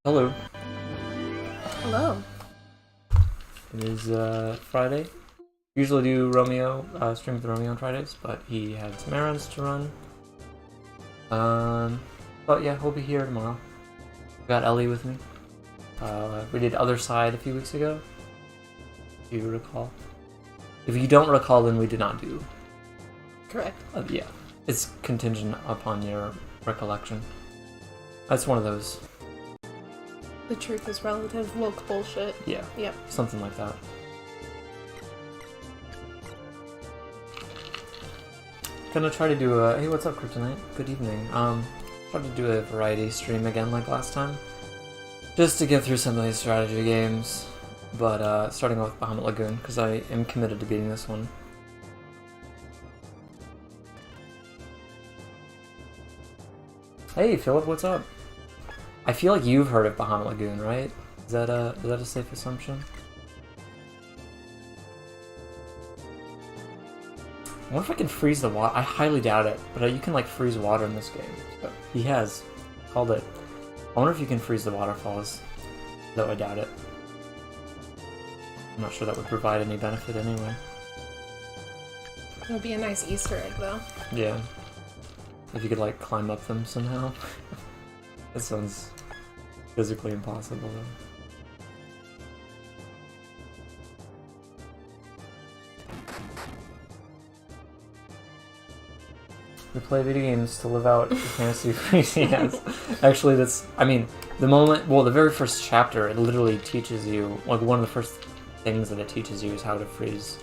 Hello. Hello. It is Friday. Usually do Romeo, stream with Romeo on Fridays, but he had some errands to run. But yeah, he'll be here tomorrow. Got Ellie with me. We did Other Side a few weeks ago, if you recall. If you don't recall, then we did not do. Correct. Yeah, it's contingent upon your recollection. That's one of those. The truth is relative woke bullshit. Yeah. Yep. Something like that. Gonna try to do a... Hey, what's up, Kryptonite? Good evening. Try to do a variety stream again like last time. Just to get through some of these strategy games. But, starting off with Bahamut Lagoon, because I am committed to beating this one. Hey, Philip, what's up? I feel like you've heard of Bahamut Lagoon, right? Is that a safe assumption? I wonder if I can freeze the water. I highly doubt it, but you can like freeze water in this game. So he has called it. I wonder if you can freeze the waterfalls, though I doubt it. I'm not sure that would provide any benefit anyway. It would be a nice Easter egg, though. Yeah. If you could like climb up them somehow. That sounds physically impossible though. We play video games to live out the fantasy freezing. Yes. Actually, that's, I mean, the very first chapter, it literally teaches you, like one of the first things that it teaches you is how to freeze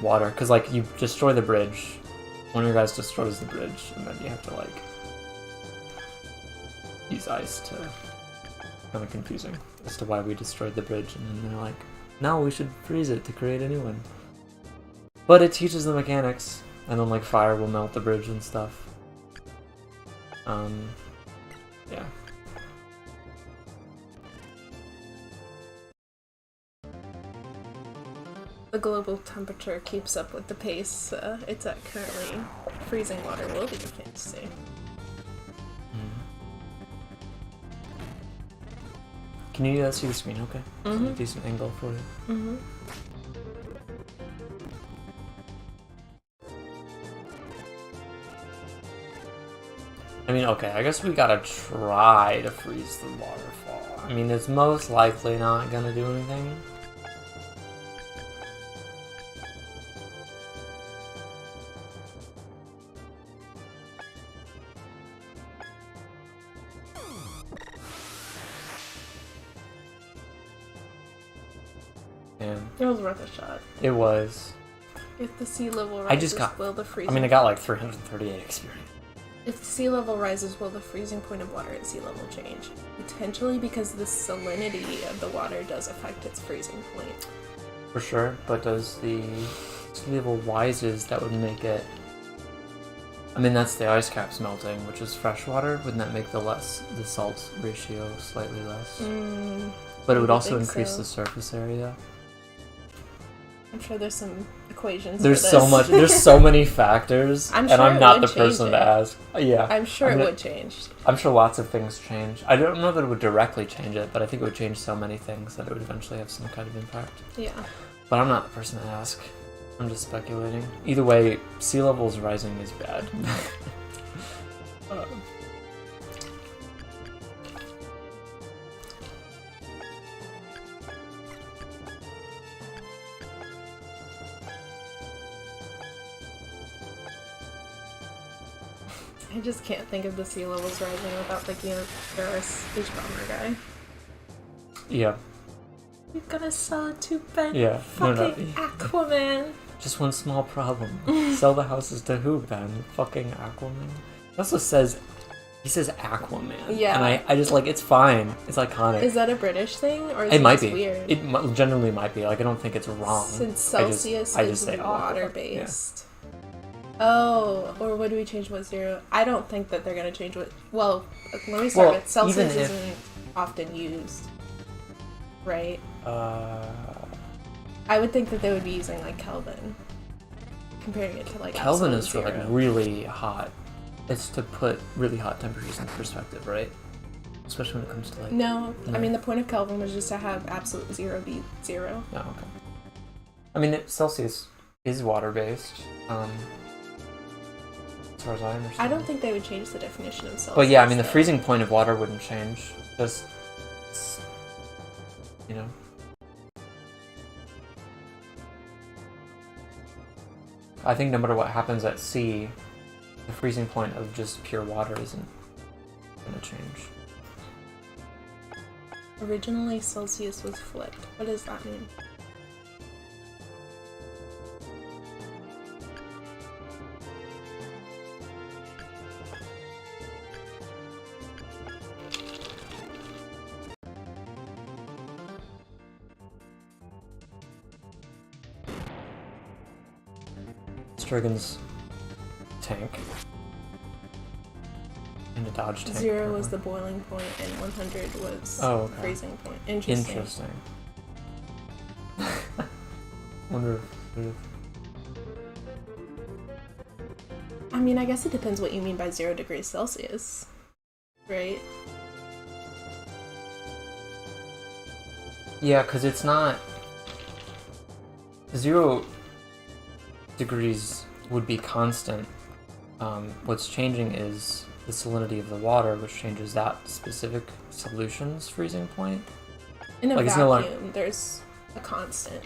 water. Because like you destroy the bridge, one of your guys destroys the bridge, and then you have to like use ice to... Kind of confusing as to why we destroyed the bridge, and then they're like, no, we should freeze it to create a new one. But it teaches the mechanics, and then like fire will melt the bridge and stuff. Yeah. The global temperature keeps up with the pace it's at currently. Freezing water will be a fantasy. Can you see the screen okay? Mm-hmm. A decent angle for you. Mm-hmm. I mean, okay, I guess we gotta try to freeze the waterfall. I mean, it's most likely not gonna do anything. It was worth a shot. It was. If the sea level rises, will the freezing... I mean, I got like 338 experience. If the sea level rises, will the freezing point of water at sea level change? Potentially, because the salinity of the water does affect its freezing point. For sure, but does the sea level rises, that would make it... I mean, that's the ice caps melting, which is fresh water. Wouldn't that make the salt ratio slightly less? But it would also increase the surface area. I'm sure there's some equations. There's for so this. much. There's so many factors, and I'm not the person to ask. Yeah, I'm sure it would change. I'm sure lots of things change. I don't know that it would directly change it, but I think it would change so many things that it would eventually have some kind of impact. Yeah. But I'm not the person to ask. I'm just speculating. Either way, sea levels rising is bad. I just can't think of the sea levels rising without thinking of Ferris H-Bomber guy. Yeah. You're gonna sell it to Ben? Yeah. Fucking Aquaman. Just one small problem. Sell the houses to who, Ben? Fucking Aquaman? He also says... He says Aquaman. Yeah. And I just like, it's fine. It's iconic. Is that a British thing? Or is it might be. Weird? It generally might be. Like, I don't think it's wrong. Since Celsius I just say water-based. Yeah. Oh, or would we change what zero? I don't think that they're gonna change what... Well, let me start with Celsius isn't often used. Right? I would think that they would be using, like, Kelvin. Comparing it to, like, Kelvin is for, zero. like, really hot. It's to put really hot temperatures in perspective, right? especially when it comes to like. No, I mean the point of Kelvin was just to have absolute zero be 0. Oh, okay. I mean, Celsius is water-based, as far as I understand. I don't think they would change the definition of Celsius. But yeah, I mean, the freezing point of water wouldn't change. Just, you know. I think no matter what happens at sea, the freezing point of just pure water isn't going to change. Originally, Celsius was flipped. What does that mean? Strigan's tank. And a dodge tank. 0 was the boiling point, and 100 was freezing point. Interesting. Wonder if... I mean, I guess it depends what you mean by 0 degrees Celsius, right? Yeah, because it's not... 0 degrees would be constant. What's changing is the salinity of the water, which changes that specific solution's freezing point. In a vacuum, there's a constant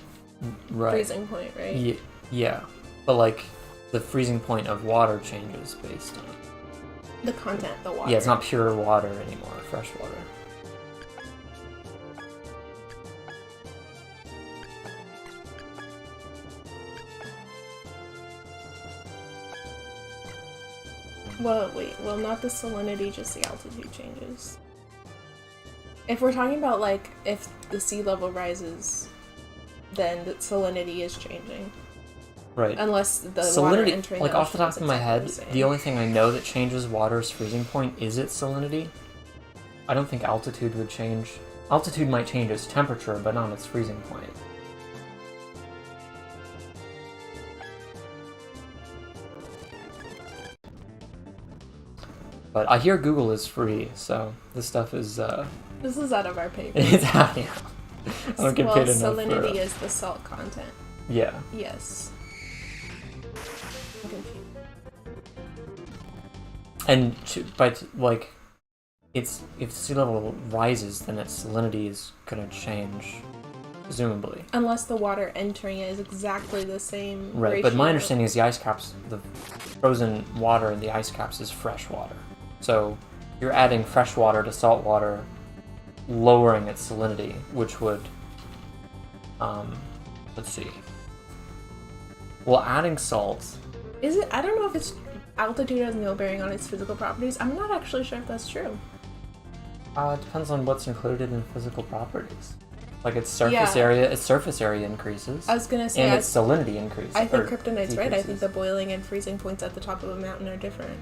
freezing point, right? Yeah, but like the freezing point of water changes based on the content of the water. Yeah, it's not pure water anymore, fresh water. Well, wait, well, not the salinity, just the altitude changes. If we're talking about, like, if the sea level rises, then the salinity is changing. Right. Unless the salinity, water entering like, the off the top ocean of my head, exactly the only thing I know that changes water's freezing point is its salinity. I don't think altitude would change. Altitude might change its temperature, but not its freezing point. But I hear Google is free, so this stuff is... This is out of our pay. It's out, yeah. I don't get paid enough salinity for, is the salt content. Yeah. Yes. I'm confused. And but like, it's if sea level rises, then its salinity is gonna change, presumably. Unless the water entering it is exactly the same. Right, ratio. but my understanding is the ice caps, the frozen water in the ice caps is fresh water. So you're adding fresh water to salt water, lowering its salinity, which would, let's see. Well, adding salt. Is it? I don't know if it's altitude has no bearing on its physical properties. I'm not actually sure if that's true. It depends on what's included in physical properties. Like its surface area, its surface area increases. I was gonna say, and its salinity increases. I think kryptonite's right. I think the boiling and freezing points at the top of a mountain are different.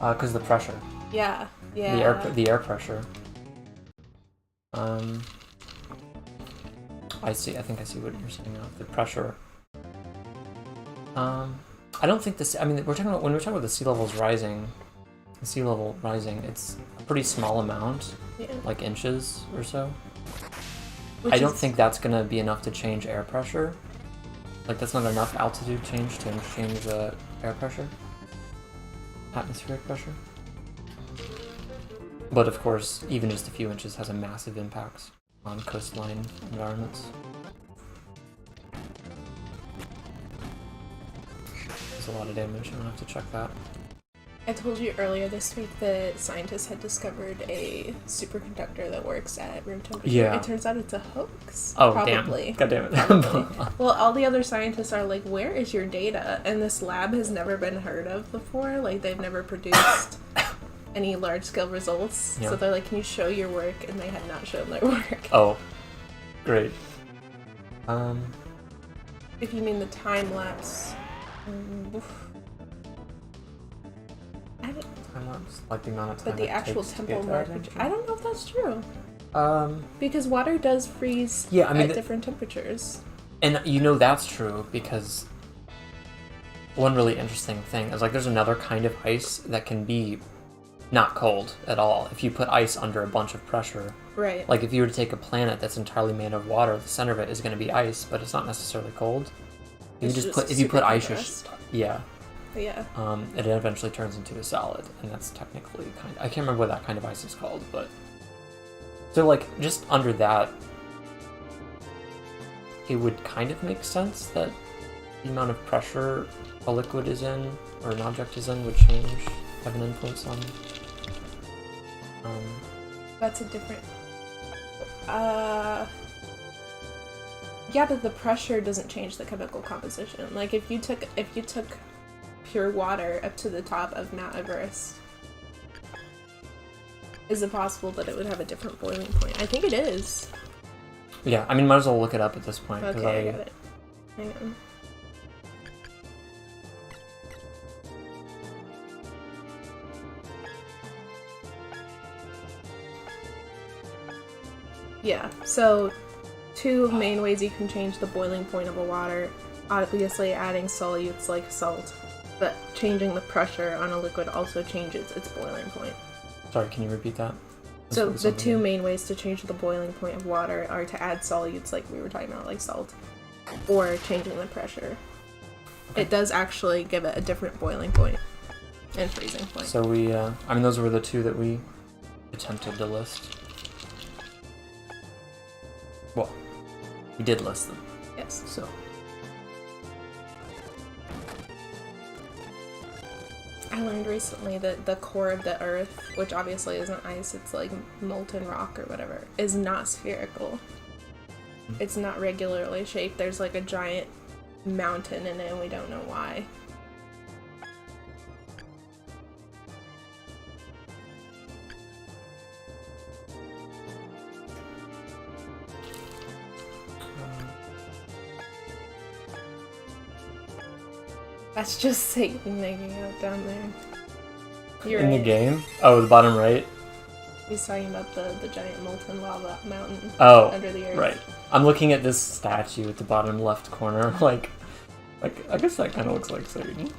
Because the pressure. Yeah. Yeah. The air pressure. I see. I think I see what you're saying now. The pressure. I don't think this. I mean, we're talking about when we're talking about the sea levels rising. The sea level rising, it's a pretty small amount, like inches or so. I don't think that's gonna be enough to change air pressure. Like that's not enough altitude change to change the air pressure, atmospheric pressure. But of course, even just a few inches has a massive impact on coastline environments. There's a lot of damage. I'm gonna have to check that. I told you earlier this week that scientists had discovered a superconductor that works at room temperature. Yeah. It turns out it's a hoax. Oh, probably. Damn. God damn it. Probably. Well, all the other scientists are like, where is your data? And this lab has never been heard of before. Like, they've never produced any large-scale results. Yeah. So they're like, can you show your work? And they had not shown their work. Oh, great. If you mean the time-lapse... Like the amount of time but the actual temporal marker, I don't know if that's true. Because water does freeze at different temperatures. And you know that's true because one really interesting thing is like there's another kind of ice that can be not cold at all. If you put ice under a bunch of pressure, Right. like if you were to take a planet that's entirely made of water, the center of it is going to be ice, but it's not necessarily cold. It's If you put ice, compressed. yeah, Yeah. it eventually turns into a solid, and that's technically I can't remember what that kind of ice is called, but so like just under that, it would kind of make sense that the amount of pressure a liquid is in or an object is in would have an influence on. That's a different. Yeah, but the pressure doesn't change the chemical composition. Like if you took pure water up to the top of Mount Everest, is it possible that it would have a different boiling point? I think it is. Yeah, I mean, might as well look it up at this point. Okay, I got it. Hang on. Yeah, so two main ways you can change the boiling point of a water. Obviously adding solutes like salt, but changing the pressure on a liquid also changes its boiling point. Sorry, can you repeat that? So the two main ways to change the boiling point of water are to add solutes like we were talking about, like salt, or changing the pressure. Okay. It does actually give it a different boiling point and freezing point. So I mean, those were the two that we attempted to list. Well, we did list them. Yes. So. I learned recently that the core of the Earth, which obviously isn't ice, it's like molten rock or whatever, is not spherical. It's not regularly shaped. There's like a giant mountain in it and we don't know why. That's just Satan making out down there. You're in right. The game? Oh, the bottom right? He's talking about the giant molten lava mountain under the earth. Right. I'm looking at this statue at the bottom left corner, like I guess that kind of looks like Satan.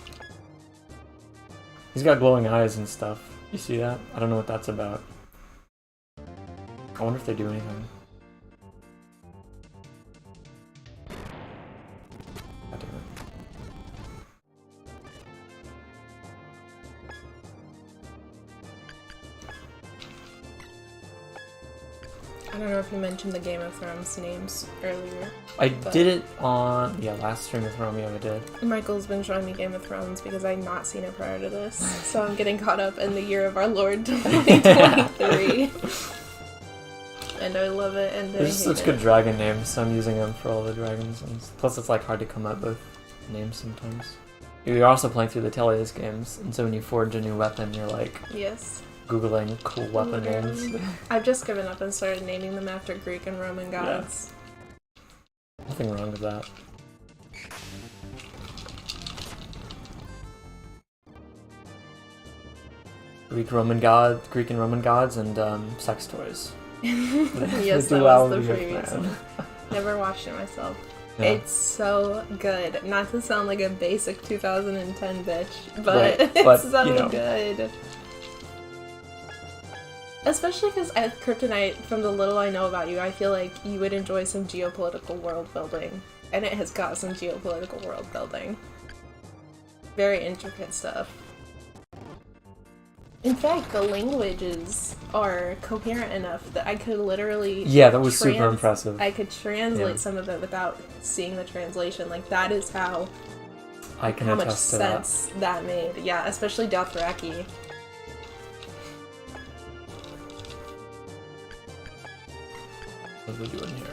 He's got glowing eyes and stuff. You see that? I don't know what that's about. I wonder if they do anything. God damn it. I don't know if you mentioned the Game of Thrones names earlier. I did it on last stream with Romeo. I did. Michael's been showing me Game of Thrones because I'd not seen it prior to this, so I'm getting caught up in the year of our Lord 2023. And I love it. And There's such good dragon names, so I'm using them for all the dragons. And plus, it's like hard to come up with names sometimes. You're also playing through the Tellius games, and so when you forge a new weapon, you're like yes. Googling cool weapon names. I've just given up and started naming them after Greek and Roman gods. Yeah. Nothing wrong with that. Greek and Roman gods, and sex toys. Yes, that was the previous one. Never watched it myself. Yeah. It's so good. Not to sound like a basic 2010 bitch, but right. It's so good. Especially because as Kryptonite, from the little I know about you, I feel like you would enjoy some geopolitical world building. And it has got some geopolitical world building. Very intricate stuff. In fact, the languages are coherent enough that I could literally... Yeah, that was super impressive. I could translate some of it without seeing the translation. Like, that is how much sense that made. Yeah, especially Dothraki. What are we doing here?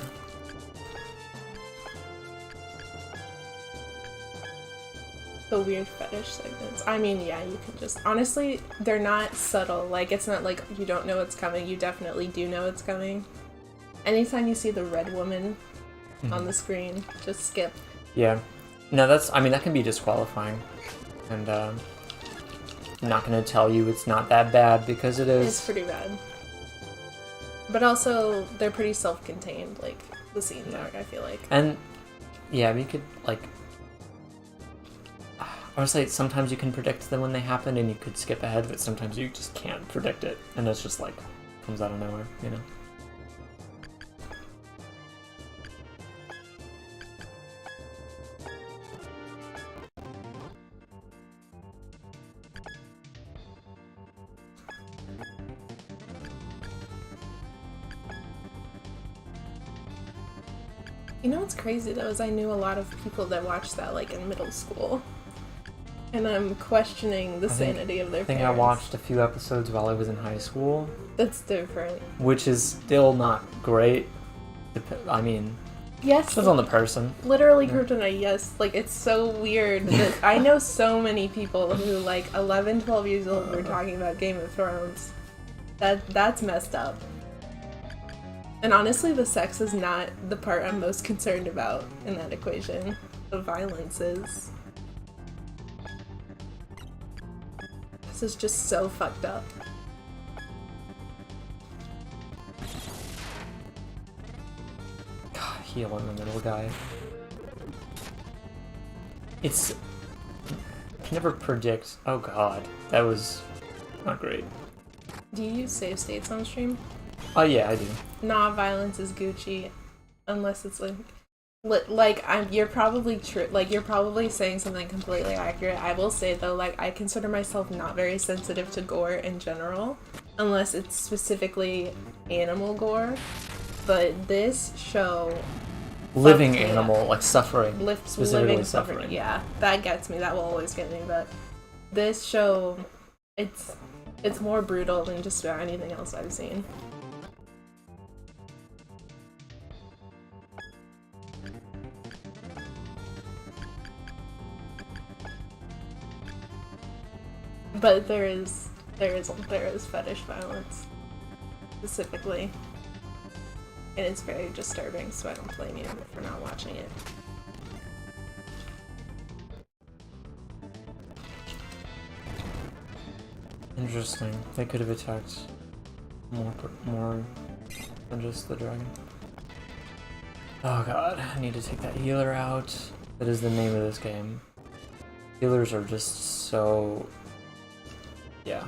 The weird fetish segments. I mean, yeah, you can just... Honestly, they're not subtle. Like, it's not like you don't know it's coming. You definitely do know it's coming. Anytime you see the red woman on the screen, just skip. Yeah. No, that can be disqualifying. And, I'm not gonna tell you it's not that bad, because it is. It's pretty bad. But also, they're pretty self-contained, like, the scenes are, I feel like. And, yeah, we could, like... I would say sometimes you can predict them when they happen and you could skip ahead, but sometimes you just can't predict it, and it's just like comes out of nowhere, you know? You know what's crazy though is I knew a lot of people that watched that like in middle school. And I'm questioning the sanity of their parents. I think I watched a few episodes while I was in high school. That's different. Which is still not great. I mean, yes, depends on the person. Literally, kryptonite, yes. Like, it's so weird that I know so many people who, like, 11, 12 years old were talking about Game of Thrones. That's messed up. And honestly, the sex is not the part I'm most concerned about in that equation. The violence is. This is just so fucked up. God, heal in the middle, guy. It's... You can never predict... Oh god, that was not great. Do you use save states on stream? Oh yeah, I do. Nah, violence is Gucci. Unless it's you're probably true. Like, you're probably saying something completely accurate. I will say though, like, I consider myself not very sensitive to gore in general, unless it's specifically animal gore. But this show, living animal, like suffering, specifically living suffering. Yeah, that gets me. That will always get me. But this show, it's more brutal than just about anything else I've seen. But there is fetish violence, specifically, and it's very disturbing, so I don't blame you for not watching it. Interesting. They could have attacked more than just the dragon. Oh god, I need to take that healer out. That is the name of this game. Healers are just so... Yeah.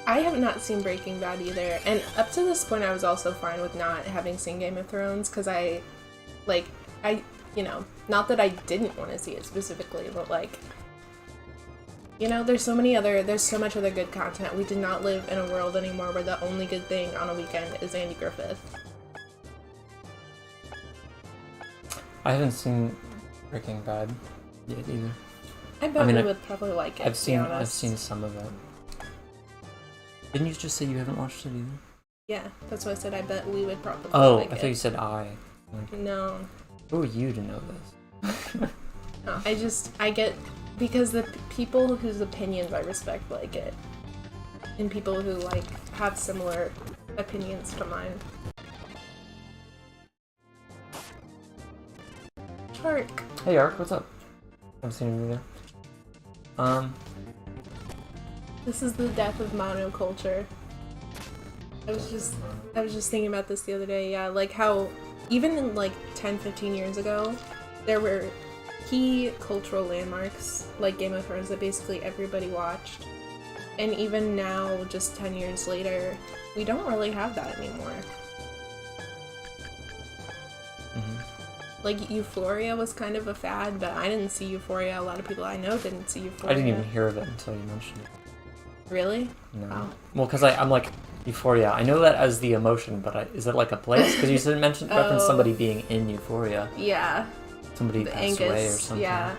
I have not seen Breaking Bad either, and up to this point I was also fine with not having seen Game of Thrones, because you know, not that I didn't want to see it specifically, but like, you know, there's so much other good content. We do not live in a world anymore where the only good thing on a weekend is Andy Griffith. I haven't seen Breaking Bad yet either. I bet we would probably like it. I've seen some of it. Didn't you just say you haven't watched it either? Yeah, that's why I said I bet we would probably like it. I thought you said I. No. Who are you to know this? No, I get, because the people whose opinions I respect like it, and people who like have similar opinions to mine. Shark. Hey Ark, what's up? I'm seeing you there. This is the death of monoculture. I was just thinking about this the other day, yeah, like how even in like 10-15 years ago, there were key cultural landmarks like Game of Thrones that basically everybody watched. And even now, just 10 years later, we don't really have that anymore. Like, Euphoria was kind of a fad, but I didn't see Euphoria. A lot of people I know didn't see Euphoria. I didn't even hear of it until you mentioned it. Really? No. Wow. Well, because I'm like, Euphoria. I know that as the emotion, but is it like a place? Because you said referenced somebody being in Euphoria. Yeah. Somebody passed away or something. Yeah.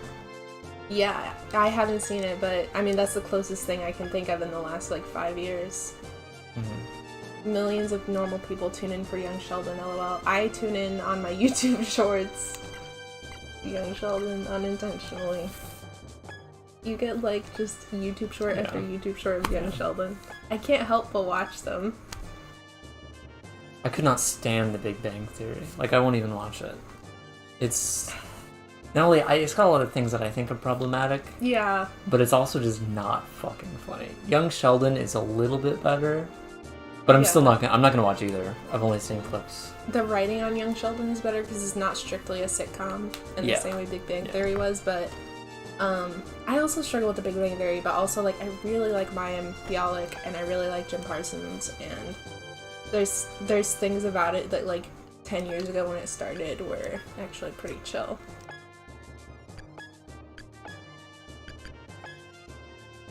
Yeah, I haven't seen it, but I mean, that's the closest thing I can think of in the last like 5 years. Millions of normal people tune in for Young Sheldon, lol. I tune in on my YouTube shorts. Young Sheldon, unintentionally. You get like just YouTube short after YouTube short of Young Sheldon. I can't help but watch them. I could not stand The Big Bang Theory. Like, I won't even watch it. It's... Not only... it's got a lot of things that I think are problematic. Yeah. But it's also just not fucking funny. Young Sheldon is a little bit better. But I'm still not gonna... I'm not gonna watch either. I've only seen clips. The writing on Young Sheldon is better because it's not strictly a sitcom in the same way Big Bang Theory was, but... I also struggle with The Big Bang Theory, but also, like, I really like Mayim Bialik, and I really like Jim Parsons, and there's things about it that, like, 10 years ago when it started were actually pretty chill.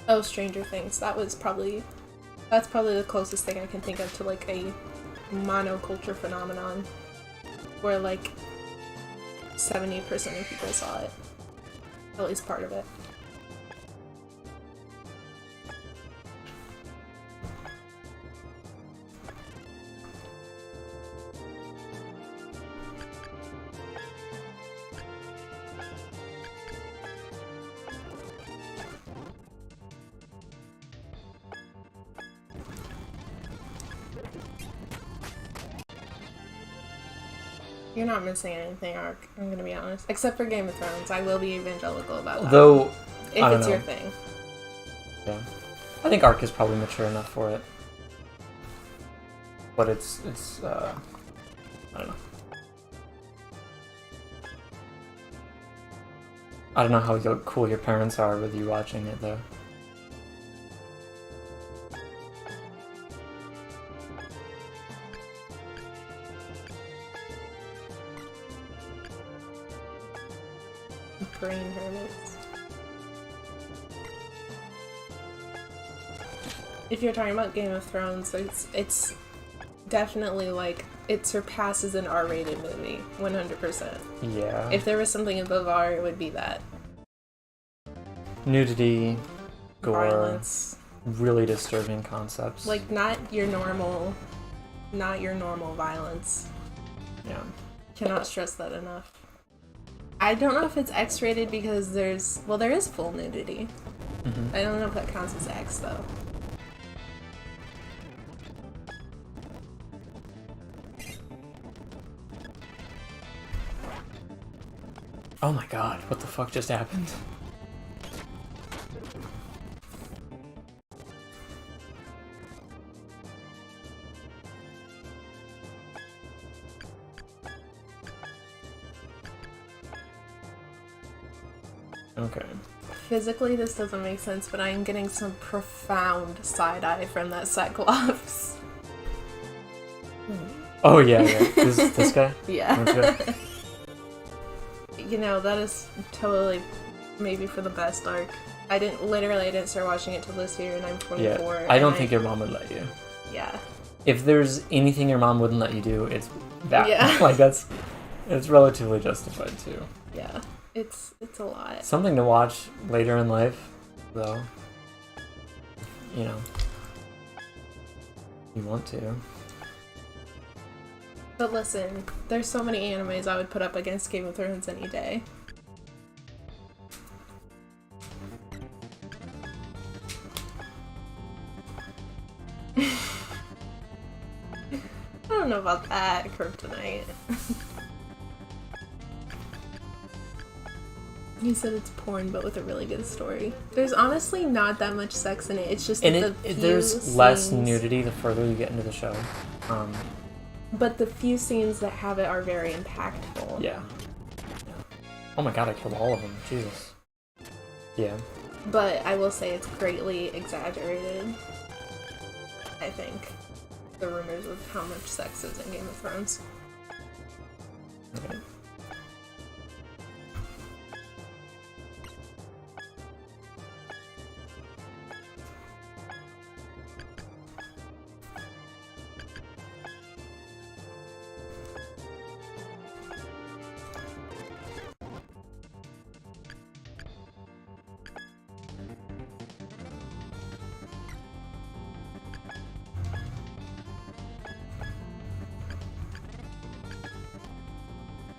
Oh, Stranger Things. That's probably the closest thing I can think of to, like, a monoculture phenomenon where, like, 70% of people saw it. At least part of it. You're not missing anything, Ark. I'm gonna be honest. Except for Game of Thrones. I will be evangelical about that. Though, if it's your thing. Yeah. I think Ark is probably mature enough for it. But it's I don't know. I don't know how cool your parents are with you watching it, though. Brain hermits. If you're talking about Game of Thrones, it's definitely like it surpasses an R-rated movie, 100%. Yeah. If there was something above R, it would be that. Nudity, gore, violence, really disturbing concepts. Like not your normal violence. Yeah. Cannot stress that enough. I don't know if it's X-rated because there is full nudity. Mm-hmm. I don't know if that counts as X though. Oh my god, what the fuck just happened? Okay. Physically, this doesn't make sense, but I'm getting some profound side-eye from that Cyclops. Oh yeah. This guy? Yeah. Okay. You know, that is totally maybe for the best arc. I didn't start watching it till this year, and I'm 24. Yeah, I don't think your mom would let you. Yeah. If there's anything your mom wouldn't let you do, it's that. Yeah. Like it's relatively justified too. Yeah. It's a lot. Something to watch later in life, though. You know. You want to. But listen, there's so many animes I would put up against Game of Thrones any day. I don't know about that, Kryptonite. You said it's porn, but with a really good story. There's honestly not that much sex in it. It's just there's less nudity the further you get into the show. But the few scenes that have it are very impactful. Yeah. Oh my god, I killed all of them. Jesus. Yeah. But I will say it's greatly exaggerated. I think the rumors of how much sex is in Game of Thrones. Okay.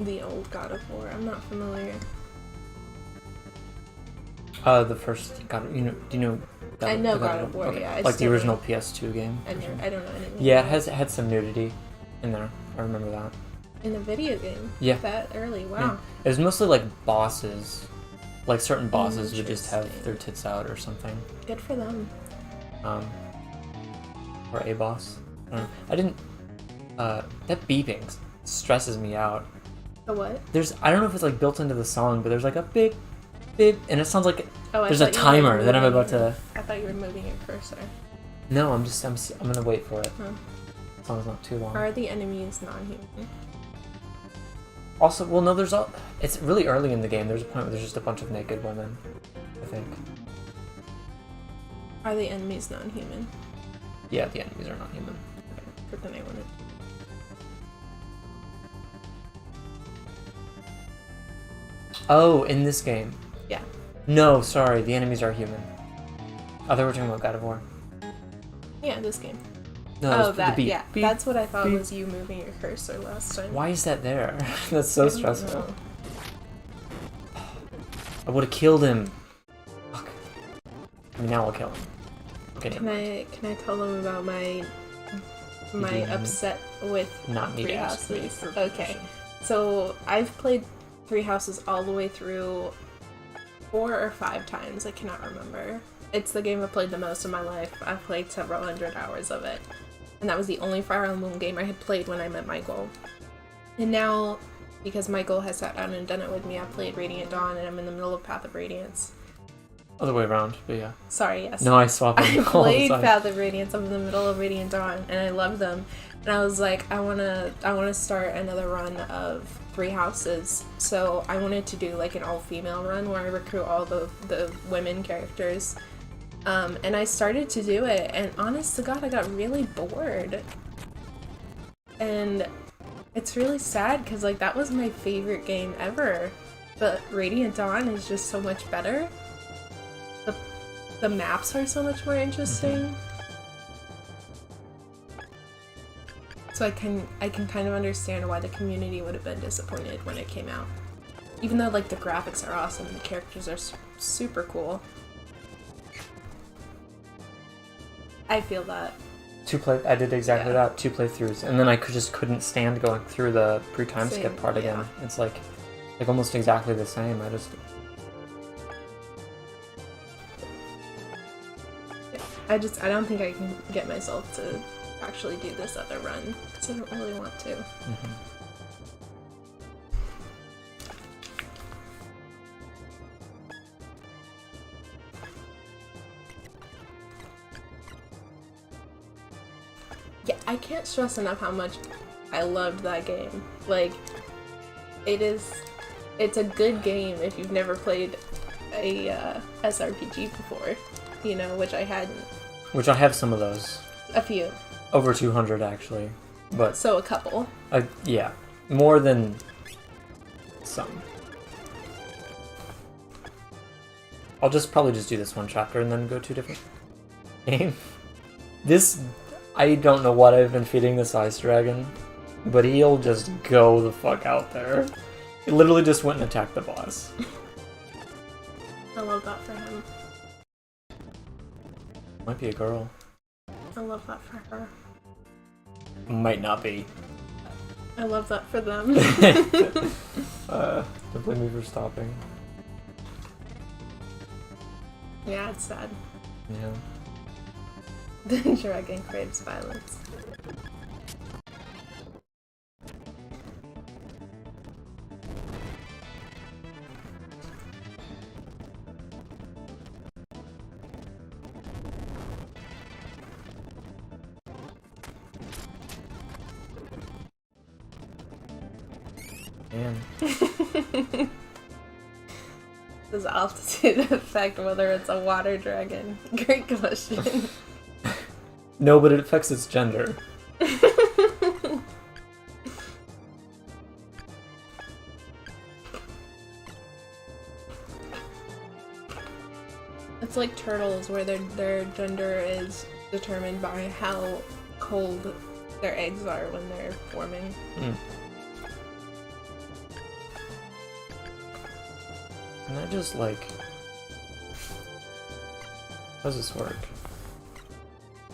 The old God of War. I'm not familiar. The first God. Do you know I know God of War, okay. yeah. Like the original PS2 game. I don't know anything. Yeah, it had some nudity in there. I remember that. In a video game? Yeah. That early, wow. Yeah. It was mostly like bosses. Like certain bosses would just have their tits out or something. Good for them. Or a boss. I didn't. That beeping stresses me out. The what? I don't know if it's like built into the song, but there's like a beep, beep, and it sounds like there's a thought timer that I'm about to. I thought you were moving your cursor. No, I'm gonna wait for it. Huh. As long as it's not too long. Are the enemies non-human? Also, well, no, it's really early in the game. There's a point where there's just a bunch of naked women, I think. Are the enemies non-human? Yeah, the enemies are not human. But then I wanted. Oh, in this game. Yeah. No, sorry, the enemies are human. I thought we were talking about God of War. Yeah, this game. No, that, the beep. yeah. Beep, That's what I thought beep. was you moving your cursor last time. Why is that there? That's so stressful. Know. I would have killed him. Fuck. I mean, now I'll kill him. Okay, Can I tell them about my upset with not need Three to ask me Houses? for Okay, permission. so I've played Three Houses all the way through 4 or 5 times. I cannot remember. It's the game I've played the most in my life. I've played several hundred hours of it. And that was the only Fire Emblem game I had played when I met Michael. And now, because Michael has sat down and done it with me, I've played Radiant Dawn and I'm in the middle of Path of Radiance. Other way around, but yeah. Sorry, yes. No, I swap I them all the played time. Path of Radiance. I'm in the middle of Radiant Dawn and I love them. And I was like, I wanna start another run of Three Houses. So I wanted to do like an all-female run where I recruit all the women characters. And I started to do it, and honest to God, I got really bored. And it's really sad, because, like, that was my favorite game ever. But Radiant Dawn is just so much better. The maps are so much more interesting. So I can kind of understand why the community would have been disappointed when it came out. Even though, like, the graphics are awesome and the characters are super cool. I feel that. I did exactly that. 2 playthroughs, and then I just couldn't stand going through the pre-time skip part again. Yeah. It's like almost exactly the same. I don't think I can get myself to actually do this other run because I don't really want to. Mm-hmm. Yeah, I can't stress enough how much I loved that game. Like, it's a good game if you've never played a SRPG before, you know, which I hadn't. Which I have some of those. A few. Over 200 actually, but So a couple. yeah, more than some. I'll probably just do this one chapter and then go to a different game. I don't know what I've been feeding this ice dragon, but he'll just go the fuck out there. He literally just went and attacked the boss. I love that for him. Might be a girl. I love that for her. Might not be. I love that for them. Don't blame me for stopping. Yeah, it's sad. Yeah. The dragon craves violence. Man. Does altitude affect whether it's a water dragon? Great question. No, but it affects its gender. It's like turtles, where their gender is determined by how cold their eggs are when they're forming. Mm. Can I just, like... How does this work?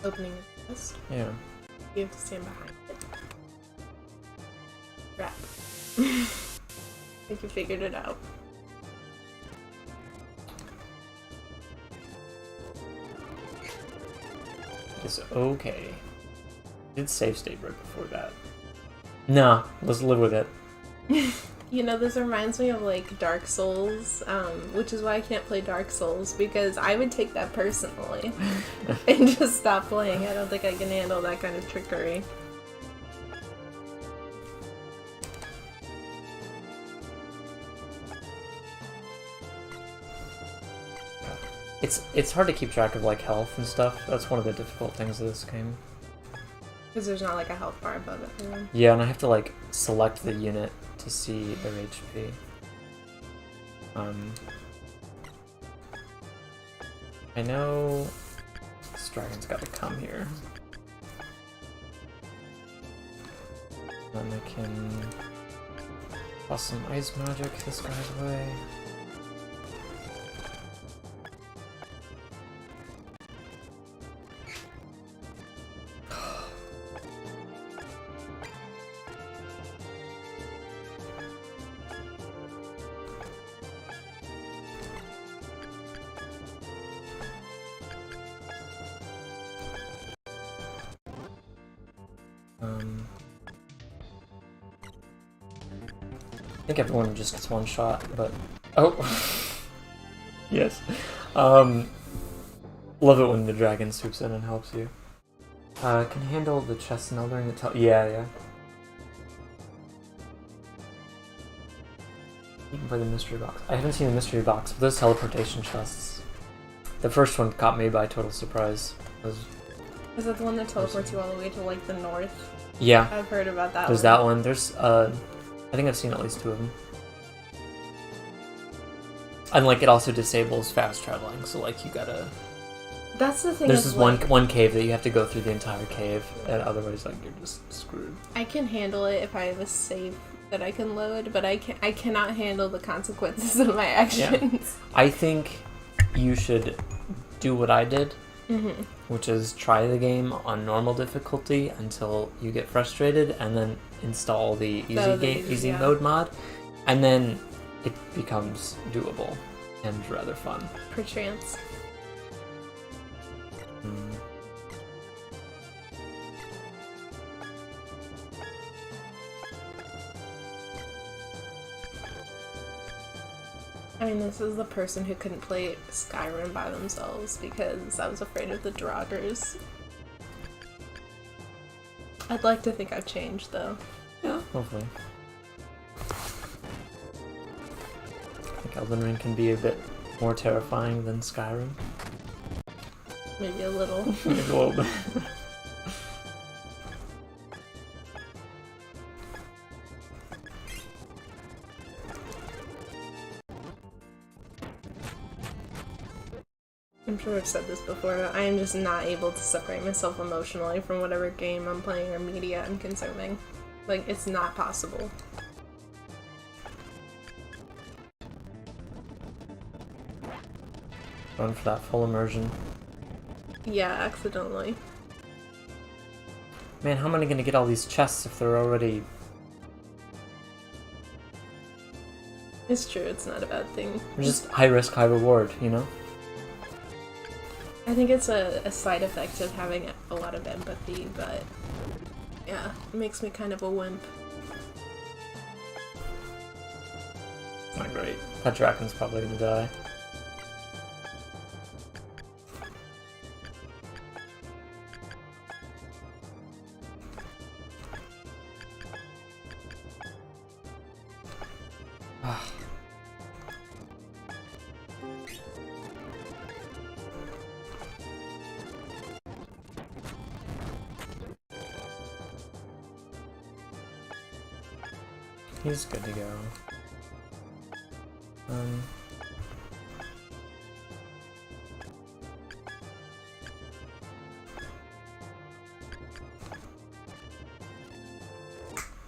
Opening a chest. Yeah. You have to stand behind it. Crap. I think you figured it out. It's okay. Did save state right before that. Nah, let's live with it. You know, this reminds me of like Dark Souls, which is why I can't play Dark Souls, because I would take that personally and just stop playing. I don't think I can handle that kind of trickery. It's hard to keep track of like health and stuff. That's one of the difficult things of this game. Because there's not like a health bar above it for them. Yeah, and I have to like select the unit to see their HP. I know this dragon's got to come here. Then I can toss some ice magic this guy's way. I think everyone just gets one shot, but... Oh! Yes. Love it when the dragon swoops in and helps you. Can handle the chest and Eldering the yeah. You can play the mystery box. I haven't seen the mystery box, but those teleportation chests. The first one caught me by total surprise. Is that the one that teleports you all the way to like the north? Yeah. I've heard about that There's that one. There's, I think I've seen at least 2 of them. And like it also disables fast traveling, so like you gotta... That's the thing. There's this like, one cave that you have to go through the entire cave, and otherwise like you're just screwed. I can handle it if I have a save that I can load, but I cannot handle the consequences of my actions. Yeah. I think you should do what I did, which is try the game on normal difficulty until you get frustrated, and then install the easy mode mod, and then it becomes doable and rather fun. Perchance. I mean, this is the person who couldn't play Skyrim by themselves because I was afraid of the draugrs. I'd like to think I've changed, though. Yeah, hopefully. I think Elden Ring can be a bit more terrifying than Skyrim. Maybe a little. Maybe a little bit. I'm sure I've said this before, I am just not able to separate myself emotionally from whatever game I'm playing or media I'm consuming. Like, it's not possible. Run for that full immersion. Yeah, accidentally. Man, how am I gonna get all these chests if they're already... It's true, it's not a bad thing. Just high risk, high reward, you know? I think it's a side effect of having a lot of empathy, but yeah, it makes me kind of a wimp. Not great. That dragon's probably gonna die. He's good to go.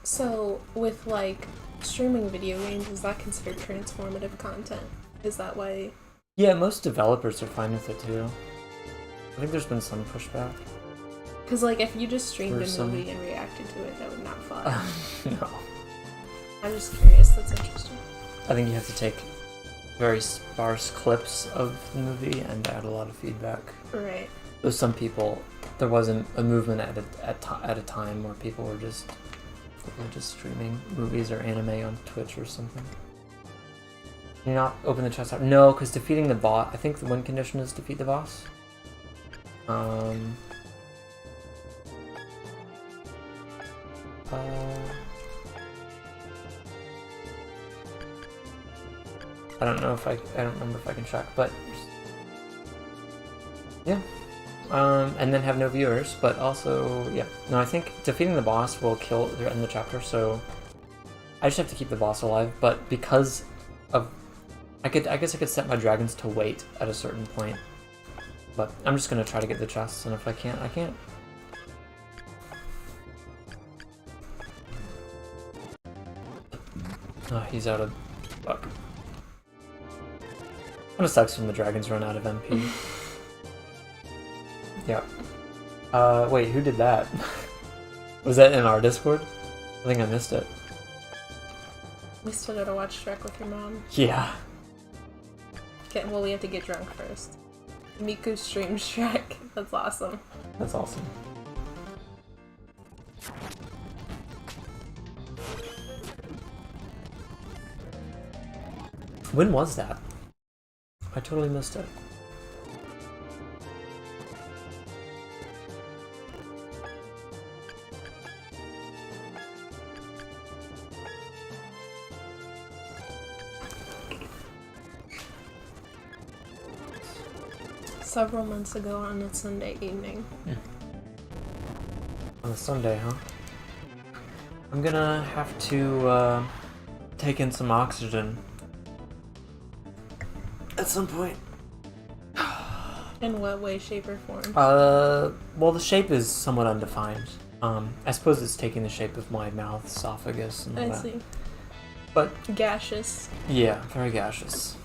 So, with like streaming video games, is that considered transformative content? Is that why? Yeah, most developers are fine with it too. I think there's been some pushback. Because, like, if you just streamed There's a some- movie and reacted to it, that would not fly. No. I'm just curious. That's interesting. I think you have to take very sparse clips of the movie and add a lot of feedback. Right. There's some people, there wasn't a movement at a time where people were just streaming movies or anime on Twitch or something. Can you not open the chest out? No, because defeating the boss, I think the win condition is defeat the boss. I don't know if I don't remember if I can check, but yeah. And then have no viewers, but also, yeah. No, I think defeating the boss will kill or end the chapter, so I just have to keep the boss alive, but because of I guess I could set my dragons to wait at a certain point. But I'm just gonna try to get the chests, and if I can't, I can't. Oh, he's out of fuck. Kinda sucks when the dragons run out of MP. Yeah. Wait, who did that? Was that in our Discord? I think I missed it. We still gotta watch Shrek with your mom. Yeah. Well, we have to get drunk first. Miku streams Shrek. That's awesome. That's awesome. When was that? I totally missed it. Several months ago on a Sunday evening. On a Sunday, huh? I'm gonna have to take in some oxygen at some point. In what way, shape, or form? Well, the shape is somewhat undefined. I suppose it's taking the shape of my mouth, esophagus, and all I that. see. But Gaseous. yeah, very gaseous.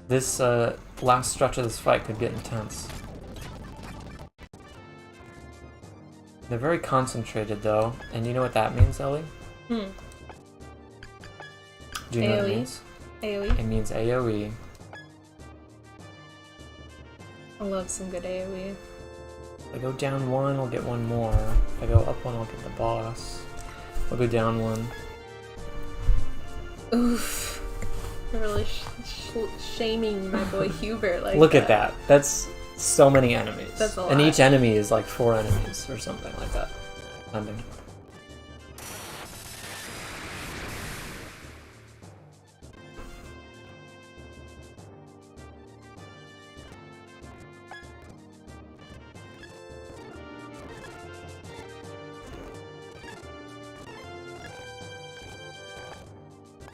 This last stretch of this fight could get intense. They're very concentrated though, and you know what that means, Ellie? Hmm. Do you know what it AoE? means? AoE. It means AoE. I love some good AoE. If I go down one, I'll get one more. If I go up one, I'll get the boss. I'll go down one. Oof. You're really shaming my boy Hubert like Look that. at that. That's so many enemies. That's a lot. And each enemy is like 4 enemies or something like that. Ending.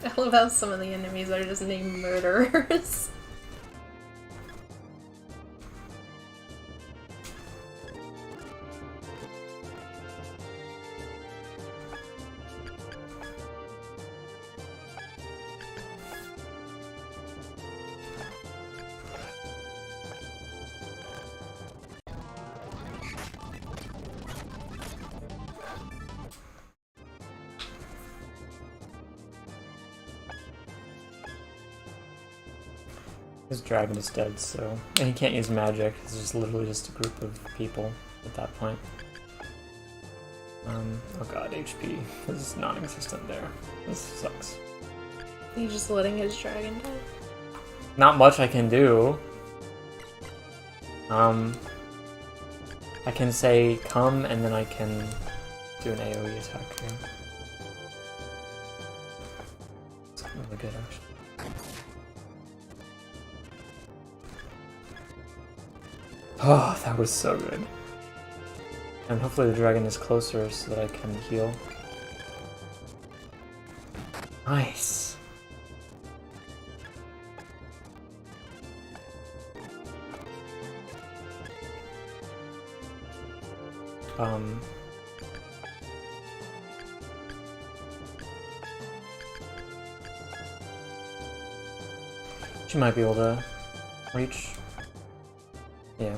I love how some of the enemies are just named murderers. His dragon is dead, so... And he can't use magic. It's just literally just a group of people at that point. Oh god, HP is non-existent there. This sucks. You just letting his dragon die? Not much I can do. I can say come, and then I can do an AoE attack here. It's really good, actually. Oh, that was so good. And hopefully the dragon is closer so that I can heal. Nice. She might be able to reach. Yeah.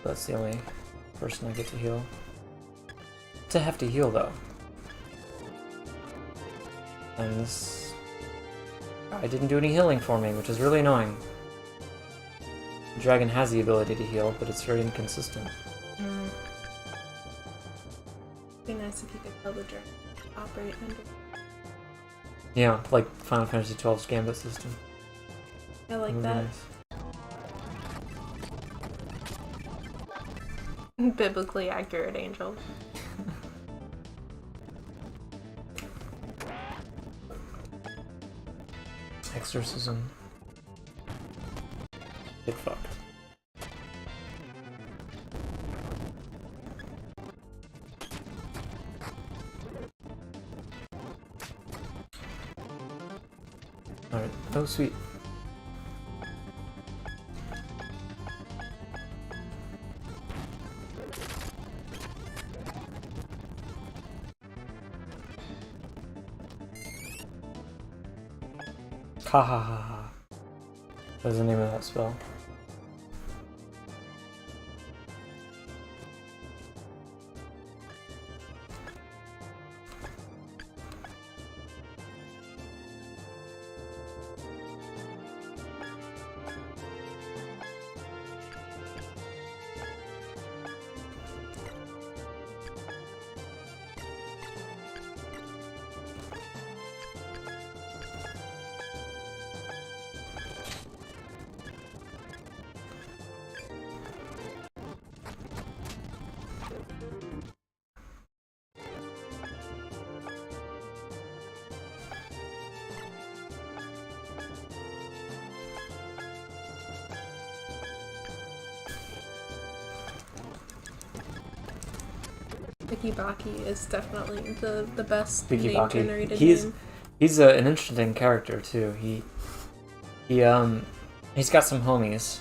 That's the only person I get to heal. It's a hefty heal, though. And this guy didn't do any healing for me, which is really annoying. The dragon has the ability to heal, but it's very inconsistent. It'd be nice if you could tell the dragon to operate under. Yeah, like Final Fantasy XII's Gambit system. I like that. Nice. Biblically accurate angel. Exorcism. Get fucked. Alright. Oh, sweet. Ha ha ha ha. What's the name of that spell? Baki is definitely the best Biki name Baki. generated name. He's an interesting character too. He's got some homies,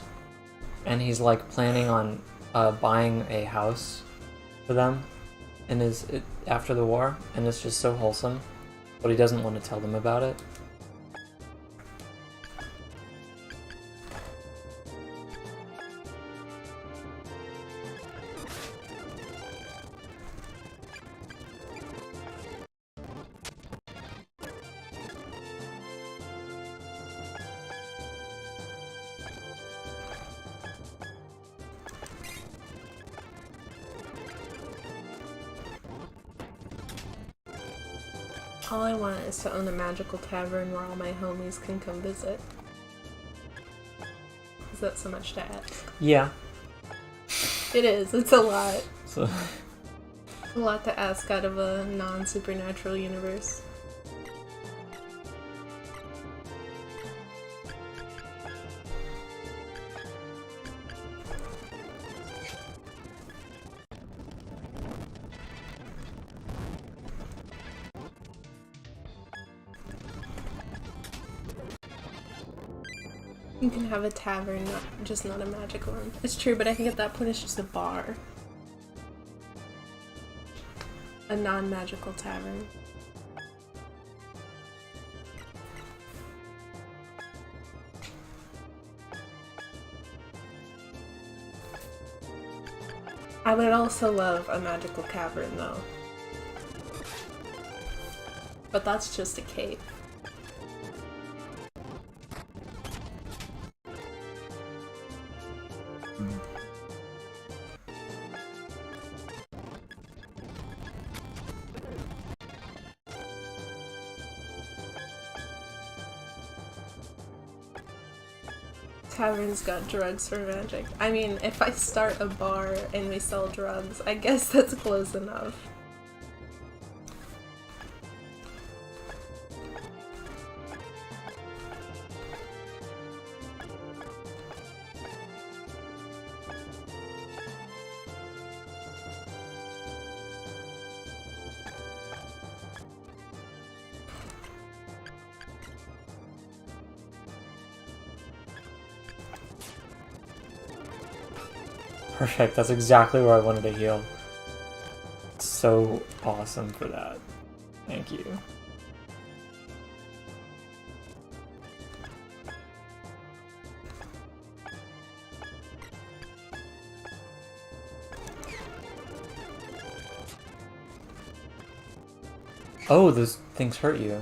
and he's like planning on buying a house for them, after the war, and it's just so wholesome, but he doesn't want to tell them about it. All I want is to own a magical tavern where all my homies can come visit. Is that so much to ask? Yeah. It is. It's a lot. So. A lot to ask out of a non-supernatural universe. You can have a tavern, just not a magical one. It's true, but I think at that point it's just a bar. A non-magical tavern. I would also love a magical cavern, though. But that's just a cave. Tavern's got drugs for magic. I mean, if I start a bar and we sell drugs, I guess that's close enough. Perfect, that's exactly where I wanted to heal. So awesome for that. Thank you. Oh, those things hurt you.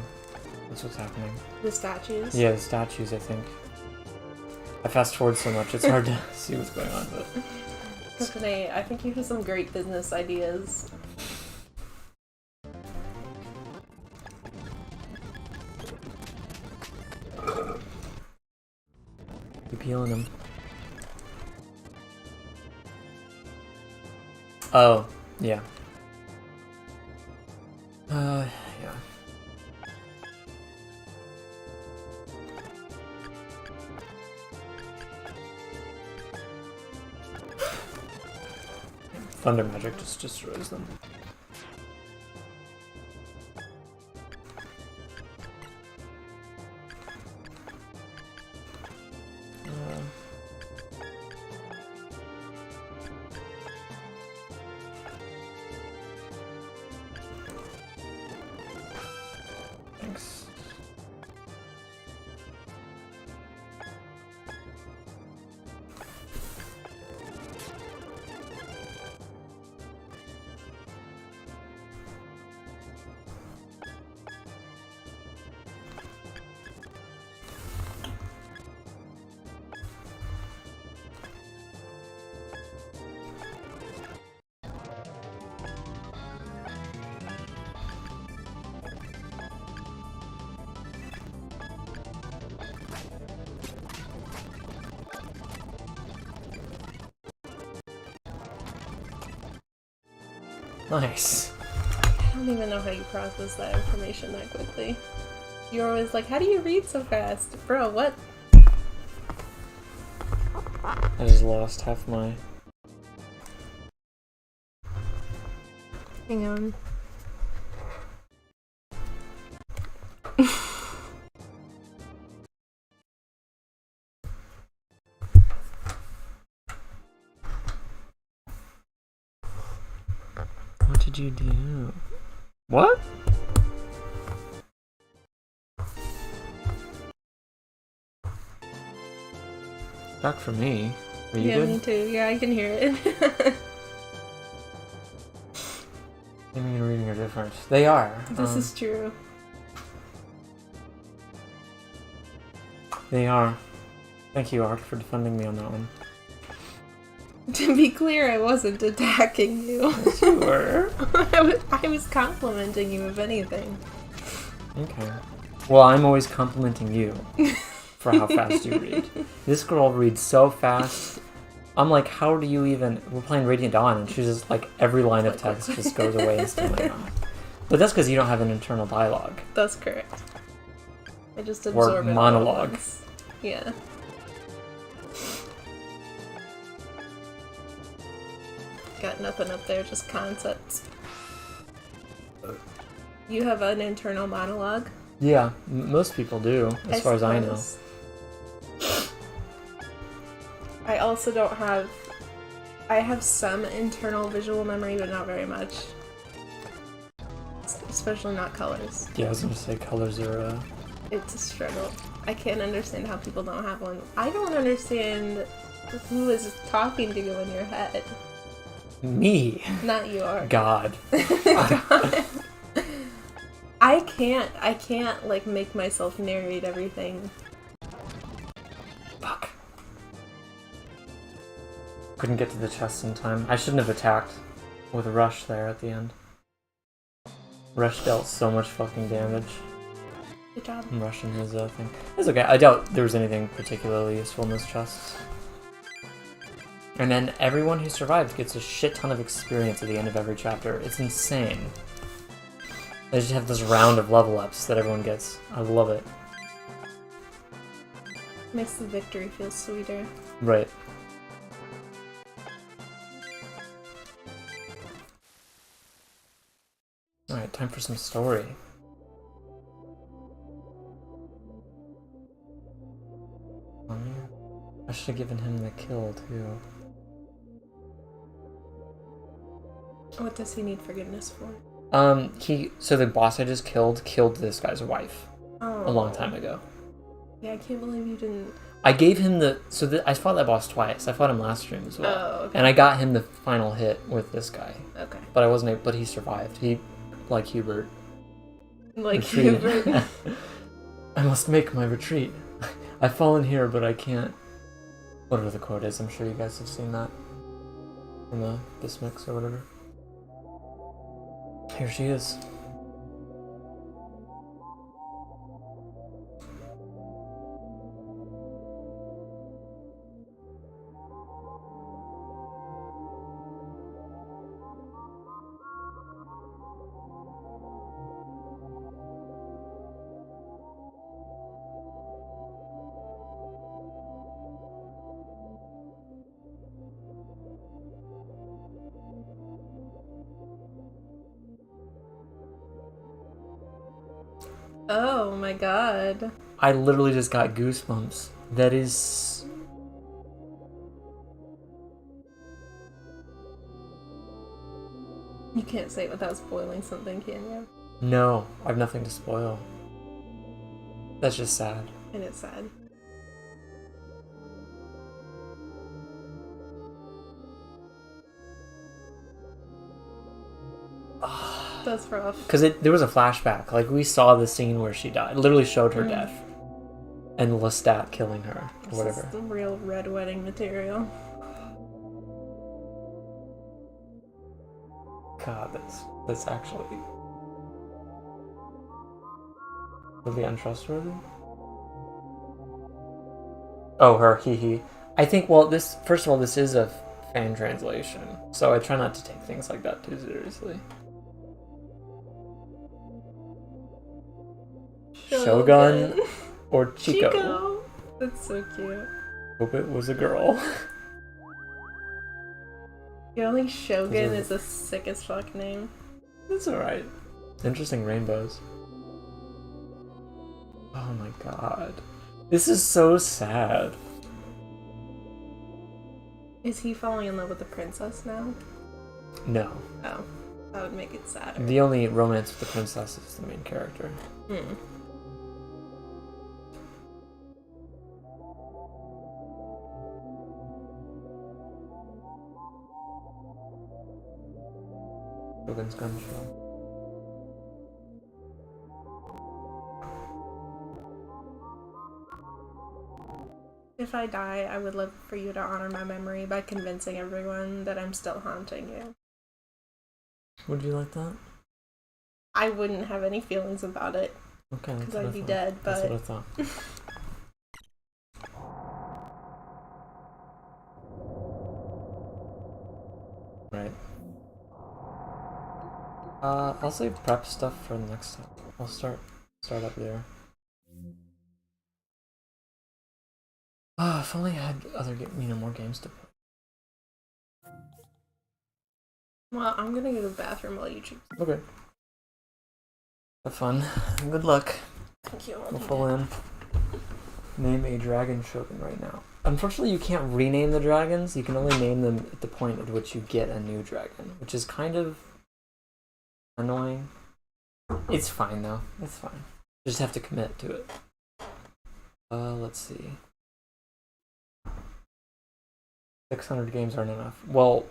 That's what's happening. The statues? Yeah, the statues, I think. I fast forward so much, it's hard to see what's going on, but... Tiffany, I think you have some great business ideas. Keep healing him. Oh, yeah. Yeah. Thunder magic just destroys them. Thanks. Nice. I don't even know how you process that information that quickly. You're always like, how do you read so fast? Bro, what? I just lost half my... Hang on. What did you do? What? Back for me. Are you Yeah, good? me too. Yeah, I can hear it. Aiming and reading are different. They are. This is true. They are. Thank you, Ark, for defending me on that one. To be clear, I wasn't attacking you. Yes, you were. I was complimenting you, if anything. Okay. Well, I'm always complimenting you for how fast you read. This girl reads so fast. I'm like, how do you even... We're playing Radiant Dawn, and she's just like, every line of text just goes away instantly now. But that's because you don't have an internal dialogue. That's correct. I just absorb it monologue. all at once. Yeah. Got nothing up there, just concepts. You have an internal monologue? Yeah, most people do, as far as I know. I also don't have... I have some internal visual memory, but not very much. Especially not colors. Yeah, I was gonna say colors are, It's a struggle. I can't understand how people don't have one. I don't understand who is talking to you in your head. Me. Not you are. God. God. I can't like make myself narrate everything. Fuck. Couldn't get to the chest in time. I shouldn't have attacked with a rush there at the end. Rush dealt so much fucking damage. Good job. I'm rushing his thing. It's okay. I doubt there was anything particularly useful in those chests. And then everyone who survives gets a shit ton of experience at the end of every chapter. It's insane. They just have this round of level ups that everyone gets. I love it. Makes the victory feel sweeter. Right. Alright, time for some story. I should have given him the kill, too. What does he need forgiveness for? So the boss I just killed this guy's wife. Oh. A long time ago. Yeah, I can't believe you didn't... I gave him I fought that boss twice. I fought him last stream as well. Oh, okay. And I got him the final hit with this guy. Okay. But I wasn't able, but he survived. He, like Hubert, Like, retreat. I must make my retreat. I've fallen here, but I can't. Whatever the quote is, I'm sure you guys have seen that in the Bismix or whatever. Here she is. oh my god. I literally just got goosebumps. That is... You can't say it without spoiling something, can you? No, I have nothing to spoil. That's just sad. And it's sad. That's rough. Because there was a flashback. Like, we saw the scene where she died. It literally showed her death. And Lestat killing her, or whatever. This is the real red wedding material. God, that's actually really untrustworthy. Oh, her, he. I think, well, first of all, this is a fan translation, so I try not to take things like that too seriously. Shogun or Chico. That's so cute. Hope it was a girl. You know, like Shogun is the sickest fuck name. That's alright. Interesting rainbows. Oh my god. This is so sad. Is he falling in love with the princess now? No. Oh, that would make it sadder. The only romance with the princess is the main character. Shogun's gun show. If I die, I would love for you to honor my memory by convincing everyone that I'm still haunting you. Would you like that? I wouldn't have any feelings about it. Okay. Because I'd be dead, but... That's what I thought. Right. I'll save prep stuff for next time. I'll start up there. If only I had more games to play. Well, I'm gonna go to the bathroom while you choose. Okay. Have fun. Good luck. Thank you. We'll full in. Name a dragon Shogun right now. Unfortunately, you can't rename the dragons. You can only name them at the point at which you get a new dragon, which is kind of annoying. It's fine though. It's fine. You just have to commit to it. Let's see. 600 games aren't enough. Well,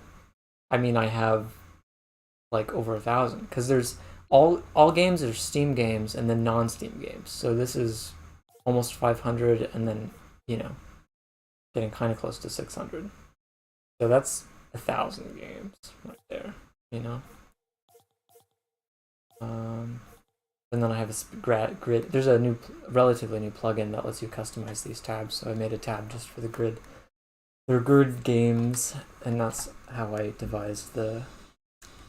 I mean, I have like over 1,000 because there's all games are Steam games and then non-Steam games. So this is almost 500 and then, getting kind of close to 600. So that's 1,000 games right there, And then I have a grid. There's a relatively new plugin that lets you customize these tabs. So I made a tab just for the grid. They're grid games, and that's how I devised the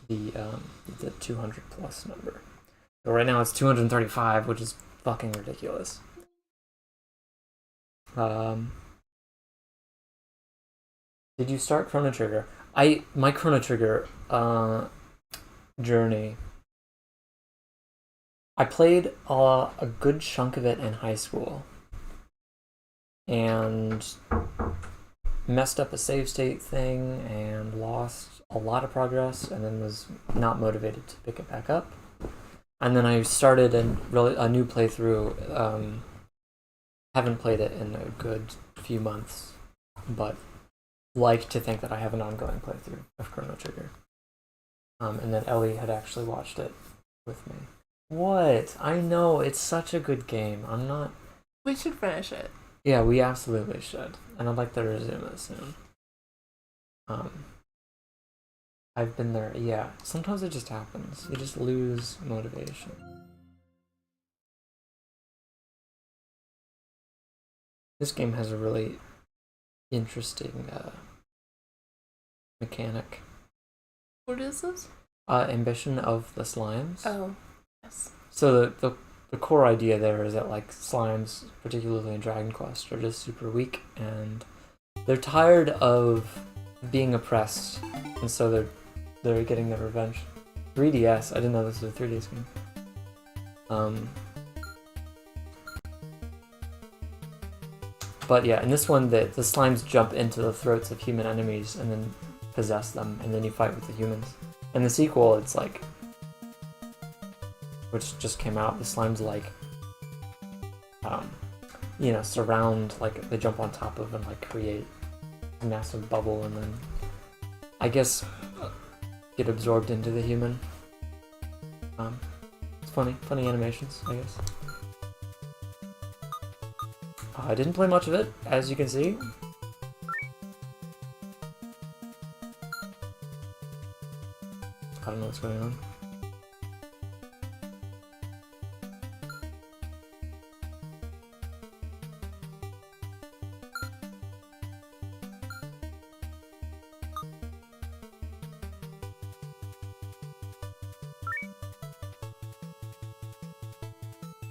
200 plus number. So right now it's 235, which is fucking ridiculous. Did you start Chrono Trigger? My Chrono Trigger journey. I played a good chunk of it in high school, and messed up a save state thing and lost a lot of progress, and then was not motivated to pick it back up. And then I started a new playthrough. Haven't played it in a good few months, but like to think that I have an ongoing playthrough of Chrono Trigger. And then Ellie had actually watched it with me. What? I know, it's such a good game. I'm not... We should finish it. Yeah, we absolutely should. And I'd like to resume it soon. I've been there, yeah. Sometimes it just happens. You just lose motivation. This game has a really interesting mechanic. What is this? Ambition of the slimes. Oh, yes. So the core idea there is that like slimes, particularly in Dragon Quest, are just super weak and they're tired of being oppressed, and so they're getting their revenge. 3DS. I didn't know this was a 3DS game. But yeah, in this one, the slimes jump into the throats of human enemies and then possess them, and then you fight with the humans. In the sequel, it's like, which just came out, the slimes like, you know, surround, like they jump on top of and like create a massive bubble, and then I guess get absorbed into the human. It's funny animations, I guess. I didn't play much of it, as you can see. I don't know what's going on.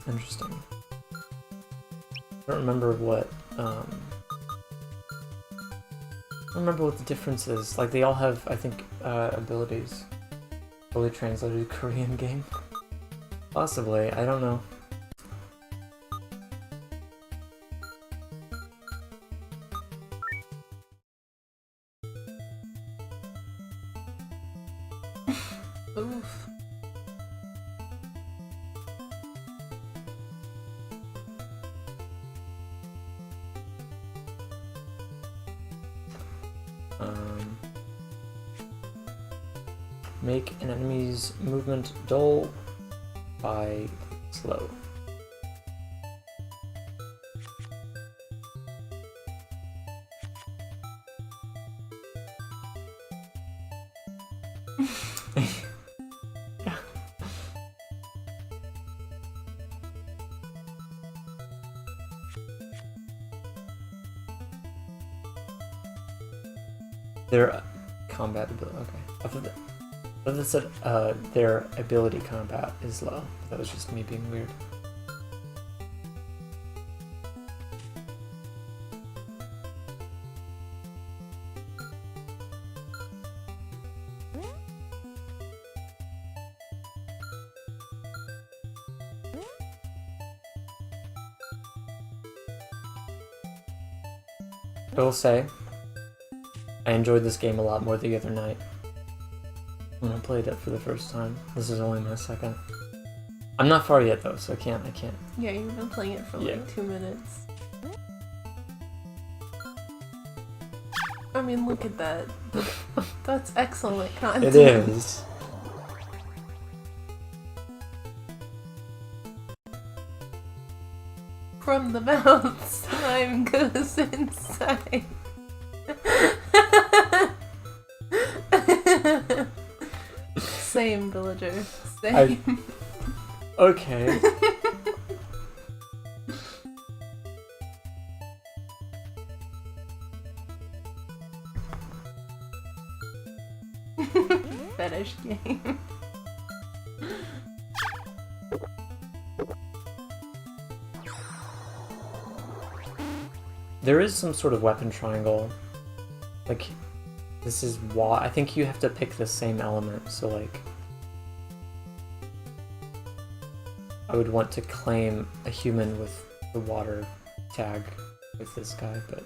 Interesting. I don't remember what, I don't remember what the difference is. Like, they all have, I think, abilities. Fully translated Korean game? Possibly, I don't know. Oof. Make an enemy's movement dull by slow. Their combat ability, okay. I thought that said their ability combat is low. That was just me being weird. I will say, I enjoyed this game a lot more the other night when I played it for the first time. This is only my second. I'm not far yet though, so I can't. Yeah, you've been playing it for like 2 minutes. I mean, look at that. That's excellent content. It is. From the mouth, slime goes inside. Same, villager. Same. Okay. Fetish game. There is some sort of weapon triangle. Like, this is why I think you have to pick the same element, so like I would want to claim a human with the water tag with this guy, but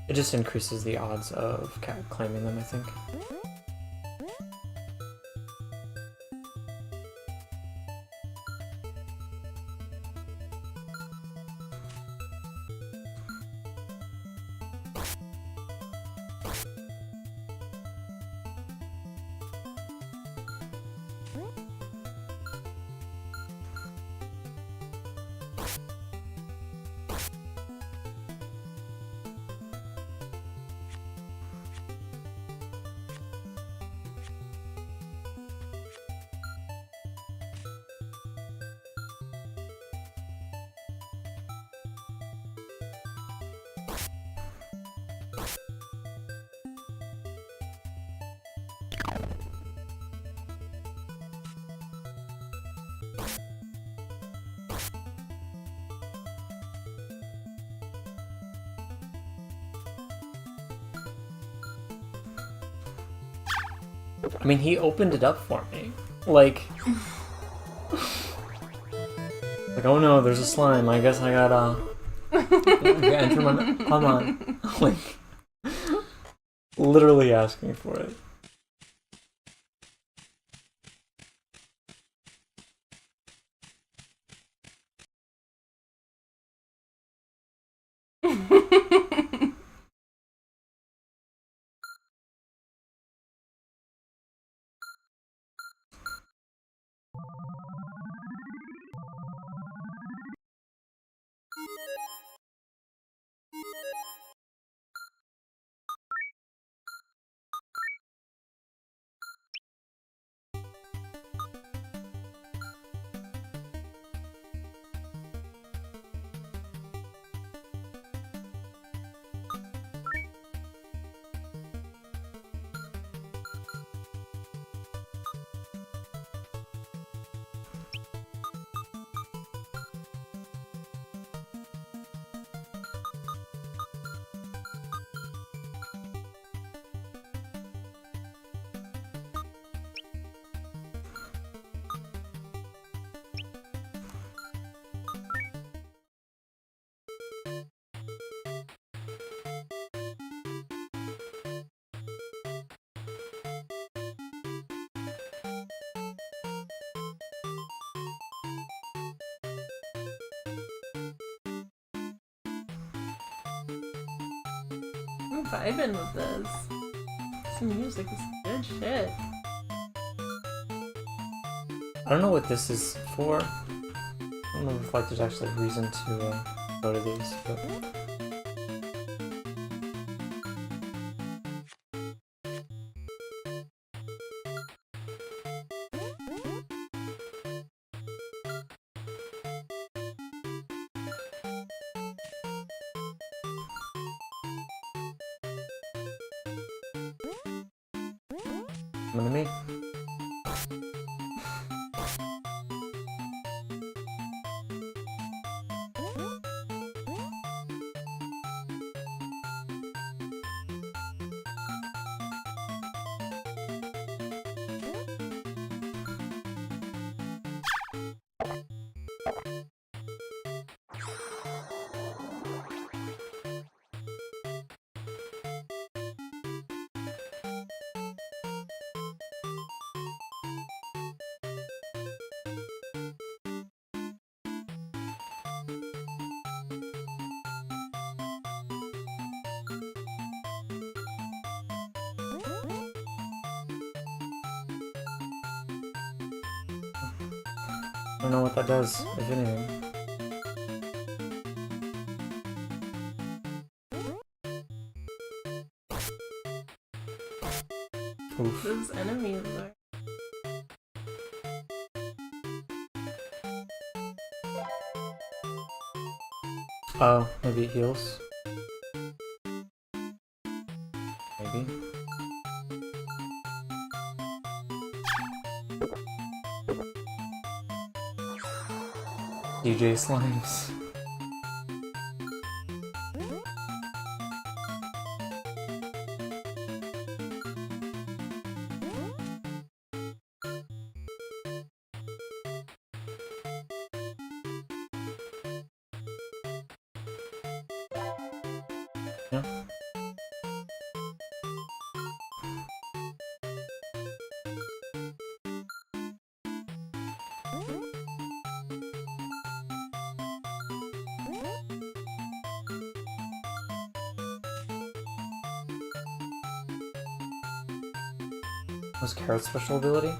it just increases the odds of claiming them, I think. I mean, he opened it up for me. Like... like, oh no, there's a slime. I guess I gotta... enter my... Come on. Like... literally asking for it. I'm vibing with this. This music is good shit. I don't know what this is for. I don't know if like there's actually a reason to go to these, but... Come to me. I don't know what that does, if anything. Oof. Those enemies are... Oh, maybe it heals? Maybe. DJ Slimes. Yeah. What's Carrot's special ability?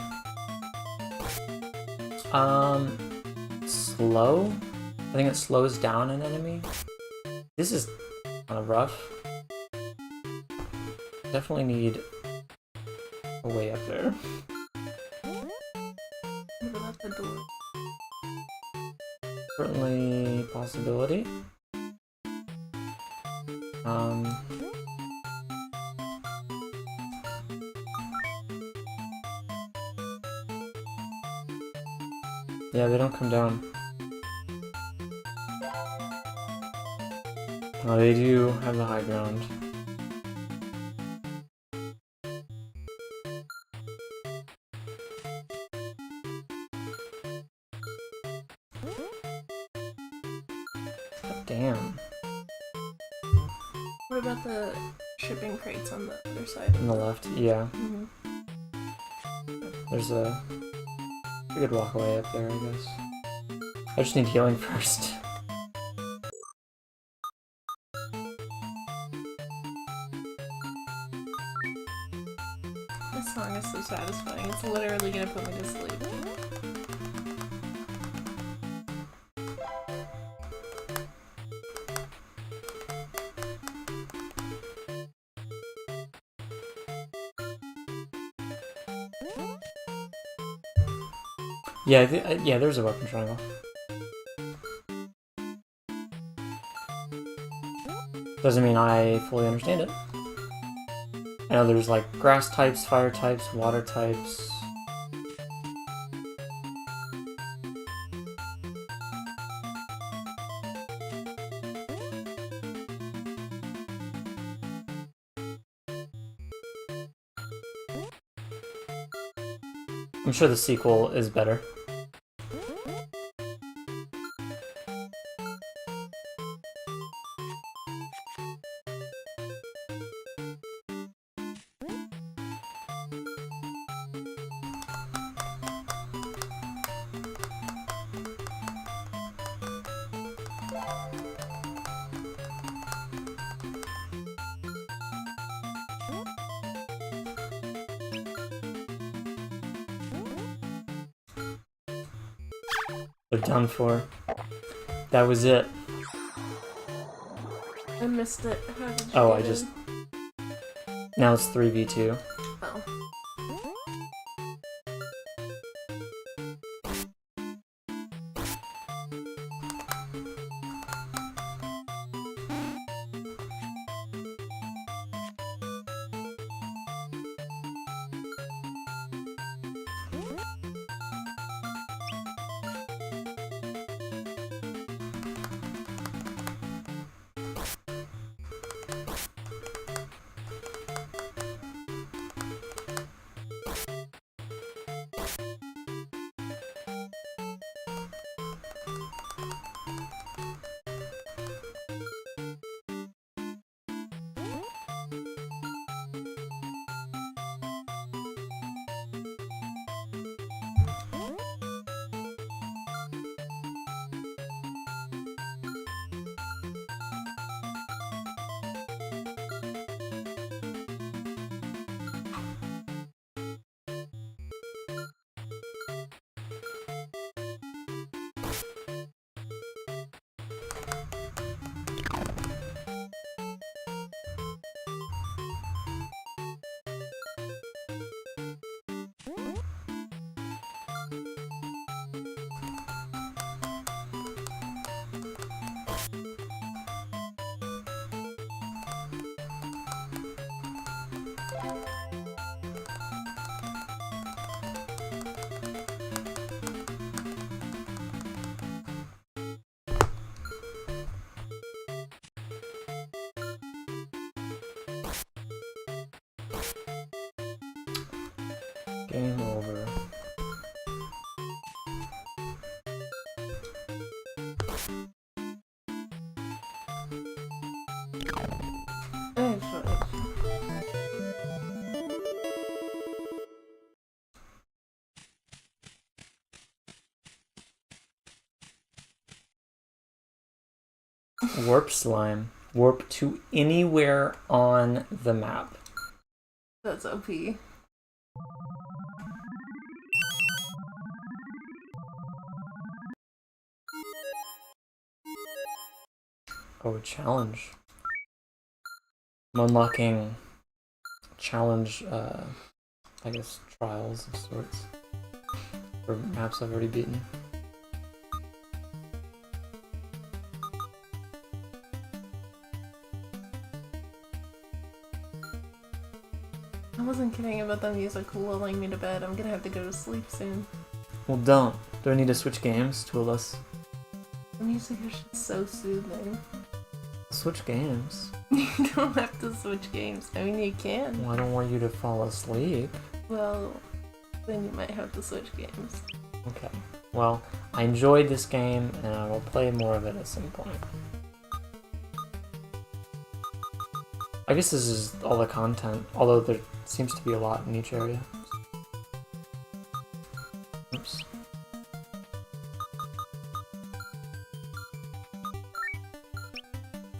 Slow? I think it slows down an enemy. This is kind of rough. Definitely need a way up there. Left the door. Certainly possibility. Yeah, they don't come down. Oh, they do have the high ground. God damn. What about the shipping crates on the other side? On the left, yeah. Mm-hmm. There's a... We could walk away up there, I guess. I just need healing first. This song is so satisfying. It's literally gonna put me to sleep. Yeah, yeah, there's a weapon triangle. Doesn't mean I fully understand it. I know there's like grass types, fire types, water types. I'm sure the sequel is better. They're done for. That was it. I missed it. How did you Oh, get I in? just... Now it's 3v2. Oh. Game over. It's fine. Warp slime. Warp to anywhere on the map. That's OP. Oh, challenge. I'm unlocking challenge, I guess, trials of sorts. For maps I've already beaten. I wasn't kidding about the music lulling me to bed. I'm gonna have to go to sleep soon. Well, don't. Do I need to switch games to a less? The music is just so soothing. Switch games? You don't have to switch games. I mean, you can. Well, I don't want you to fall asleep. Well, then you might have to switch games. Okay. Well, I enjoyed this game, and I will play more of it at some point. I guess this is all the content, although there seems to be a lot in each area. Oops.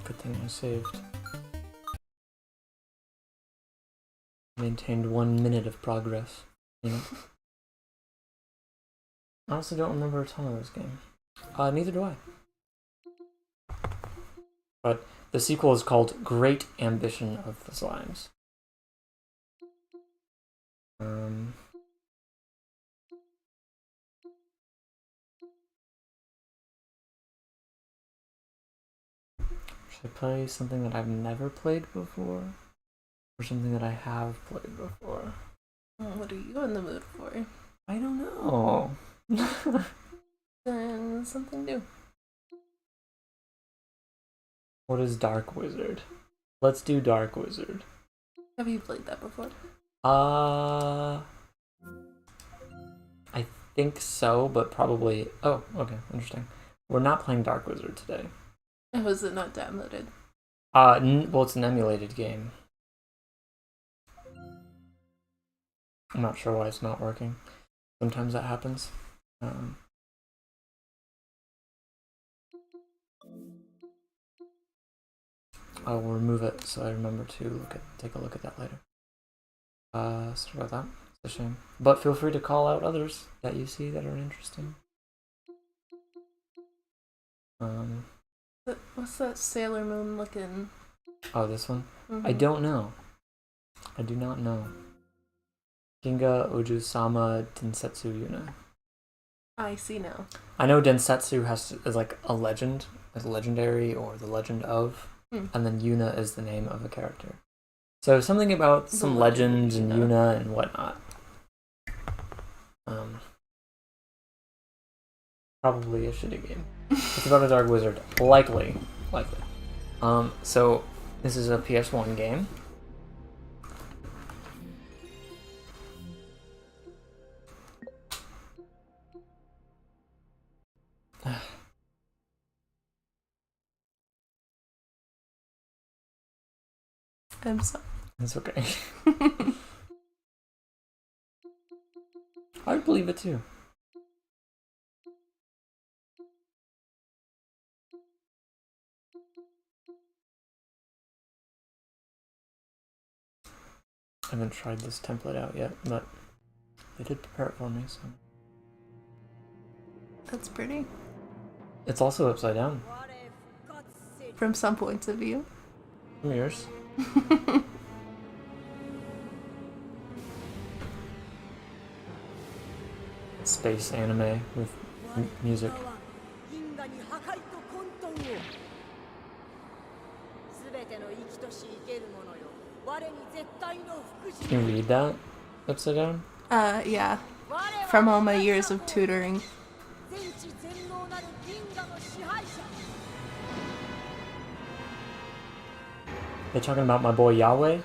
Good thing I saved. Maintained 1 minute of progress. You know? I honestly don't remember a ton of this game. Neither do I. But the sequel is called Great Ambition of the Slimes. Should I play something that I've never played before? Or something that I have played before? What are you in the mood for? I don't know. Then something new. What is Dark Wizard? Let's do Dark Wizard. Have you played that before? I think so, but probably... Oh, okay, interesting. We're not playing Dark Wizard today. Was it not downloaded? Well, it's an emulated game. I'm not sure why it's not working. Sometimes that happens. I'll remove it so I remember to take a look at that later. Sorry about that. It's a shame. But feel free to call out others that you see that are interesting. What's that Sailor Moon looking? Oh, this one? Mm-hmm. I don't know. I do not know. Kinga Oju-sama Densetsu Yuna. I see now. I know Densetsu is like a legend, like legendary or the legend of, and then Yuna is the name of a character. So something about some legends and Yuna and whatnot. Probably a shitty game. It's about a dark wizard. Likely. So this is a PS1 game. I'm sorry. It's okay. I believe it too. I haven't tried this template out yet, but they did prepare it for me, so. That's pretty. It's also upside down. From some points of view. From yours. Space anime with music. Can you read that upside down? Yeah. From all my years of tutoring. They talking about my boy Yahweh?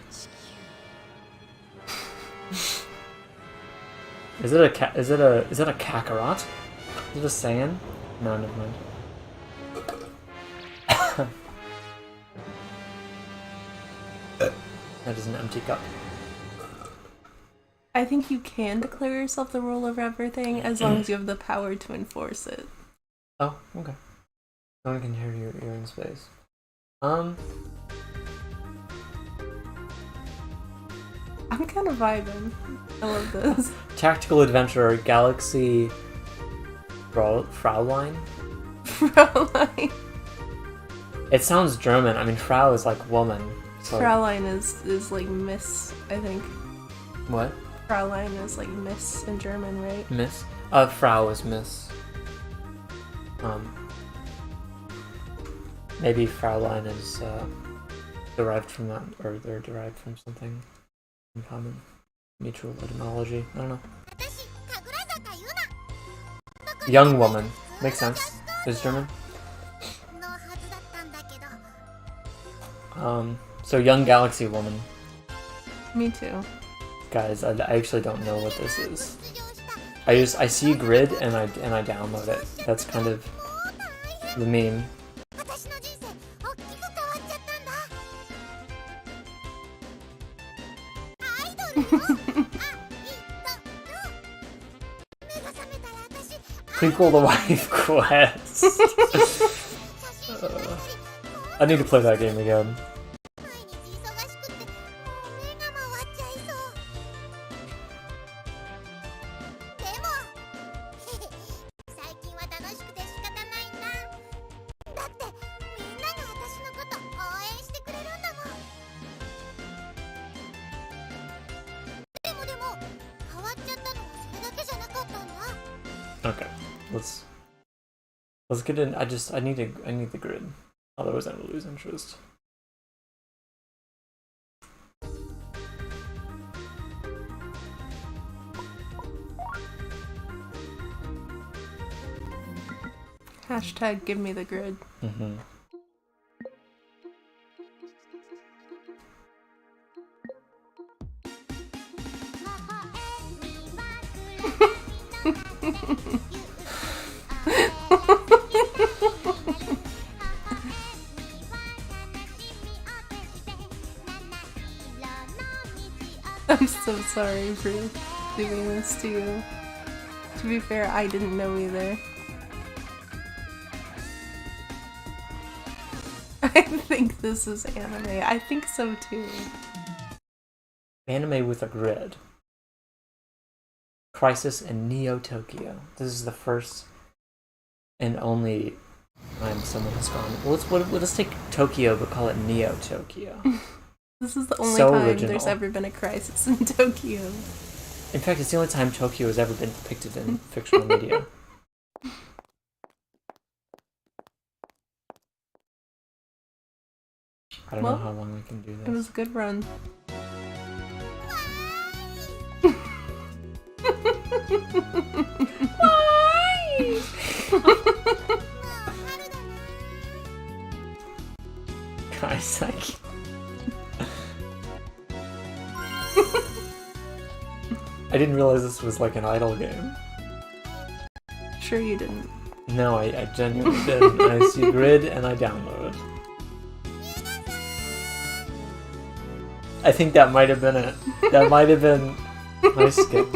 Is it a Kakarot? Is it a Saiyan? No, never mind. That is an empty cup. I think you can declare yourself the ruler of everything as long as you have the power to enforce it. Oh, okay. No one can hear you. You're in space. I'm kind of vibing. I love this. Tactical adventurer Galaxy Fraulein? Fraulein. It sounds German. I mean, Frau is like woman. So... Fraulein is like Miss, I think. What? Fraulein is like Miss in German, right? Miss? Frau is Miss. Maybe Fraulein is derived from that, or they're derived from something Uncommon. Mutual etymology. I don't know. Young woman. Makes sense. Is German. So young galaxy woman. Me too. Guys, I actually don't know what this is. I see grid and I download it. That's kind of the meme. Prequel the Wife Quest. I need to play that game again. Okay, let's get in. I need the grid. Otherwise I will lose interest. Hashtag give me the grid. Mm-hmm. I'm so sorry for doing this to you. To be fair, I didn't know either. I think this is anime. I think so too. Anime with a grid. Crisis in Neo Tokyo. This is the first and only time someone has gone. Let's take Tokyo but call it Neo Tokyo. This is the only So time original. there's ever been a crisis in Tokyo. In fact, it's the only time Tokyo has ever been depicted in fictional media. I don't know how long we can do this. It was a good run. Why? Guys, I didn't realize this was like an idle game. Sure you didn't. No, I genuinely didn't. I see grid and I download. I think that might have been it. That might have been my skip.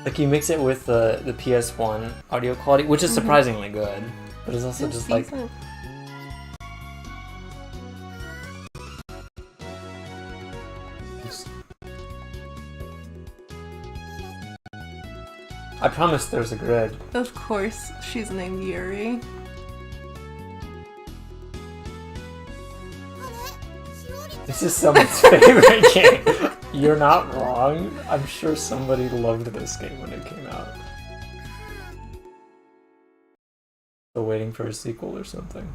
Like you mix it with the PS1 audio quality, which is surprisingly good, but it's also just like. I promise there's a grid. Of course, she's named Yuri. This is someone's favorite game. You're not wrong. I'm sure somebody loved this game when it came out. Still waiting for a sequel or something.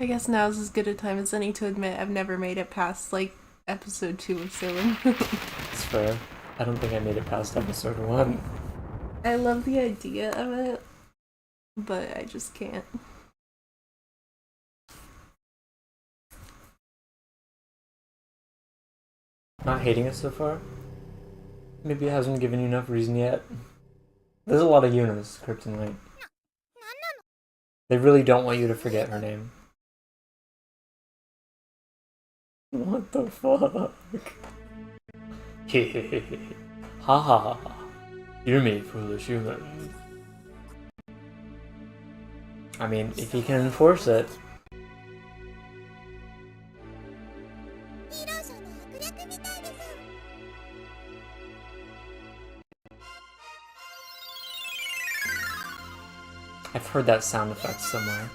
I guess now's as good a time as any to admit I've never made it past, like, episode 2 of Sailor Moon. It's fair. I don't think I made it past episode 1. I love the idea of it, but I just can't. Not hating it so far? Maybe it hasn't given you enough reason yet. There's a lot of Yuna's Kryptonite. They really don't want you to forget her name. What the fuck? Hehehehe. Ha ha ha ha. You're me, foolish human. I mean, if you can enforce it. I've heard that sound effect somewhere.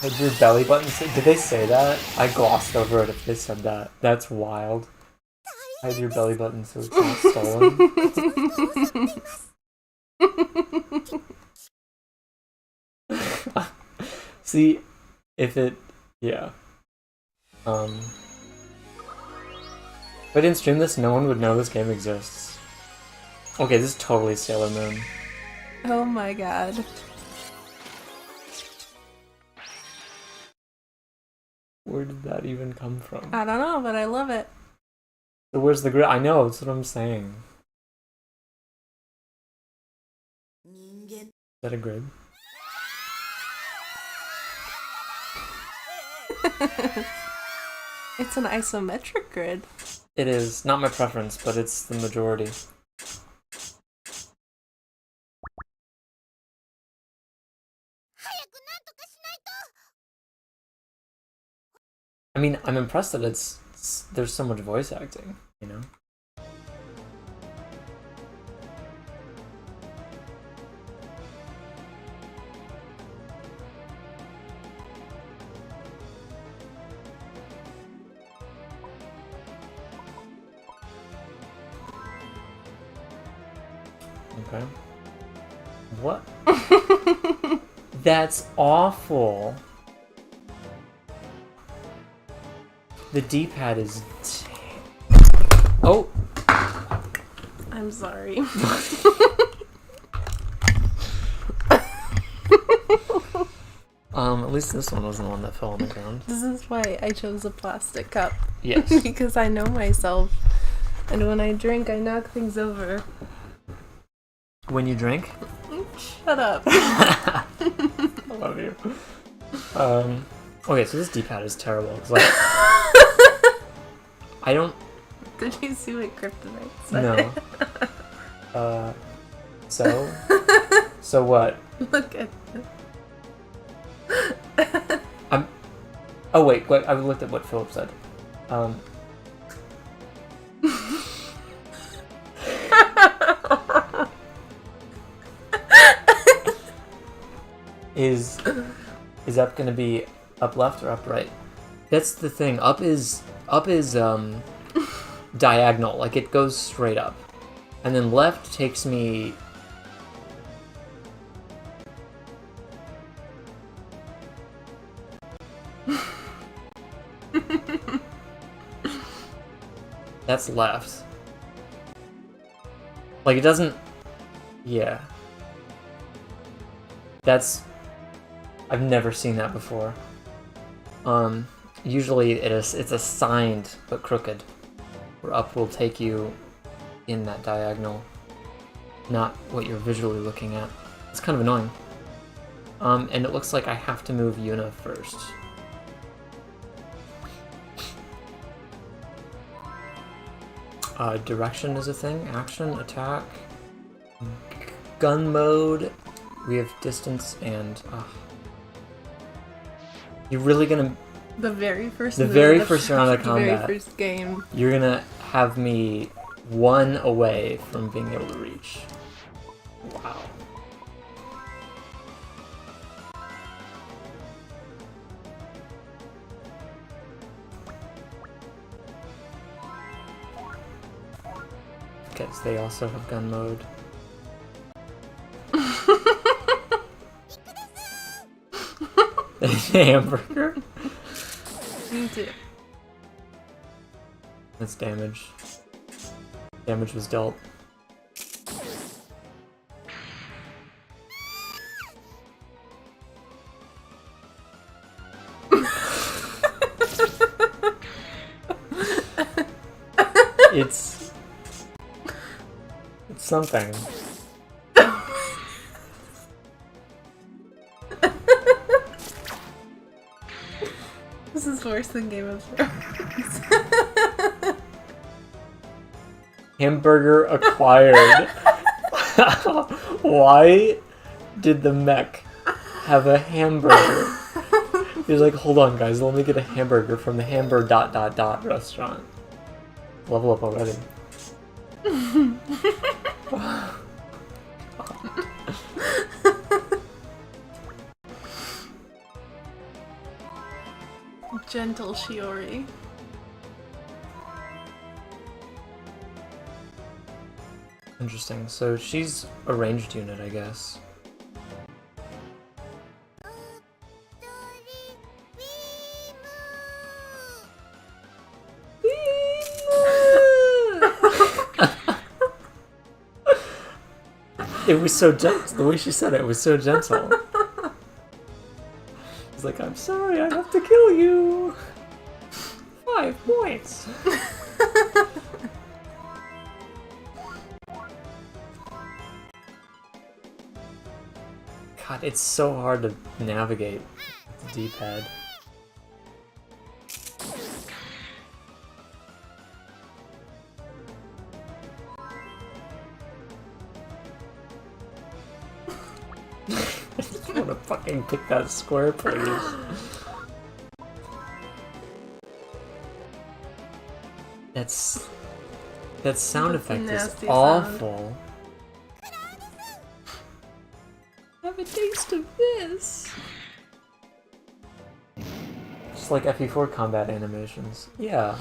Hide your belly button. Did they say that? I glossed over it if they said that. That's wild. Hide your belly button so it's not stolen. See, if it... Yeah. If I didn't stream this, no one would know this game exists. Okay, this is totally Sailor Moon. Oh my god. Where did that even come from? I don't know, but I love it. So where's the grid? I know, that's what I'm saying. Is that a grid? It's an isometric grid. It is. Not my preference, but it's the majority. I mean, I'm impressed that there's so much voice acting, you know? Okay. What? That's awful. The D-pad is... Oh! I'm sorry. At least this one wasn't the one that fell on the ground. This is why I chose a plastic cup. Yes. Because I know myself. And when I drink, I knock things over. When you drink? Shut up. I love you. Okay, so this D-pad is terrible. It's like... I don't... Did you see what Kryptonite said? No. So? So what? Look at Oh wait, I looked at what Philip said. Is up gonna be up left or up right? That's the thing. Up is diagonal, like it goes straight up. And then left takes me... That's left. Like, it doesn't... Yeah. That's... I've never seen that before. Usually it's assigned, but crooked. Where up will take you in that diagonal, not what you're visually looking at. It's kind of annoying. And it looks like I have to move Yuna first. Direction is a thing. Action, attack, gun mode. We have distance and... You're really gonna... the very first round of combat. The very first game. You're gonna have me one away from being able to reach. Wow. Okay, so they also have gun mode. Hamburger? Me too. That's damage. Damage was dealt. It's something. This is worse than Game of Thrones. Hamburger acquired. Why did the mech have a hamburger? He's like, hold on guys, let me get a hamburger from the hamburger ... restaurant. Level up already. Gentle Shiori. Interesting. So she's a ranged unit, I guess. It was so gentle. The way she said it was so gentle. He's like, I'm sorry, I have to kill you. 5 points. God, it's so hard to navigate the D-pad. I just want to fucking pick that square, please. That sound effect is awful. Have a taste of this. Just like FE4 combat animations. Yeah.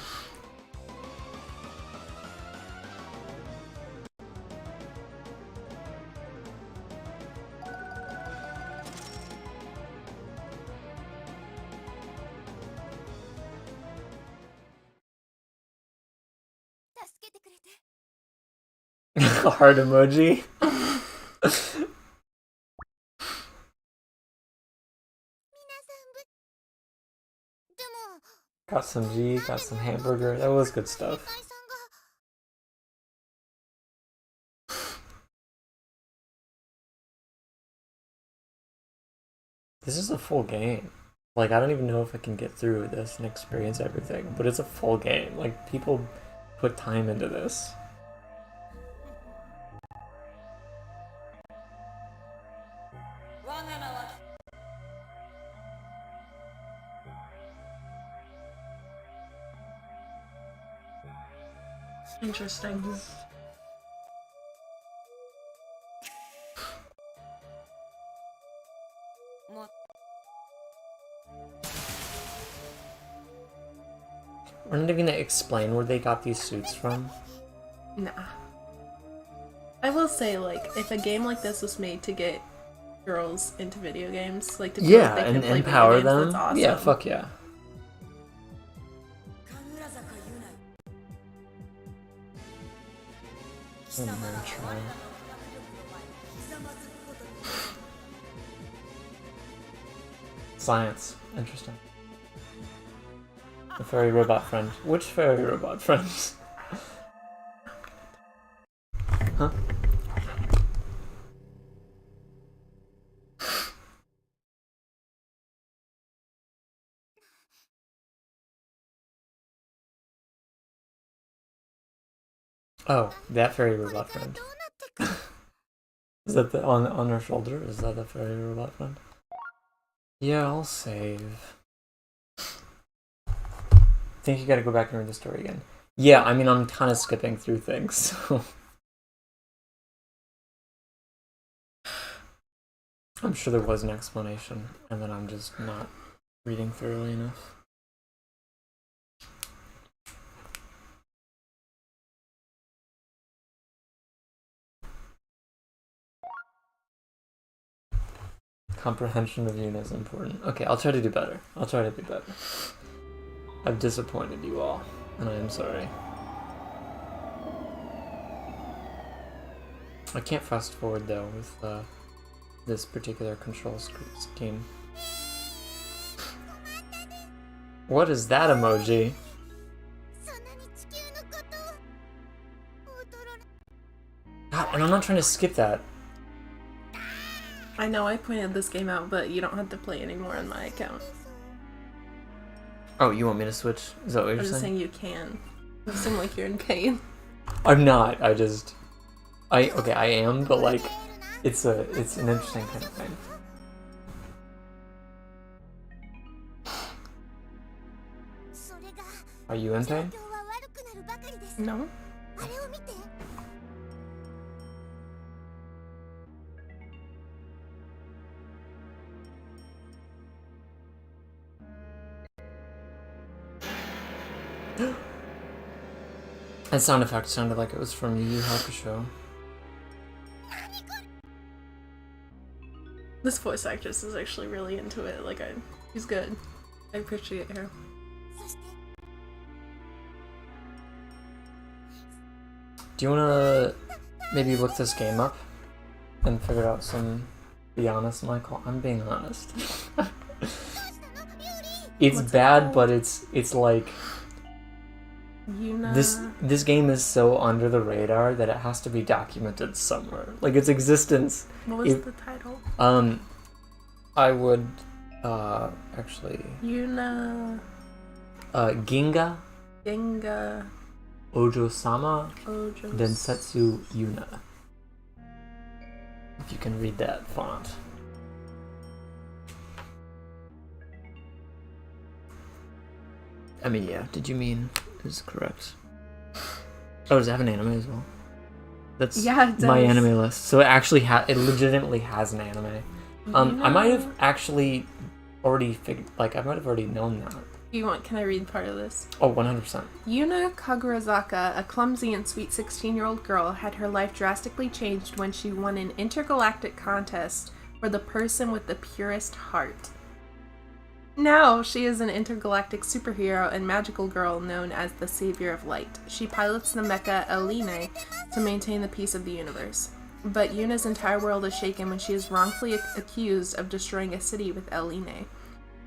Heart emoji. Got some G, got some hamburger. That was good stuff. This is a full game. Like, I don't even know if I can get through this and experience everything, but it's a full game. Like, people put time into this. Interesting. We're not even gonna explain where they got these suits from. Nah. I will say, like, if a game like this was made to get girls into video games, like to Yeah, they can and play empower video games, them. that's awesome. Yeah, fuck yeah. Science. Interesting. The fairy robot friend. Which fairy robot friends? Huh? Oh, that fairy robot friend. Is that the on her shoulder? Is that the fairy robot friend? Yeah, I'll save. Think you gotta go back and read the story again. Yeah, I mean, I'm kind of skipping through things, so... I'm sure there was an explanation, and then I'm just not reading thoroughly enough. Comprehension of unit is important. Okay, I'll try to do better. I'll try to do better. I've disappointed you all, and I am sorry. I can't fast forward though with this particular control scheme. What is that emoji? God, and I'm not trying to skip that. I know I pointed this game out, but you don't have to play anymore on my account. Oh, you want me to switch? Is that what you're saying? I'm just saying you can. You seem like you're in pain. I'm not. Okay, I am, but like, it's an interesting kind of thing. Are you in pain? No. That sound effect sounded like it was from Yu Yu Hakusho. This voice actress is actually really into it. Like, she's good. I appreciate her. Do you want to maybe look this game up and figure out some... Be honest, Michael. I'm being honest. It's What's bad, it but it's like... Yuna... This game is so under the radar that it has to be documented somewhere. Like, its existence... What was the title? I would, actually... Yuna... Ginga... Genga... Ojo-sama... Ojo... Densetsu Yuna. If you can read that font. I mean, yeah, did you mean is correct? Oh, does it have an anime as well? That's my anime list. So it actually it legitimately has an anime. I might have actually already I might have already known that. Can I read part of this? Oh, 100%. Yuna Kagurazaka, a clumsy and sweet 16-year-old girl, had her life drastically changed when she won an intergalactic contest for the person with the purest heart. Now, she is an intergalactic superhero and magical girl known as the Savior of Light. She pilots the mecha Eline to maintain the peace of the universe. But Yuna's entire world is shaken when she is wrongfully accused of destroying a city with Eline.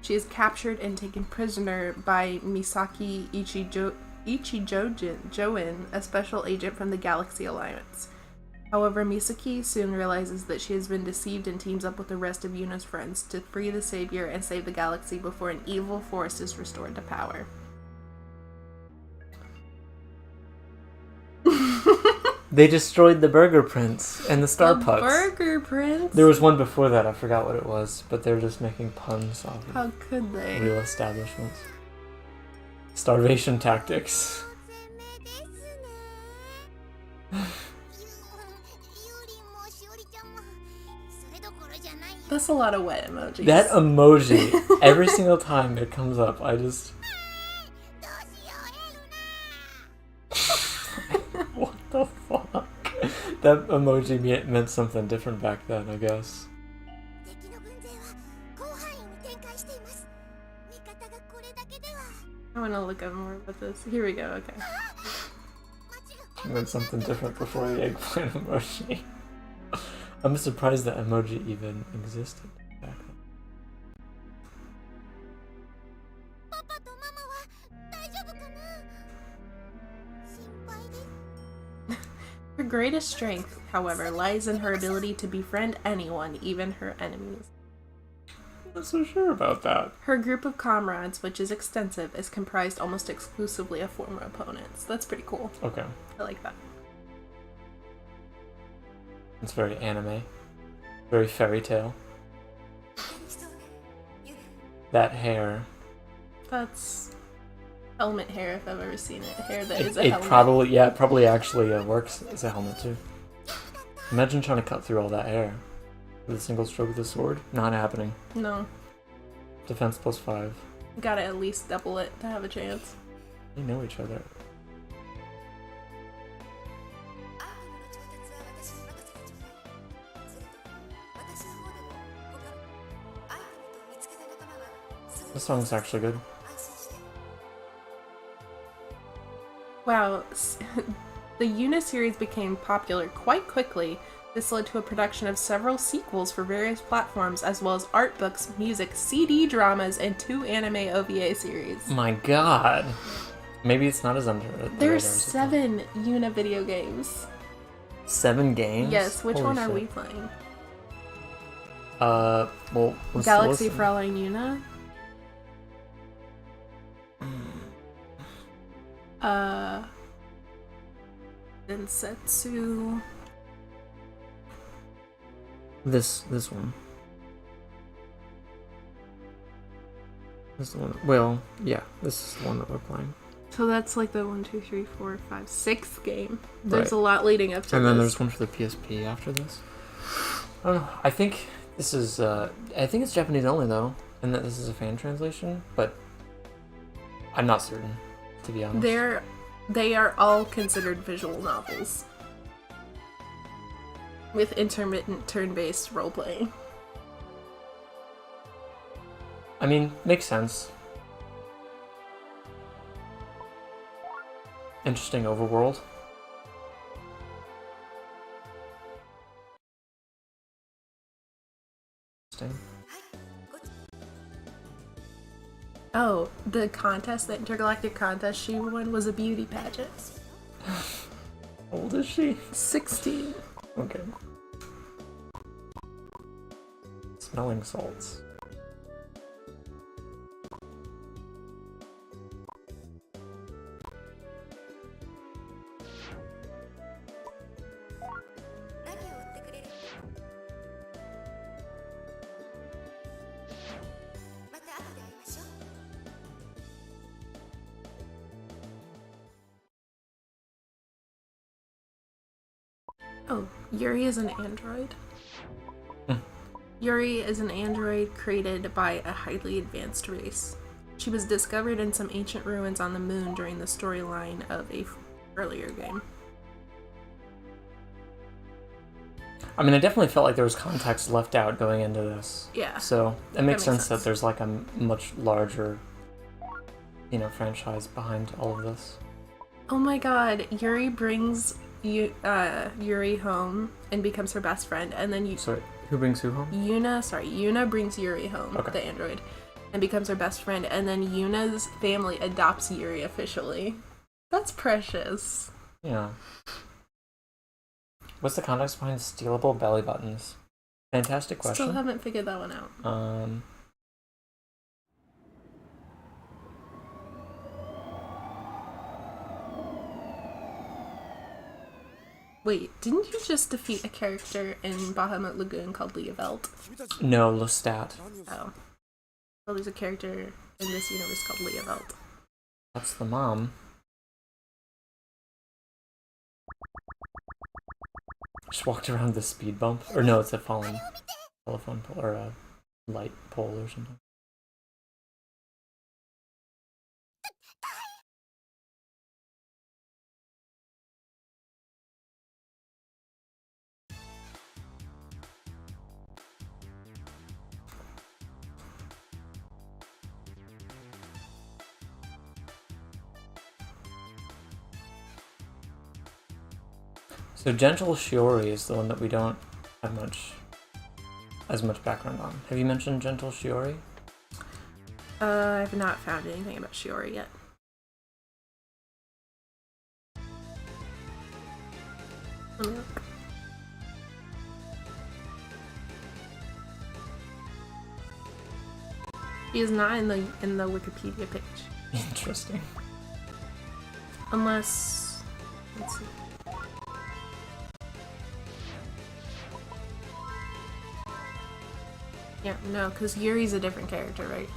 She is captured and taken prisoner by Misaki Ichijoin, a special agent from the Galaxy Alliance. However, Misaki soon realizes that she has been deceived and teams up with the rest of Yuna's friends to free the Savior and save the galaxy before an evil force is restored to power. They destroyed the Burger Prince and the Star Pucks. Burger Prince? There was one before that, I forgot what it was, but they were just making puns off of How could they? real establishments. Starvation tactics. That's a lot of wet emojis. That emoji, every single time it comes up, I just... What the fuck? That emoji meant something different back then, I guess. I want to look up more about this. Here we go, okay. It meant something different before the eggplant emoji. I'm surprised that emoji even existed back then. Her greatest strength, however, lies in her ability to befriend anyone, even her enemies. I'm not so sure about that. Her group of comrades, which is extensive, is comprised almost exclusively of former opponents. That's pretty cool. Okay. I like that. It's very anime. Very fairy tale. That hair. That's helmet hair if I've ever seen it. Hair that is a it helmet. probably actually works as a helmet too. Imagine trying to cut through all that hair with a single stroke of the sword. Not happening. No. Defense +5. Gotta at least double it to have a chance. They know each other. This song's actually good. Wow, the Yuna series became popular quite quickly. This led to a production of several sequels for various platforms, as well as art books, music, CD dramas, and 2 anime OVA series. My god. Maybe it's not as under the There's radar 7 Yuna video games. 7 games? Yes, which Holy one are shit. we playing? Well, let's Galaxy listen. Fraulein Yuna? Densetsu. This one. This is the one. Well, yeah, this is the one that we're playing. So that's like the 1, 2, 3, 4, 5, 6th game. There's Right. a lot leading up to And then this. there's one for the PSP after this. I don't know. I think this is. I think it's Japanese only though, and that this is a fan translation, but I'm not certain. to be honest. They are all considered visual novels with intermittent turn-based role-playing. I mean, makes sense. Interesting overworld. Interesting. Oh, the contest, the intergalactic contest she won was a beauty pageant. How old is she? 16. Okay. Smelling salts. Oh, Yuri is an android. Hmm. Yuri is an android created by a highly advanced race. She was discovered in some ancient ruins on the moon during the storyline of a earlier game. I mean, I definitely felt like there was context left out going into this. Yeah. So it makes sense that sense. there's like a much larger, franchise behind all of this. Oh my god, Yuri brings Yuri home and becomes her best friend, and then Sorry, who brings who home? Yuna brings Yuri home, Okay. the android, and becomes her best friend, and then Yuna's family adopts Yuri officially. That's precious. Yeah. What's the context behind stealable belly buttons? Fantastic question. Still haven't figured that one out. Wait, didn't you just defeat a character in Bahamut Lagoon called Leovelt? No, Lestat. Oh. Well, there's a character in this universe called Leovelt. That's the mom. Just walked around the speed bump. Or no, it's a fallen telephone pole or a light pole or something. So Gentle Shiori is the one that we don't have as much background on. Have you mentioned Gentle Shiori? I've not found anything about Shiori yet. Let me look. He is not in the Wikipedia page. Interesting. Unless, let's see. Yeah, no, because Yuri's a different character, right?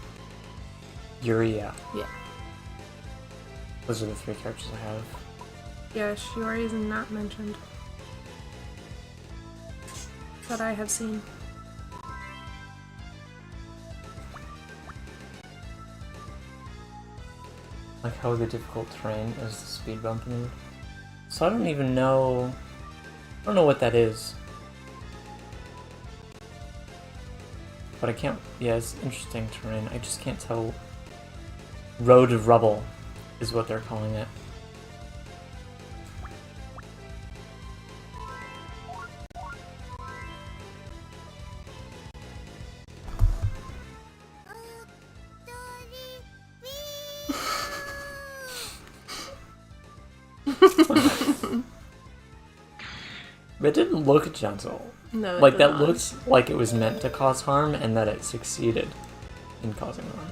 Yuri, yeah. Yeah. Those are the three characters I have. Yeah, Shiori is not mentioned. That I have seen. Like how the difficult terrain is the speed bump mode. So I don't even know... I don't know what that is. But I can't... Yeah, it's interesting terrain. I just can't tell... Road of Rubble is what they're calling it. But it didn't look gentle. No, Like, that looked like it was meant to cause harm, and that it succeeded in causing harm.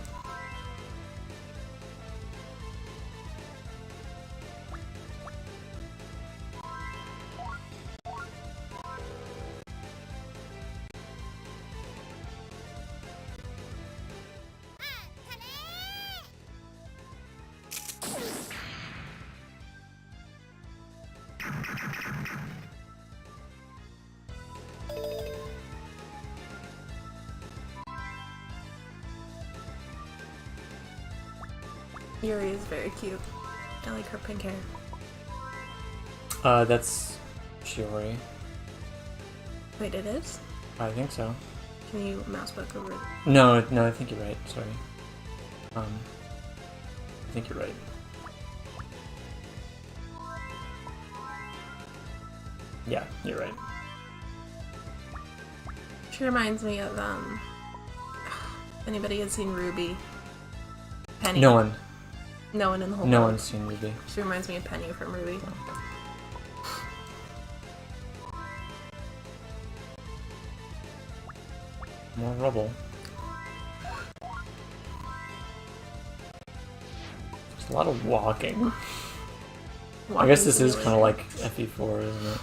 Yuri is very cute. I like her pink hair. That's Shiori. Wait, it is? I think so. Can you mouse back over it? No, I think you're right. Sorry. I think you're right. Yeah, you're right. She reminds me of, anybody has seen Ruby? Penny. No one. No one in the whole No world. one's seen Ruby. She reminds me of Penny from Ruby. More rubble. There's a lot of walking. I guess this is kind of like FE4, isn't it?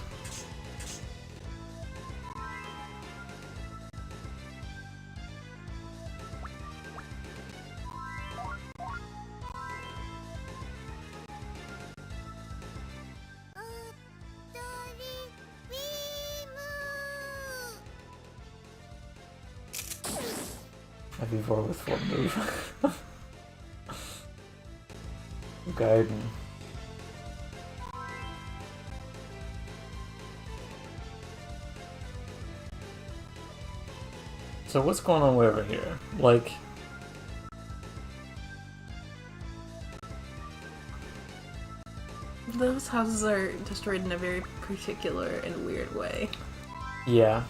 FE4 with 4 move. Gaiden. So what's going on way over here? Like... Those houses are destroyed in a very particular and weird way. Yeah.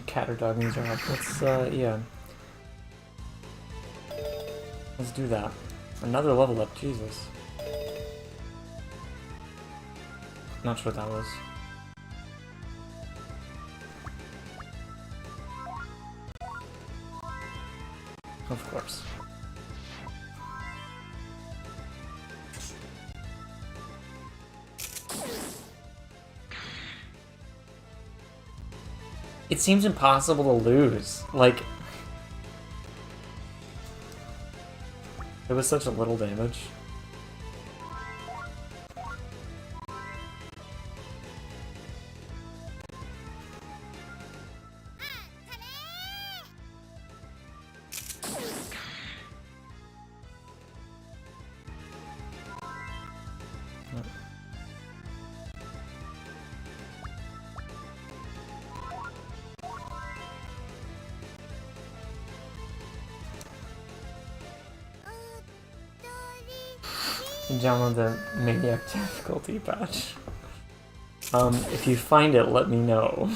Cat or dog needs our help. Let's, yeah. Let's do that. Another level up, Jesus. Not sure what that was. Of course. It seems impossible to lose. Like, it was such a little damage. Download the Maniac difficulty patch. If you find it, let me know.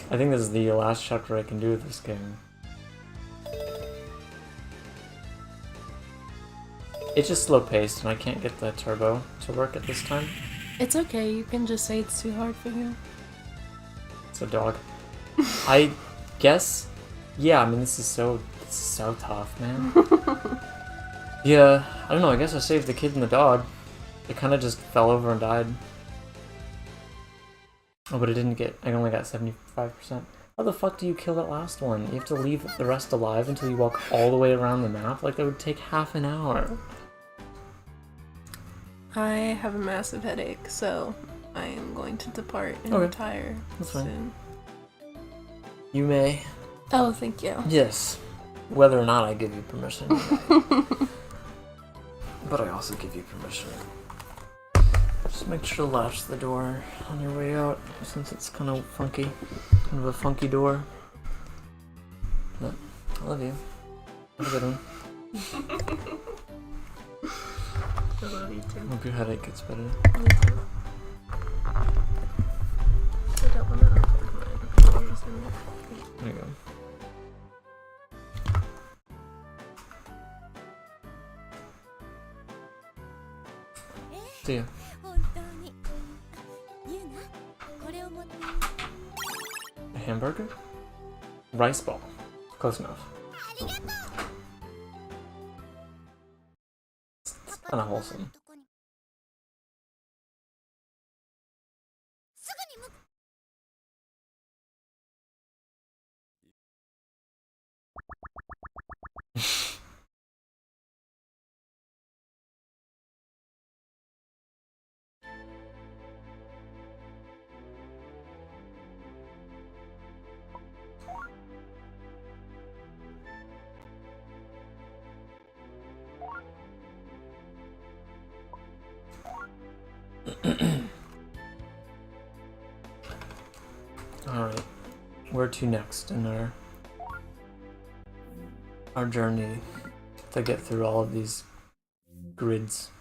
I think this is the last chapter I can do with this game. It's just slow paced and I can't get the turbo to work at this time. It's okay, you can just say it's too hard for you. It's a dog. I guess, yeah, I mean this is so tough, man. Yeah, I don't know, I guess I saved the kid and the dog. It kind of just fell over and died. Oh, but it didn't get, I only got 75%. How the fuck do you kill that last one? You have to leave the rest alive until you walk all the way around the map? Like, that would take half an hour. I have a massive headache, so I am going to depart and retire soon. You may. Oh, thank you. Yes. Whether or not I give you permission. But I also give you permission. Just make sure to latch the door on your way out, since it's kind of funky. Kind of a funky door. But I love you. Have a good one. I love you too. Hope your headache gets better. Me too. I don't want to unplug mine. There you go. See ya. A hamburger? Rice ball. Close enough. It's kind of wholesome. Alright. Where to next in our journey to get through all of these grids?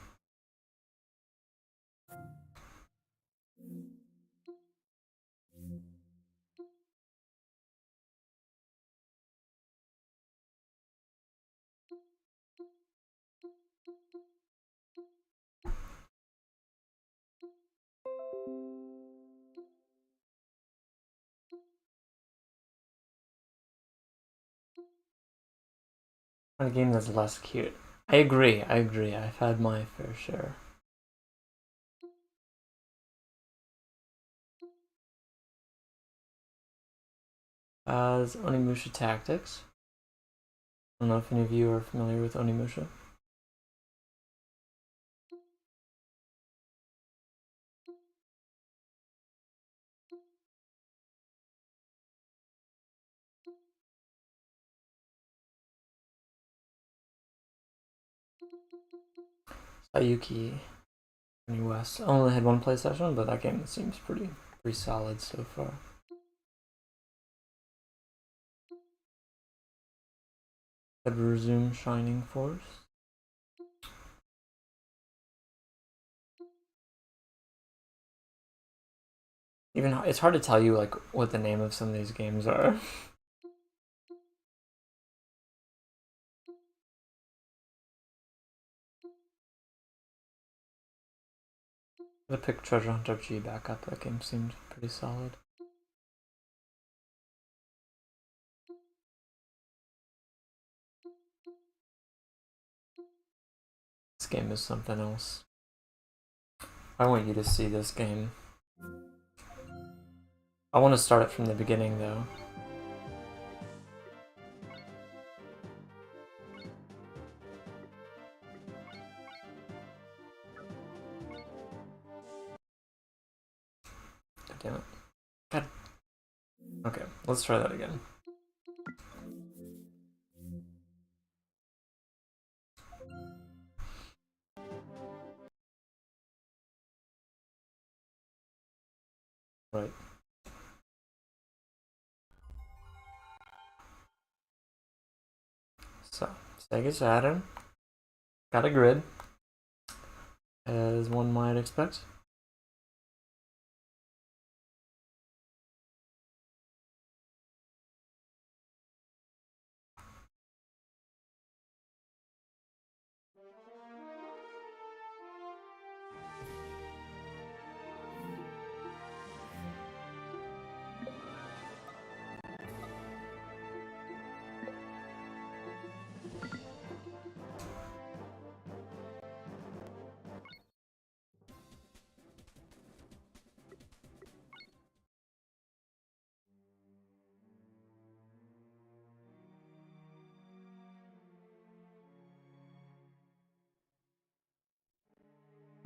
A game that's less cute. I agree. I've had my fair share. As Onimusha Tactics. I don't know if any of you are familiar with Onimusha. Sayuki in US. I only had one play session, but that game seems pretty solid so far. Could resume Shining Force. Even it's hard to tell you like what the name of some of these games are. I picked Treasure Hunter G back up. That game seemed pretty solid. This game is something else. I want you to see this game. I want to start it from the beginning though. God damn it. God. Okay, let's try that again. Right. So, Sega Saturn. Got a grid. As one might expect.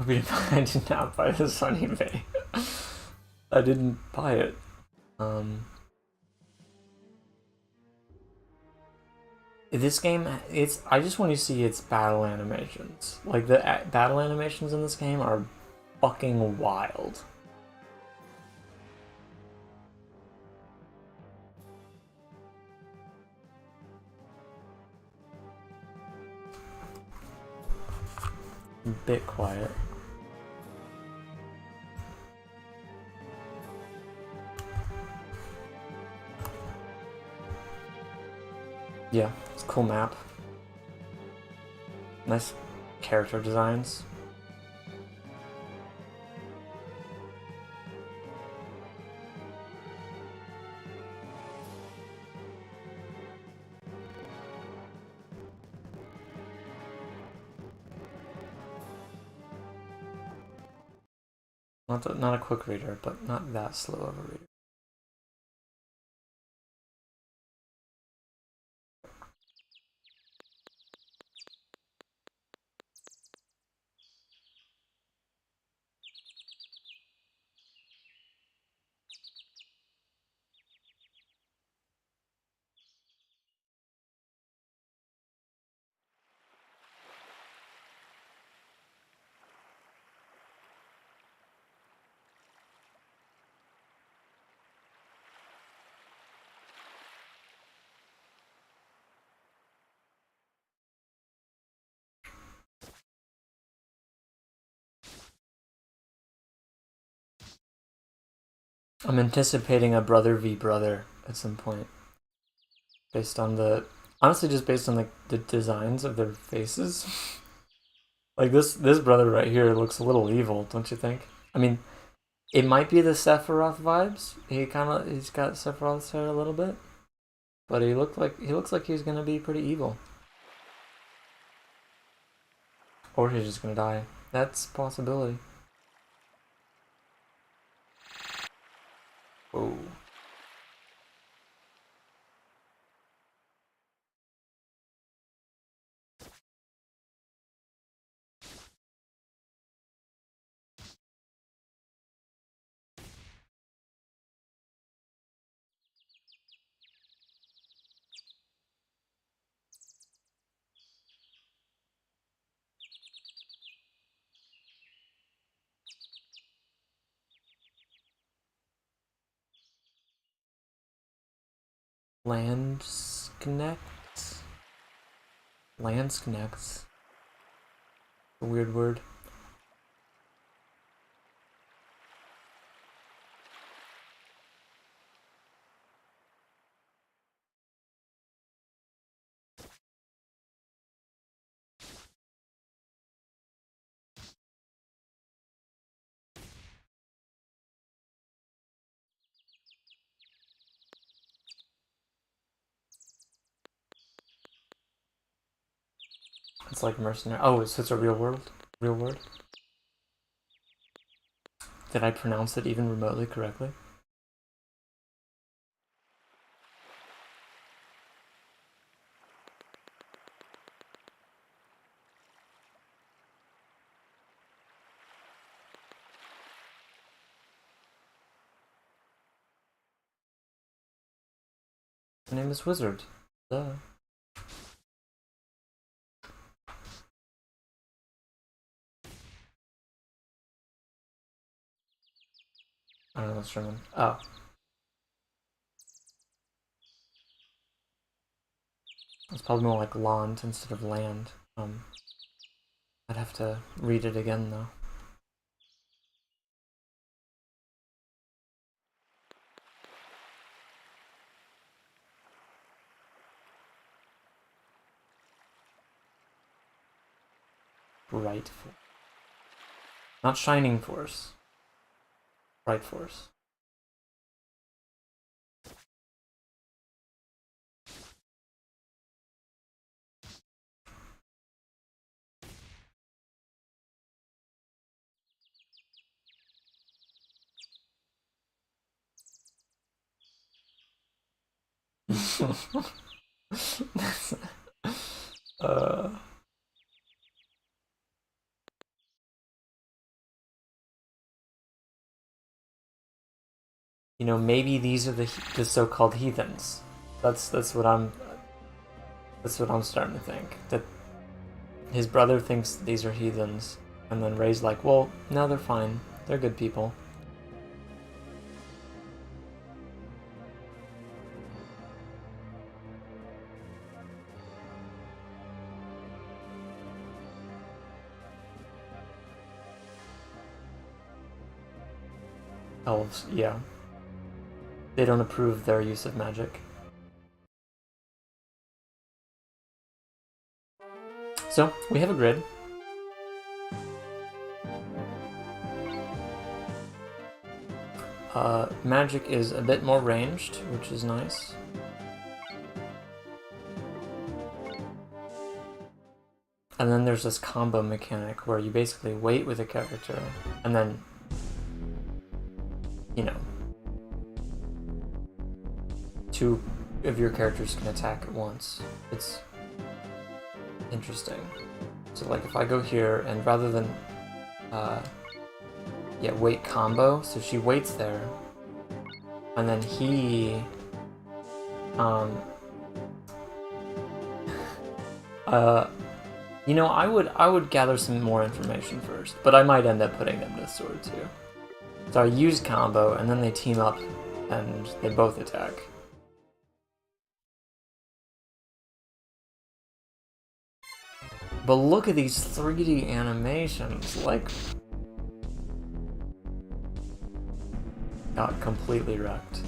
I did not buy this on eBay. I didn't buy it. This game, I just want to see its battle animations. Like, the battle animations in this game are fucking wild. A bit quiet. Yeah, it's a cool map. Nice character designs. Not a quick reader, but not that slow of a reader. I'm anticipating a brother v brother at some point. Based on the... Honestly, just based on the designs of their faces. Like, this brother right here looks a little evil, don't you think? I mean, it might be the Sephiroth vibes. He's got Sephiroth's hair a little bit. But he looks like he's gonna be pretty evil. Or he's just gonna die. That's a possibility. Whoa. Landsknecht? Landsknecht. A weird word. It's like mercenary. Oh, so it's a real world? Real word? Did I pronounce it even remotely correctly? My name is Wizard. Duh. I don't know what's German. Oh. It's probably more like Land instead of land. I'd have to read it again though. Bright Force. Not Shining Force. Bright Force. uh... You know, maybe these are the so-called heathens. That's what I'm starting to think. That his brother thinks these are heathens, and then Ray's like, well, no, they're fine. They're good people. Elves, yeah. They don't approve their use of magic. So, we have a grid. Magic is a bit more ranged, which is nice. And then there's this combo mechanic where you basically wait with a character, and then, you know, two of your characters can attack at once. It's interesting. So like if I go here and rather than wait combo, so she waits there, and then he you know, I would gather some more information first, but I might end up putting them to the sword too. So I use combo, and then they team up, and they both attack. But look at these 3D animations, like... got completely wrecked.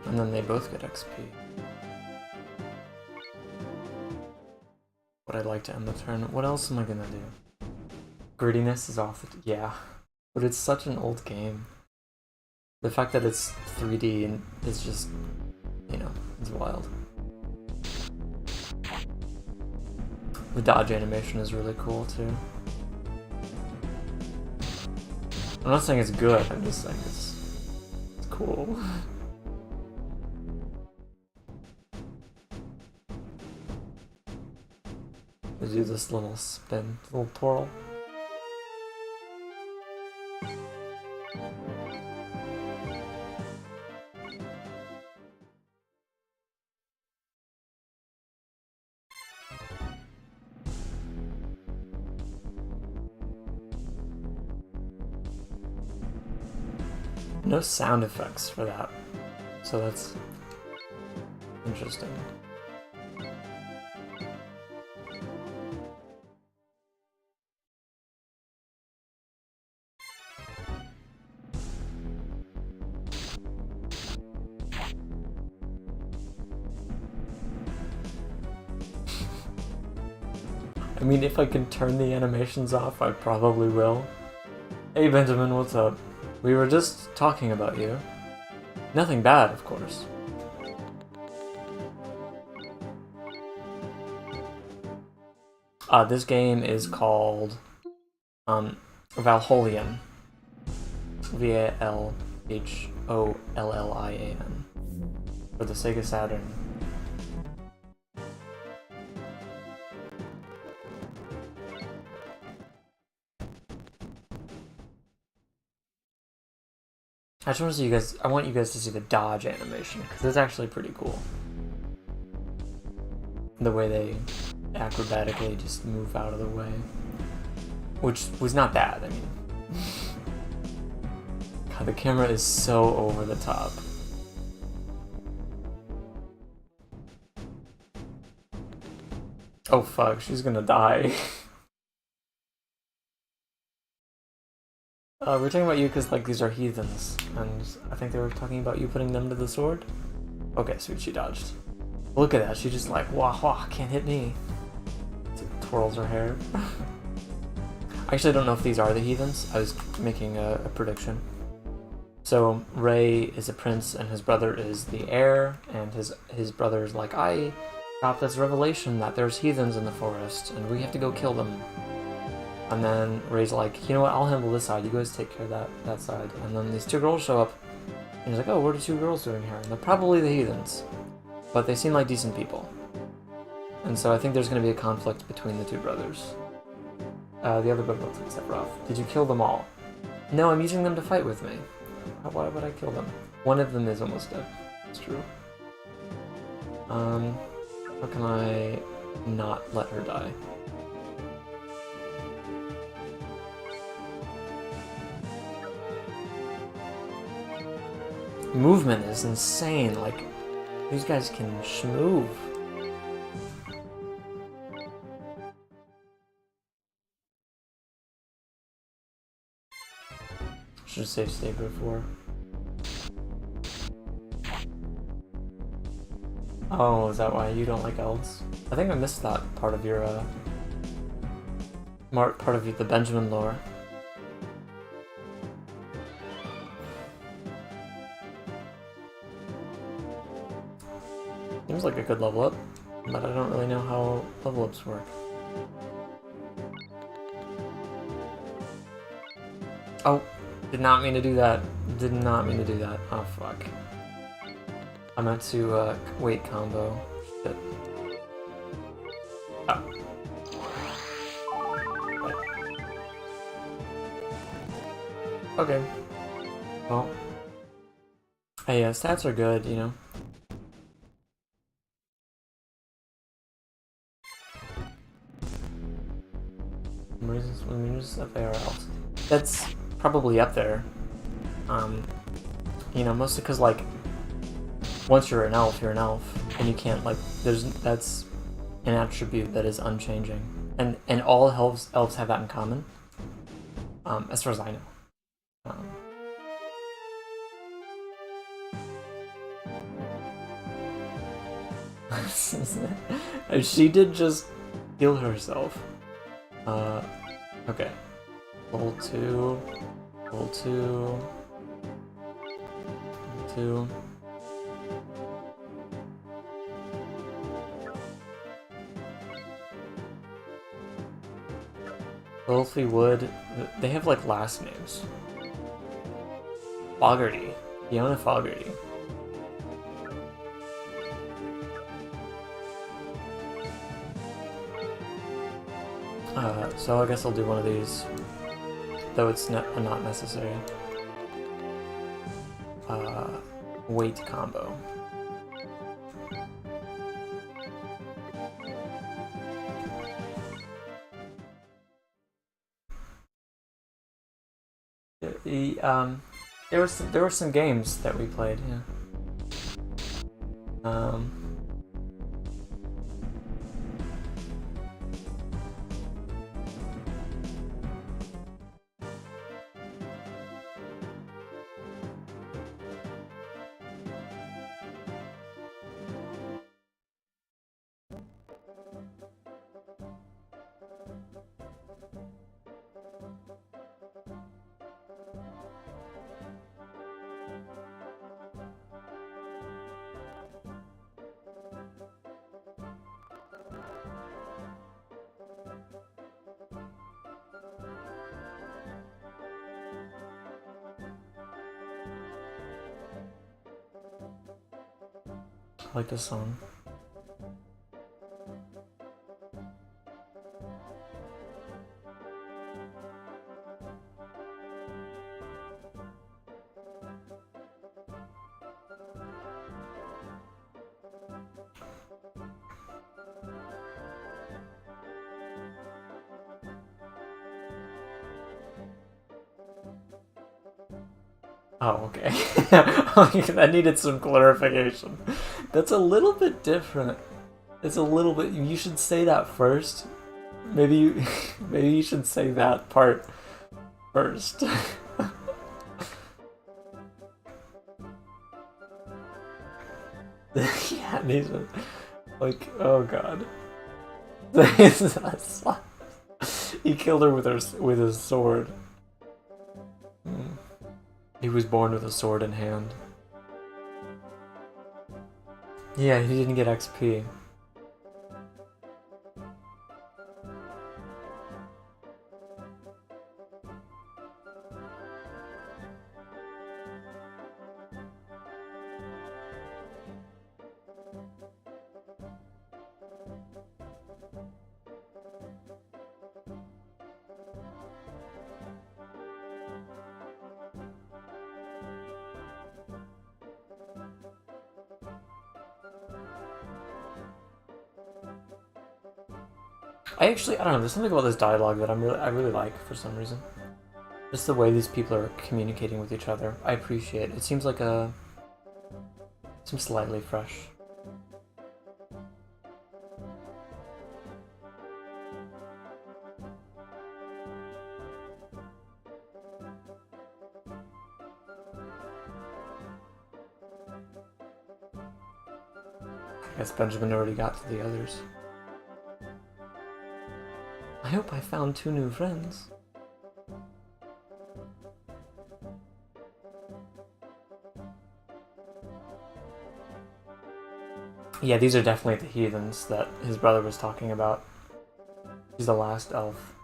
And then they both get XP. But I'd like to end the turn. What else am I gonna do? Grittiness is off the... yeah. But it's such an old game. The fact that it's 3D and is just, you know, it's wild. The dodge animation is really cool too. I'm not saying it's good, I'm just saying it's cool. We do this little spin, little twirl. No sound effects for that, so that's interesting. I mean, if I can turn the animations off, I probably will. Hey Benjamin, what's up? We were just talking about you. Nothing bad, of course. This game is called Valholian. V-A-L-H-O-L-L-I-A-N. For the Sega Saturn. I just want to see you guys. I want you guys to see the dodge animation because it's actually pretty cool. The way they acrobatically just move out of the way, which was not bad. I mean, God, the camera is so over the top. Oh fuck, she's gonna die. We're talking about you because, like, these are heathens, and I think they were talking about you putting them to the sword. Okay, sweet, she dodged. Look at that, she just like, wah wah, can't hit me. She twirls her hair. I actually don't know if these are the heathens. I was making a prediction. So, Ray is a prince, and his brother is the heir, and his brother's like, I got this revelation that there's heathens in the forest, and we have to go kill them. And then Ray's like, you know what, I'll handle this side, you guys take care of that side. And then these two girls show up, and he's like, oh, what are two girls doing here? And they're probably the heathens, but they seem like decent people. And so I think there's going to be a conflict between the two brothers. The other brother looks like Sephiroth. Did you kill them all? No, I'm using them to fight with me. Why would I kill them? One of them is almost dead. It's true. How can I not let her die? Movement is insane, like, these guys can schmoove. Should have saved state before. Oh, is that why you don't like elves? I think I missed that part of your, part of the Benjamin lore. Seems like a good level up, but I don't really know how level ups work. Oh, did not mean to do that. Did not mean to do that. Oh fuck. I meant to wait combo. Shit. Oh. Okay. Well. Hey, stats are good, you know. FARLs. That's probably up there. You know, mostly because, like, once you're an elf, and you can't, like, that's an attribute that is unchanging. And all elves have that in common. As far as I know. She did just kill herself. Okay. Level 2. Level 2. Level 2. Filthy Wood. They have like last names. Fogarty. Fiona Fogarty. So I guess I'll do one of these, though it's not necessary. Weight combo. There were some games that we played, yeah. I like this song. Oh, okay. That needed some clarification. That's a little bit different. It's a little bit. You should say that first. Maybe you should say that part first. Yeah, these are like, oh god. He killed her with his sword. He was born with a sword in hand. Yeah, he didn't get XP. I don't know, there's something about this dialogue that I really like for some reason. Just the way these people are communicating with each other. I appreciate it. It seems like seems slightly fresh. I guess Benjamin already got to the others. I hope I found 2 new friends. Yeah, these are definitely the heathens that his brother was talking about. He's the last elf.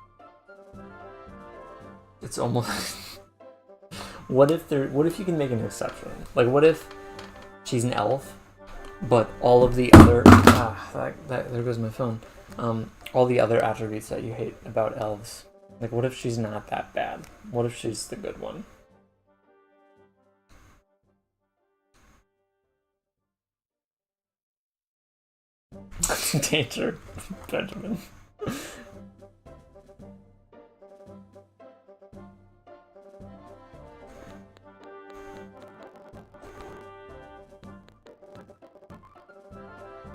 It's almost... What if you can make an exception? Like, what if she's an elf, but all of the other... there goes my phone. All the other attributes that you hate about elves. Like, what if she's not that bad? What if she's the good one? Danger, Benjamin.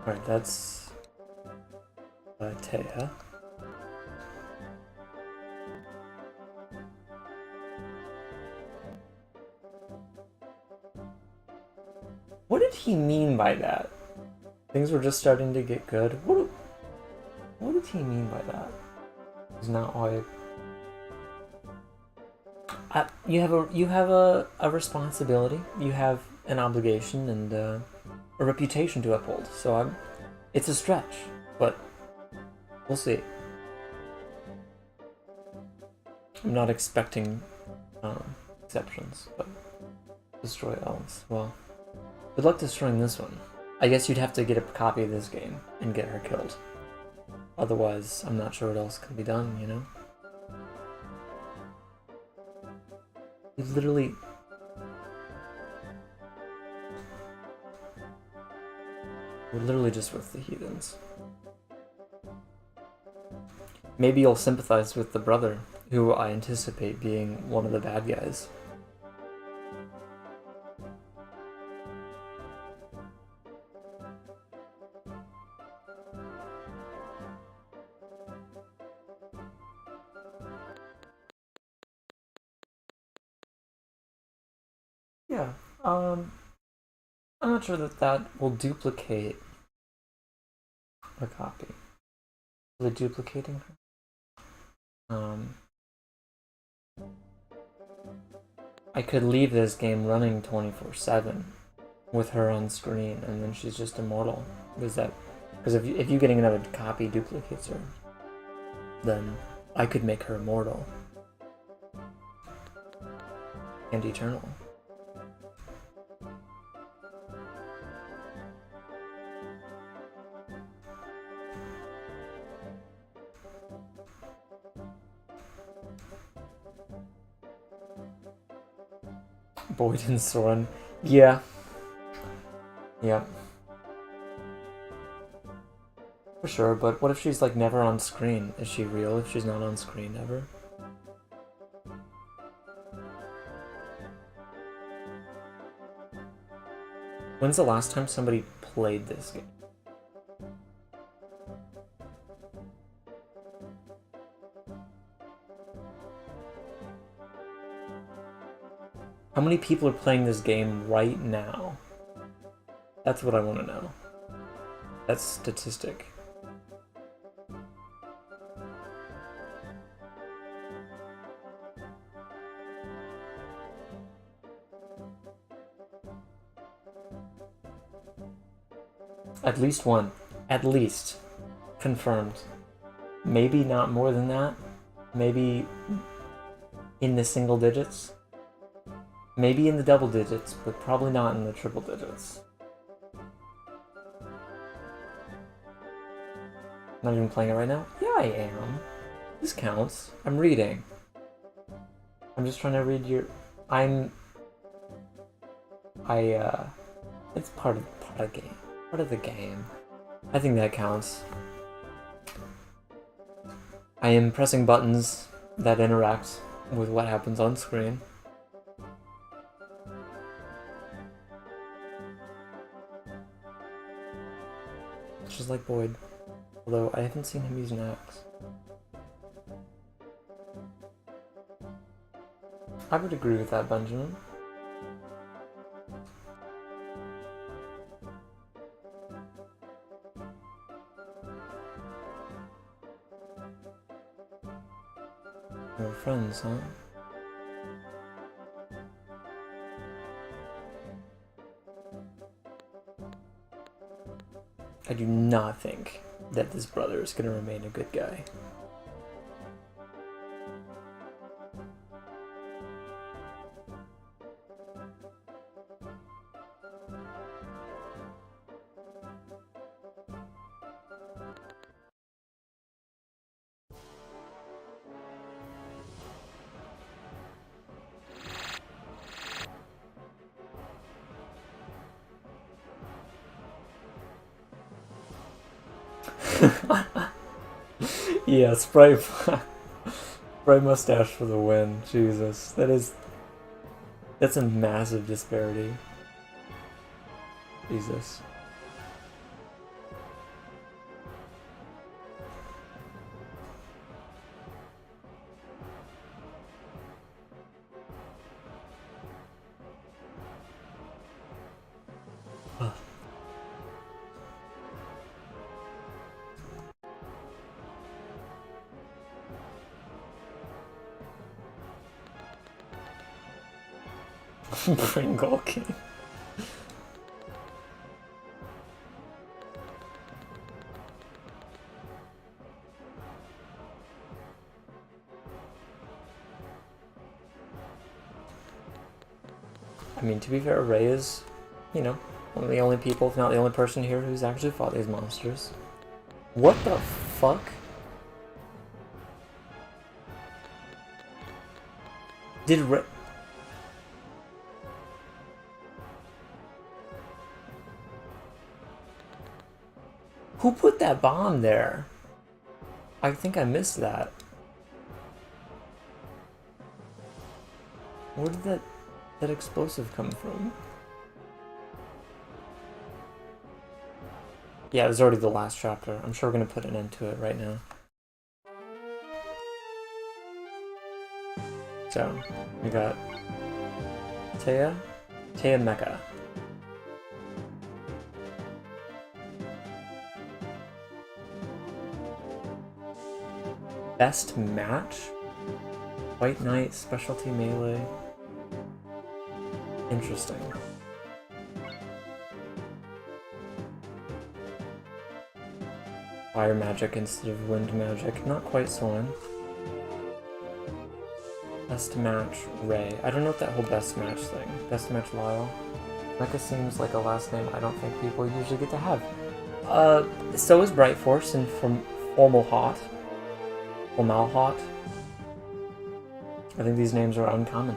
Alright, that's... Taya. What did he mean by that? Things were just starting to get good. What did he mean by that? It's not why. You have a responsibility. You have an obligation and a reputation to uphold. So it's a stretch, but we'll see. I'm not expecting exceptions, but destroy elves. Well, good luck destroying this one. I guess you'd have to get a copy of this game and get her killed. Otherwise, I'm not sure what else can be done, you know? You literally... We're literally just with the heathens. Maybe you'll sympathize with the brother, who I anticipate being one of the bad guys. Yeah, I'm not sure that will duplicate a copy. Is it duplicating her? I could leave this game running 24/7 with her on screen, and then she's just immortal. Because if you getting another copy duplicates her, then I could make her immortal and eternal. Boyd and Soren. Yeah. Yeah. For sure, but what if she's like never on screen? Is she real if she's not on screen ever? When's the last time somebody played this game? How many people are playing this game right now? That's what I want to know. That's statistic. At least one. At least. Confirmed. Maybe not more than that. Maybe in the single digits. Maybe in the double digits, but probably not in the triple digits. Not even playing it right now? Yeah, I am. This counts. I'm reading. I'm just trying to read your... It's part of the game. Part of the game. I think that counts. I am pressing buttons that interact with what happens on screen. Just like Boyd. Although I haven't seen him use an axe. I would agree with that, Benjamin. We're friends, huh? I do not think that this brother is going to remain a good guy. Yeah, spray mustache for the win. Jesus, that's a massive disparity. Jesus. Pringle King. I mean, to be fair, Ray is, you know, one of the only people, if not the only person here who's actually fought these monsters. What the fuck? Did Ray... Who put that bomb there? I think I missed that. Where did that explosive come from? Yeah, it was already the last chapter. I'm sure we're gonna put an end to it right now. So, we got Taya Mecha. Best match? White Knight, specialty melee. Interesting. Fire magic instead of wind magic. Not quite Swan. Best match, Ray. I don't know what that whole best match thing. Best match, Lyle. Mecha seems like a last name I don't think people usually get to have. So is Bright Force and from Formal Hot. I think these names are uncommon.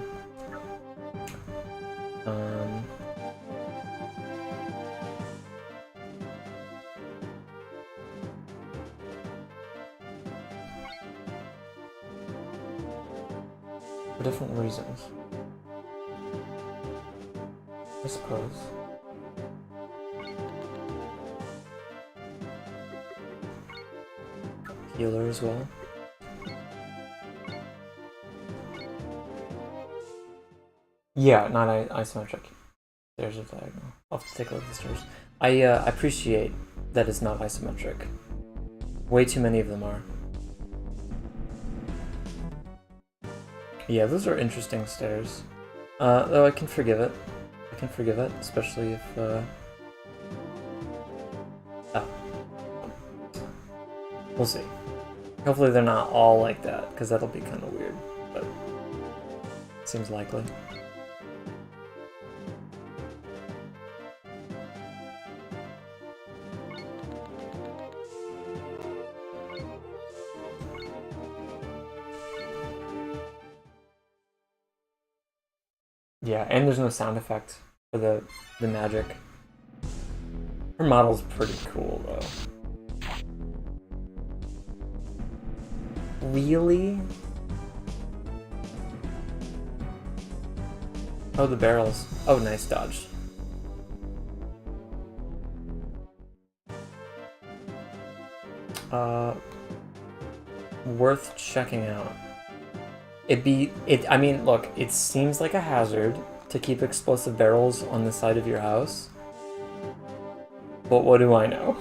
For different reasons, I suppose. Healer as well. Yeah, not isometric. Stairs are diagonal. I'll have to take a look at the stairs. I appreciate that it's not isometric. Way too many of them are. Yeah, those are interesting stairs. Though I can forgive it. I can forgive it, especially if, oh. We'll see. Hopefully they're not all like that, because that'll be kind of weird, but it seems likely. Yeah, and there's no sound effect for the magic. Her model's pretty cool, though. Really? Oh, the barrels. Oh, nice dodge. Worth checking out. I mean, look, it seems like a hazard to keep explosive barrels on the side of your house. But what do I know?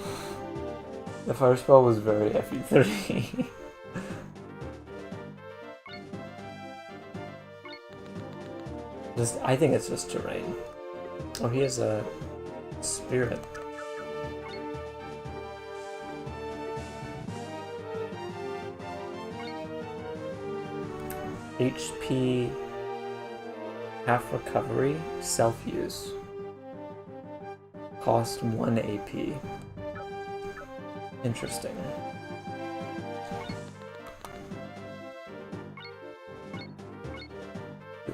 The fire spell was very FE30. I think it's just terrain. Oh, he has a spirit. HP, half recovery, self-use. Cost 1 AP. Interesting.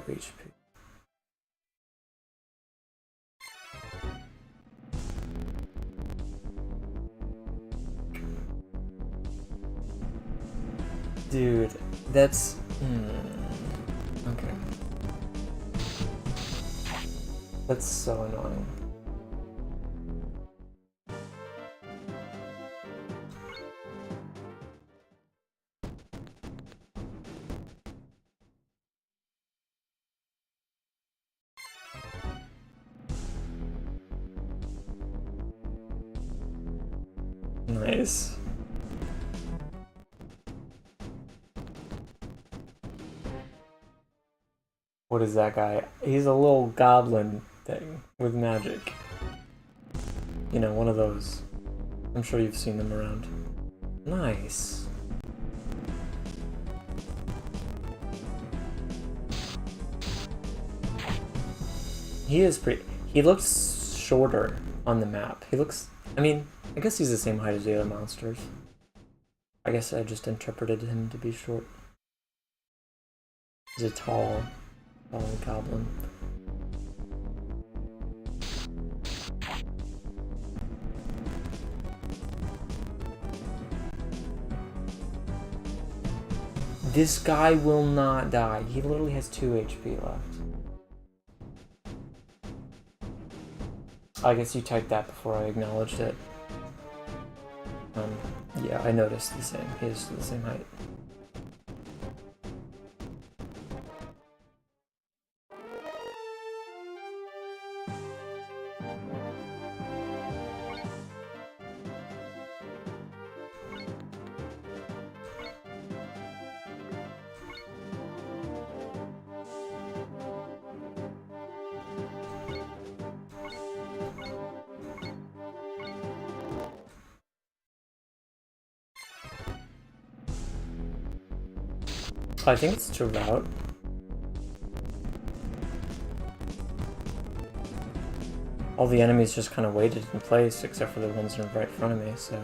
HP. Dude, that's... Okay. That's so annoying. Nice. What is that guy? He's a little goblin thing with magic. You know, one of those. I'm sure you've seen them around. Nice. He is pretty... He looks shorter on the map. He looks... I mean, I guess he's the same height as the other monsters. I guess I just interpreted him to be short. He's a tall goblin. This guy will not die. He literally has 2 HP left. I guess you typed that before I acknowledged it. Yeah, I noticed the same. He is the same height. I think it's to route. All the enemies just kind of waited in place, except for the ones that are right in front of me, so...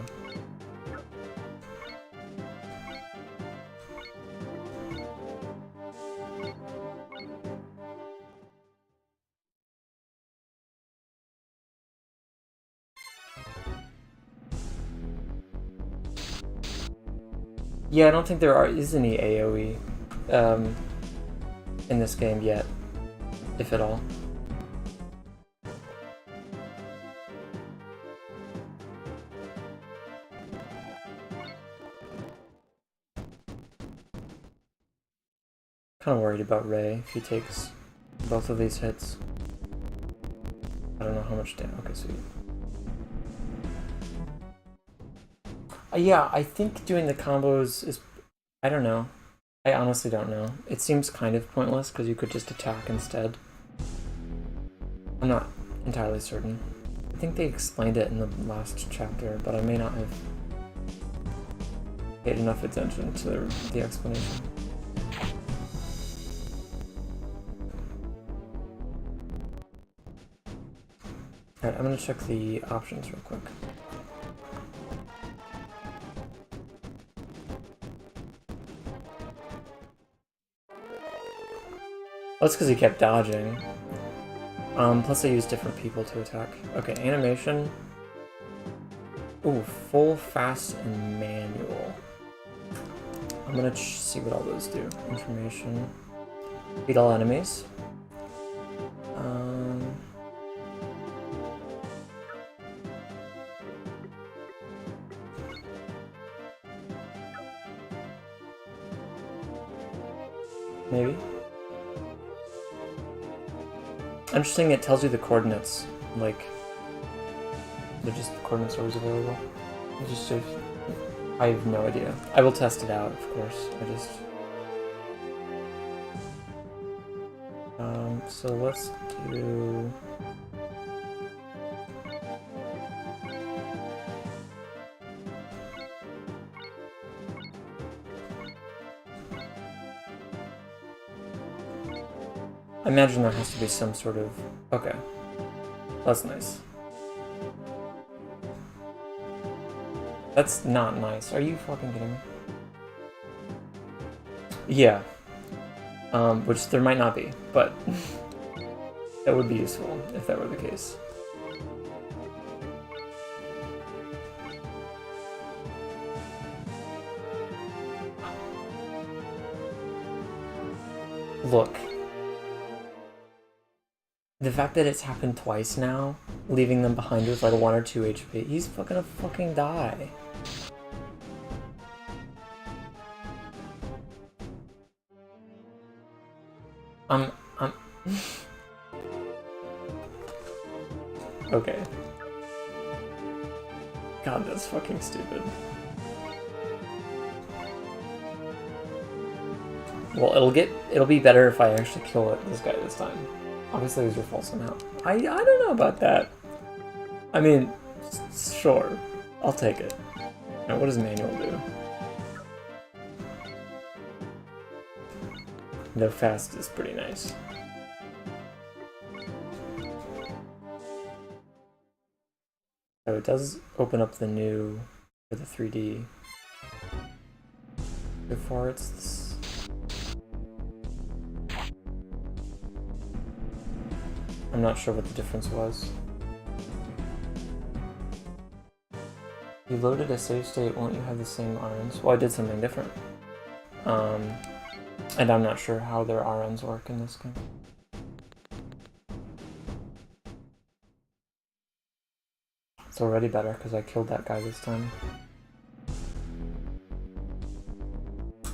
Yeah, I don't think there is any AoE in this game yet, if at all. Kind of worried about Ray if he takes both of these hits. I don't know how much damage. Okay, sweet. Yeah, I think doing the combos is... I don't know. I honestly don't know. It seems kind of pointless because you could just attack instead. I'm not entirely certain. I think they explained it in the last chapter, but I may not have paid enough attention to the explanation. Alright, I'm gonna check the options real quick. That's because he kept dodging. Plus I use different people to attack. Okay, animation. Ooh, full, fast, and manual. I'm gonna see what all those do. Information. Beat all enemies. Maybe. Interesting, it tells you the coordinates. Like, they're just the coordinates always available. It just shows. I have no idea. I will test it out, of course. So let's do. I imagine there has to be some sort of... Okay. That's nice. That's not nice. Are you fucking kidding me? Yeah. Which there might not be, but that would be useful if that were the case. Look. The fact that it's happened twice now, leaving them behind with like 1 or 2 HP, he's gonna fucking die. Okay. God, that's fucking stupid. Well, it'll be better if I actually kill this guy this time. Obviously, it was your fault somehow. I don't know about that. I mean, sure, I'll take it. Now, what does Manual do? No fast is pretty nice. So it does open up the new for the 3D. Before it's this. I'm not sure what the difference was. You loaded a save state, won't you have the same RNs? Well, I did something different. And I'm not sure how their RNs work in this game. It's already better because I killed that guy this time.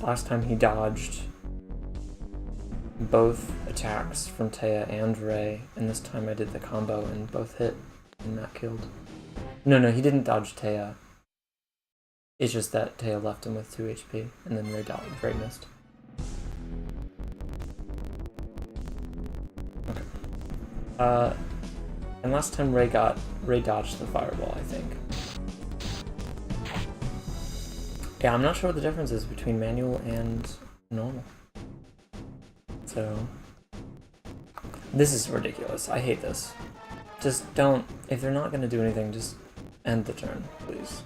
Last time he dodged both attacks from Taya and Ray, and this time I did the combo and both hit and that killed. No, he didn't dodge Taya. It's just that Taya left him with 2 HP, and then Ray missed. Okay. And last time Ray dodged the fireball, I think. Yeah, I'm not sure what the difference is between manual and normal. So, this is ridiculous. I hate this. Just don't, if they're not gonna do anything, just end the turn, please.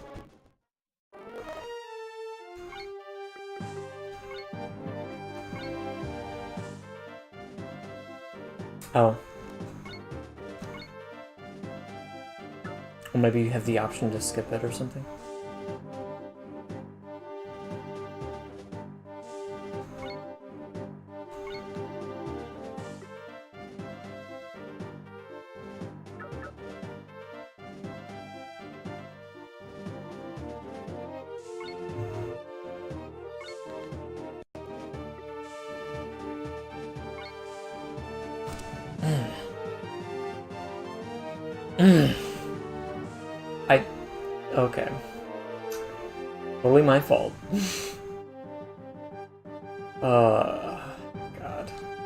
Oh. Or maybe you have the option to skip it or something. Okay. Totally my fault. God.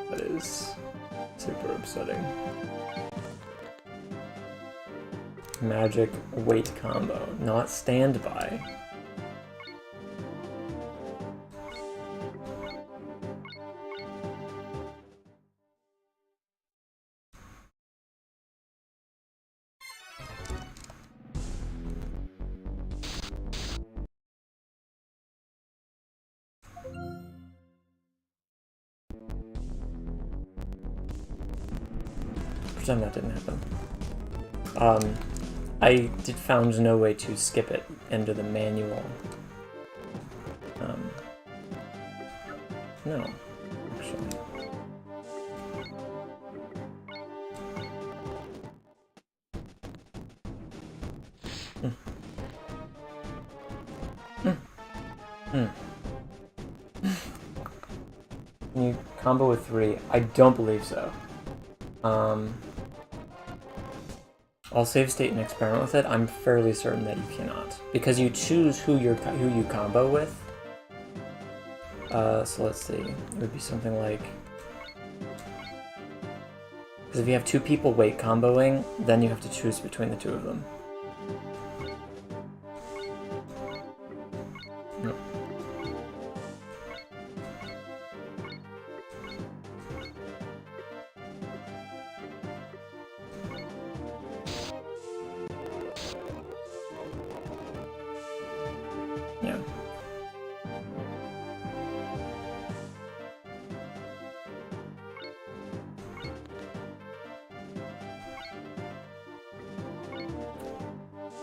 That is super upsetting. Magic weight combo, not standby. Pretend that didn't happen. I found no way to skip it into the manual. No, actually. Can you combo with 3? I don't believe so. I'll save state and experiment with it. I'm fairly certain that you cannot, because you choose who you combo with. So let's see. It would be something like, because if you have 2 people weight comboing, then you have to choose between the 2 of them. Nope. Yeah.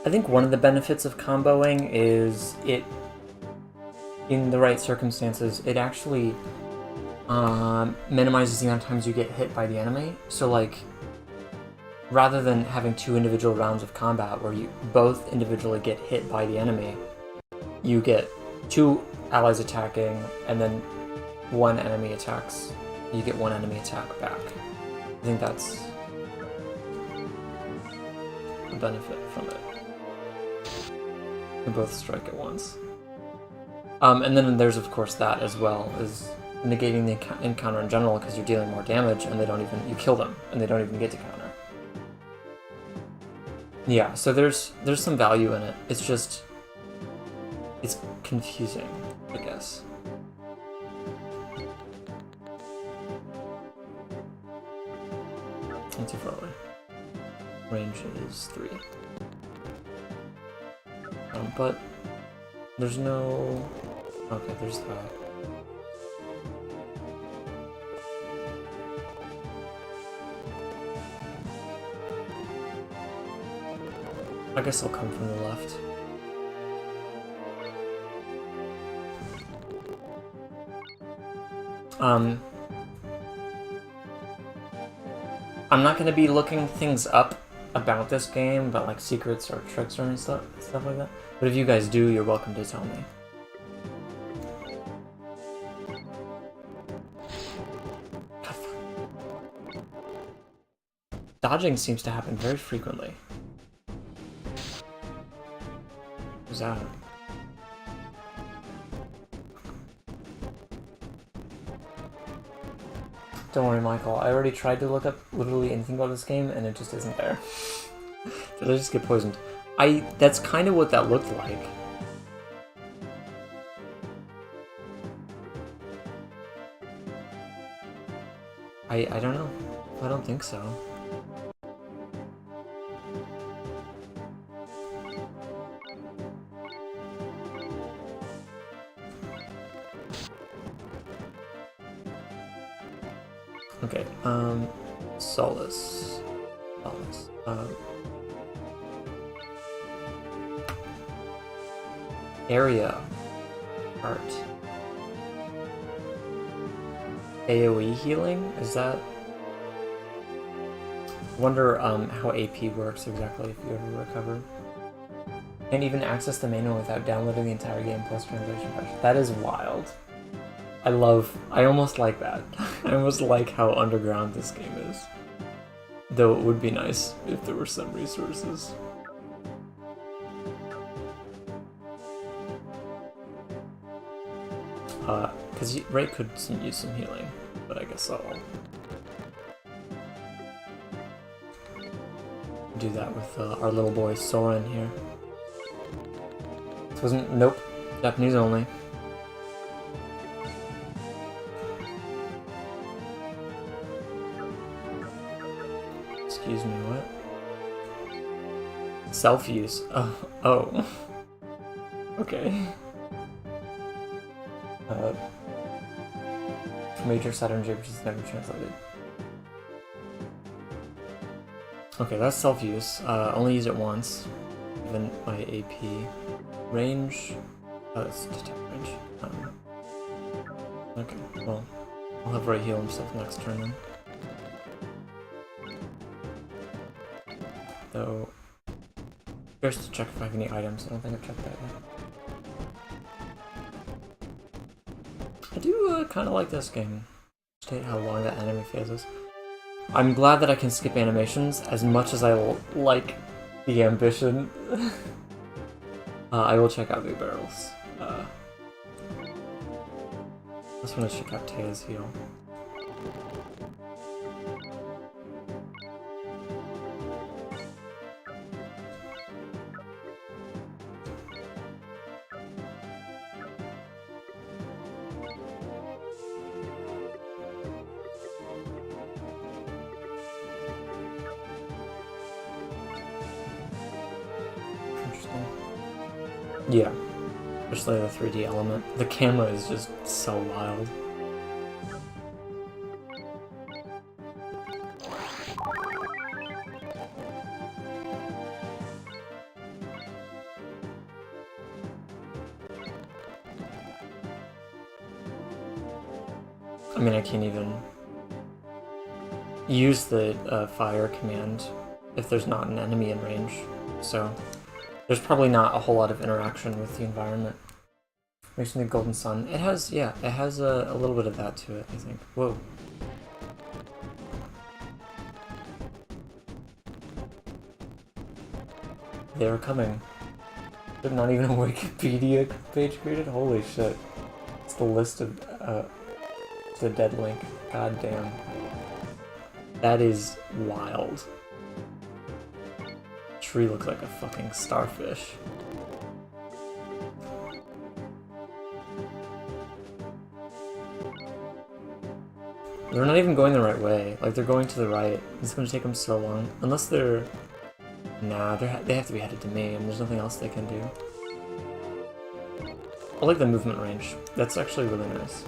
I think one of the benefits of comboing is it, in the right circumstances, it actually minimizes the amount of times you get hit by the enemy. So like, rather than having 2 individual rounds of combat where you both individually get hit by the enemy, you get 2 allies attacking, and then 1 enemy attacks. You get 1 enemy attack back. I think that's a benefit from it. They both strike at once. And then there's of course that as well, is negating the encounter in general because you're dealing more damage and you kill them and they don't even get to counter. Yeah, so there's some value in it. It's just, it's confusing, I guess. Not too far away. Range is 3. But there's no... Okay, there's that. I guess I'll come from the left. I'm not going to be looking things up about this game, about like secrets or tricks or stuff like that. But if you guys do, you're welcome to tell me. Dodging seems to happen very frequently. Who's that? Don't worry, Michael. I already tried to look up literally anything about this game, and it just isn't there. Did I just get poisoned? That's kind of what that looked like. I don't know. I don't think so. Okay, Solace. Area. Art. AoE healing? Is that... I wonder how AP works exactly if you ever recover. Can't even access the manual without downloading the entire game plus translation patch. That is wild. I almost like that. I almost like how underground this game is. Though it would be nice if there were some resources. Because Ray could use some healing, but I guess I'll do that with our little boy Soren here. This wasn't... Nope. Japanese only. Excuse me, what? Self-use. Oh. Okay. Major Saturn J, which is never translated. Okay, that's self-use. Only use it once. Even my AP. Range. Oh, that's detect range. Okay, well, I'll have Ray heal himself next turn then. Though, first to check if I have any items. I don't think I've checked that yet. I do kind of like this game. State how long that anime phase is. I'm glad that I can skip animations as much as I like the ambition. I will check out Big Barrels. I just want to check out Taya's heal. Yeah, especially the 3D element. The camera is just so wild. I mean, I can't even use the fire command if there's not an enemy in range, so... There's probably not a whole lot of interaction with the environment. Makes me the golden sun. It has, yeah, it has a little bit of that to it, I think. Whoa. They are coming. There's not even a Wikipedia page created? Holy shit. It's the list of, the dead link. God damn. That is wild. Tree looks like a fucking starfish. They're not even going the right way. Like, they're going to the right. It's gonna take them so long. Unless they're... Nah, they have to be headed to me, and there's nothing else they can do. I like the movement range. That's actually really nice.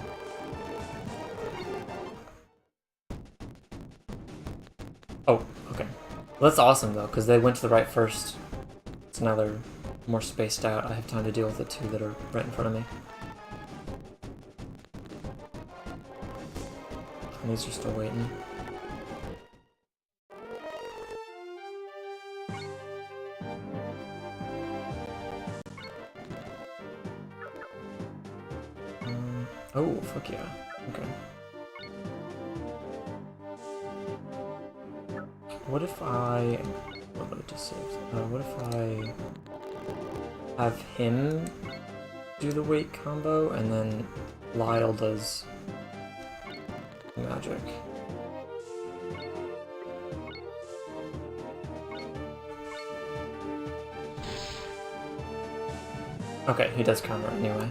Oh, okay. Well, that's awesome, though, because they went to the right first. So now they're more spaced out. I have time to deal with the two that are right in front of me. And these are still waiting. Oh, fuck yeah. Okay. What if I... What would I just save? What if I have him do the weight combo and then Lyle does magic? Okay, he does counter anyway.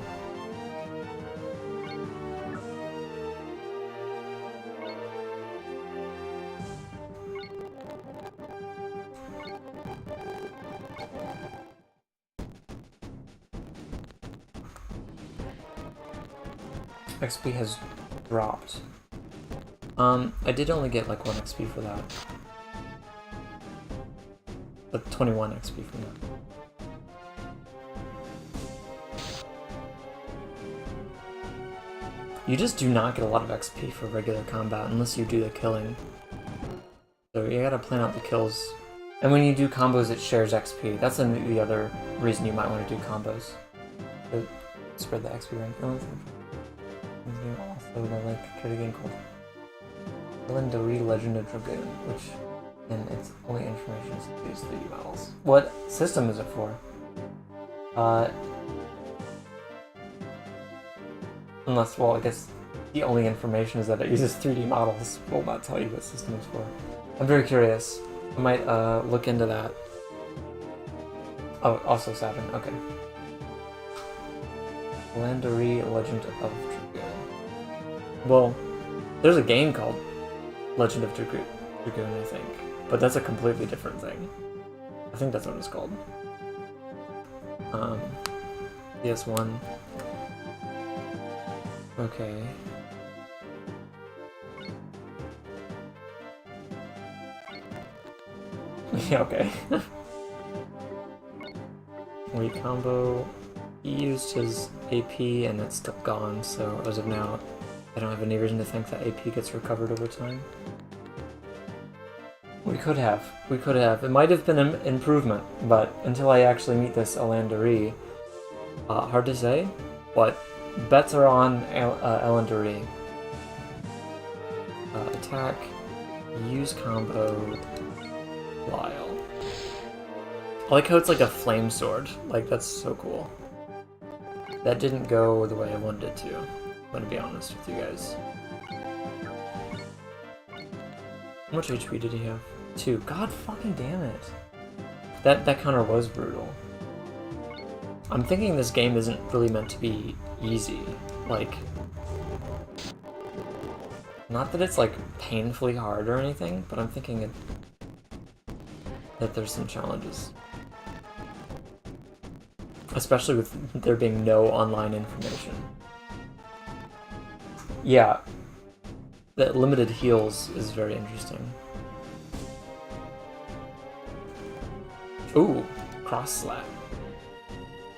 XP has dropped. I did only get like 1 XP for that. But 21 XP from that. You just do not get a lot of XP for regular combat unless you do the killing. So you gotta plan out the kills. And when you do combos, it shares XP. That's the other reason you might want to do combos. To spread the XP rank. Also, the link create a game called Legendary Legend of Dragoon, which, and its only information is these 3D models. What system is it for? Unless, well, I guess the only information is that it uses 3D models. Will not tell you what system it's for. I'm very curious. I might look into that. Oh, also Saturn. Okay. Legendary Legend of Dragoon. Well, there's a game called Legend of Dragoon, I think. But that's a completely different thing. I think that's what it's called. PS1. Okay. Yeah, okay. Wait, combo. He used his AP and it's still gone, so as of now, I don't have any reason to think that AP gets recovered over time. We could have. We could have. It might have been an improvement, but until I actually meet this Elandari, hard to say, but bets are on Elandari. Attack, use combo, Lyle. I like how it's like a flame sword. Like, that's so cool. That didn't go the way I wanted it to. I'm gonna be honest with you guys. How much HP did he have? 2. God fucking damn it. That counter was brutal. I'm thinking this game isn't really meant to be easy. Like, not that it's like painfully hard or anything, but I'm thinking that there's some challenges. Especially with there being no online information. Yeah, that limited heals is very interesting. Ooh, cross slap.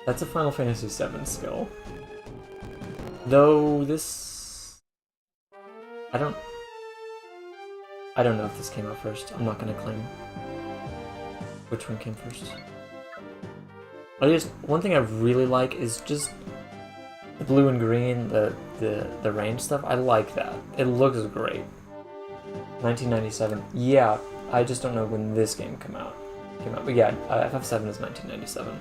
That's a Final Fantasy VII skill. Though this... I don't know if this came out first. I'm not gonna claim which one came first. One thing I really like is just the blue and green, the range stuff. I like that. It looks great. 1997. Yeah, I just don't know when this game came out. But yeah, FF7 is 1997.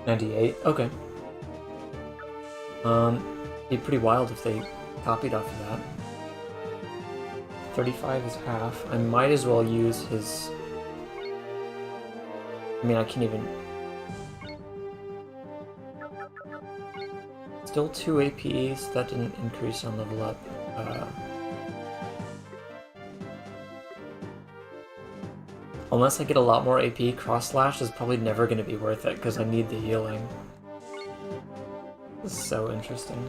98? Okay. Be pretty wild if they copied off of that. 35 is half. I might as well use his... I mean, I can't even... Still 2 APs, that didn't increase on level up. Unless I get a lot more AP, Cross Slash is probably never going to be worth it, because I need the healing. This is so interesting.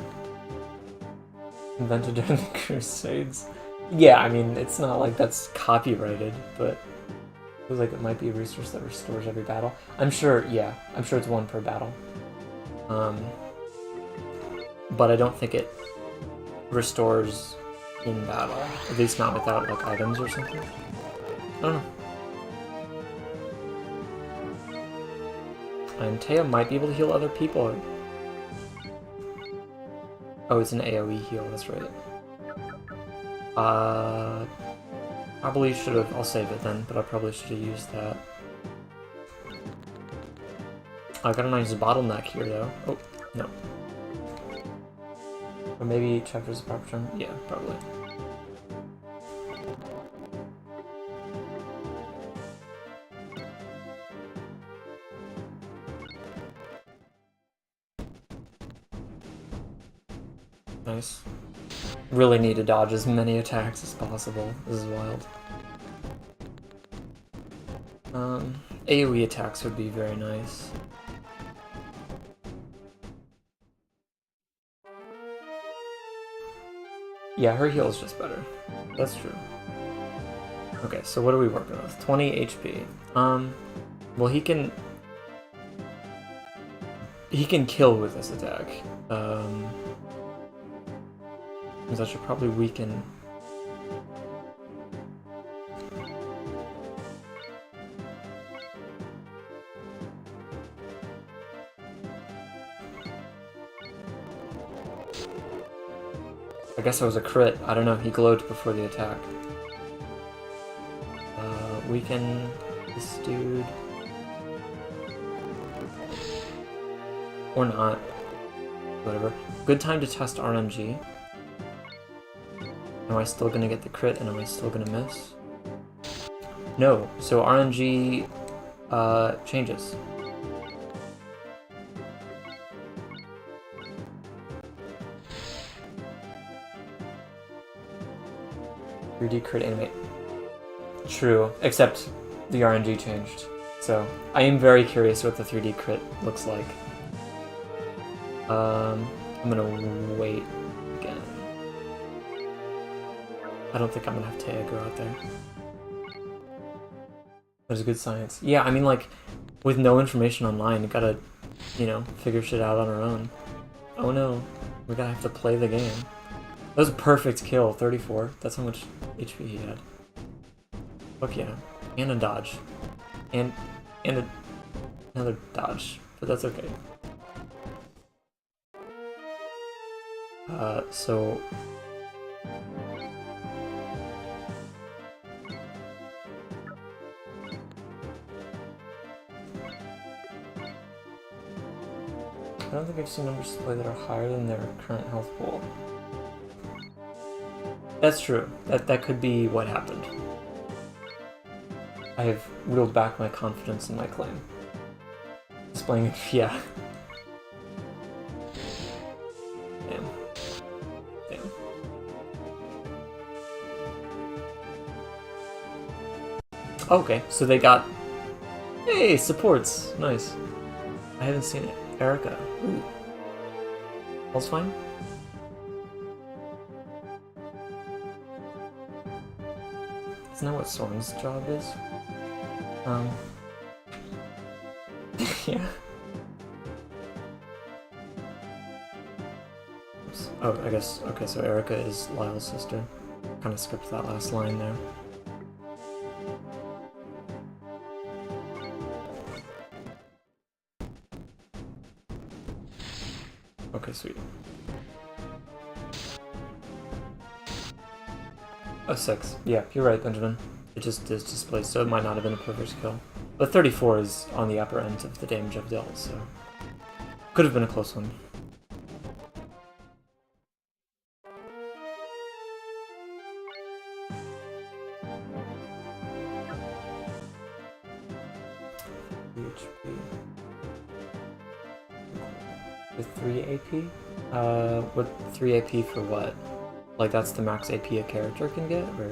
Invented during the Crusades. Yeah, I mean, it's not like that's copyrighted, but it feels like it might be a resource that restores every battle. I'm sure, yeah, I'm sure it's 1 per battle. But I don't think it restores in battle. At least not without, like, items or something. I don't know. And Taya might be able to heal other people. Oh, it's an AoE heal, that's right. Probably should have... I'll save it then, but I probably should have used that. I got a nice bottleneck here, though. Oh, no. Or maybe chapter is the proper term? Yeah, probably. Nice. Really need to dodge as many attacks as possible. This is wild. AoE attacks would be very nice. Yeah, her heal is just better. That's true. Okay, so what are we working with? 20 HP. Well, he can kill with this attack. That should probably weaken. I guess it was a crit. I don't know. He glowed before the attack. Weaken this dude. Or not. Whatever. Good time to test RNG. Am I still gonna get the crit and am I still gonna miss? No. So RNG changes. .3D crit animate. True, except the RNG changed. So I am very curious what the 3D crit looks like. I'm gonna wait again. I don't think I'm gonna have Taya go out there. There's good science. Yeah, I mean, like, with no information online, you gotta, you know, figure shit out on our own. Oh no, we're gonna have to play the game. That was a perfect kill, 34. That's how much HP he had. Fuck yeah. And a dodge. And another dodge, but that's okay. So... I don't think I've seen numbers displayed that are higher than their current health pool. That's true. That could be what happened. I have reeled back my confidence in my claim. Displaying it, yeah. Damn. Damn. Okay, so they got... Hey, supports! Nice. I haven't seen it. Erica. Ooh. All's fine? Isn't that what Soren's job is? Yeah. Oops. Oh, I guess, okay, so Erica is Lyle's sister. Kind of skipped that last line there. Okay, sweet. Oh, 6. Yeah, you're right, Benjamin. It just is displaced, so it might not have been a perfect kill. But 34 is on the upper end of the damage of Dill, so Could have been a close one. HP. With 3 AP? With 3 AP for what? Like that's the max AP a character can get, or?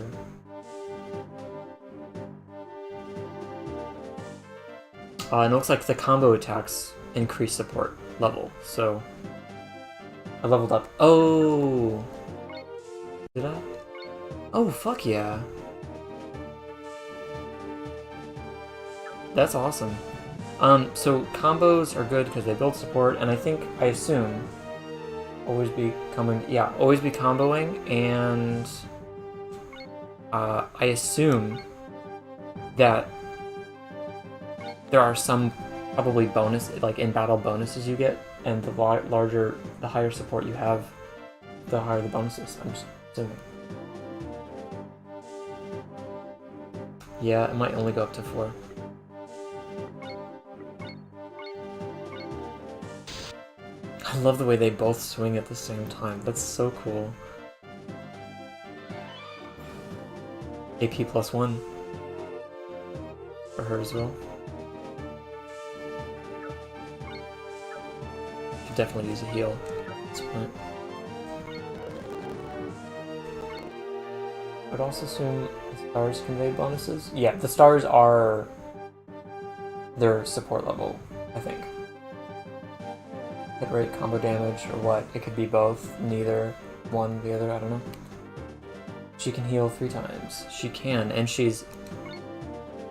It looks like the combo attacks increase support level, so I leveled up. Oh! Did I? Oh, fuck yeah. That's awesome. So combos are good because they build support, and I assume, always be comboing, and I assume that there are some probably bonus, like in battle bonuses you get, and the higher support you have, the higher the bonuses. I'm just assuming. Yeah, it might only go up to 4. I love the way they both swing at the same time. That's so cool. AP +1 for her as well. Could definitely use a heal at this point. I'd also assume the stars convey bonuses. Yeah, the stars are their support level, I think. Hit rate, combo damage, or what? It could be both, neither, one, the other, I don't know. She can heal 3 times. She can, and she's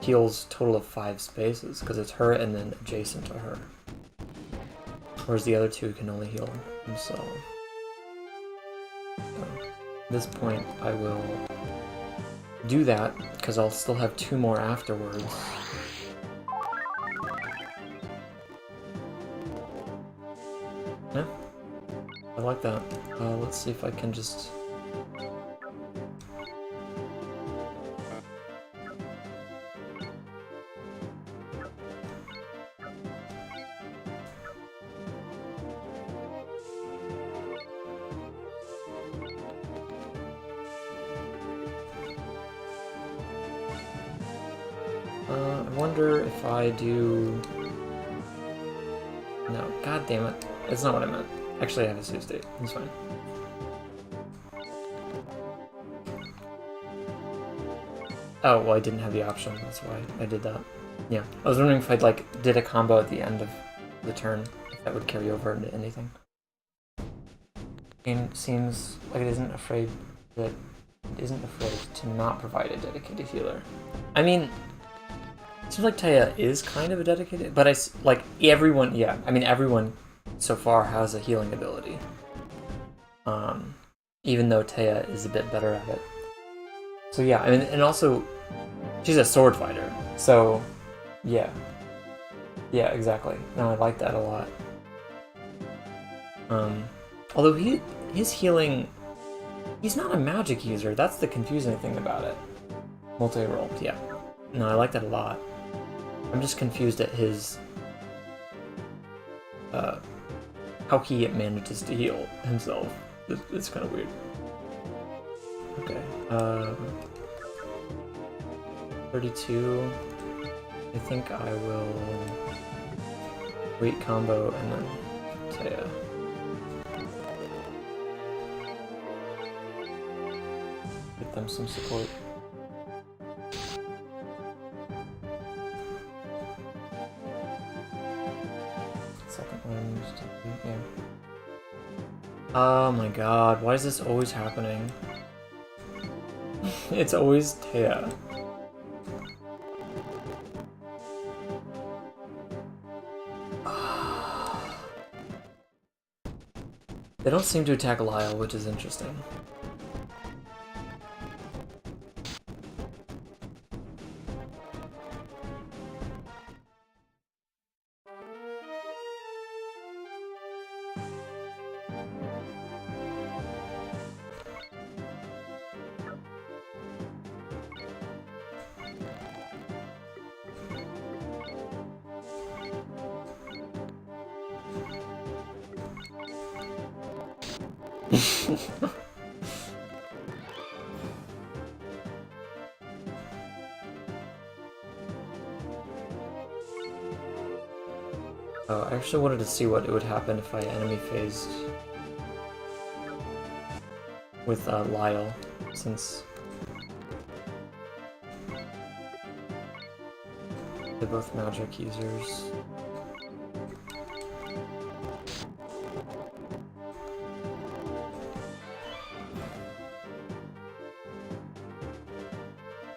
heals total of 5 spaces, because it's her and then adjacent to her. Whereas the other 2 can only heal themselves. So, at this point, I will do that, because I'll still have 2 more afterwards. Yeah, I like that. Let's see if I can just... I wonder if I do... No, god damn it. That's not what I meant. Actually, I have a save state. It's fine. Oh, well, I didn't have the option. That's why I did that. Yeah. I was wondering if I'd, like, did a combo at the end of the turn, if that would carry over into anything. Game seems like it isn't afraid to not provide a dedicated healer. I mean, it seems like Taya is kind of a dedicated, but everyone so far has a healing ability. Even though Taya is a bit better at it. So yeah, I mean, and also, she's a sword fighter, so yeah. Yeah, exactly. No, I like that a lot. Although his healing, he's not a magic user, that's the confusing thing about it. Multi-roll, yeah. No, I like that a lot. I'm just confused at his... how he manages to heal himself. It's kind of weird. Okay, 32. I think I will wait combo and then Taya. Get them some support. Second one, just yeah. Oh my god, why is this always happening? It's always Taya. They don't seem to attack Lyle, which is interesting. Oh, I actually wanted to see what it would happen if I enemy phased with Lyle, since they're both magic users.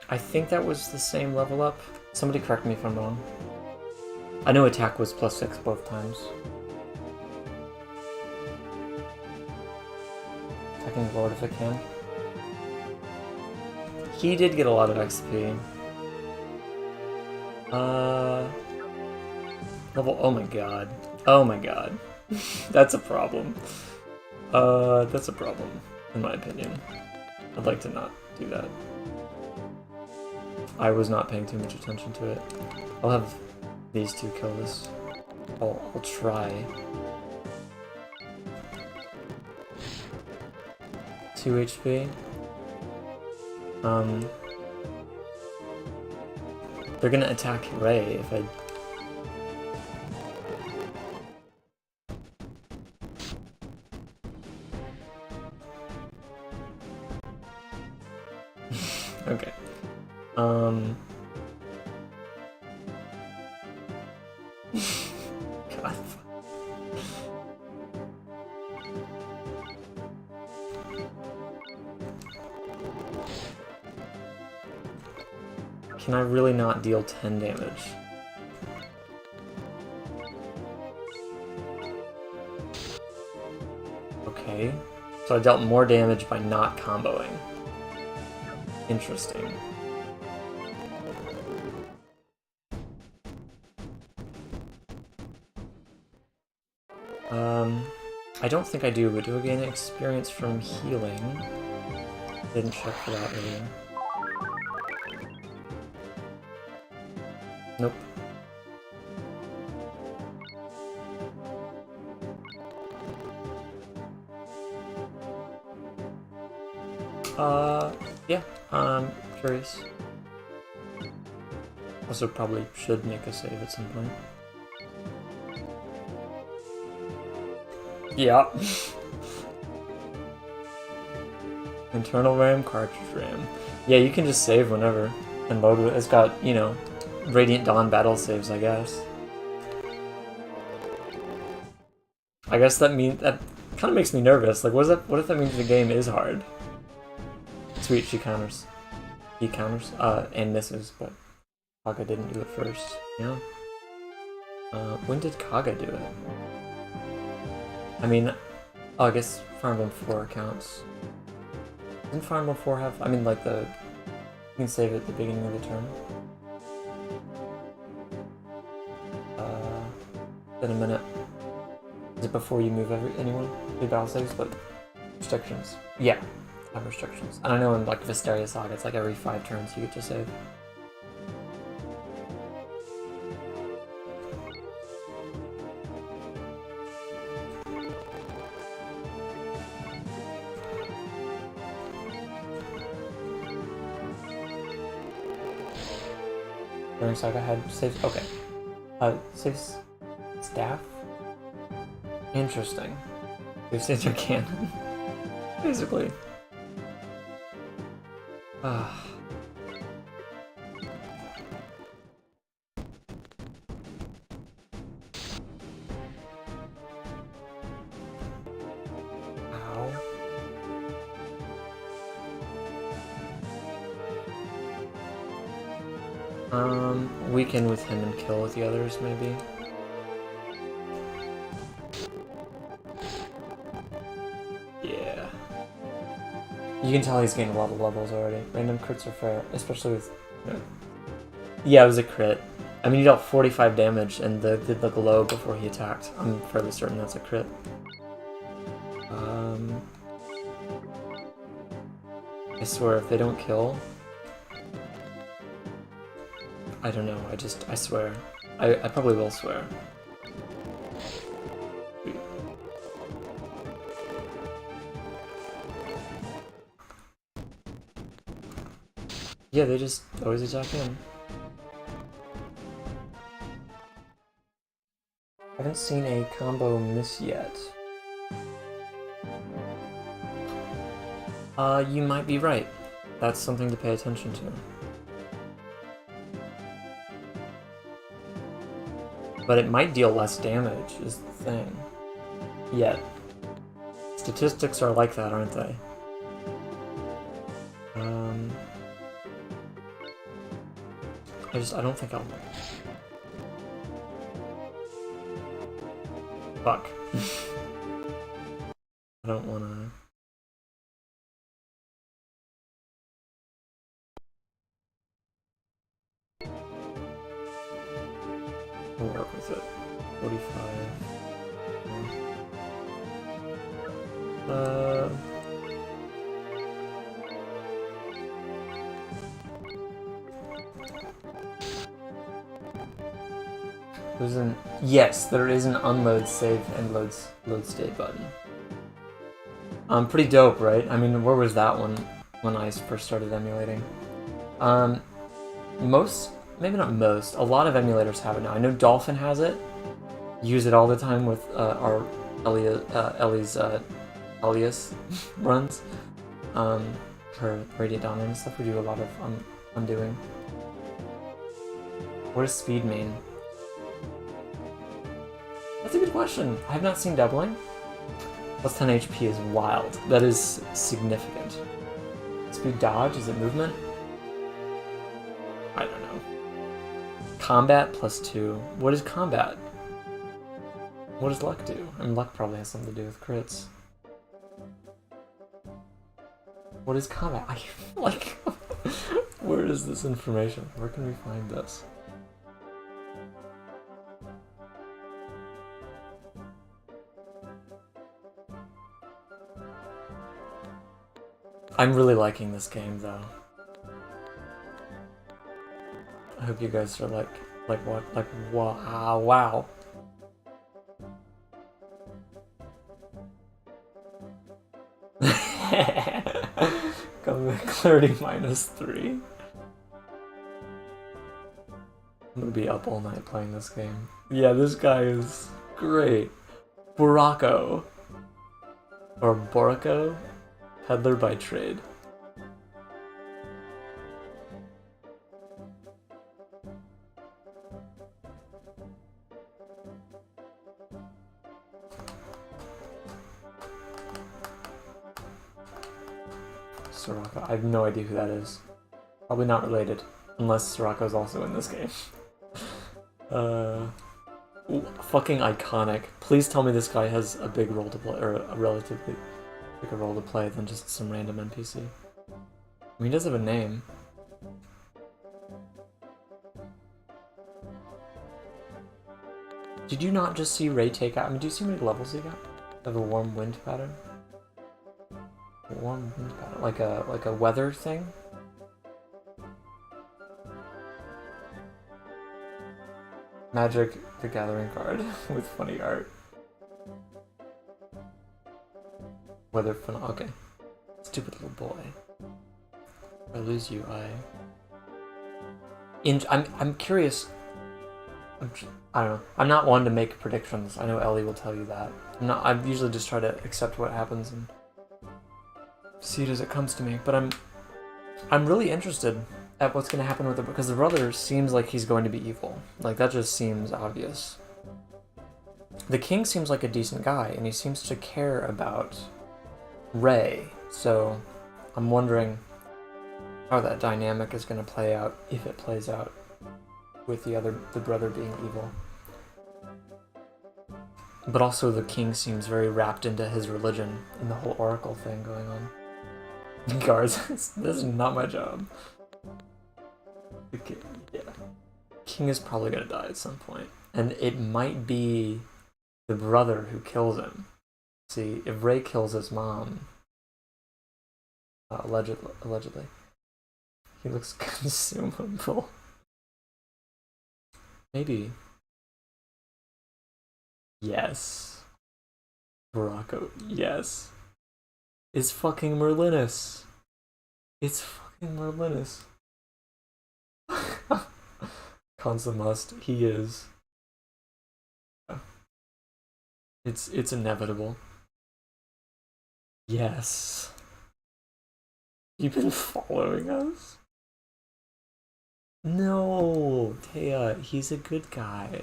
I think that was the same level up. Somebody correct me if I'm wrong. I know attack was +6 both times. Attacking Lord if I can. He did get a lot of XP. Level, oh my god. Oh my god. That's a problem. That's a problem, in my opinion. I'd like to not do that. I was not paying too much attention to it. I'll have these two kill this. I'll try. 2 HP. They're gonna attack Ray if I... Okay. God. Can I really not deal 10 damage? Okay. So I dealt more damage by not comboing. Interesting. I don't think I do, but do I gain experience from healing? Didn't check for that earlier. Nope. Yeah, I'm curious. Also probably should make a save at some point. Yeah. Internal RAM, cartridge RAM. Yeah, you can just save whenever and load it. It's got, you know, Radiant Dawn battle saves, I guess. I guess that kind of makes me nervous. Like, what if that means the game is hard? Sweet, she counters. He counters, and misses, but Kaga didn't do it first. Yeah. When did Kaga do it? I mean, oh, I guess Fire Emblem 4 counts. Didn't Fire Emblem 4 have, I mean, like you can save it at the beginning of the turn. In a minute. Is it before you move anyone? Do battle saves, but restrictions. Yeah, have restrictions. And I know in like Visteria Saga, it's like every 5 turns you get to save. During Saga had saves. Okay. Saves staff? Interesting. Your saves are canon. Basically. Ah. Weaken with him and kill with the others, maybe. Yeah. You can tell he's gained a lot of levels already. Random crits are fair, especially with... Yeah, it was a crit. I mean, he dealt 45 damage and did the glow before he attacked. I'm fairly certain that's a crit. I swear, if they don't kill... I don't know, I swear. I probably will swear. Yeah, they just always attack in. I haven't seen a combo miss yet. You might be right. That's something to pay attention to. But it might deal less damage, is the thing. Yet. Statistics are like that, aren't they? I don't think I'll... Fuck. I don't wanna... I'll work with it. 45. There's an... Yes, there is an unload save and load state button. Pretty dope, right? I mean, where was that one when I first started emulating? Maybe not most, a lot of emulators have it now. I know Dolphin has it. Use it all the time with our Ellie's Elias runs. Her Radiant Dominant and stuff, we do a lot of undoing. What does speed mean? That's a good question. I have not seen doubling. Plus 10 HP is wild. That is significant. Speed dodge, is it movement? I don't know. Combat plus 2. What is combat? What does luck do? I mean, luck probably has something to do with crits. What is combat? Like, where is this information? Where can we find this? I'm really liking this game, though. I hope you guys are like what? Like, wow. Come with clarity -3. I'm gonna be up all night playing this game. Yeah, this guy is great. Buraco. Or Borako? Peddler by trade. Soraka. I have no idea who that is. Probably not related. Unless Soraka's also in this game. Fucking iconic. Please tell me this guy has a big role to play, or a relatively bigger role to play than just some random NPC. I mean, he does have a name. Did you not just see Ray take out? I mean, do you see how many levels he got? Of a warm wind pattern? A warm wind pattern? Like a weather thing? Magic the Gathering card with funny art. Weather phenomenon. Okay. Stupid little boy. If I lose you, I'm curious. I don't know. I'm not one to make predictions. I know Ellie will tell you that. I usually just try to accept what happens and see it as it comes to me. But I'm really interested at what's going to happen with it, because the brother seems like he's going to be evil. Like, that just seems obvious. The king seems like a decent guy, and he seems to care about Ray. So I'm wondering how that dynamic is going to play out, if it plays out, with the brother being evil. But also the king seems very wrapped into his religion and the whole oracle thing going on. Guards, this is not my job. Okay, yeah. King is probably gonna die at some point. And it might be the brother who kills him. See, if Ray kills his mom, allegedly, he looks consumable. Maybe. Yes. Buraco, yes. It's fucking Merlinus. It's fucking Merlinus. Khan's a must. He is. It's inevitable. Yes. You've been following us? No, Taya, he's a good guy.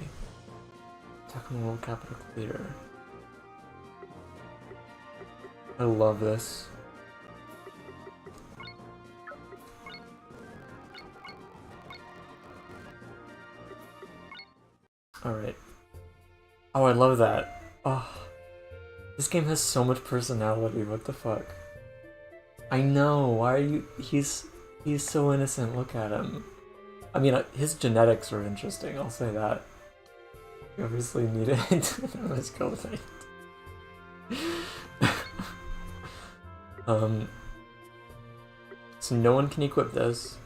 Talking World Capital Clear. I love this. Alright. Oh, I love that. Oh, this game has so much personality, what the fuck? I know, why are you... He's so innocent, look at him. I mean, his genetics are interesting, I'll say that. You obviously need it. Let's go with it. So no one can equip this.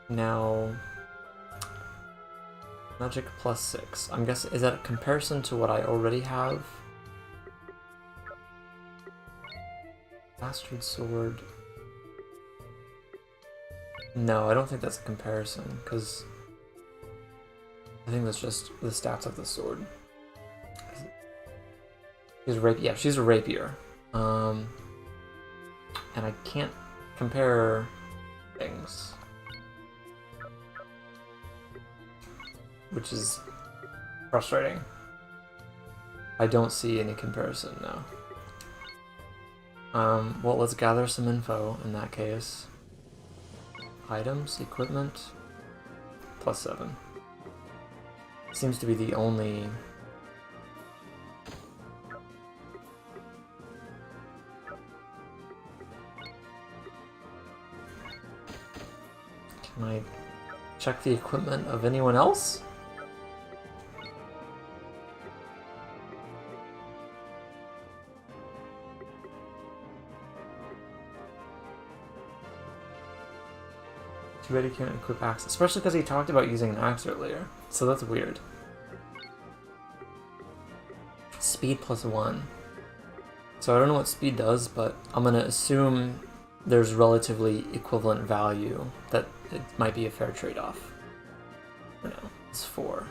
Now... Magic +6. I'm guessing, is that a comparison to what I already have? Bastard Sword. No, I don't think that's a comparison, because I think that's just the stats of the sword. She's a rapier. Yeah, she's a rapier. And I can't compare things. Which is frustrating. I don't see any comparison now. Well, let's gather some info in that case. Items, equipment, +7. Seems to be the only... Can I check the equipment of anyone else? Too bad he can't equip axe, especially because he talked about using an axe earlier, so that's weird. Speed +1. So I don't know what speed does, but I'm gonna assume there's relatively equivalent value, that it might be a fair trade-off. For now, it's 4.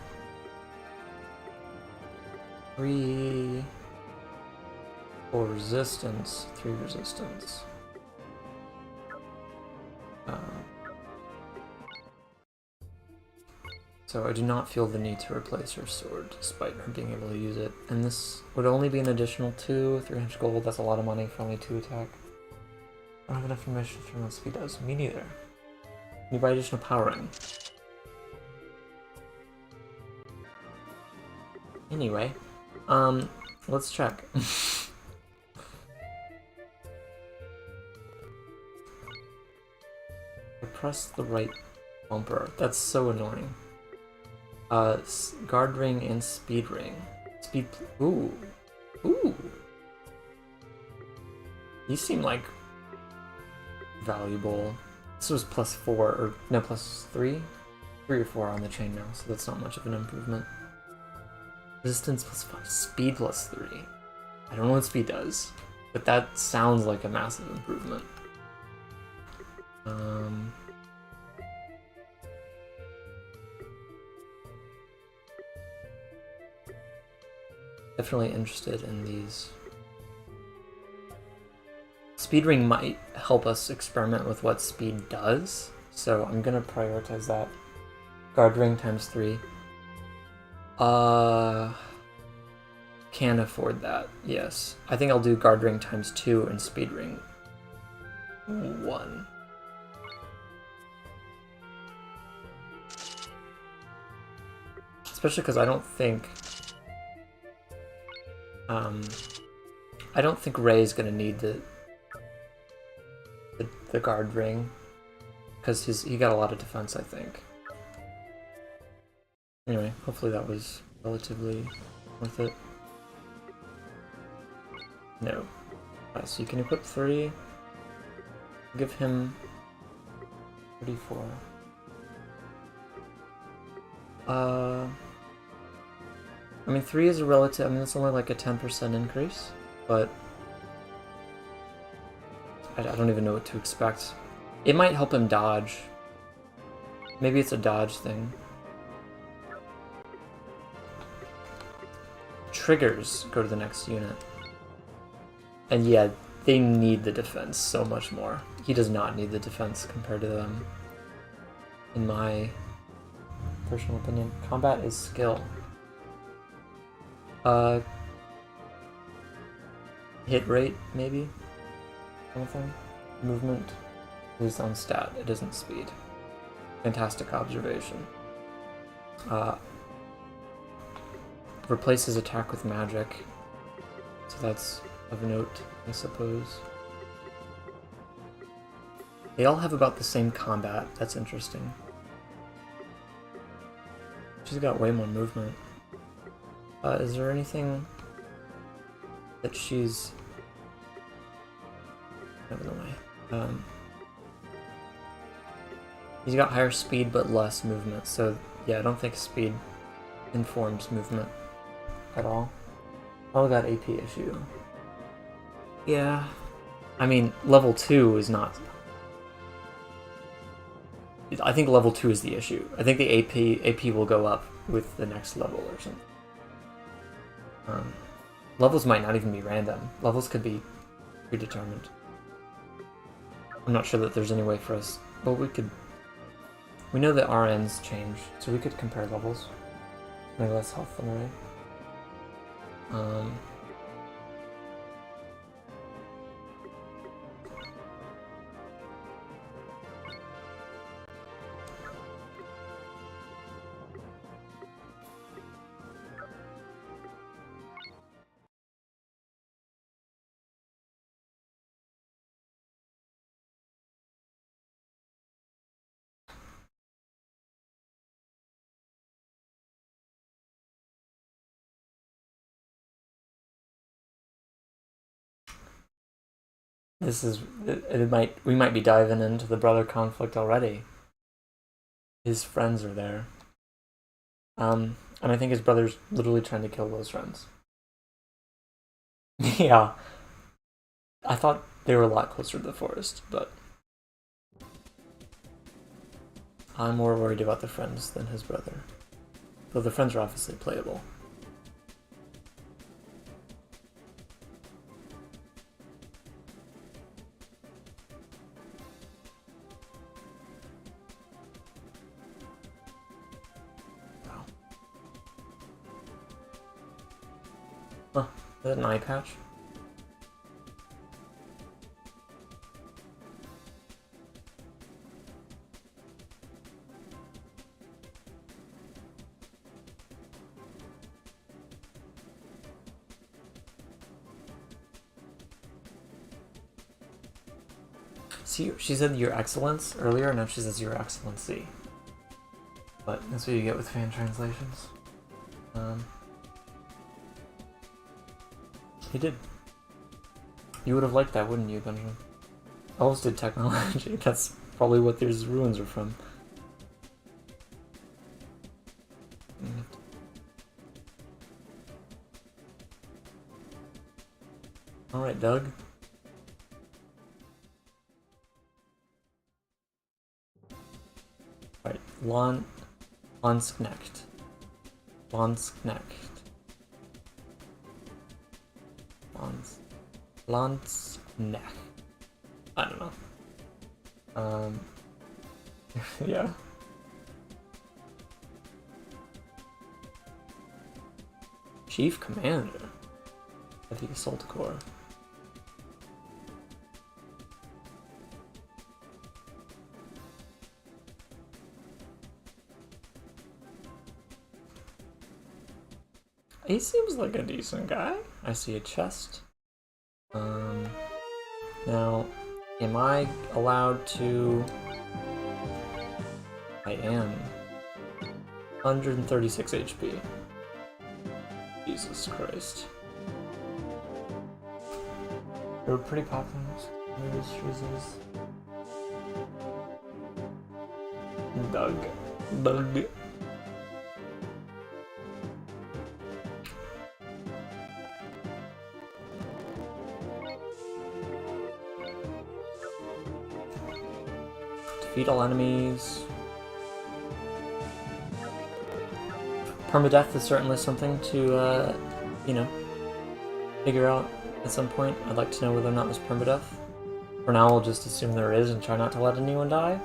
3... 4 resistance, 3 resistance. So I do not feel the need to replace her sword, despite her being able to use it. And this would only be an additional 300 gold, that's a lot of money for only 2 attack. I don't have enough information to know what speed does. Me neither. Can you buy additional powering? Anyway, let's check. I pressed the right bumper. That's so annoying. Guard ring and speed ring. Speed. Ooh. Ooh. These seem like valuable. This was +4, or no, +3? 3 or 4 on the chain now, so that's not much of an improvement. Resistance +5, speed +3. I don't know what speed does, but that sounds like a massive improvement. Definitely interested in these. Speed ring might help us experiment with what speed does, so I'm gonna prioritize that. Guard ring ×3. Can afford that, yes. I think I'll do guard ring ×2 and speed ring 1. Especially because I don't think Ray's gonna need the guard ring, because he got a lot of defense, I think. Anyway, hopefully that was relatively worth it. No. Alright, so you can equip 3. Give him 34. I mean, 3 is a relative. I mean, it's only like a 10% increase, but I don't even know what to expect. It might help him dodge. Maybe it's a dodge thing. Triggers go to the next unit. And yeah, they need the defense so much more. He does not need the defense compared to them. In my personal opinion, combat is skill. Hit rate, maybe? Anything? Movement is on stat, it isn't speed. Fantastic observation. Replaces attack with magic. So that's of note, I suppose. They all have about the same combat, that's interesting. She's got way more movement. Is there anything that she's... out of the way. He's got higher speed but less movement, so yeah, I don't think speed informs movement at all. Oh, got AP issue. Yeah. I mean, level 2 is not... I think level 2 is the issue. I think the AP will go up with the next level or something. Levels might not even be random. Levels could be predetermined. I'm not sure that there's any way for us... Well, we could... We know that RNs change, so we could compare levels. Maybe less health than Ray. This is... we might be diving into the brother conflict already. His friends are there. And I think his brother's literally trying to kill those friends. Yeah. I thought they were a lot closer to the forest, but... I'm more worried about the friends than his brother. Though the friends are obviously playable. Wow. Huh, is that an eye patch? See, she said your excellence earlier, now she says your excellency. But that's what you get with fan translations. He did. You would have liked that, wouldn't you, Benjamin? Elves did technology. That's probably what these ruins are from. Alright, Doug. Right, Landsknecht. Landsknecht. I don't know. Yeah. Chief Commander of the Assault Corps. He seems like a decent guy. I see a chest. Now, am I allowed to... I am. 136 HP. Jesus Christ. They're pretty popular industries. Doug. Defeat all enemies. permadeath is certainly something to, you know, figure out at some point. I'd like to know whether or not there's permadeath. For now, I'll just assume there is and try not to let anyone die.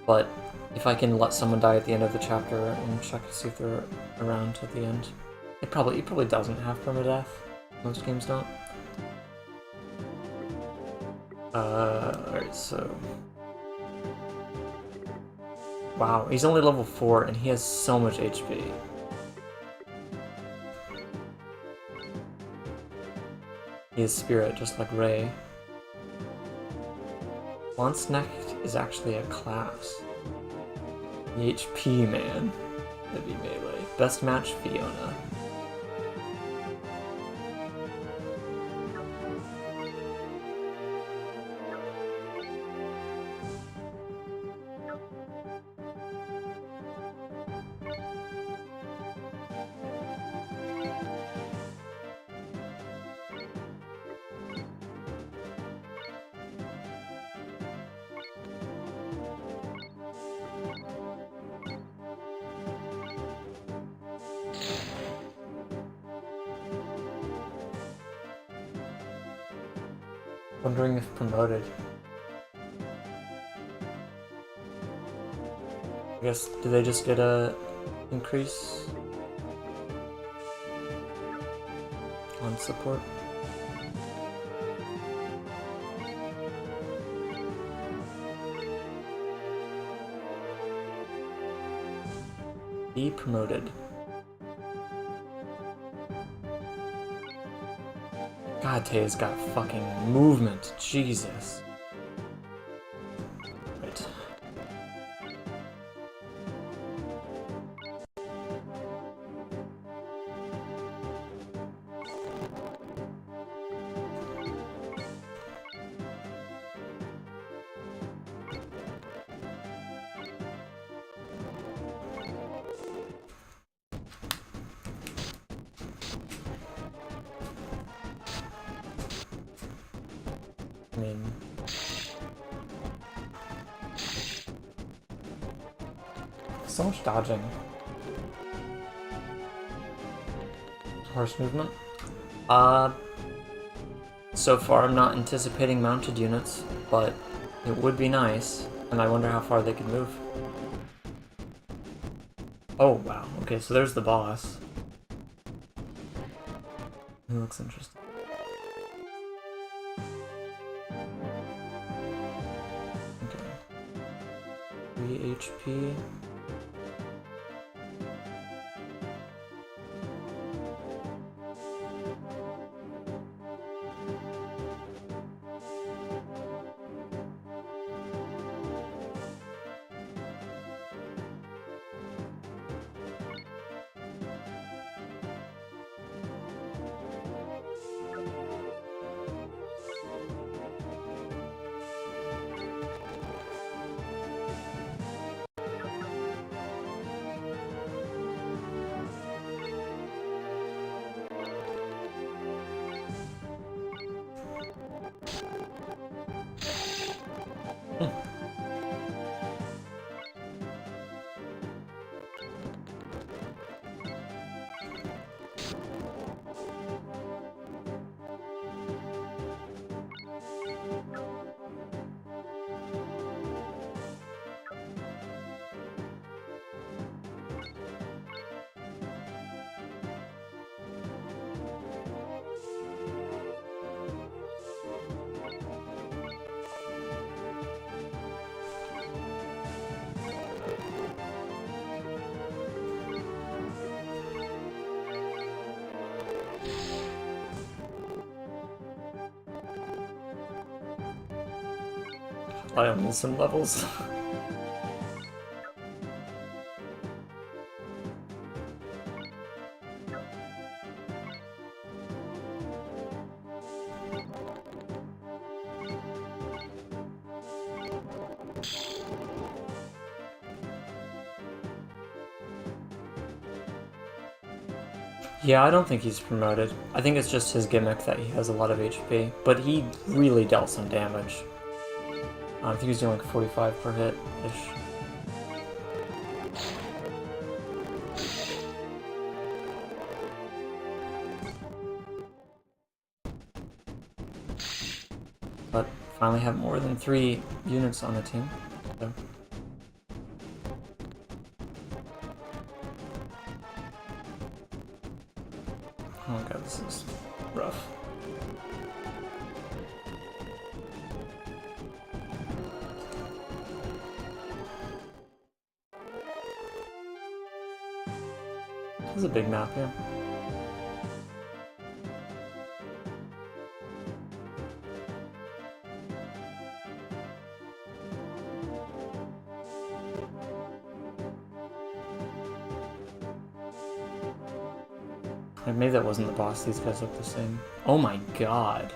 But if I can let someone die at the end of the chapter and check to see if they're around at the end, it probably doesn't have permadeath. Most games don't. Alright, so... Wow, he's only level 4 and he has so much HP. He is spirit, just like Ray. Once-necked is actually a class. The HP man. That'd be melee. Best match, Fiona. Wondering if promoted. I guess, do they just get a increase on support? Be promoted. God, Taya's got fucking movement. Jesus. Right. I mean... So much dodging. Horse movement. So far I'm not anticipating mounted units, but it would be nice, and I wonder how far they can move. Oh wow, okay, so there's the boss. He looks interesting. HP. I almost some levels. Yeah, I don't think he's promoted. I think it's just his gimmick that he has a lot of HP, but he really dealt some damage. I think he's doing like 45 per hit-ish. but finally have more than 3 units on the team. So. Oh god, this is rough. This is a big map here. Maybe that wasn't the boss, these guys look the same. Oh my god.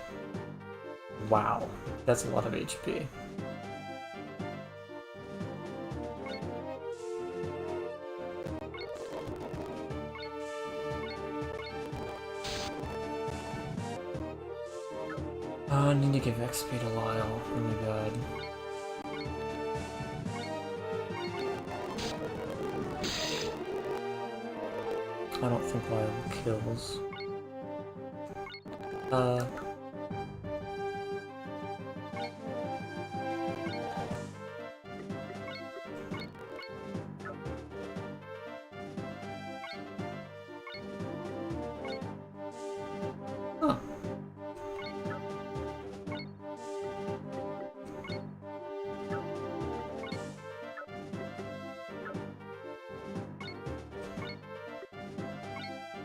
Wow. That's a lot of HP. I need to give XP to Lyle. Really bad. I don't think Lyle kills. Huh.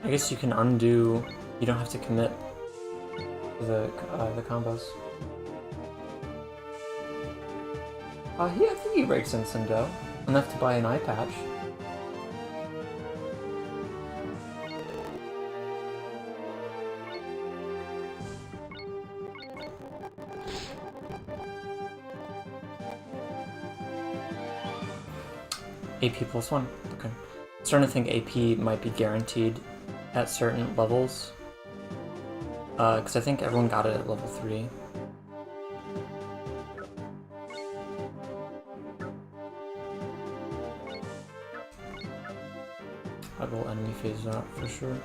I guess you can undo. You don't have to commit to the combos. I think he breaks in some dough. Enough to buy an eye patch. AP +1. Okay. I'm starting to think AP might be guaranteed at certain levels. Because I think everyone got it at level 3. I will enemy phase that for sure.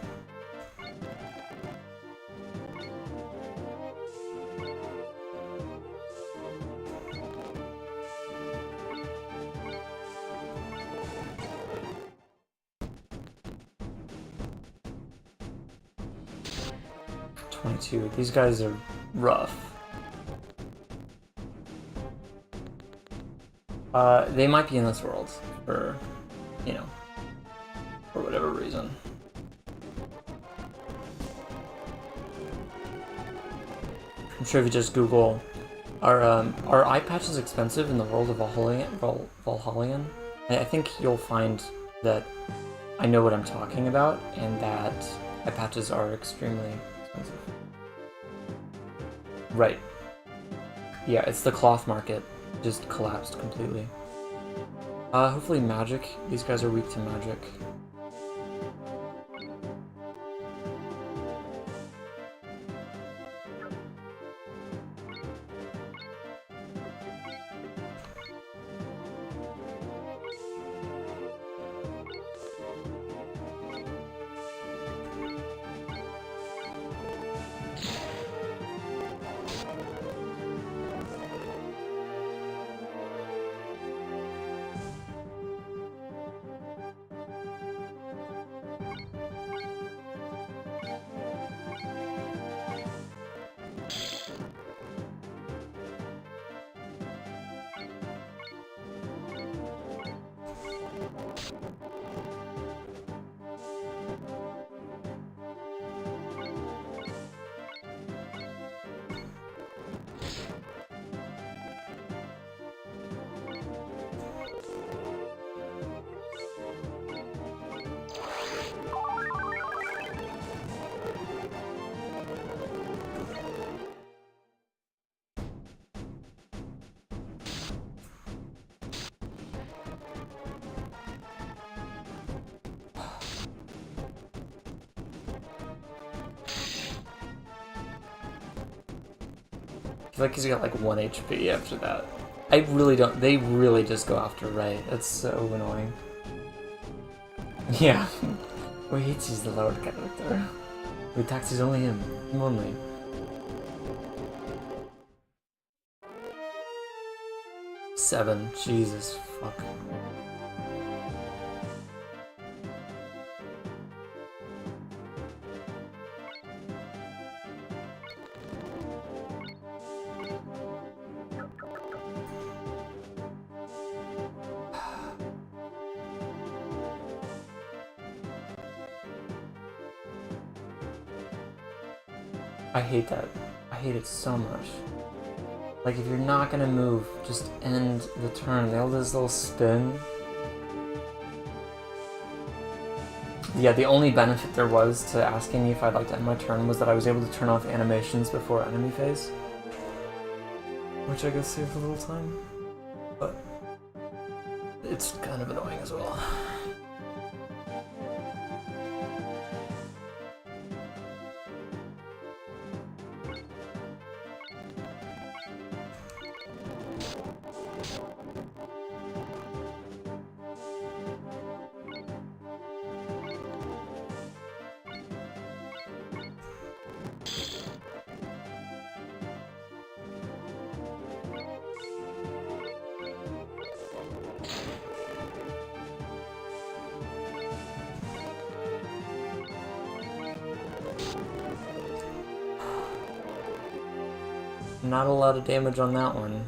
These guys are rough. They might be in this world for, you know, for whatever reason. I'm sure if you just Google, are eye patches expensive in the world of Valhallian? I think you'll find that I know what I'm talking about, and that eye patches are extremely expensive. Right. Yeah, it's the cloth market. Just collapsed completely. Hopefully magic. These guys are weak to magic. I feel like he's got like 1 HP after that. I really don't. They really just go after Ray. That's so annoying. Yeah. Wait, he's the lower character. Who taxes only him. Him only. 7. Jesus, fuck. I hate that. I hate it so much. Like, if you're not gonna move, just end the turn. They all do this little spin. Yeah, the only benefit there was to asking me if I'd like to end my turn was that I was able to turn off animations before enemy phase. Which I guess saves a little time. But it's kind of annoying as well. Not a lot of damage on that one.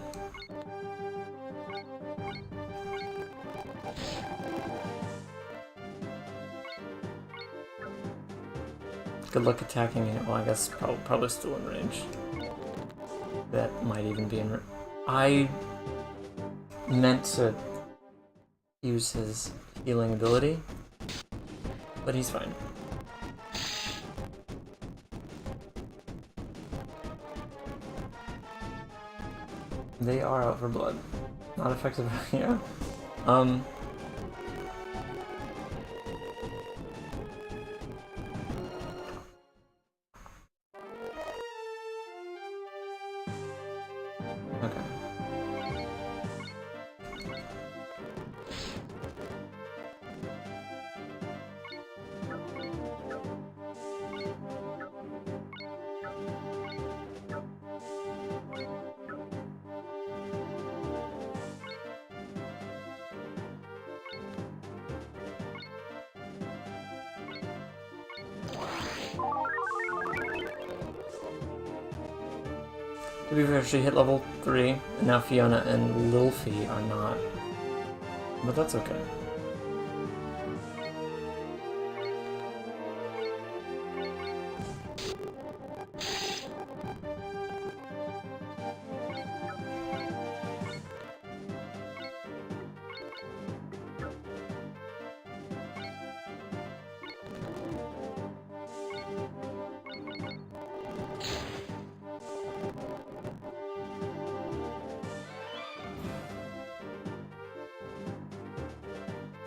Good luck attacking it. Well, I guess probably still in range. That might even be in range. I meant to use his healing ability, but he's fine. They are out for blood. Not effective, yeah. Okay. To be fair, she hit level 3, and now Fiona and Lilfie are not. But that's okay.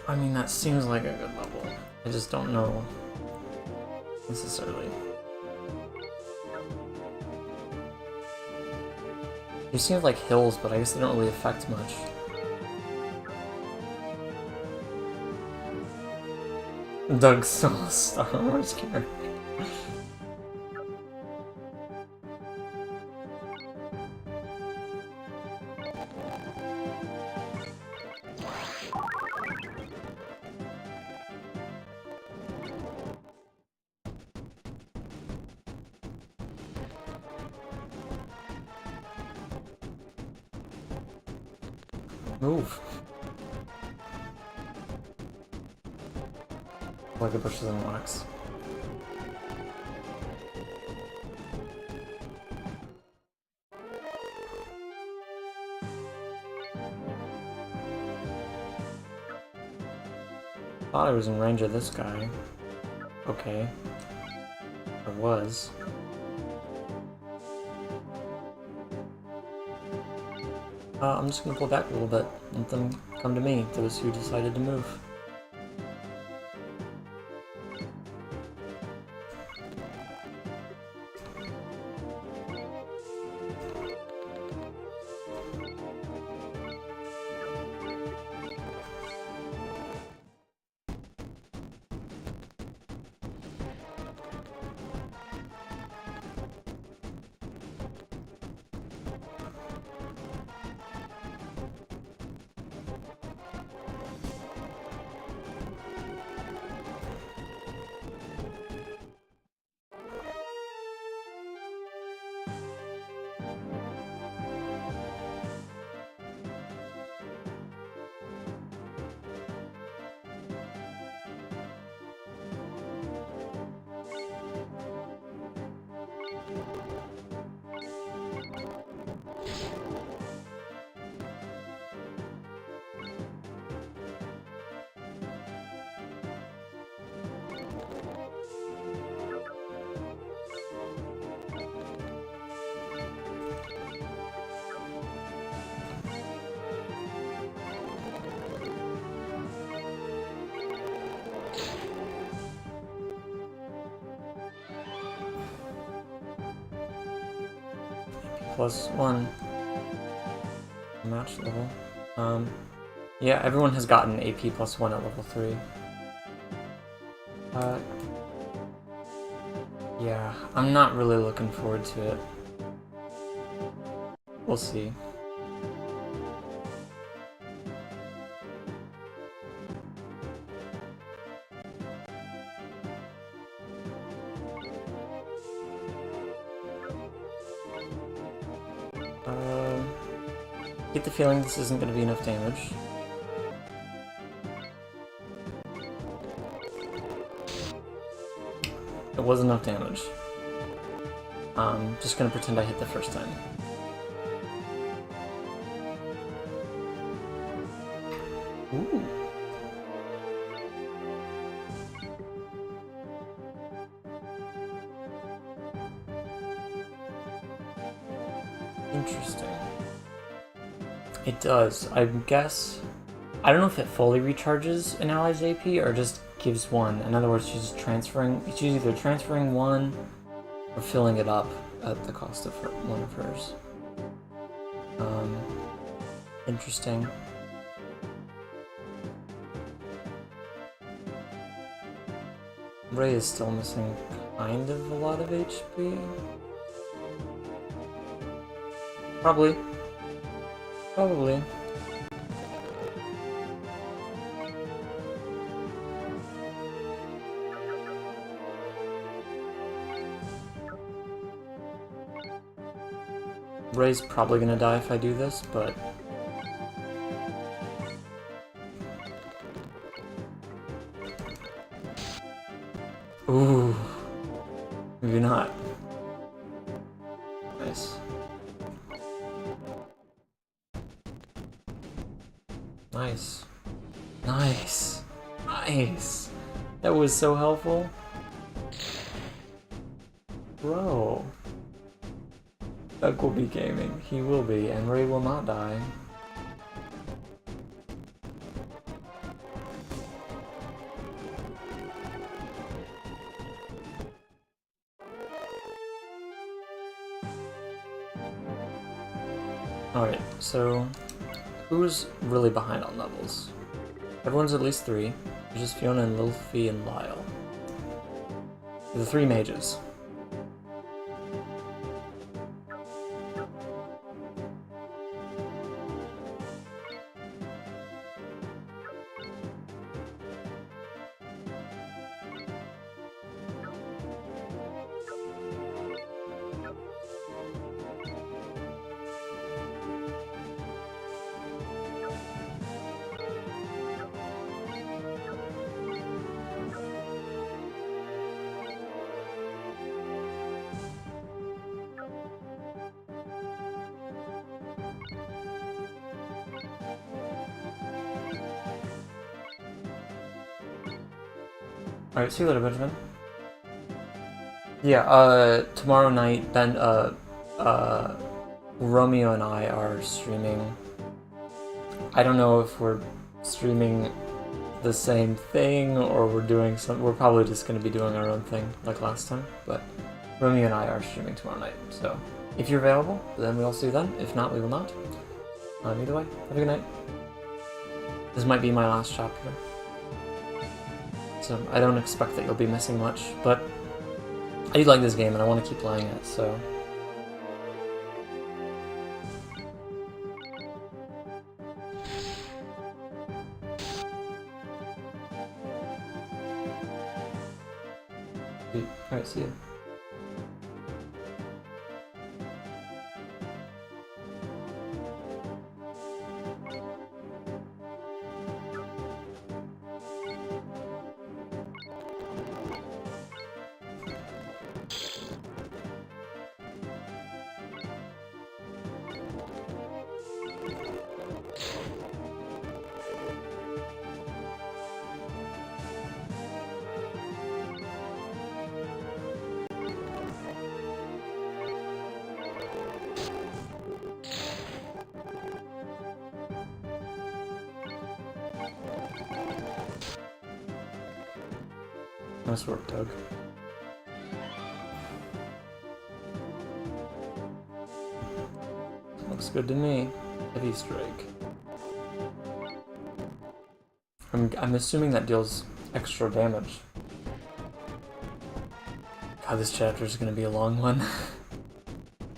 I mean, that seems like a good level. I just don't know necessarily. These seem like hills, but I guess they don't really affect much. Doug's so Star Wars character. Move. Like the bushes and rocks. Thought I was in range of this guy. Okay. I was. I'm just gonna pull back a little bit. Let them come to me, those who decided to move. plus 1. Match level. Yeah, everyone has gotten AP plus 1 at level 3. Yeah, I'm not really looking forward to it. We'll see. Get the feeling this isn't going to be enough damage. It was enough damage. Just gonna pretend I hit the first time. Ooh. Interesting. It does. I guess... I don't know if it fully recharges an ally's AP or just gives 1. In other words, she's transferring... She's either transferring 1 or filling it up at the cost of one of hers. Interesting. Ray is still missing kind of a lot of HP. Probably. Probably. Ray's probably gonna die if I do this, but... Ooh. Maybe not. Nice. Nice. Nice. Nice. That was so helpful. Bro. Doug will be gaming. He will be, and Ray will not die. Alright, so who's really behind on levels? Everyone's at least 3. There's just Fiona and Lilfie and Lyle. The 3 mages. Alright, see you later, Benjamin. Yeah, tomorrow night, then, Romeo and I are streaming. I don't know if we're streaming the same thing, or we're probably just gonna be doing our own thing, like last time, but Romeo and I are streaming tomorrow night, so if you're available, then we'll see you then. If not, we will not. Either way, have a good night. This might be my last chapter. So I don't expect that you'll be missing much, but I do like this game and I want to keep playing it, so... Alright, see you. Nice work, Doug. Looks good to me. Heavy strike. I'm assuming that deals extra damage. God, this chapter is gonna be a long one.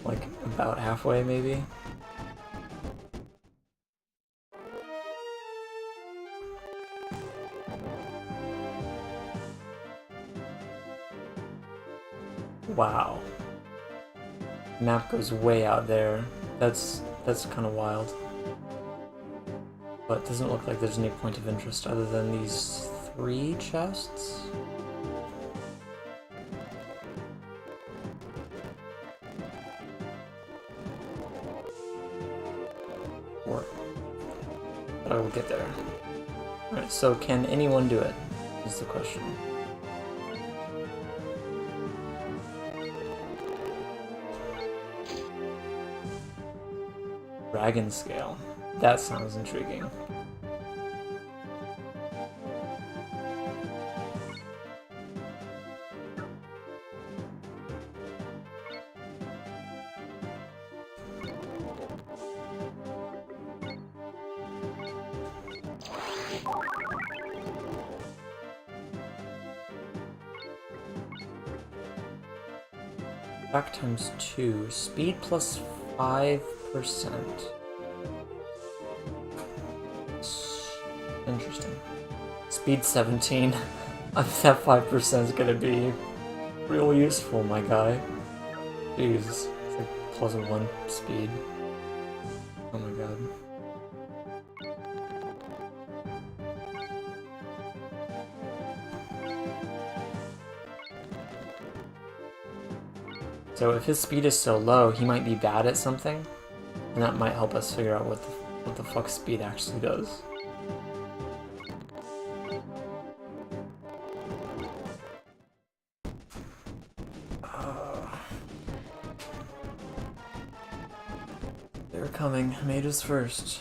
Like, about halfway, maybe? Wow. Map goes way out there. That's kind of wild. But it doesn't look like there's any point of interest other than these 3 chests. Or, but I will get there. Alright, so can anyone do it? Is the question. Dragon scale. That sounds intriguing. Back times 2. Speed plus 5%. Interesting. Speed 17. That 5% is gonna be real useful, my guy. Jeez, it's like plus 1 speed. Oh my god. So if his speed is so low, he might be bad at something, and that might help us figure out what the fuck speed actually does. They're coming. Mages first.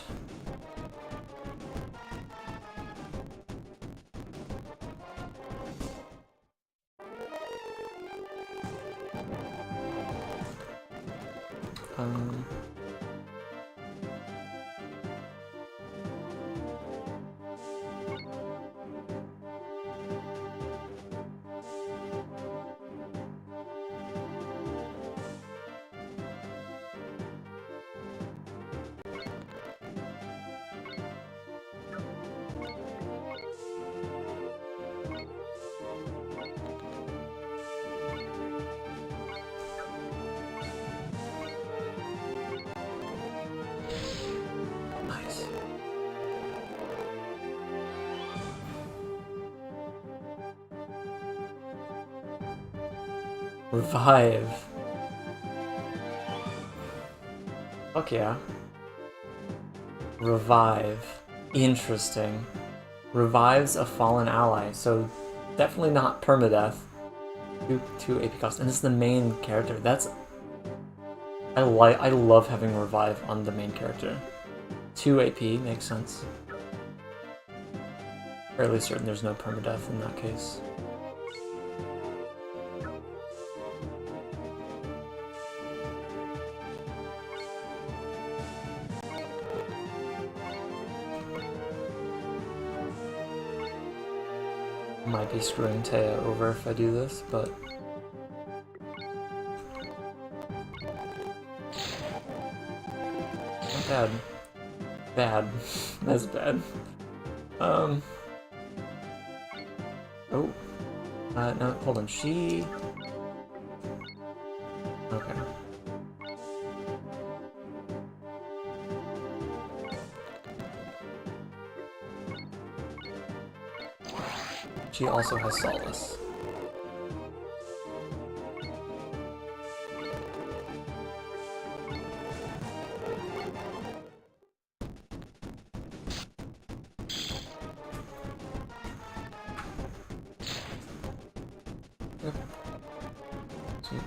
Revive. Fuck yeah. Revive. Interesting. Revives a fallen ally, so definitely not permadeath. 2 AP cost, and it's the main character. That's... I love having revive on the main character. 2 AP makes sense. Fairly certain there's no permadeath in that case. Might be screwing Taya over if I do this, but... Not bad. Bad. That's bad. Oh. No, hold on. She... Okay. She also has Solace. Yep. Sweet.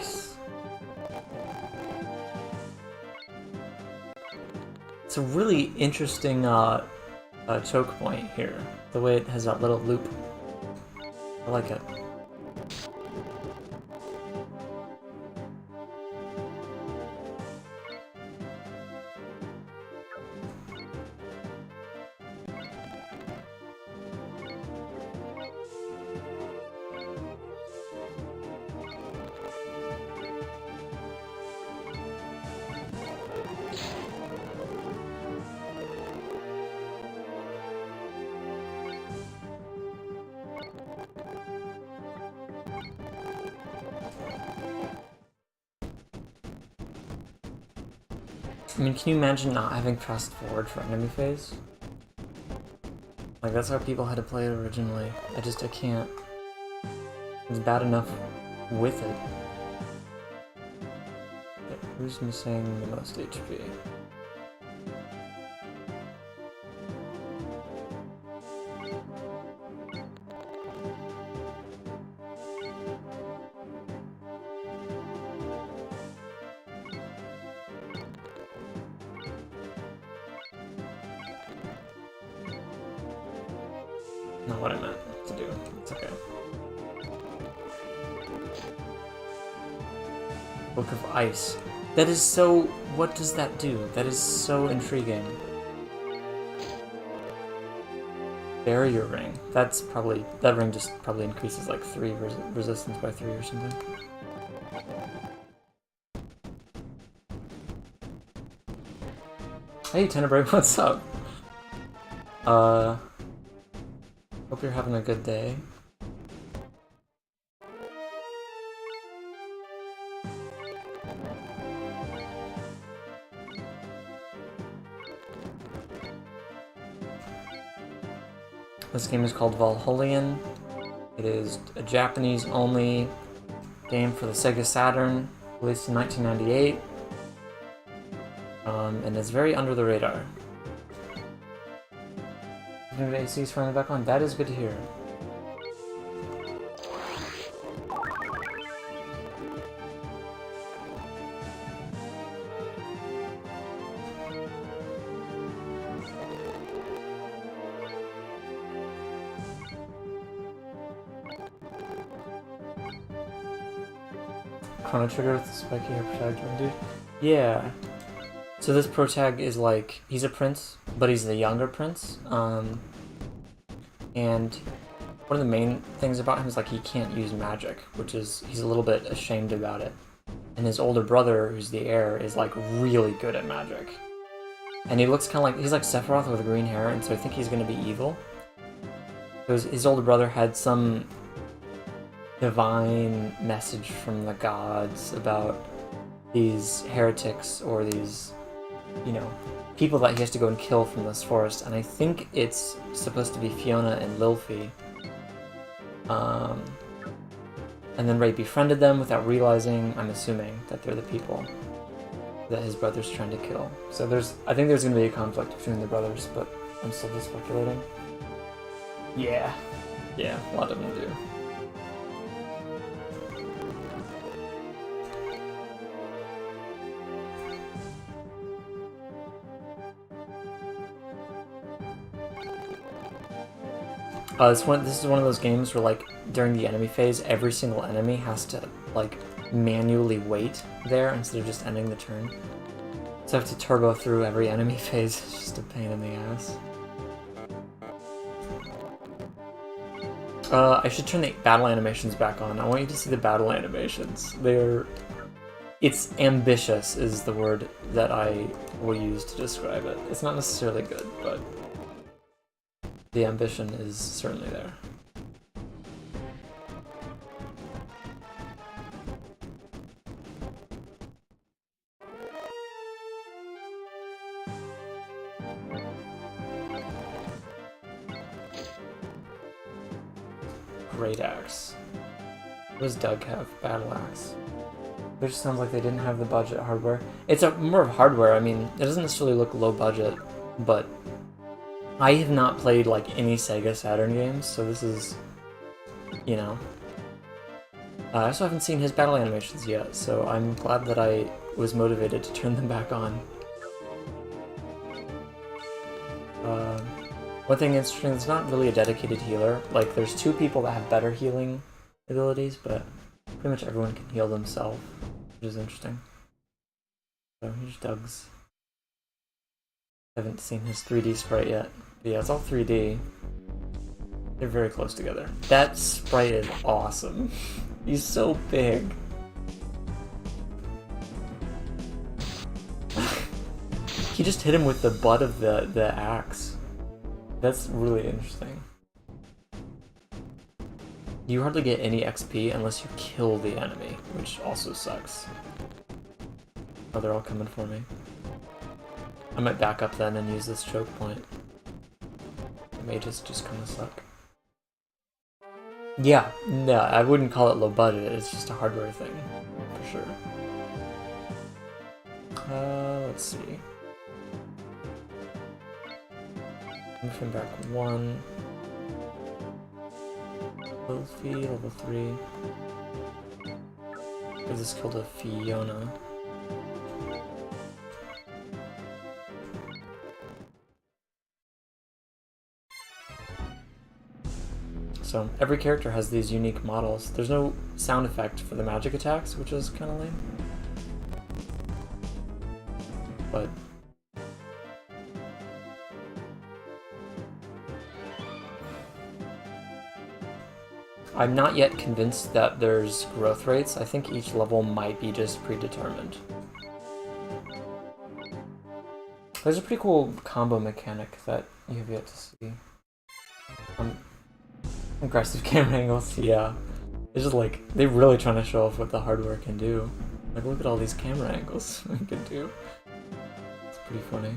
Nice. It's a really interesting choke point here. The way it has that little loop. I like it. I mean, can you imagine not having fast forward for enemy phase? Like, that's how people had to play it originally. I can't. It's bad enough with it. Okay, who's missing the most HP? Not what I meant to do. It's okay. Book of Ice. That is so... What does that do? That is so intriguing. Barrier Ring. That's probably... That ring just probably increases like 3 resistance by 3 or something. Hey, Tenebrae, what's up? Hope you're having a good day. This game is called Valholian. It is a Japanese-only game for the Sega Saturn, released in 1998. And it's very under the radar. AC is finally back on. That is good to hear. Chrono Trigger with the spiky hair protag dude. Yeah. So this protag is like, he's a prince, but he's the younger prince. And one of the main things about him is like he can't use magic, which is, he's a little bit ashamed about it. And his older brother, who's the heir, is like really good at magic. And he looks kind of like, he's like Sephiroth with green hair, and so I think he's going to be evil. Because his older brother had some divine message from the gods about these heretics or these, you know, people that he has to go and kill from this forest, and I think it's supposed to be Fiona and Lilfi. And then Ray befriended them without realizing, I'm assuming, that they're the people that his brother's trying to kill. So I think there's going to be a conflict between the brothers, but I'm still just speculating. Yeah. Yeah, a lot of them do. This is one of those games where, like, during the enemy phase, every single enemy has to, like, manually wait there instead of just ending the turn. So I have to turbo through every enemy phase. It's just a pain in the ass. I should turn the battle animations back on. I want you to see the battle animations. It's ambitious is the word that I will use to describe it. It's not necessarily good, but the ambition is certainly there. Great Axe. What does Doug have? Battle Axe. It just sounds like they didn't have the budget hardware. It's more of hardware. I mean, it doesn't necessarily look low budget, but I have not played, like, any Sega Saturn games, so this is, you know, I also haven't seen his battle animations yet, so I'm glad that I was motivated to turn them back on. One thing interesting, it's not really a dedicated healer. Like, there's 2 people that have better healing abilities, but pretty much everyone can heal themselves, which is interesting. So here's Doug's. I haven't seen his 3D sprite yet. But yeah, it's all 3D. They're very close together. That sprite is awesome. He's so big. He just hit him with the butt of the axe. That's really interesting. You hardly get any XP unless you kill the enemy, which also sucks. Oh, they're all coming for me. I might back up then and use this choke point. The mages just kind of suck. Yeah, no, I wouldn't call it low budget, it's just a hardware thing, for sure. Let's see. Moving back 1. Wilfie, level 3. Give this kill to Fiona. So every character has these unique models. There's no sound effect for the magic attacks, which is kind of lame. But I'm not yet convinced that there's growth rates. I think each level might be just predetermined. There's a pretty cool combo mechanic that you have yet to see. Aggressive camera angles, yeah. It's just like, they're really trying to show off what the hardware can do. Like, look at all these camera angles we can do. It's pretty funny.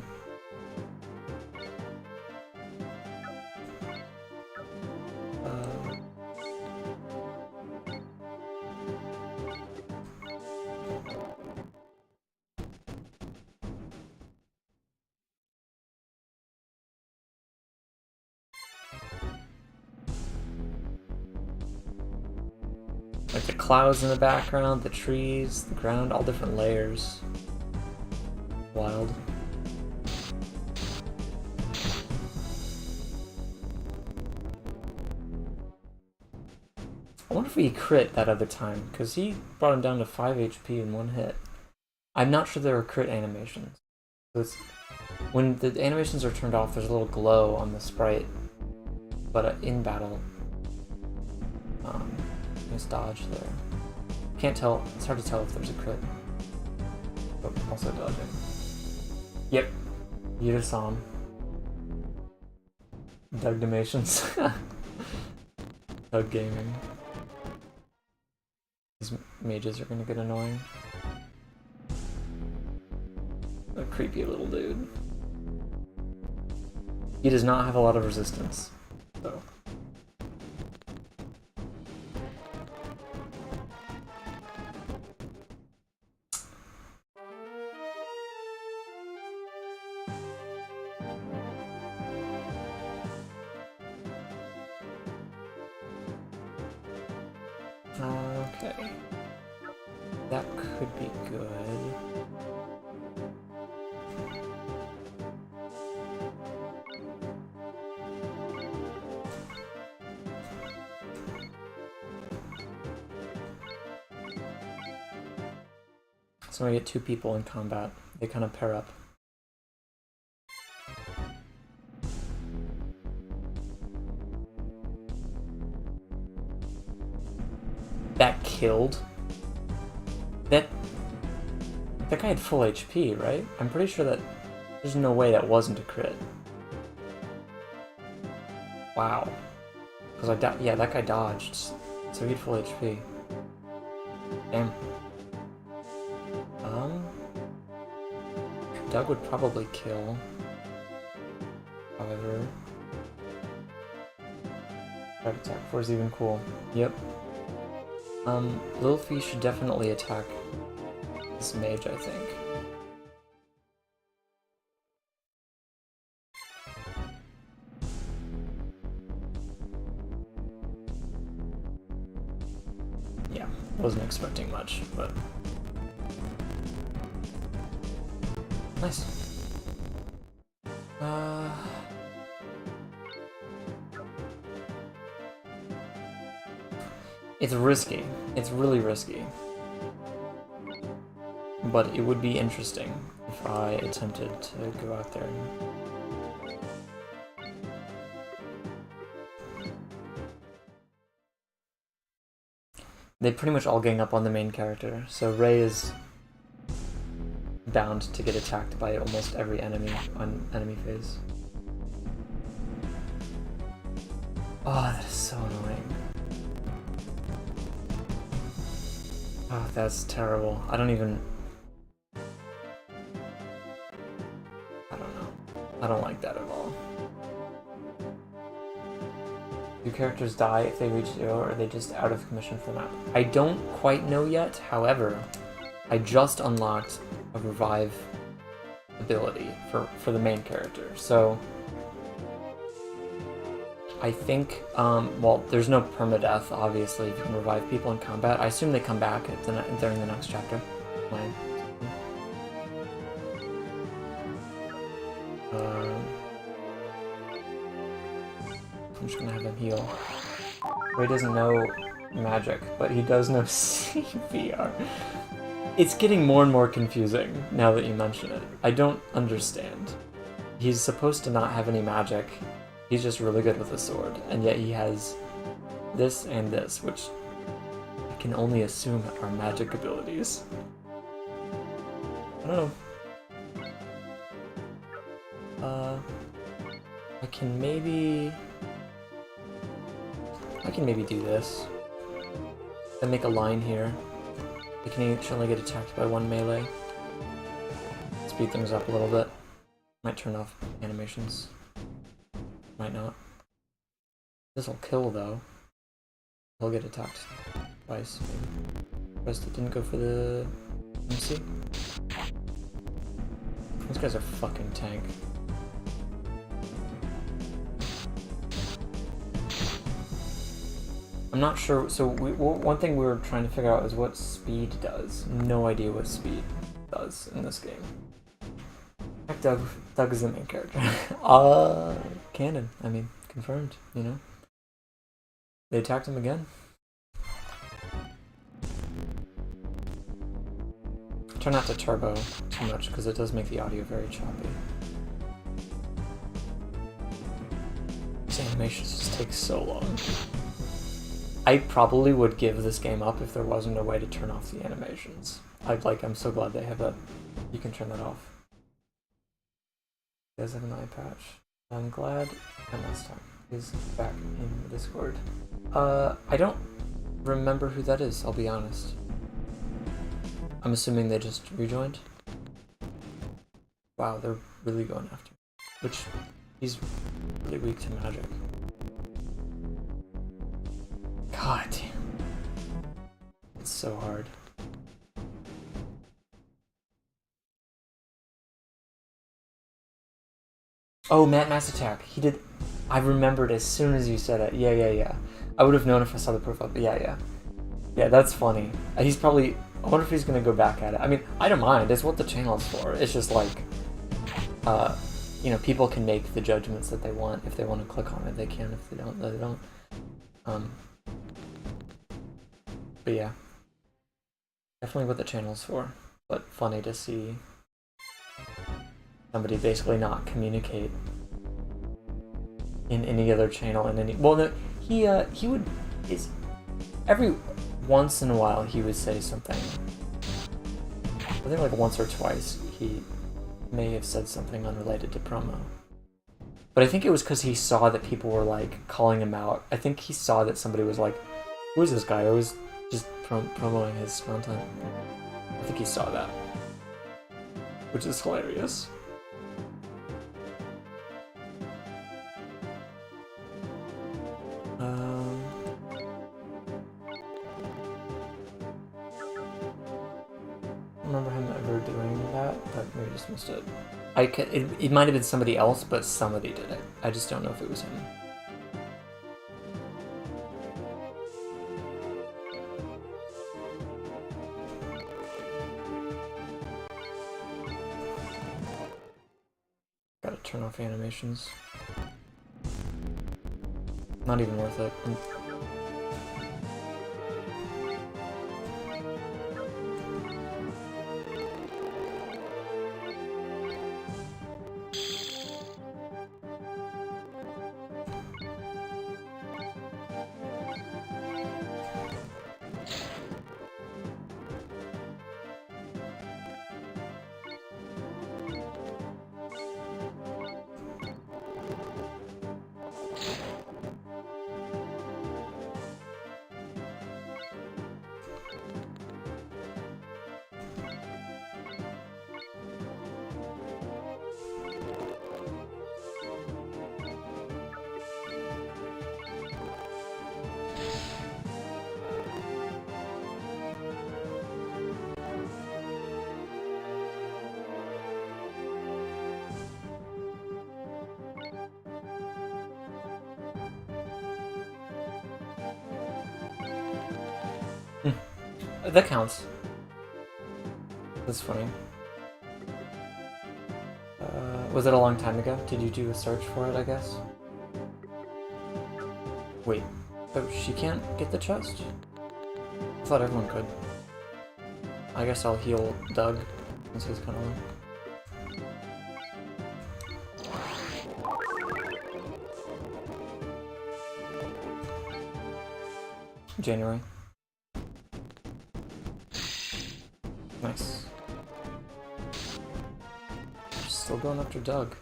Like the clouds in the background, the trees, the ground, all different layers. Wild. I wonder if he crit that other time, because he brought him down to 5 HP in 1 hit. I'm not sure there are crit animations. So it's, when the animations are turned off, there's a little glow on the sprite, but in battle, nice dodge there. Can't tell, it's hard to tell if there's a crit. But also dodging. Yep, you just saw him. Doug Dimations. Doug Gaming. These mages are gonna get annoying. A creepy little dude. He does not have a lot of resistance, so. Okay. That could be good. So I get 2 people in combat. They kind of pair up. That killed? That guy had full HP, right? I'm pretty sure that there's no way that wasn't a crit. Wow. Because yeah, that guy dodged, so he had full HP. Damn. Doug would probably kill. However, Drag attack 4 is even cool. Yep. Lilfie should definitely attack this mage, I think. yeah, wasn't expecting much, but nice. It's risky. It's really risky. But it would be interesting if I attempted to go out there and... They pretty much all gang up on the main character, so Ray is bound to get attacked by almost every enemy on enemy phase. Oh, that is so annoying. Oh, that's terrible. I don't know. I don't like that at all. Do characters die if they reach 0, or are they just out of commission for the map? I don't quite know yet, however, I just unlocked a revive ability for the main character, so I think, well, there's no permadeath, obviously, if you can revive people in combat. I assume they come back during the next chapter. I'm just gonna have him heal. Ray doesn't know magic, but he does know CPR. It's getting more and more confusing now that you mention it. I don't understand. He's supposed to not have any magic. He's just really good with a sword, and yet he has this and this, which I can only assume are magic abilities. I don't know. I can maybe do this. Then make a line here. I can each only get attacked by one melee. Speed things up a little bit. Might turn off animations. Might not. This'll kill though. He'll get attacked twice. Rest it didn't go for the MC. These guys are fucking tank. I'm not sure, so one thing we were trying to figure out is what speed does. No idea what speed does in this game. Doug is the main character. Canon, I mean, confirmed, you know? They attacked him again. Try not to turbo too much, because it does make the audio very choppy. These animations just take so long. I probably would give this game up if there wasn't a way to turn off the animations. I'm so glad they have that. You can turn that off. You guys have an eye patch. I'm glad last time is back in Discord. I don't remember who that is, I'll be honest. I'm assuming they just rejoined. Wow, they're really going after him. Which, he's really weak to magic. God damn. It's so hard. Oh, Mass Attack. He did... I remembered as soon as you said it. Yeah. I would have known if I saw the profile, but yeah. Yeah, that's funny. He's probably... I wonder if he's gonna go back at it. I mean, I don't mind. It's what the channel is for. It's just like... you know, people can make the judgments that they want. If they want to click on it, they can. If they don't, they don't. But yeah, definitely what the channel's for. But funny to see somebody basically not communicate in any other channel in any. Well, no, he would every once in a while he would say something. I think like once or twice he may have said something unrelated to promo. But I think it was because he saw that people were like calling him out. I think he saw that somebody was like, "Who is this guy? Always just promoting his content." I think he saw that, which is hilarious. I don't remember him ever doing that, but maybe I just missed it. It might have been somebody else, but somebody did it. I just don't know if it was him. turn off animations. Not even worth it. That counts. That's funny. Was it a long time ago? Did you do a search for it, I guess? Wait. Oh, she can't get the chest? I thought everyone could. I guess I'll heal Doug, since he's kind of low. January. Nice. Still going after Doug.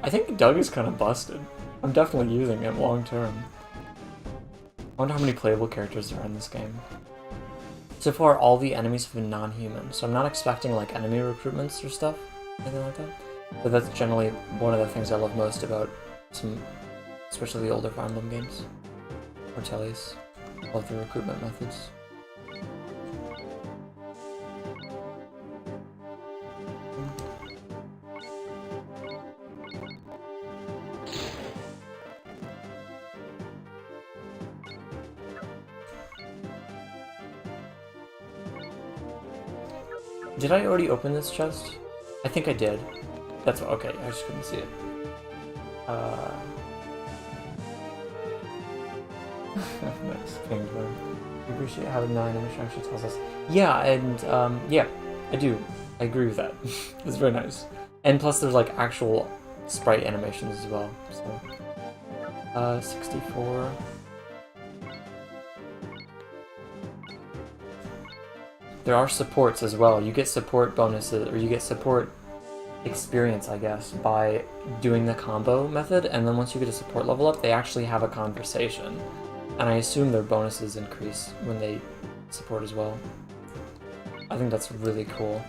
I think Doug is kind of busted. I'm definitely using him long term. I wonder how many playable characters there are in this game. So far, all the enemies have been non-human, so I'm not expecting like enemy recruitments or stuff, anything like that. But that's generally one of the things I love most about some, especially the older Fire Emblem games. Or Tellius. I love the recruitment methods. Did I already open this chest? I think I did. That's okay, I just couldn't see it. Nice, Penguin. We appreciate having 9 and which actually tells us. Yeah, and yeah, I do. I agree with that. It's very nice. And plus there's like actual sprite animations as well, so. 64. There are supports as well. You get support bonuses, or you get support experience, I guess, by doing the combo method, and then once you get a support level up, they actually have a conversation. And I assume their bonuses increase when they support as well. I think that's really cool.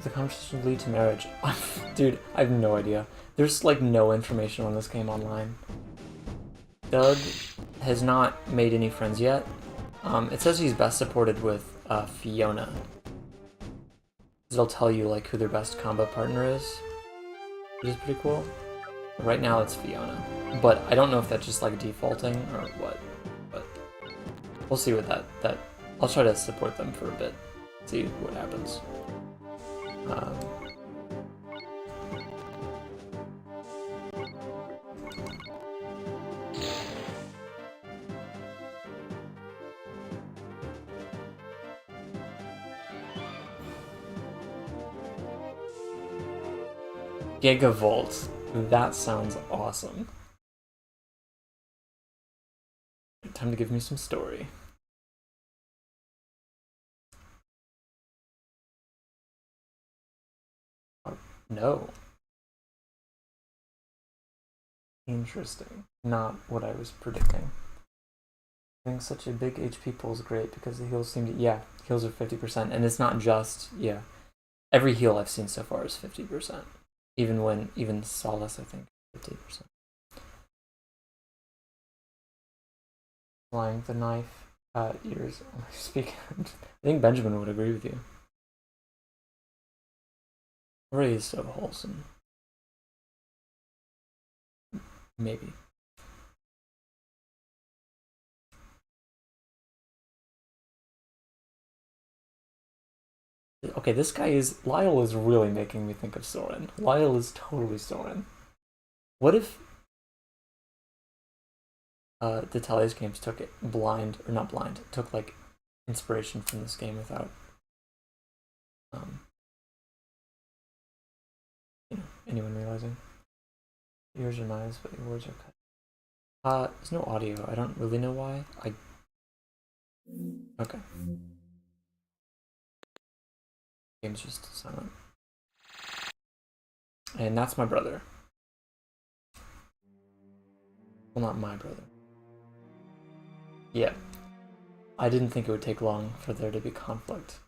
The conversation lead to marriage. Dude, I have no idea. There's like no information on this game online. Doug has not made any friends yet. It says he's best supported with Fiona. It'll tell you like who their best combo partner is, which is pretty cool. Right now it's Fiona, but I don't know if that's just like defaulting or what. But we'll see what that. I'll try to support them for a bit, see what happens. Gigavolt. That sounds awesome. Time to give me some story. No. Interesting. Not what I was predicting. Having such a big HP pool is great because the heals seem to... Yeah, heals are 50%. And it's not just... Yeah. Every heal I've seen so far is 50%. Even Solace, I think. 50%. Flying the knife at ears. Speak. I think Benjamin would agree with you. Ray is so wholesome. Maybe. Okay, this guy is... Lyle is really making me think of Soren. Lyle is totally Soren. What if the Tellus games took it blind, or not blind, took like inspiration from this game without you know, anyone realizing? Ears are nice, but your words are cut. There's no audio. I don't really know why. Okay. Game's just silent. And that's my brother. Well, not my brother. Yeah. I didn't think it would take long for there to be conflict.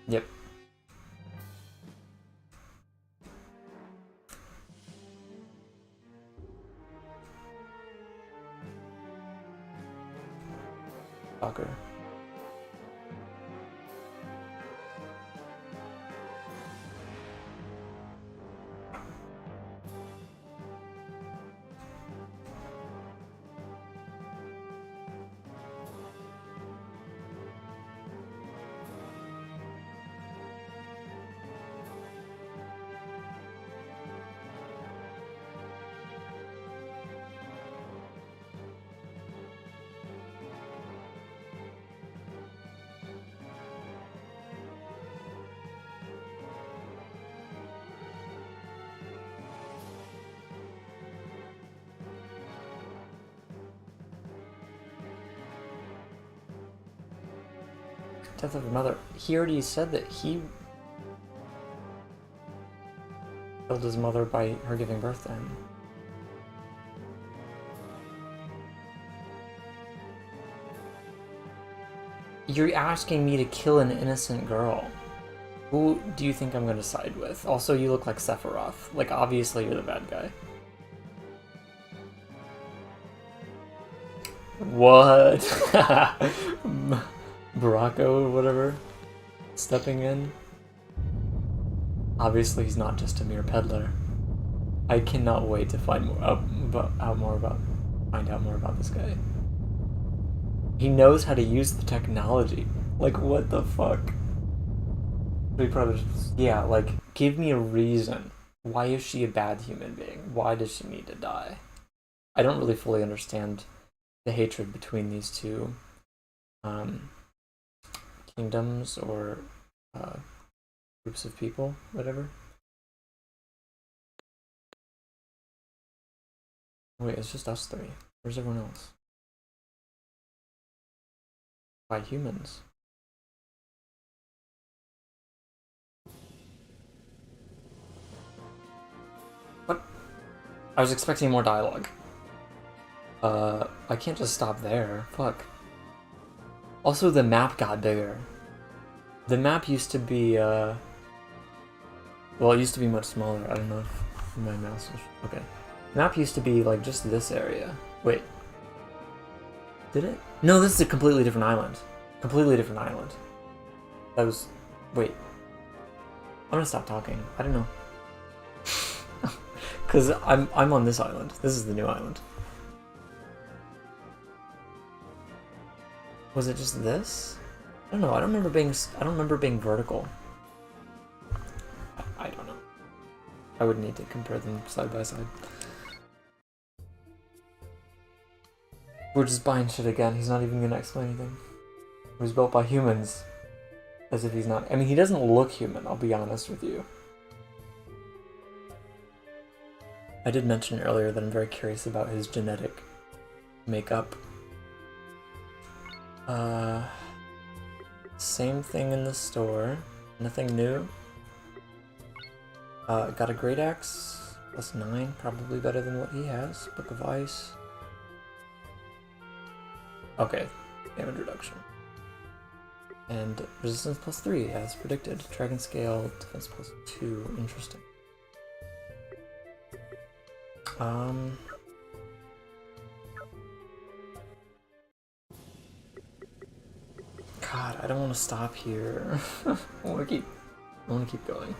Yep. Fucker. Death of her mother. He already said that he killed his mother by her giving birth to him. You're asking me to kill an innocent girl. Who do you think I'm gonna side with? Also, you look like Sephiroth. Like, obviously you're the bad guy. What? Baracco or whatever, stepping in. Obviously, he's not just a mere peddler. I cannot wait to find more about this guy. He knows how to use the technology. Like, what the fuck? Big Brother, yeah, like, give me a reason. Why is she a bad human being? Why does she need to die? I don't really fully understand the hatred between these two kingdoms or groups of people, whatever. Wait, it's just us three. Where's everyone else? Why humans? What? I was expecting more dialogue. I can't just stop there. Fuck. Also, the map got bigger. The map used to be, well, it used to be much smaller. I don't know if my mouse was... Okay. The map used to be, like, just this area. Wait. Did it? No, this is a completely different island. Completely different island. That was... Wait. I'm gonna stop talking. I don't know. Because I'm on this island. This is the new island. Was it just this? I don't know. I don't remember being vertical. I don't know. I would need to compare them side by side. We're just buying shit again. He's not even gonna explain anything. It was built by humans. As if he's not... I mean, he doesn't look human, I'll be honest with you. I did mention earlier that I'm very curious about his genetic makeup. Same thing in the store. Nothing new. Got a great axe. +9. Probably better than what he has. Book of Ice. Okay. Damage reduction. And resistance +3 as predicted. Dragon scale, defense +2. Interesting. Um. God, I don't want to stop here. I want to keep going.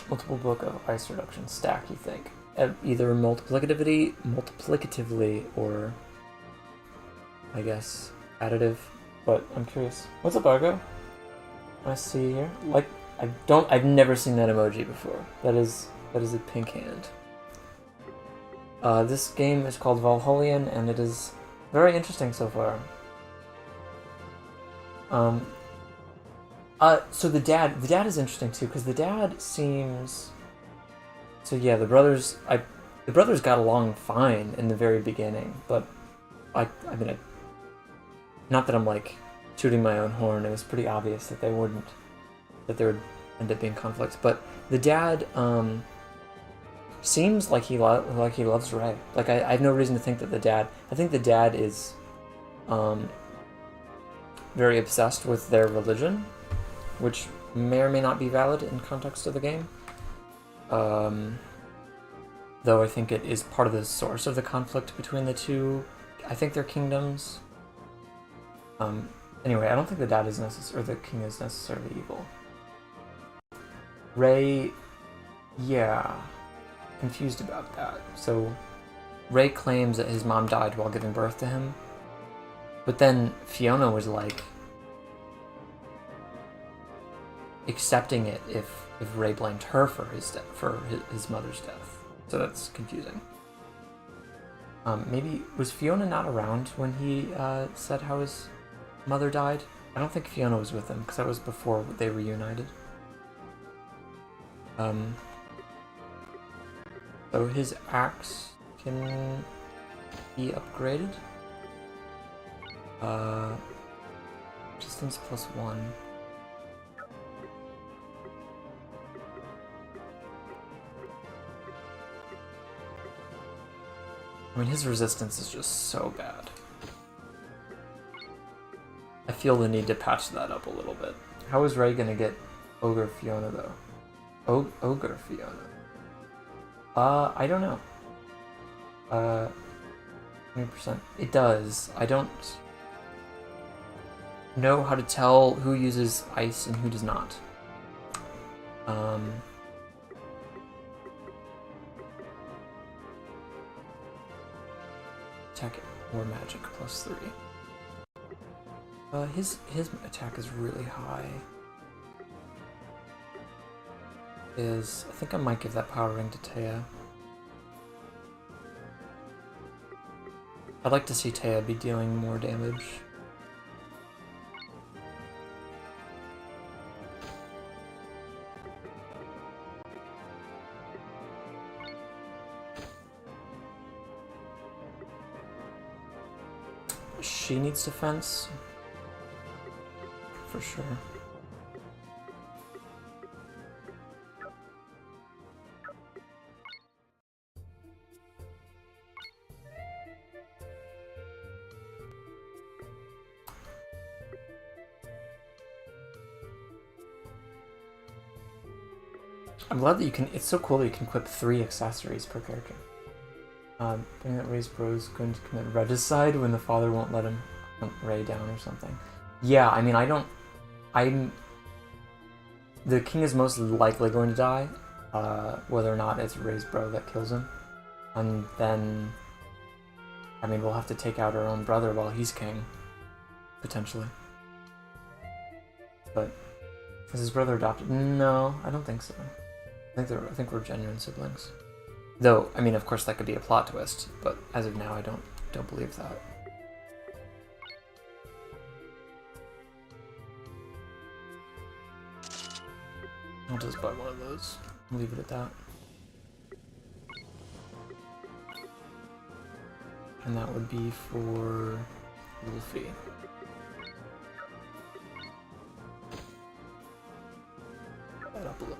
Multiple book of ice reduction stack. You think either multiplicatively, or I guess additive. But I'm curious. What's up, Argo? I see here. Like I've never seen that emoji before. That is a pink hand. This game is called Valhalla, and it is very interesting so far. So the dad is interesting too, because the dad seems. So yeah, the brothers got along fine in the very beginning, but I mean, not that I'm like tooting my own horn. It was pretty obvious that there would end up being conflicts, but the dad seems like he loves Ray. Like I have no reason to think that the dad. I think the dad is very obsessed with their religion, which may or may not be valid in context of the game. Though I think it is part of the source of the conflict between the two. I think they're kingdoms. Anyway, I don't think the dad is or the king is necessarily evil. Ray, yeah, confused about that. So Ray claims that his mom died while giving birth to him, but then Fiona was like accepting it if Ray blamed her for his mother's death. So that's confusing. Maybe was Fiona not around when he said how his mother died? I don't think Fiona was with him, because that was before they reunited. So his axe can be upgraded. Distance +1. I mean, his resistance is just so bad. I feel the need to patch that up a little bit. How is Ray gonna get Ogre Fiona, though? Ogre Fiona? I don't know. 20%. It does. I don't know how to tell who uses ice and who does not. Attack or magic +3. His attack is really high. I think I might give that power ring to Taya. I'd like to see Taya be dealing more damage. She needs defense. For sure. I'm glad that you can. It's so cool that you can equip 3 accessories per character. Thinking that Ray's bro is going to commit regicide when the father won't let him hunt Ray down or something. Yeah, I mean, the king is most likely going to die, whether or not it's Ray's bro that kills him. And then, I mean, we'll have to take out our own brother while he's king, potentially. But is his brother adopted? No, I don't think so. I think we're genuine siblings. Though, I mean, of course, that could be a plot twist, but as of now, I don't believe that. I'll just buy one of those. Leave it at that. And that would be for Wolfie. That up a little.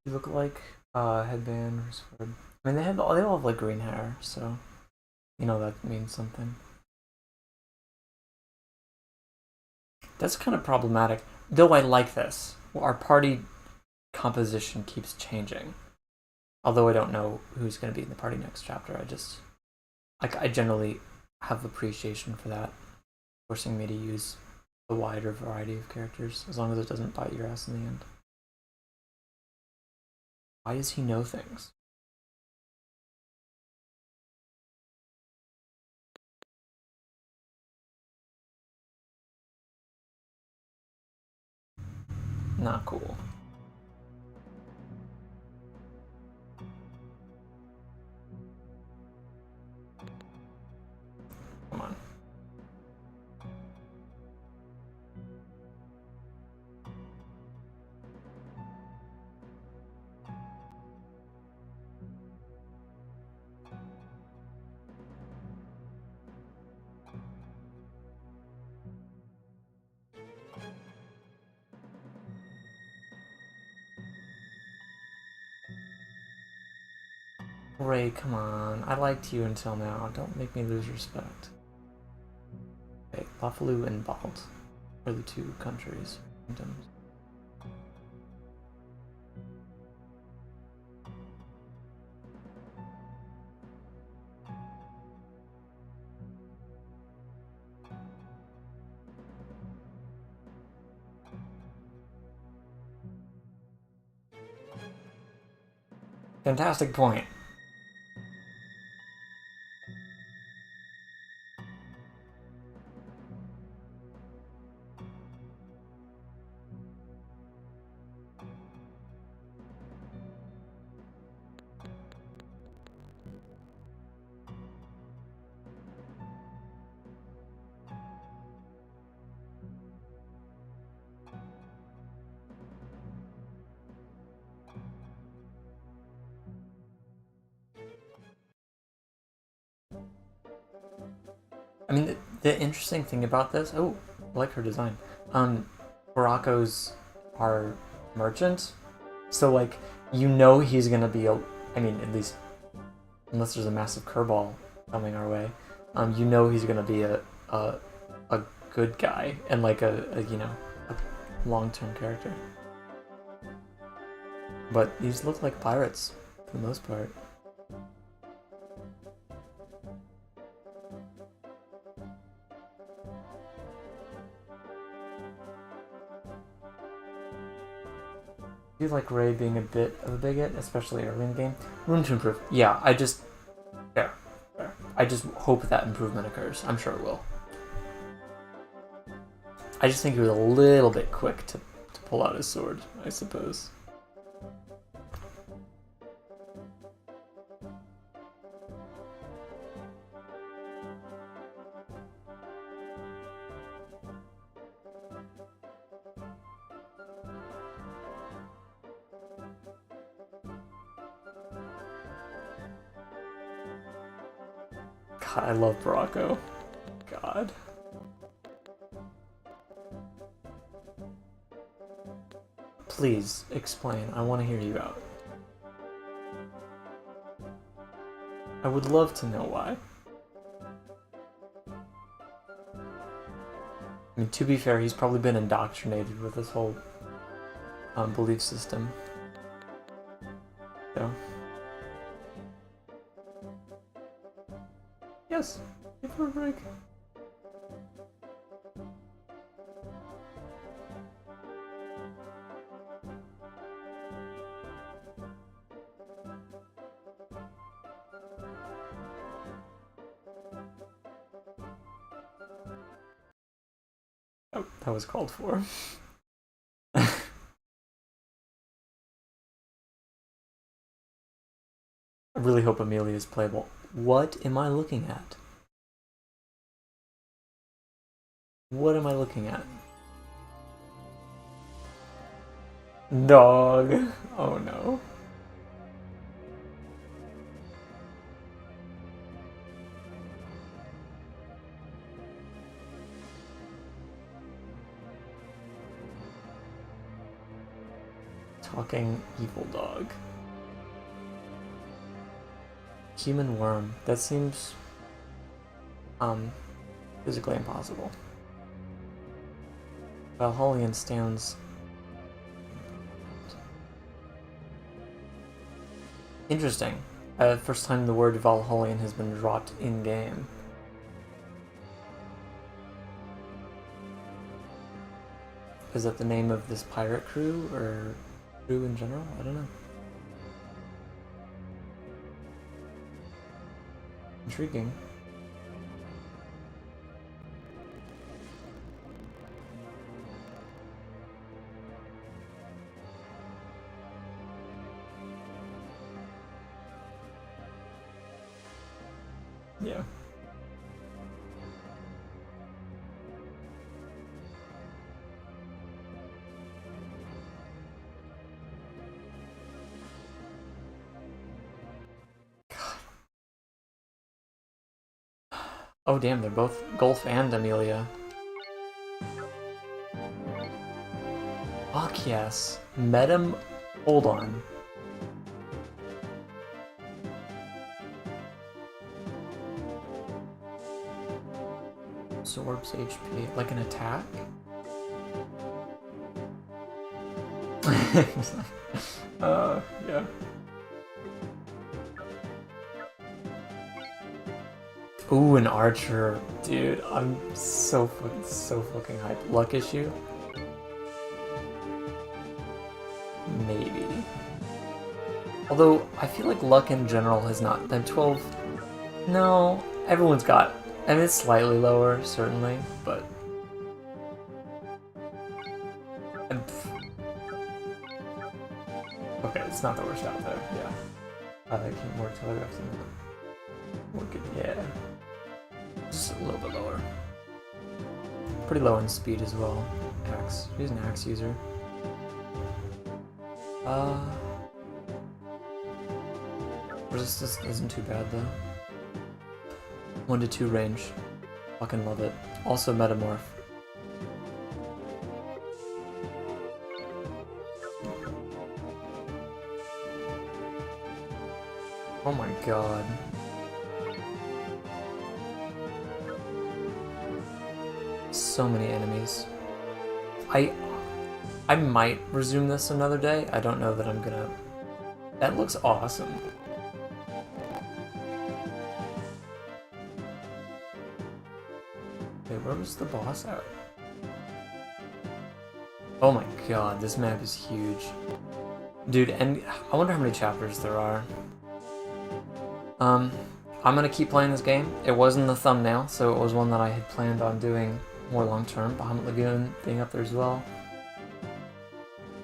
You look like headband or sword. I mean, they all have like green hair, so you know that means something. That's kind of problematic, though. I like this. Our party composition keeps changing. Although I don't know who's going to be in the party next chapter, I generally have appreciation for that, forcing me to use a wider variety of characters, as long as it doesn't bite your ass in the end. Why does he know things? Not cool. Come on. Ray, come on. I liked you until now. Don't make me lose respect. Okay, Buffalo and Bald are the two countries. Kingdoms. Fantastic point. I mean, the interesting thing about this. Oh, I like her design. Baracos are merchant, so like you know he's gonna be a. I mean, at least unless there's a massive curveball coming our way, you know he's gonna be a good guy and like a you know a long-term character. But these look like pirates for the most part. I do like Ray being a bit of a bigot, especially early in the game. Room to improve. Yeah, fair. I just hope that improvement occurs. I'm sure it will. I just think he was a little bit quick to pull out his sword, I suppose. God, I love Baracco. God. Please explain. I want to hear you out. I would love to know why. I mean, to be fair, he's probably been indoctrinated with this whole belief system. So. Yes, give her a break. Oh, that was called for. I really hope Amelia is playable. What am I looking at? What am I looking at? Dog. Oh no. Talking evil dog. Human worm. That seems physically impossible. Valhalla stands. Interesting. First time the word Valhallian has been dropped in game. Is that the name of this pirate crew or crew in general? I don't know. Intriguing. Yeah. Oh damn, they're both Golf and Amelia. Fuck yes. Met him. Hold on. Absorbs HP. Like an attack? Yeah. Ooh, an archer. Dude, I'm so fucking hyped. Luck issue? Maybe. Although, I feel like luck in general has not been 12. No, everyone's got. I mean, it's slightly lower, certainly, but. Okay, it's not the worst out there, yeah. I keep more telegraphs in there. Working, yeah. Just a little bit lower. Pretty low in speed as well. Axe. She's an axe user. Resistance isn't too bad though. 1 to 2 range. Fucking love it. Also metamorph. Oh my god. So many enemies. I might resume this another day. I don't know that I'm gonna. That looks awesome. Wait, where was the boss at? Oh my god, this map is huge. Dude, and I wonder how many chapters there are. I'm gonna keep playing this game. It was in the thumbnail, so it was one that I had planned on doing more long term. Bahamut Lagoon being up there as well.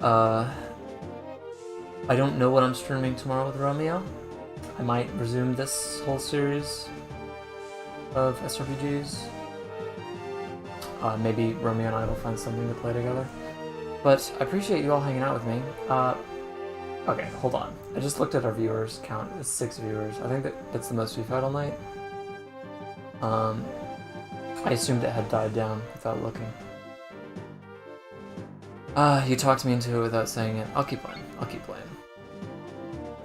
I don't know what I'm streaming tomorrow with Romeo. I might resume this whole series of SRPGs. Maybe Romeo and I will find something to play together. But I appreciate you all hanging out with me. Okay, hold on. I just looked at our viewers count. It's 6 viewers. I think that's the most we've had all night. I assumed it had died down without looking. You talked me into it without saying it. I'll keep playing. I'll keep playing.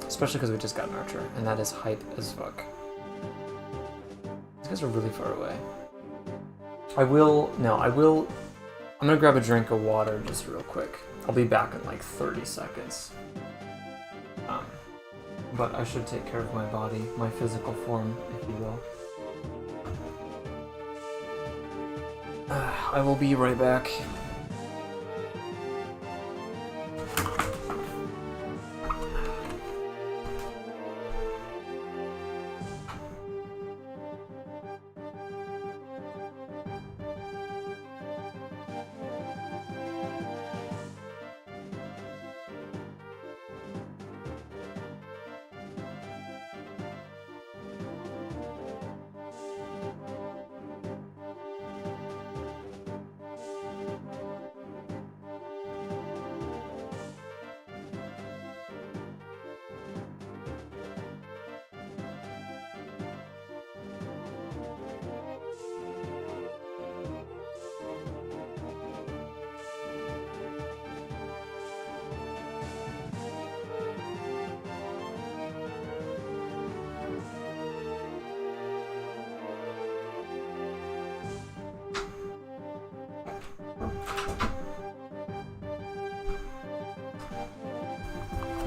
Especially because we just got an archer, and that is hype as fuck. These guys are really far away. I'm gonna grab a drink of water just real quick. I'll be back in like 30 seconds. But I should take care of my body, my physical form, if you will. I will be right back.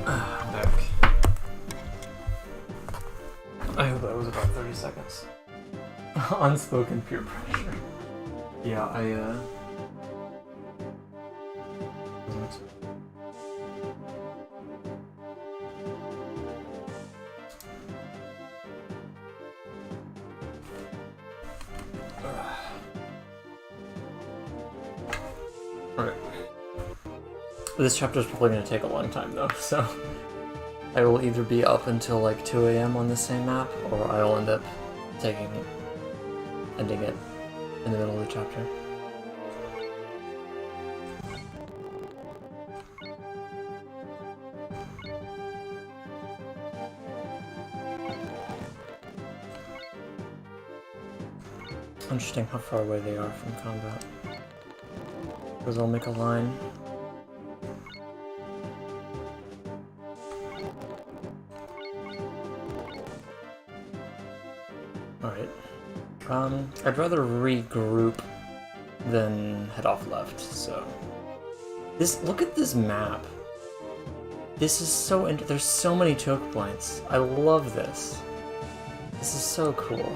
I'm back. I hope that was about 30 seconds. Unspoken peer pressure. Yeah, Alright. This chapter is probably going to take a long time though, so I will either be up until like 2 AM on the same map, or I will end up ending it in the middle of the chapter. Interesting how far away they are from combat. Because I'll make a line. Alright. I'd rather regroup than head off left, so... Look at this map! This is so there's so many choke points. I love this. This is so cool.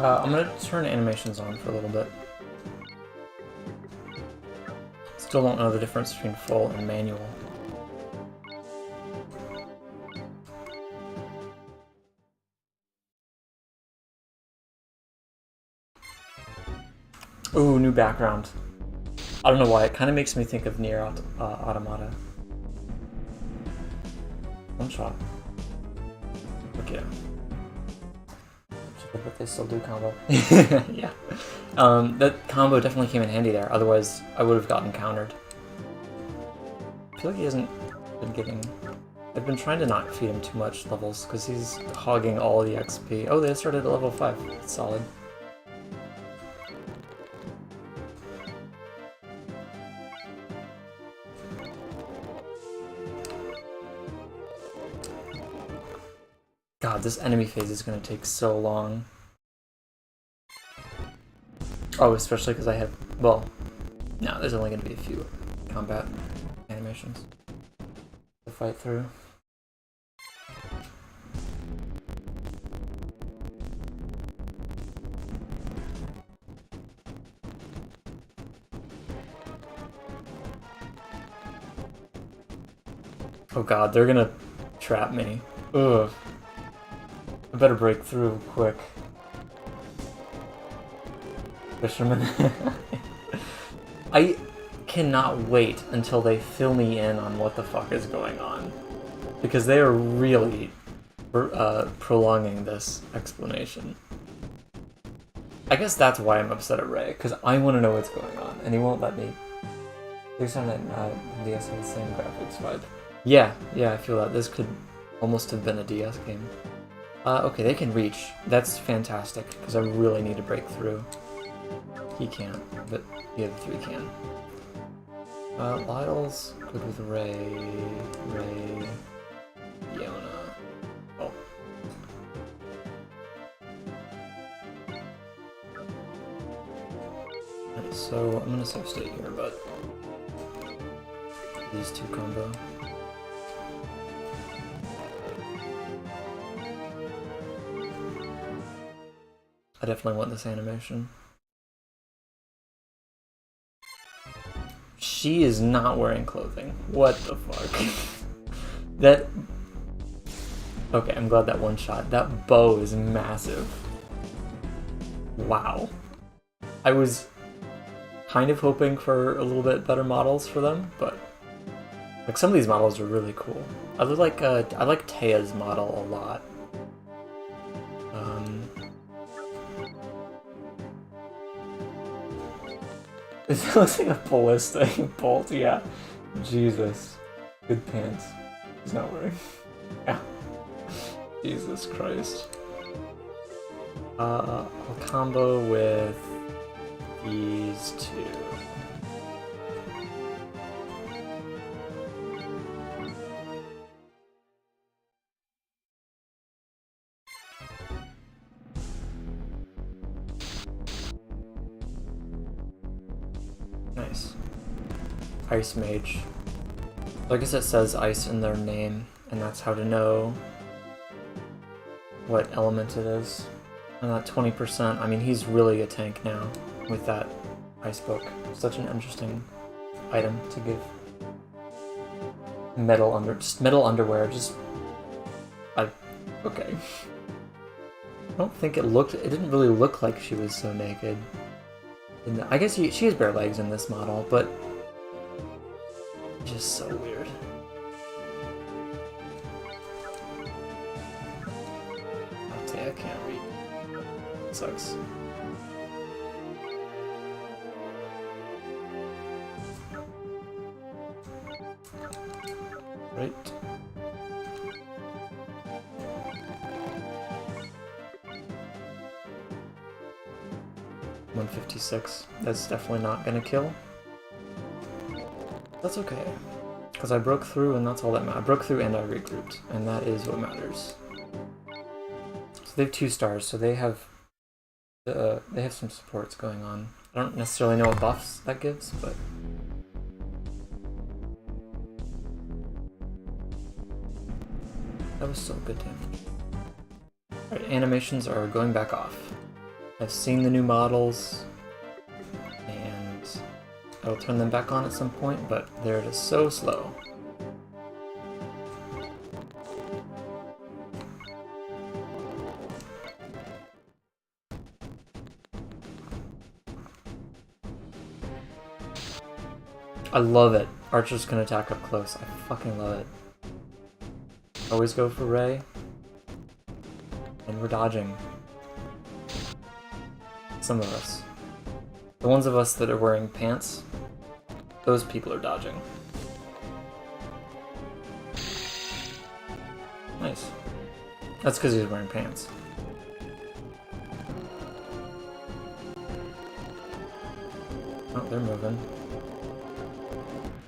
I'm gonna turn animations on for a little bit. Still don't know the difference between full and manual. Ooh, new background. I don't know why, it kind of makes me think of Nier Automata. One shot. Okay. But they still do combo. Yeah. That combo definitely came in handy there, otherwise I would have gotten countered. I feel like he hasn't been getting... I've been trying to not feed him too much levels, because he's hogging all the XP. Oh, they started at level 5. That's solid. God, this enemy phase is going to take so long. Oh, especially because I have... Well, no, there's only going to be a few combat animations to fight through. Oh god, they're gonna trap me. Ugh. I better break through quick. Fisherman. I cannot wait until they fill me in on what the fuck is going on. Because they are really prolonging this explanation. I guess that's why I'm upset at Ray, because I want to know what's going on, and he won't let me. There's something DS has the same graphics vibe. Yeah, I feel that. This could almost have been a DS game. Okay, they can reach. That's fantastic, because I really need to break through. He can't, but the other three can. Lyle's good with Ray, Yona. Oh. Alright, so I'm gonna save state here, but these two combo. I definitely want this animation. She is not wearing clothing. What the fuck? That... Okay, I'm glad that one shot. That bow is massive. Wow. I was kind of hoping for a little bit better models for them, but... Like, some of these models are really cool. I like Taya's model a lot. It looks like a ballistic bolt, yeah. Jesus. Good pants. He's not wearing. Yeah. Jesus Christ. I'll combo with these two. Nice. Ice Mage. So I guess it says ice in their name, and that's how to know what element it is. And that 20%, I mean, he's really a tank now with that ice book. Such an interesting item to give. Metal underwear, okay. I don't think it didn't really look like she was so naked. I guess she has bare legs in this model, but just so weird. Okay, I can't read. Sucks. Right. $156. That's definitely not gonna kill. That's okay. Because I broke through and that's all that matters. I broke through and I regrouped, and that is what matters. So they have 2 stars, so they have some supports going on. I don't necessarily know what buffs that gives, but that was still good damage. Alright, animations are going back off. I've seen the new models, and I will turn them back on at some point, but they're just so slow. I love it. Archers can attack up close. I fucking love it. Always go for Ray. And we're dodging. Some of us. The ones of us that are wearing pants, those people are dodging. Nice. That's because he's wearing pants. Oh, they're moving.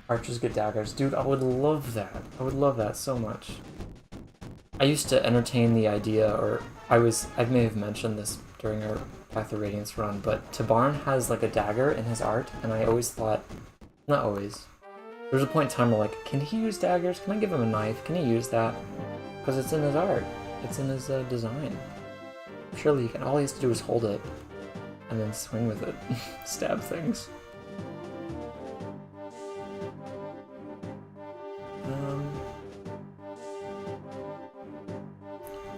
Archers get daggers. Dude, I would love that. I would love that so much. I used to entertain the idea, or I may have mentioned this during our Path of Radiance run, but Tabarn has like a dagger in his art, and I always thought, not always, there was a point in time where like, can he use daggers? Can I give him a knife? Can he use that? Because it's in his art. It's in his design. Surely he can. All he has to do is hold it, and then swing with it. Stab things.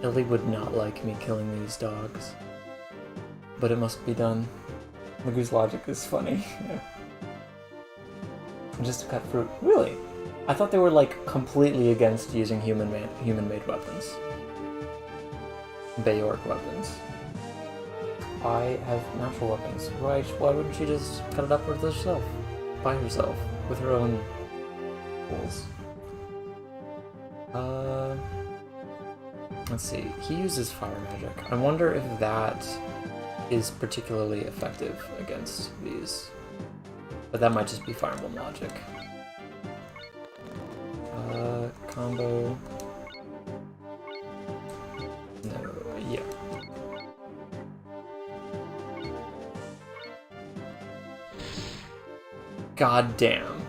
Ellie would not like me killing these dogs. But it must be done. Magoo's logic is funny. Yeah. Just to cut fruit. Really? I thought they were like completely against using human-made weapons. Bayork weapons. I have natural weapons. Right? Why wouldn't she just cut it up with herself? By herself. With her own tools. Let's see. He uses fire magic. I wonder if that is particularly effective against these. But that might just be Fire Emblem logic. Combo. No, yeah. God damn.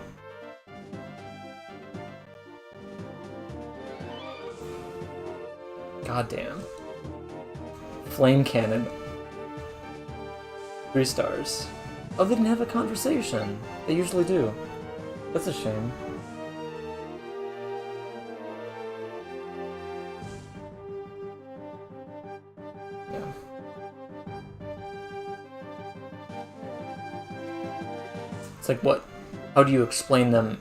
God damn. Flame Cannon. 3 stars. Oh, they didn't have a conversation. They usually do. That's a shame. Yeah. It's like, what? How do you explain them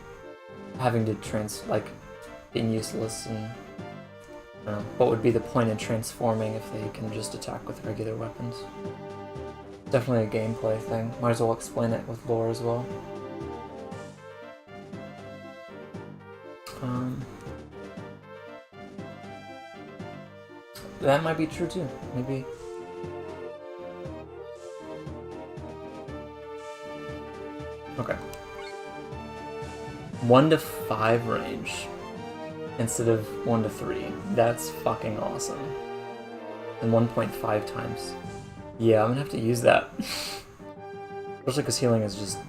having to being useless, and I don't know, what would be the point in transforming if they can just attack with regular weapons? Definitely a gameplay thing. Might as well explain it with lore as well. That might be true too. Maybe. Okay. 1 to 5 range instead of 1 to 3. That's fucking awesome. And 1.5 times. Yeah, I'm gonna have to use that. Especially because healing is just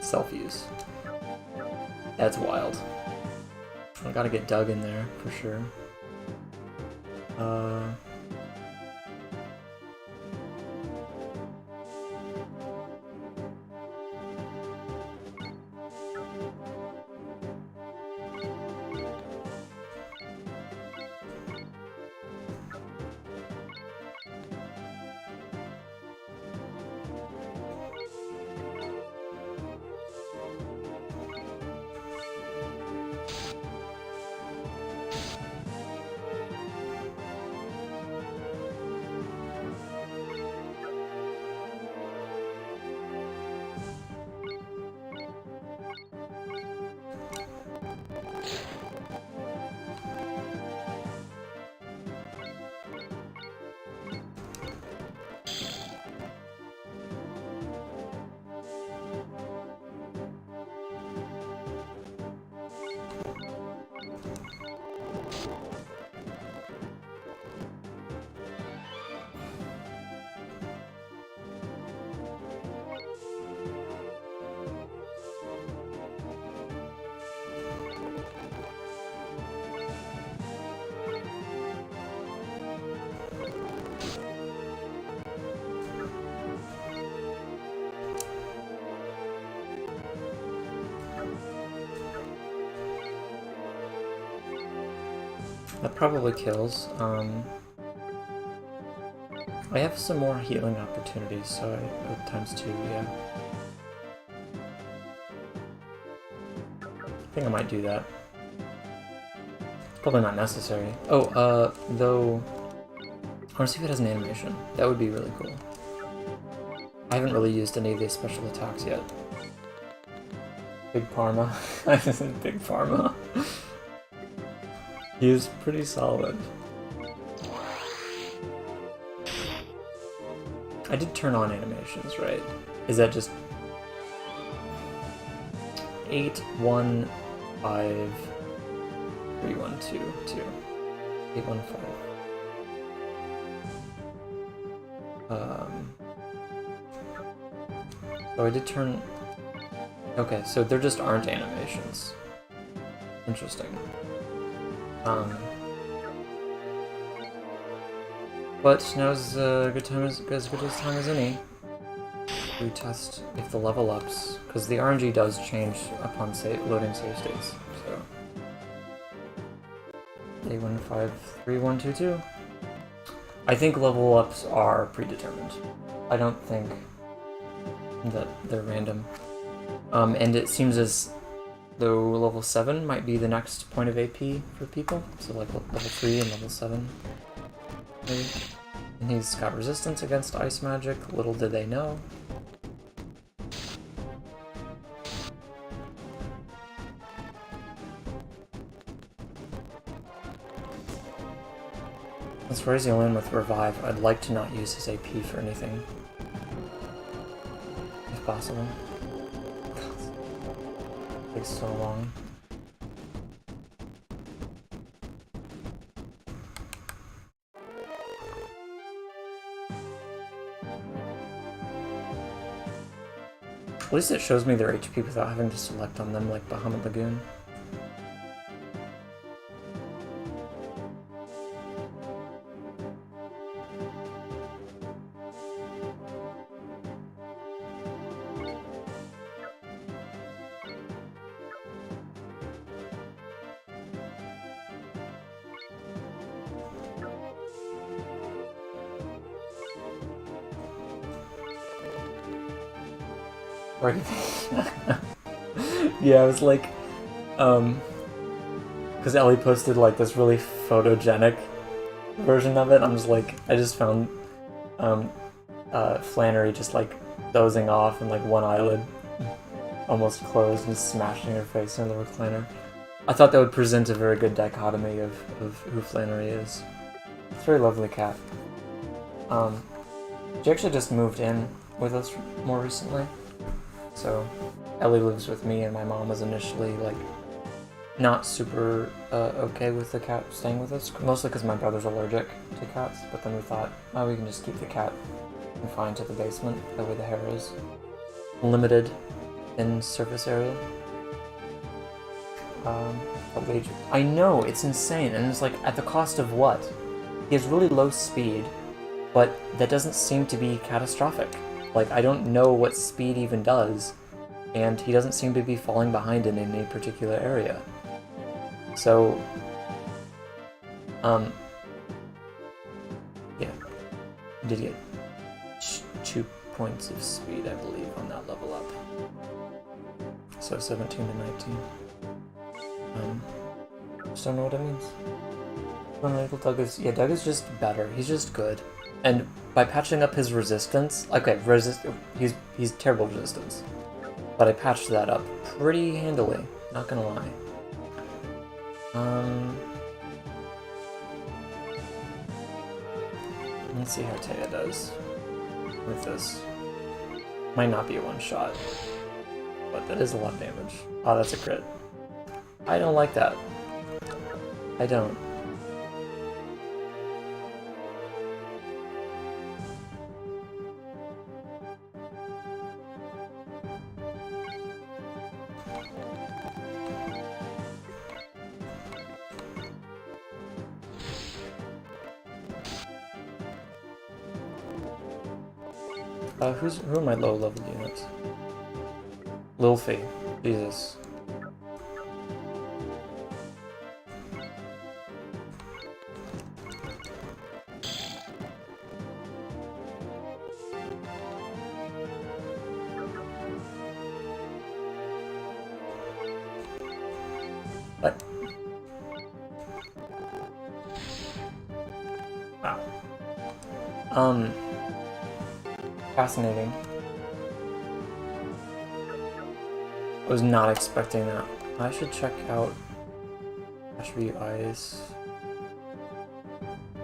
self-use. That's wild. I gotta get Doug in there for sure. That probably kills. I have some more healing opportunities, so I times 2, yeah. I think I might do that. Probably not necessary. Oh, though, I want to see if it has an animation. That would be really cool. I haven't really used any of these special attacks yet. Big Pharma. Big Pharma. He is pretty solid. I did turn on animations, right? Is that just 8, 1, 5, 3, 1, 2, 2. 8, 1, 5. Oh, I did turn... Okay, so there just aren't animations. Interesting. But now's a good time as good as time as any. We test if the level ups, because the RNG does change upon loading save states. So 8153122. I think level ups are predetermined. I don't think that they're random. And it seems as though level 7 might be the next point of AP for people, so like level 3 and level 7, maybe. And he's got resistance against ice magic, little did they know. As far as the only one with Revive, I'd like to not use his AP for anything, if possible. It takes so long. At least it shows me their HP without having to select on them like Bahamut Lagoon. Yeah, I was like, because Ellie posted like this really photogenic version of it. I'm just like, I just found Flannery just like dozing off and like one eyelid almost closed and smashing her face in the recliner. I thought that would present a very good dichotomy of who Flannery is. It's a very lovely cat. She actually just moved in with us more recently. So Ellie lives with me, and my mom was initially like not super okay with the cat staying with us, mostly because my brother's allergic to cats. But then we thought, oh, we can just keep the cat confined to the basement, that way the hair is limited thin surface area. I know, it's insane, and it's like, at the cost of what? He has really low speed, but that doesn't seem to be catastrophic. Like, I don't know what speed even does, and he doesn't seem to be falling behind in any particular area. So, yeah, he did get 2 points of speed, I believe, on that level up. So 17 to 19. Just don't know what it means. Doug is just better. He's just good. And by patching up his resistance, okay, he's terrible resistance. But I patched that up pretty handily, not gonna lie. Let's see how Taya does with this. Might not be a one-shot, but that is a lot of damage. Oh, that's a crit. I don't like that. I don't. Who are my low-level units? Lilfy. Jesus. What? Wow. Fascinating. I was not expecting that. I should check out attribute ice.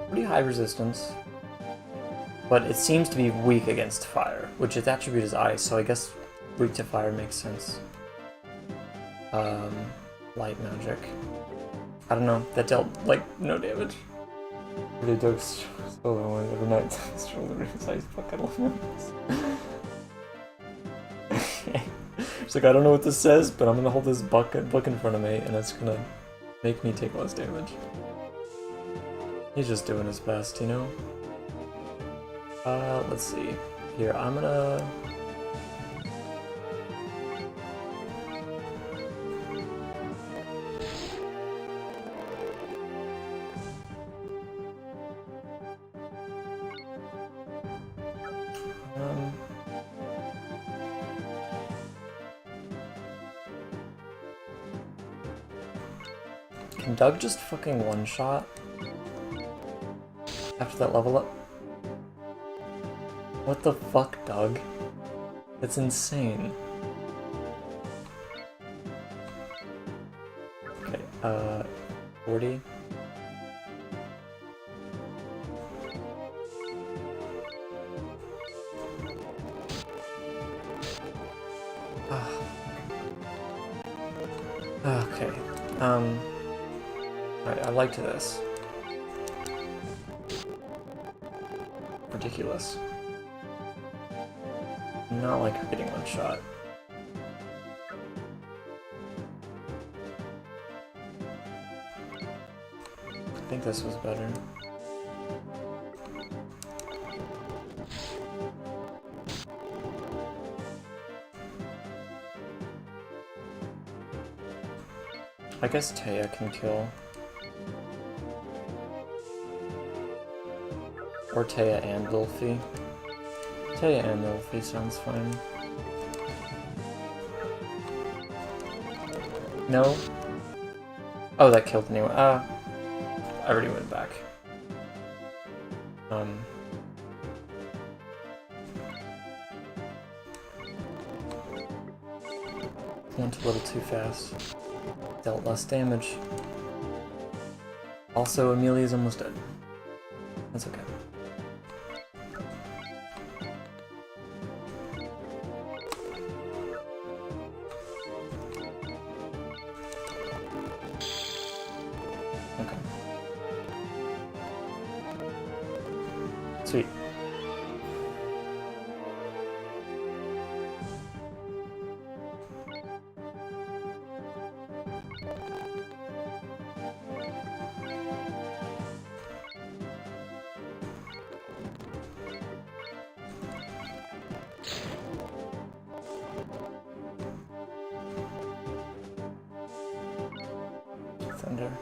Pretty high resistance. But it seems to be weak against fire, which its attribute is ice, so I guess weak to fire makes sense. Light magic. I don't know, that dealt, like, no damage. Really dope solo one every night. Stroll the size bucket elements. It's like, I don't know what this says, but I'm gonna hold this book in front of me, and it's gonna make me take less damage. He's just doing his best, you know? Let's see. Here, I'm gonna... Can Doug just fucking one-shot after that level up? What the fuck, Doug? That's insane. Okay, 40? Okay, alright, I liked this. Ridiculous. Not like her getting one shot. I think this was better. I guess Taya can kill. Or Taya and Lilfy. Taya and Lilfy sounds fine. No? Oh, that killed anyway. I already went back. Went a little too fast. Dealt less damage. Also, Amelia's almost dead. That's okay. Okay. Sweet. Commander.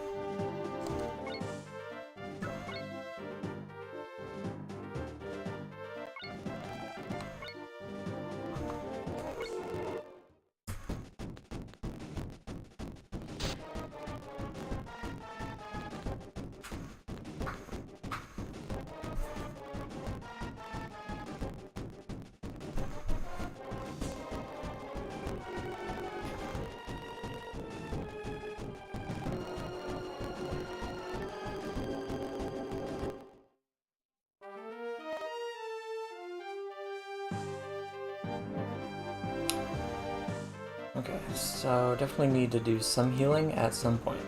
Okay, so definitely need to do some healing at some point.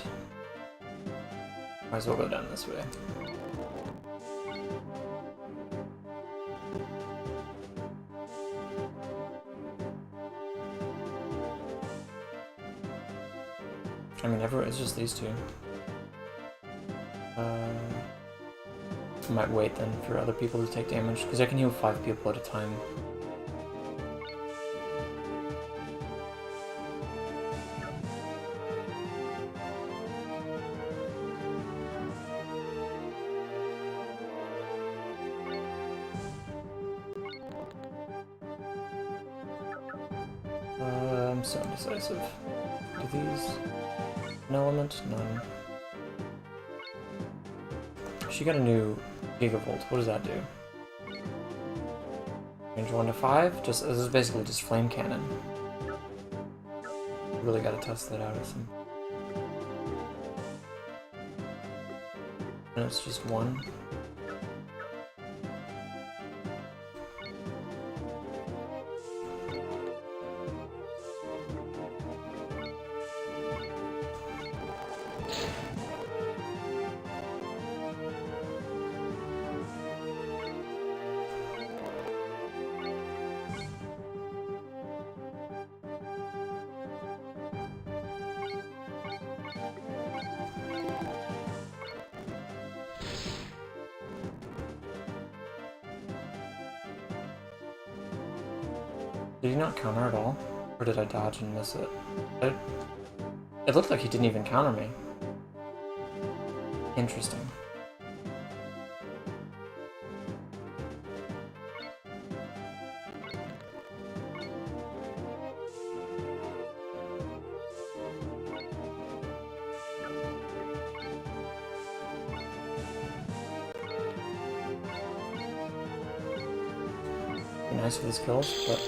Might as well go down this way. I mean, it's just these two. I might wait then for other people to take damage, because I can heal 5 people at a time. I'm so indecisive. Do these... an element? None. She got a new Gigavolt. What does that do? Range 1 to 5? This is basically just flame cannon. Really gotta test that out. And it's just 1. Did he not counter at all? Or did I dodge and miss it? It looked like he didn't even counter me. Interesting. Be nice with his kills, but...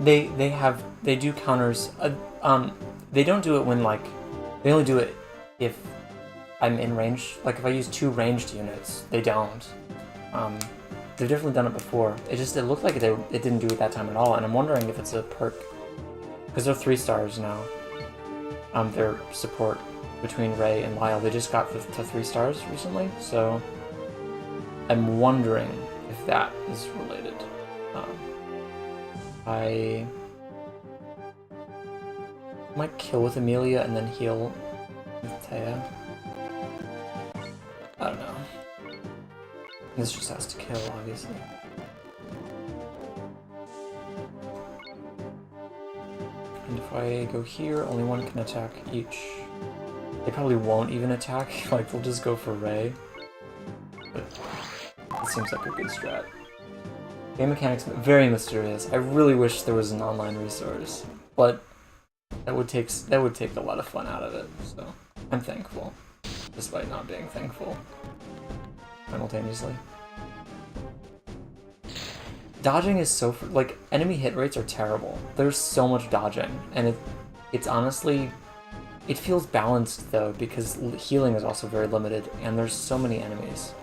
They do counters. They don't do it when they only do it if I'm in range. Like if I use 2 ranged units, they don't. They've definitely done it before. It looked like it didn't do it that time at all, and I'm wondering if it's a perk because they're 3 stars now. Their support between Ray and Lyle, they just got to 3 stars recently, so I'm wondering if that is related. I might kill with Amelia and then heal with Taya. I don't know. This just has to kill, obviously. And if I go here, only one can attack each. They probably won't even attack, like they'll just go for Ray. But it seems like a good strat. Game mechanics, very mysterious. I really wish there was an online resource, but that would take a lot of fun out of it, so I'm thankful, despite not being thankful simultaneously. Dodging is so... like, enemy hit rates are terrible. There's so much dodging, and it's honestly... it feels balanced, though, because healing is also very limited, and there's so many enemies.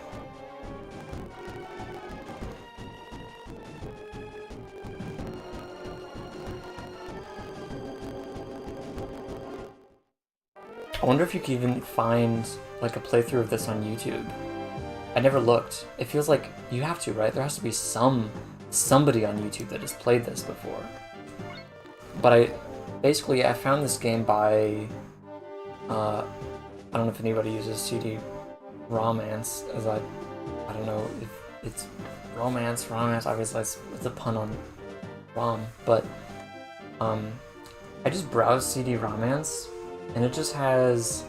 I wonder if you can even find, like, a playthrough of this on YouTube. I never looked. It feels like you have to, right? There has to be some somebody on YouTube that has played this before. But I found this game by I don't know if anybody uses CD Romance, as I don't know if it's romance, obviously it's a pun on ROM, but I just browsed CD Romance, and it just has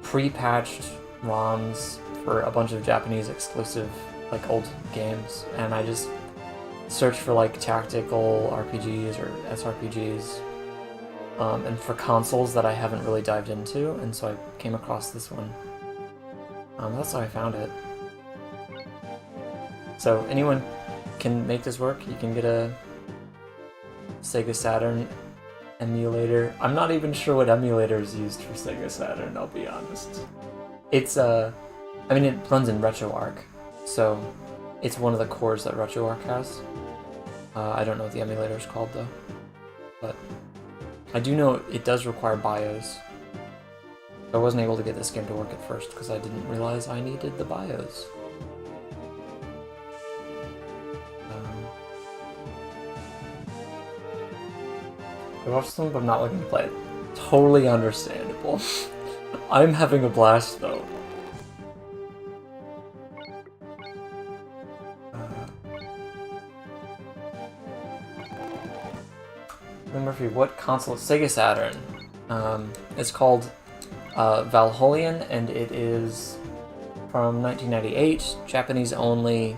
pre-patched ROMs for a bunch of Japanese exclusive, like, old games, and I just searched for, like, tactical RPGs or SRPGs, and for consoles that I haven't really dived into, and so I came across this one. That's how I found it. So anyone can make this work. You can get a Sega Saturn emulator. I'm not even sure what emulator is used for Sega Saturn, I'll be honest. It's I mean, it runs in RetroArch, so it's one of the cores that RetroArch has. I don't know what the emulator is called though, but I do know it does require BIOS. I wasn't able to get this game to work at first because I didn't realize I needed the BIOS. I watched them, but I'm not looking to play it. Totally understandable. I'm having a blast though. Murphy, what console? Sega Saturn. It's called Valholian, and it is from 1998, Japanese only.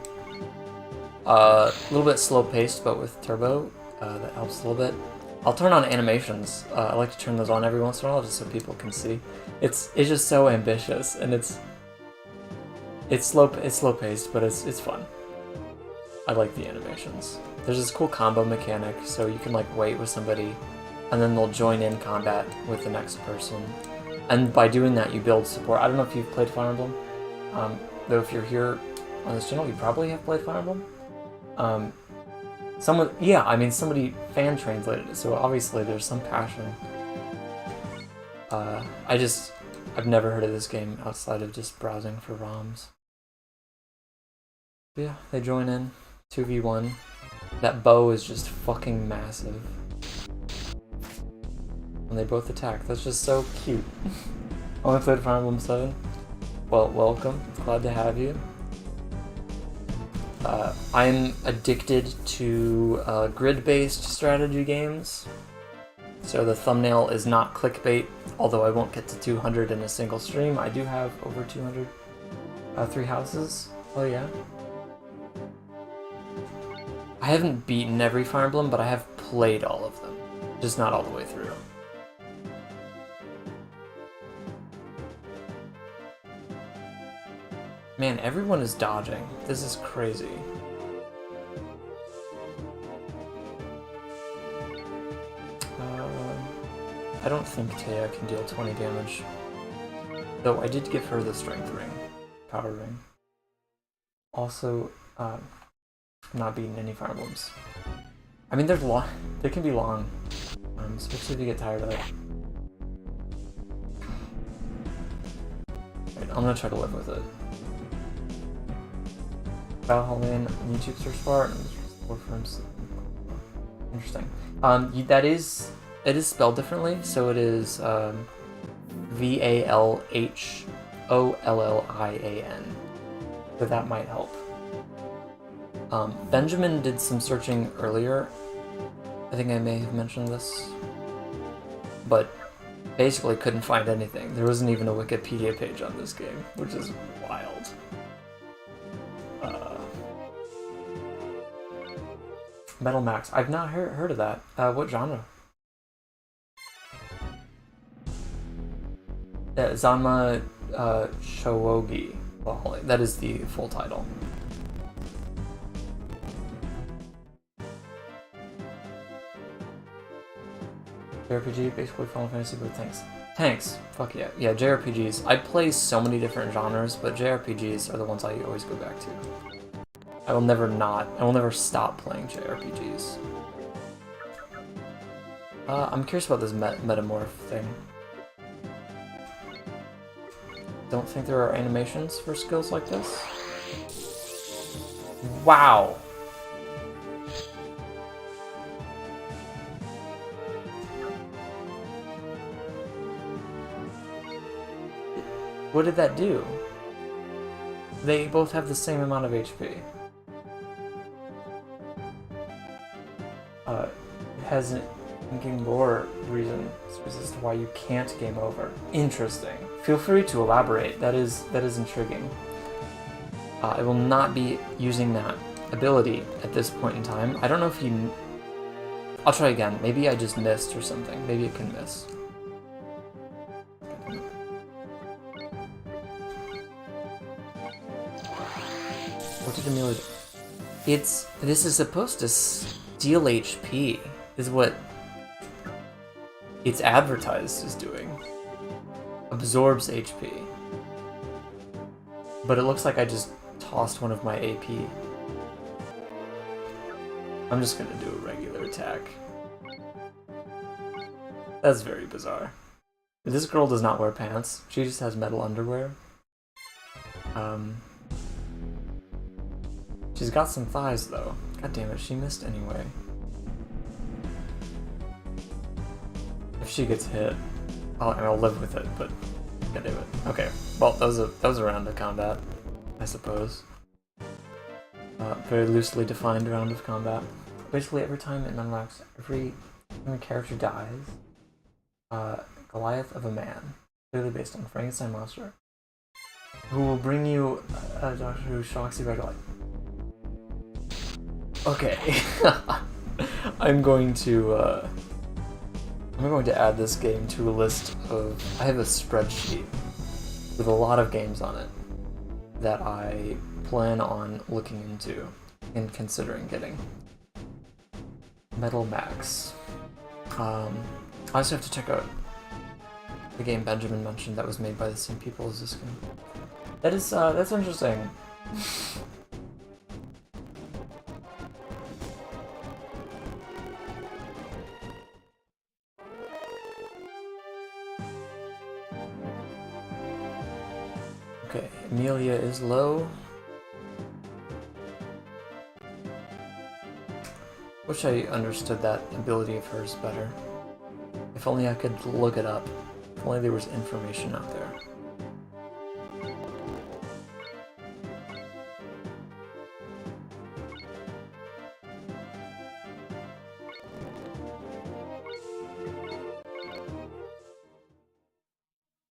A little bit slow paced, but with turbo, that helps a little bit. I'll turn on animations. I like to turn those on every once in a while, just so people can see. It's just so ambitious, and it's slow paced, but it's fun. I like the animations. There's this cool combo mechanic, so you can, like, wait with somebody, and then they'll join in combat with the next person. And by doing that, you build support. I don't know if you've played Fire Emblem, though if you're here on this channel, you probably have played Fire Emblem. Somebody fan translated it, so obviously there's some passion. I've never heard of this game outside of just browsing for ROMs. But yeah, they join in, 2v1. That bow is just fucking massive. And they both attack. That's just so cute. Only played Fire Emblem 7? Well, welcome. Glad to have you. I'm addicted to grid-based strategy games. So the thumbnail is not clickbait, although I won't get to 200 in a single stream. I do have over 200. 3 houses. Oh yeah. I haven't beaten every Fire Emblem, but I have played all of them. Just not all the way through. Man, everyone is dodging. This is crazy. I don't think Taya can deal 20 damage. Though I did give her the Strength Ring. Power Ring. Also, not beating any Fire Emblems. I mean, they can be long. Especially if you get tired of it. Right, I'm gonna try to live with it. Valholian YouTube search bar. Interesting. It is spelled differently, so it is Valholian. So that might help. Benjamin did some searching earlier. I think I may have mentioned this, but basically couldn't find anything. There wasn't even a Wikipedia page on this game, which is wild. Metal Max. I've not heard of that. What genre? Zanma Showogi. Well, that is the full title. JRPG, basically Final Fantasy, but tanks. Tanks. Fuck yeah. Yeah, JRPGs. I play so many different genres, but JRPGs are the ones I always go back to. I will never stop playing JRPGs. I'm curious about this metamorph thing. Don't think there are animations for skills like this. Wow! What did that do? They both have the same amount of HP. It has an in-game lore reason as to why you can't game over. Interesting. Feel free to elaborate. That is intriguing. I will not be using that ability at this point in time. I don't know if you... I'll try again. Maybe I just missed or something. Maybe it can miss. What did Amelia do? This is supposed to steal HP, is what it's advertised as doing. Absorbs HP. But it looks like I just tossed one of my AP. I'm just gonna do a regular attack. That's very bizarre. This girl does not wear pants. She just has metal underwear. She's got some thighs, though. God damn it, she missed anyway. If she gets hit, I'll live with it, but God damn it. Okay, well, that was a round of combat, I suppose. Very loosely defined round of combat. Basically, every time it unlocks, every character dies, Goliath of a man, clearly based on Frankenstein monster, who will bring you a doctor who shocks you by like. Okay, I'm going to add this game to a list of. I have a spreadsheet with a lot of games on it that I plan on looking into and considering getting. Metal Max. I also have to check out the game Benjamin mentioned that was made by the same people as this game. That is, that's interesting. Okay, Amelia is low. Wish I understood that ability of hers better. If only I could look it up. If only there was information out there.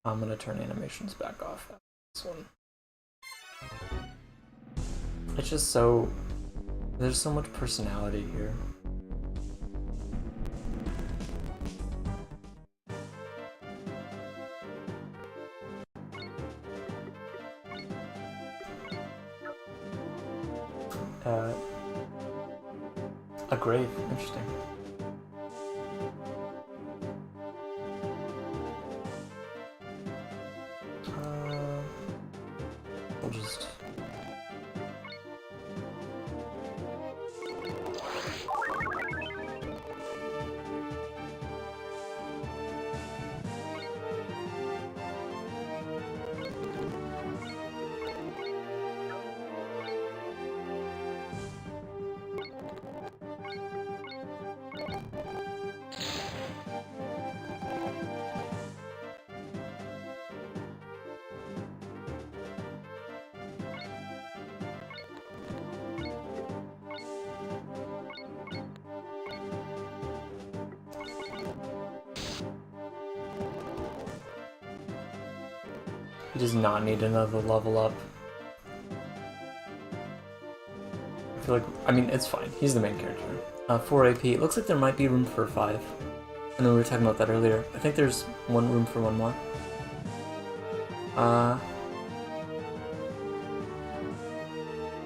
I'm gonna turn animations back off. This one. It's just so... There's so much personality here. A grave. Interesting. We'll just... He does not need another level up. I feel like, I mean, it's fine. He's the main character. 4 AP. It looks like there might be room for 5. I know we were talking about that earlier. I think there's one room for one more.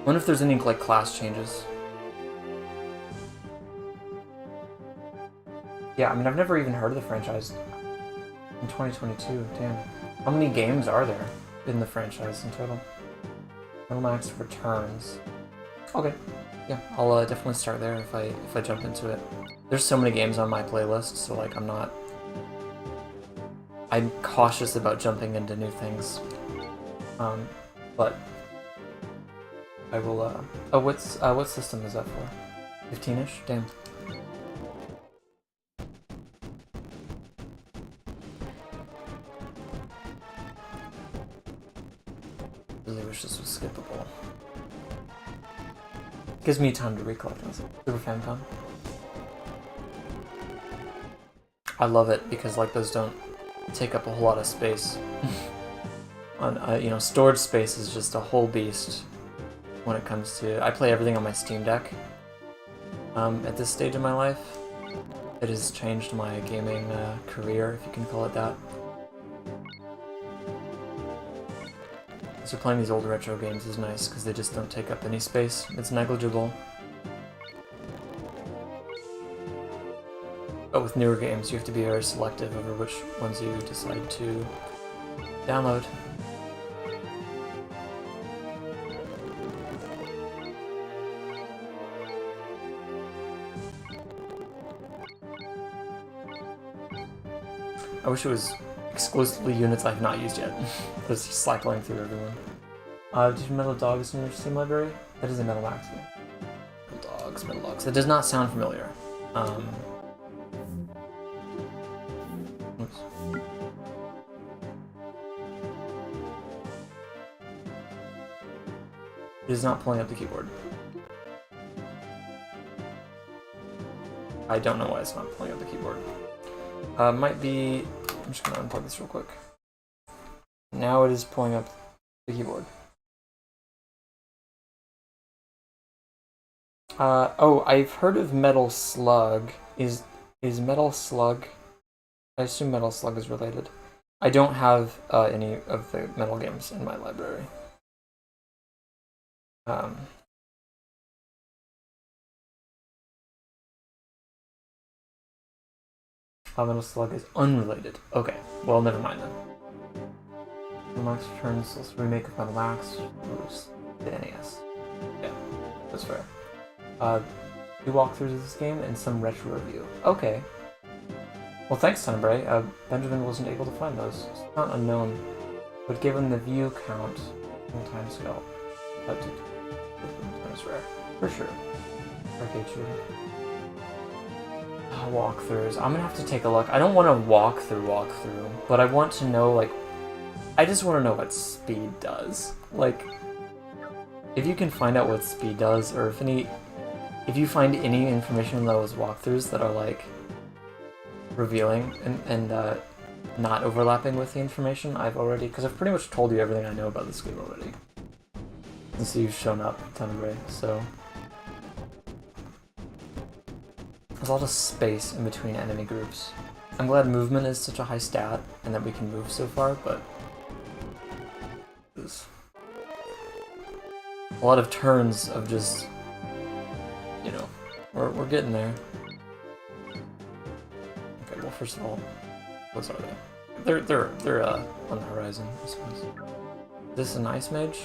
Wonder if there's any, like, class changes. Yeah, I mean, I've never even heard of the franchise in 2022. Damn. How many games are there in the franchise in total? Metal Max Returns. Okay, yeah, I'll definitely start there if I jump into it. There's so many games on my playlist, so like I'm cautious about jumping into new things. But I will. Oh, what system is that for? 15-ish? Damn. Really wish this was skippable. Gives me time to recollect myself. Super Famicom. I love it because like those don't take up a whole lot of space. On you know, storage space is just a whole beast when it comes to. I play everything on my Steam Deck. At this stage of my life, it has changed my gaming career, if you can call it that. So playing these old retro games is nice because they just don't take up any space. It's negligible. But with newer games, you have to be very selective over which ones you decide to download. I wish it was exclusively units I've not used yet. Just cycling through everyone. Did you Metal Dogs in your Steam library? That is a Metal Max game. Metal Dogs. That does not sound familiar. Oops. It is not pulling up the keyboard. I don't know why it's not pulling up the keyboard. Might be... I'm just gonna unplug this real quick. Now it is pulling up the keyboard. Oh, I've heard of Metal Slug. Is Metal Slug... I assume Metal Slug is related. I don't have any of the Metal games in my library. Metal Slug is unrelated. Okay, well, never mind then. Metal Max Returns, also remake of Metal Max, the NES. Yeah, that's fair. 2 walkthroughs of this game and some retro review. Okay. Well, thanks, Tenebrae. Benjamin wasn't able to find those. It's not unknown, but given the view count and timescale, that is rare. For sure. Arcade shooter. Walkthroughs. I'm gonna have to take a look. I don't want to walkthrough, but I want to know, like, I just want to know what speed does. Like, if you can find out what speed does, or if you find any information in those walkthroughs that are, like, revealing and not overlapping with the information I've already, because I've pretty much told you everything I know about this game already. Since you've shown up, Tenebrae, so... There's a lot of space in between enemy groups. I'm glad movement is such a high stat, and that we can move so far, but... There's a lot of turns of just... You know, we're getting there. Okay, well, first of all, what are they? They're on the horizon, I suppose. Is this an Ice Mage?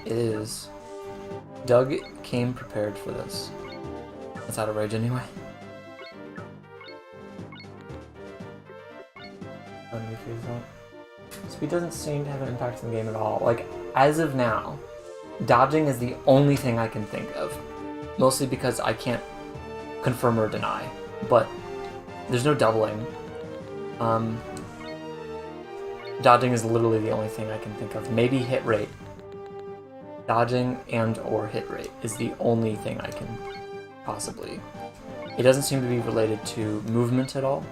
It is. Doug came prepared for this. It's out of rage anyway. Speed doesn't seem to have an impact in the game at all. Like, as of now, dodging is the only thing I can think of. Mostly because I can't confirm or deny. But there's no doubling. Dodging is literally the only thing I can think of. Maybe hit rate. Dodging and or hit rate is the only thing I can possibly. It doesn't seem to be related to movement at all.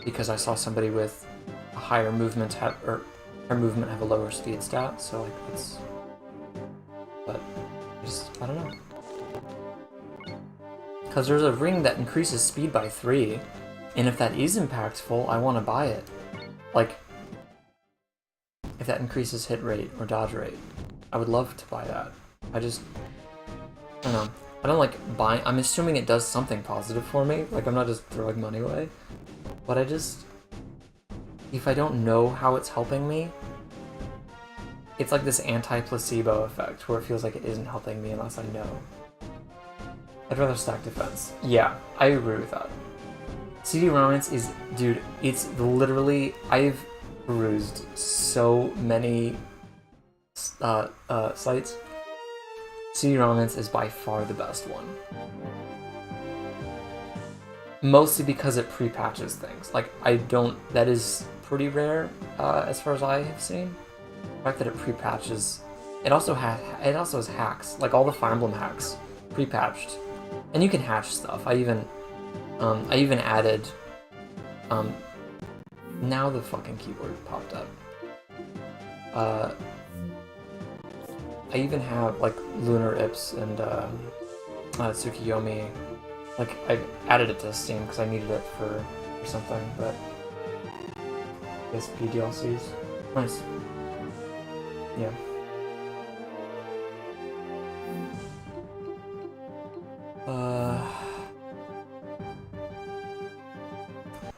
Because I saw somebody with a higher movement have a lower speed stat, so like that's. But I don't know. Because there's a ring that increases speed by 3, and if that is impactful, I want to buy it. Like, if that increases hit rate or dodge rate, I would love to buy that. I don't know. I don't like buying. I'm assuming it does something positive for me. Like, I'm not just throwing money away. But if I don't know how it's helping me, it's like this anti-placebo effect where it feels like it isn't helping me unless I know. I'd rather stack defense. Yeah, I agree with that. CD Romance is, dude, it's literally, I've perused so many sites. CD Romance is by far the best one. Mostly because it pre-patches things. Like, that is pretty rare, as far as I have seen. fact that it pre-patches, it also has hacks, like all the Fire Emblem hacks, pre-patched, and you can hatch stuff. I even added, now the fucking keyboard popped up. I even have like Lunar Ips and Tsukiyomi. Like I added it to Steam because I needed it for something, but SP DLCs. Nice. Yeah.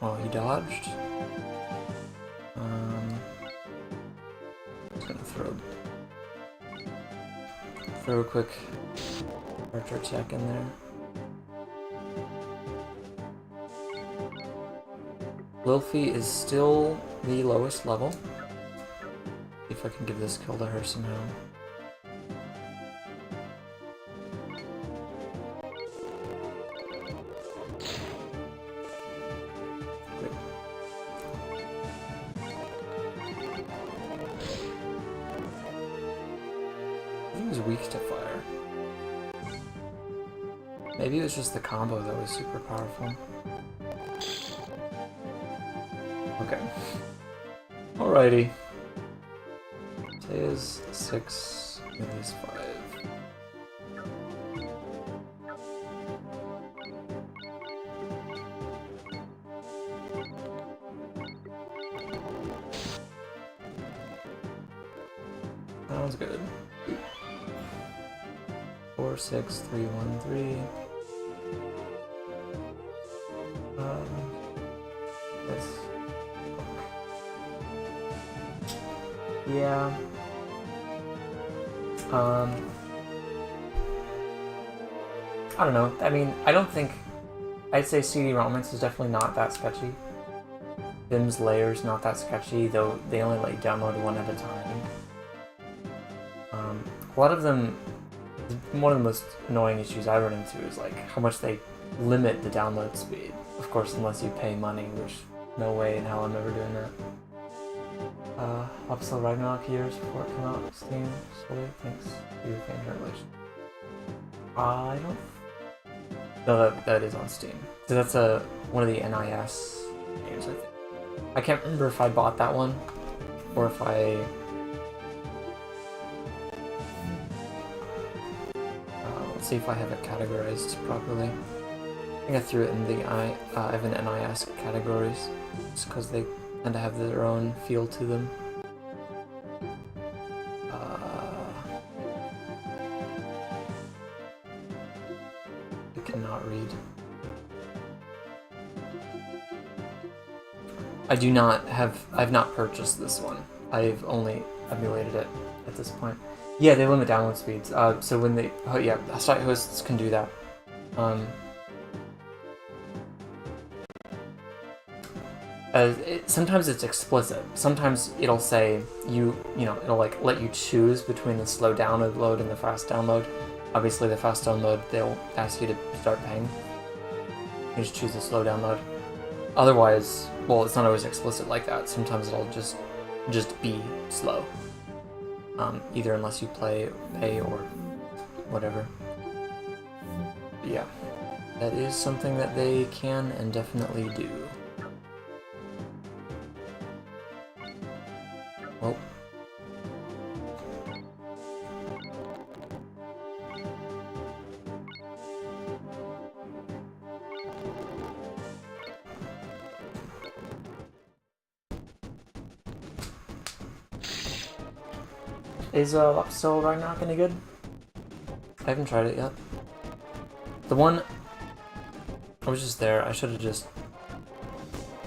Well, he dodged. Just gonna throw a quick archer check in there. Wilfie is still the lowest level. See if I can give this kill to her somehow. Great. He was weak to fire. Maybe it was just the combo that was super powerful. Okay. Alrighty. Today is 6, maybe it's 5. Sounds good. 4, 6, 3, 1, 3. This. Yeah. I don't know. I mean, I don't think... I'd say CD Romance is definitely not that sketchy. Vim's Layer's not that sketchy, though they only let you download one at a time. A lot of them... One of the most annoying issues I run into is like how much they limit the download speed. Of course, unless you pay money, which no way in hell I'm ever doing that. Upsell Ragnarok years before it came out on Steam. Sorry, thanks for your fan translation. I don't... No, that is on Steam. So that's one of the NIS games, I think. I can't remember if I bought that one, or if I... let's see if I have it categorized properly. I think I threw it in the Evan NIS categories, just because they tend to have their own feel to them. I cannot read. I've not purchased this one. I've only emulated it at this point. Yeah, they limit download speeds. So when they, site hosts can do that. Sometimes it's explicit. Sometimes it'll say it'll like let you choose between the slow download and the fast download. Obviously, the fast download they'll ask you to start paying. You just choose the slow download. Otherwise, well, it's not always explicit like that. Sometimes it'll just be slow. Either unless you pay or whatever. But yeah, that is something that they can and definitely do. Well. Is still Ragnarok any good? I haven't tried it yet. The one I was just there. I should have just.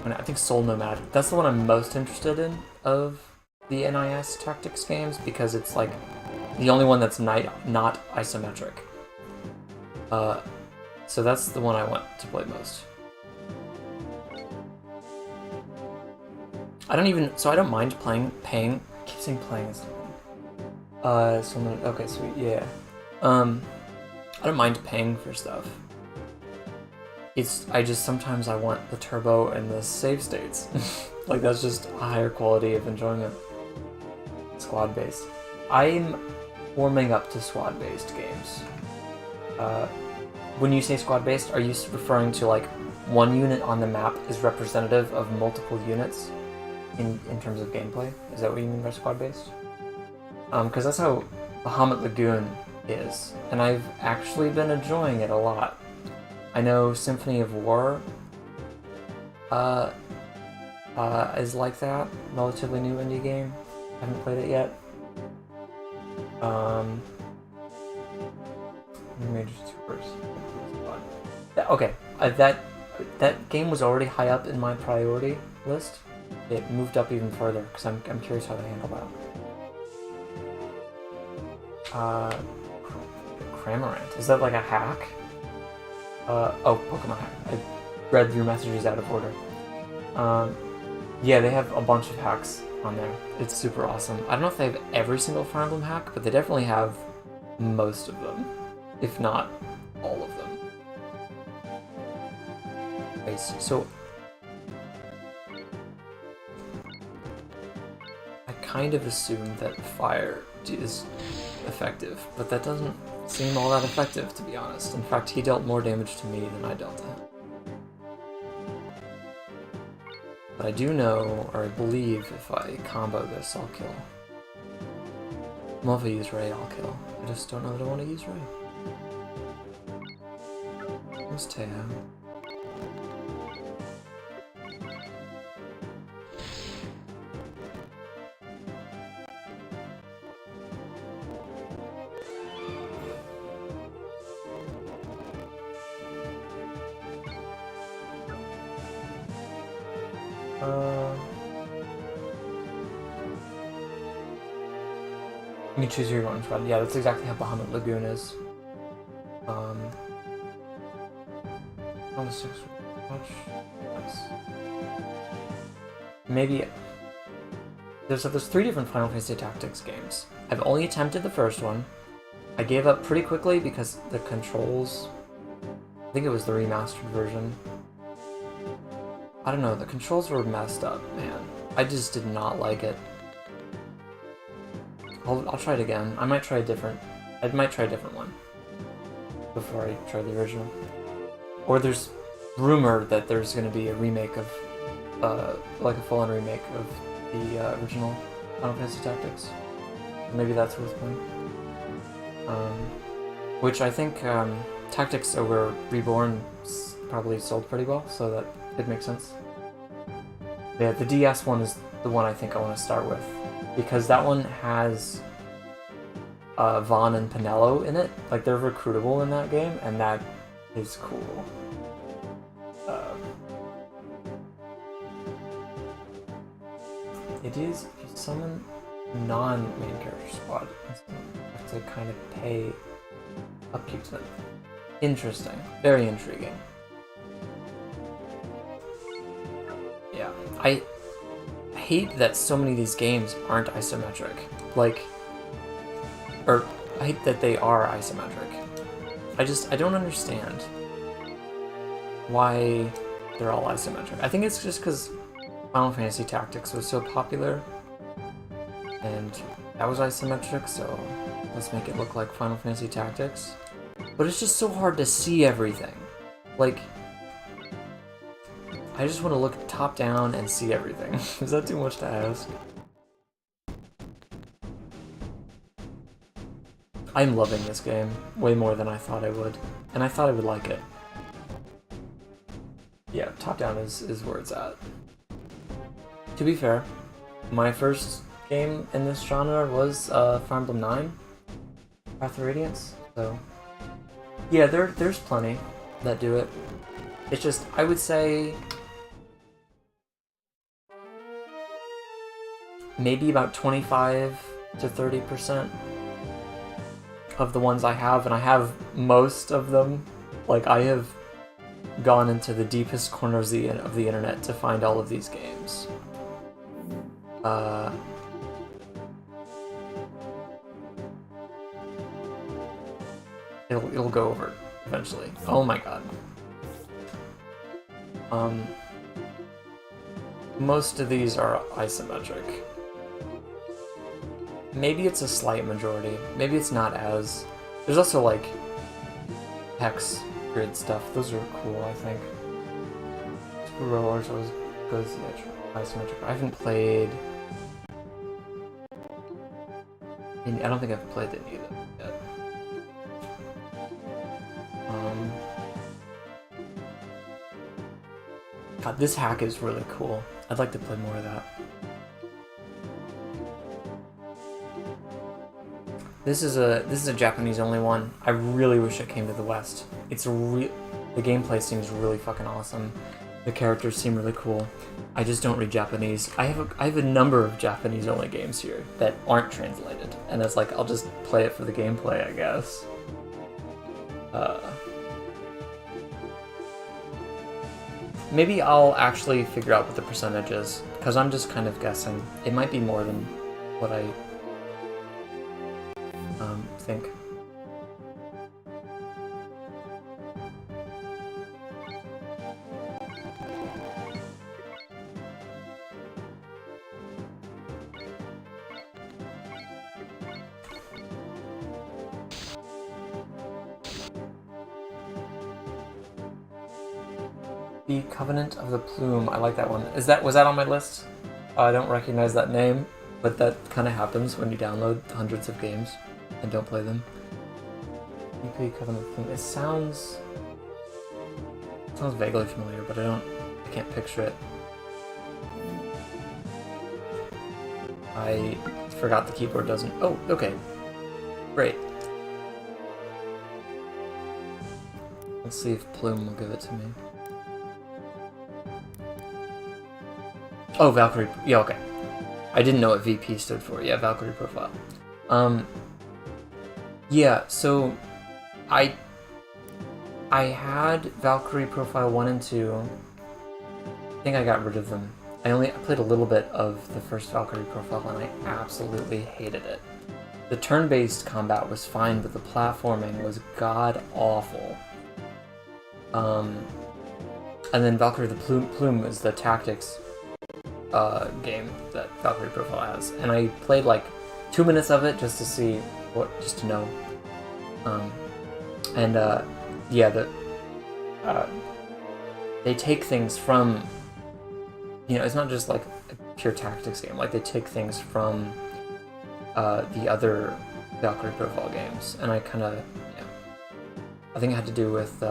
I think Soul Nomad. That's the one I'm most interested in of the NIS tactics games because it's like the only one that's not isometric. So that's the one I want to play most. I don't mind paying. I keep saying playing is. Okay, sweet, yeah. I don't mind paying for stuff. Sometimes I want the turbo and the save states. Like, that's just a higher quality of enjoyment. squad-based. I'm warming up to squad-based games. When you say squad-based, are you referring to like one unit on the map is representative of multiple units in terms of gameplay? Is that what you mean by squad-based? Because that's how Bahamut Lagoon is, and I've actually been enjoying it a lot. I know Symphony of War is like that, relatively new indie game. I haven't played it yet. Major Tours. Okay, that game was already high up in my priority list. It moved up even further because I'm curious how they handle that. Cramorant. Is that like a hack? Oh, Pokemon hack. I read your messages out of order. Yeah, they have a bunch of hacks on there. It's super awesome. I don't know if they have every single Fire Emblem hack, but they definitely have most of them, if not all of them. Okay, so I kind of assumed that fire is effective, but that doesn't seem all that effective, to be honest. In fact, he dealt more damage to me than I dealt to him. But I do know, or I believe, if I combo this, I'll kill. Well, if I use Ray, I'll kill. I just don't know that I want to use Ray. Where's Teo? You can choose who you want to squad. Yeah, that's exactly how Bahamut Lagoon is. On the 6 watch. Nice. Maybe there's 3 different Final Fantasy Tactics games. I've only attempted the first one. I gave up pretty quickly because the controls, I think it was the remastered version. I don't know, the controls were messed up, man. I just did not like it. I'll try it again. I might try a different one before I try the original. Or there's rumor that there's going to be a remake of, like a full-on remake of the original Final Fantasy Tactics. Maybe that's worth playing. Which I think Tactics Ogre Reborn probably sold pretty well, so that it makes sense. Yeah, the DS one is the one I think I want to start with, because that one has Vaughn and Pinello in it. Like, they're recruitable in that game, and that is cool. It is, if you summon non-main character squad, you have to kind of pay upkeep to them. Interesting. Very intriguing. Yeah. I hate that so many of these games aren't isometric. Like, or I hate that they are isometric. I don't understand why they're all isometric. I think it's just because Final Fantasy Tactics was so popular, and that was isometric, so let's make it look like Final Fantasy Tactics. But it's just so hard to see everything. Like, I just want to look top down and see everything. Is that too much to ask? I'm loving this game way more than I thought I would, and I thought I would like it. Yeah, top down is where it's at. To be fair, my first game in this genre was Fire Emblem 9, Path of Radiance, so yeah, there's plenty that do it. It's just, I would say, maybe about 25 to 30% of the ones I have, and I have most of them. Like, I have gone into the deepest corners of the internet to find all of these games. It'll go over eventually. Oh my god. Most of these are isometric. maybe it's a slight majority. Maybe it's not as... There's also, like, hex grid stuff. Those are cool, I think. Super rollers always goes isometric. I haven't played... I don't think I've played any of them yet. God, this hack is really cool. I'd like to play more of that. This is a Japanese only one. I really wish it came to the West. The gameplay seems really fucking awesome. The characters seem really cool. I just don't read Japanese. I have a number of Japanese only games here that aren't translated, and it's like I'll just play it for the gameplay, I guess. Maybe I'll actually figure out what the percentage is, because I'm just kind of guessing. It might be more than what I think. The Covenant of the Plume. I like that one. Was that on my list? I don't recognize that name, but that kind of happens when you download hundreds of games and don't play them. EP Covenant of the Plume. It sounds vaguely familiar, but I can't picture it. I forgot the keyboard doesn't. Oh, okay. Great. Let's see if Plume will give it to me. Oh, Valkyrie. Yeah, okay. I didn't know what VP stood for. Yeah, Valkyrie Profile. Yeah, so I had Valkyrie Profile 1 and 2. I think I got rid of them. I played a little bit of the first Valkyrie Profile and I absolutely hated it. The turn-based combat was fine, but the platforming was god-awful. And then Valkyrie the Plume is the tactics game that Valkyrie Profile has, and I played like 2 minutes of it just to see just to know. They take things from, it's not just like a pure tactics game. Like they take things from the other Valkyrie Profile games, and I kind of, I think it had to do with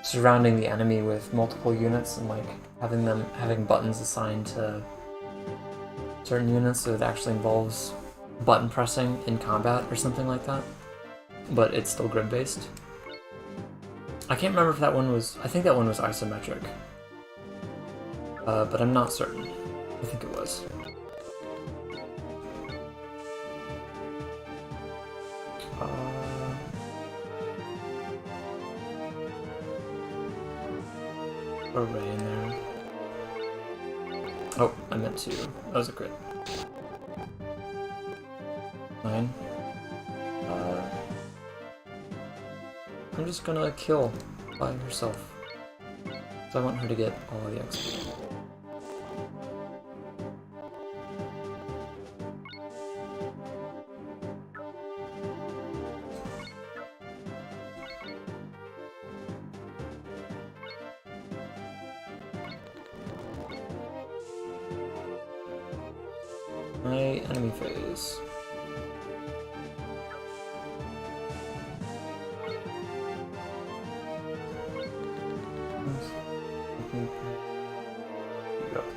surrounding the enemy with multiple units and like having buttons assigned to certain units, so it actually involves button pressing in combat or something like that. But it's still grid based. I can't remember if that one was. I think that one was isometric, but I'm not certain. I think it was. Array in there. Oh, I meant to. That was a crit. 9. I'm just gonna kill by herself. So I want her to get all of the XP. My enemy phase.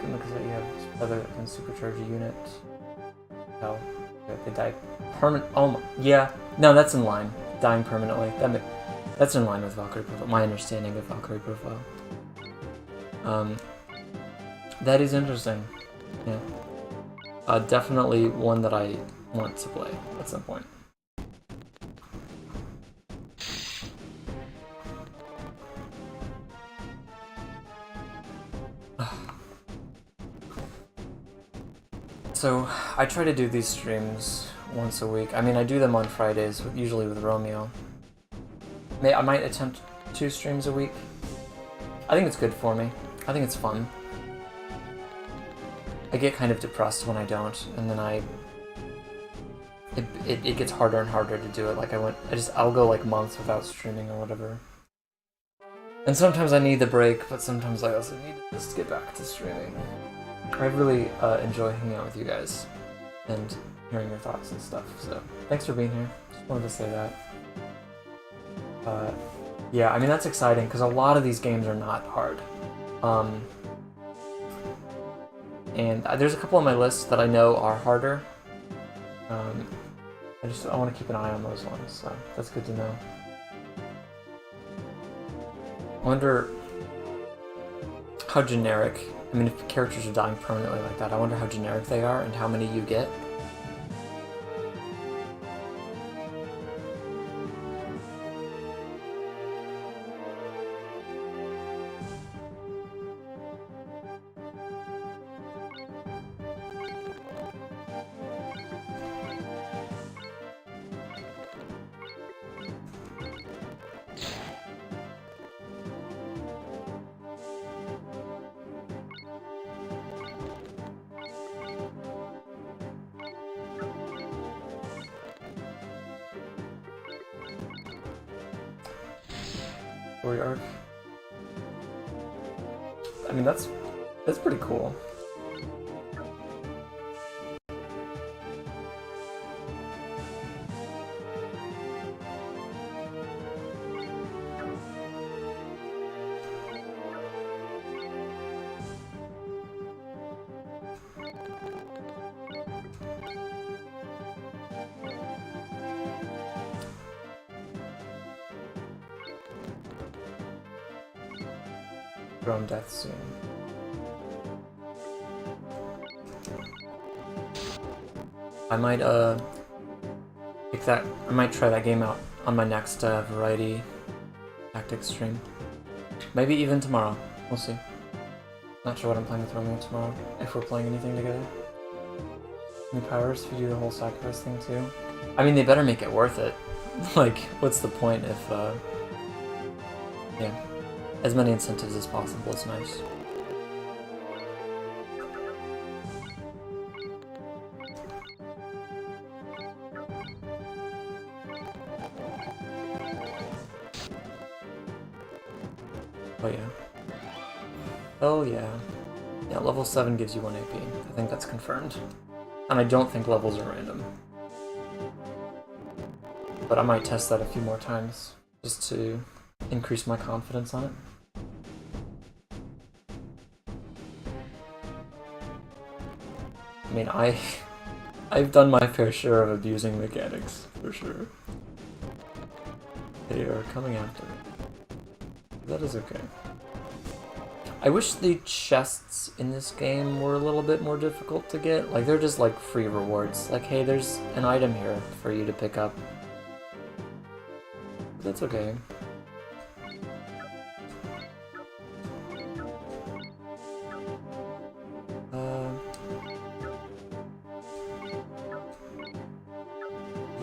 Because you have other that can supercharge a unit. Oh, they die permanent. Oh my, yeah. No, that's in line. Dying permanently. That's in line with Valkyrie Profile. My understanding of Valkyrie Profile. That is interesting. Yeah. Definitely one that I want to play at some point. So, I try to do these streams once a week. I mean, I do them on Fridays, usually with Romeo. I might attempt 2 streams a week. I think it's good for me. I think it's fun. I get kind of depressed when I don't, and then it gets harder and harder to do it. Like I'll go like months without streaming or whatever. And sometimes I need the break, but sometimes I also need to just get back to streaming. I really enjoy hanging out with you guys and hearing your thoughts and stuff. So thanks for being here. Just wanted to say that. Yeah, I mean that's exciting because a lot of these games are not hard. And there's a couple on my list that I know are harder. I want to keep an eye on those ones, so that's good to know. I wonder how generic, I mean if characters are dying permanently like that, I wonder how generic they are and how many you get. Story arc. I mean that's pretty cool. Drone death soon. I might pick that. I might try that game out on my next variety tactics stream. Maybe even tomorrow. We'll see. Not sure what I'm playing with Romeo tomorrow. If we're playing anything together. New powers if you do the whole sacrifice thing too. I mean, they better make it worth it. Like, what's the point if yeah. As many incentives as possible is nice. Oh yeah. Oh yeah. Yeah, level 7 gives you 1 AP. I think that's confirmed. And I don't think levels are random. But I might test that a few more times, just to increase my confidence on it. I mean, I've done my fair share of abusing mechanics, for sure. They are coming after me. That is okay. I wish the chests in this game were a little bit more difficult to get. Like, they're just like free rewards. Like, hey, there's an item here for you to pick up. But that's okay.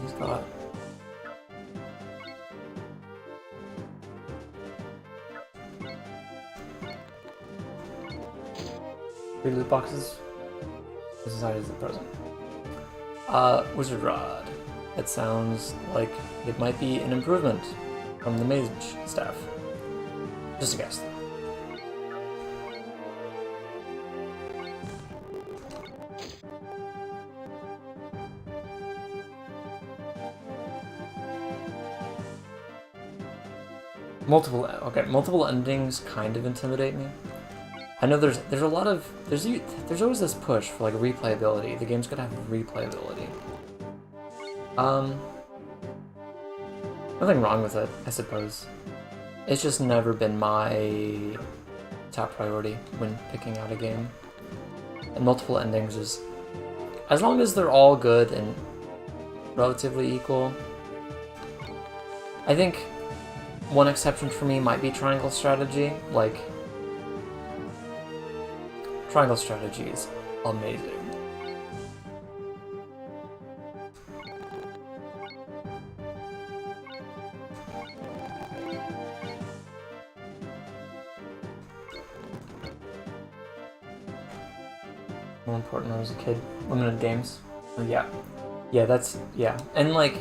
He's got... Three loot boxes. This is how it is at present. Wizard Rod. It sounds like it might be an improvement from the mage staff. Just a guess. Multiple endings kind of intimidate me. I know there's a lot of there's always this push for like replayability. The game's gonna have replayability. Nothing wrong with it, I suppose. It's just never been my top priority when picking out a game. And multiple endings is, as long as they're all good and relatively equal. I think one exception for me might be triangle strategy. Like, triangle strategy is amazing. more important when I was a kid. Limited games. Yeah. Yeah, yeah. And like,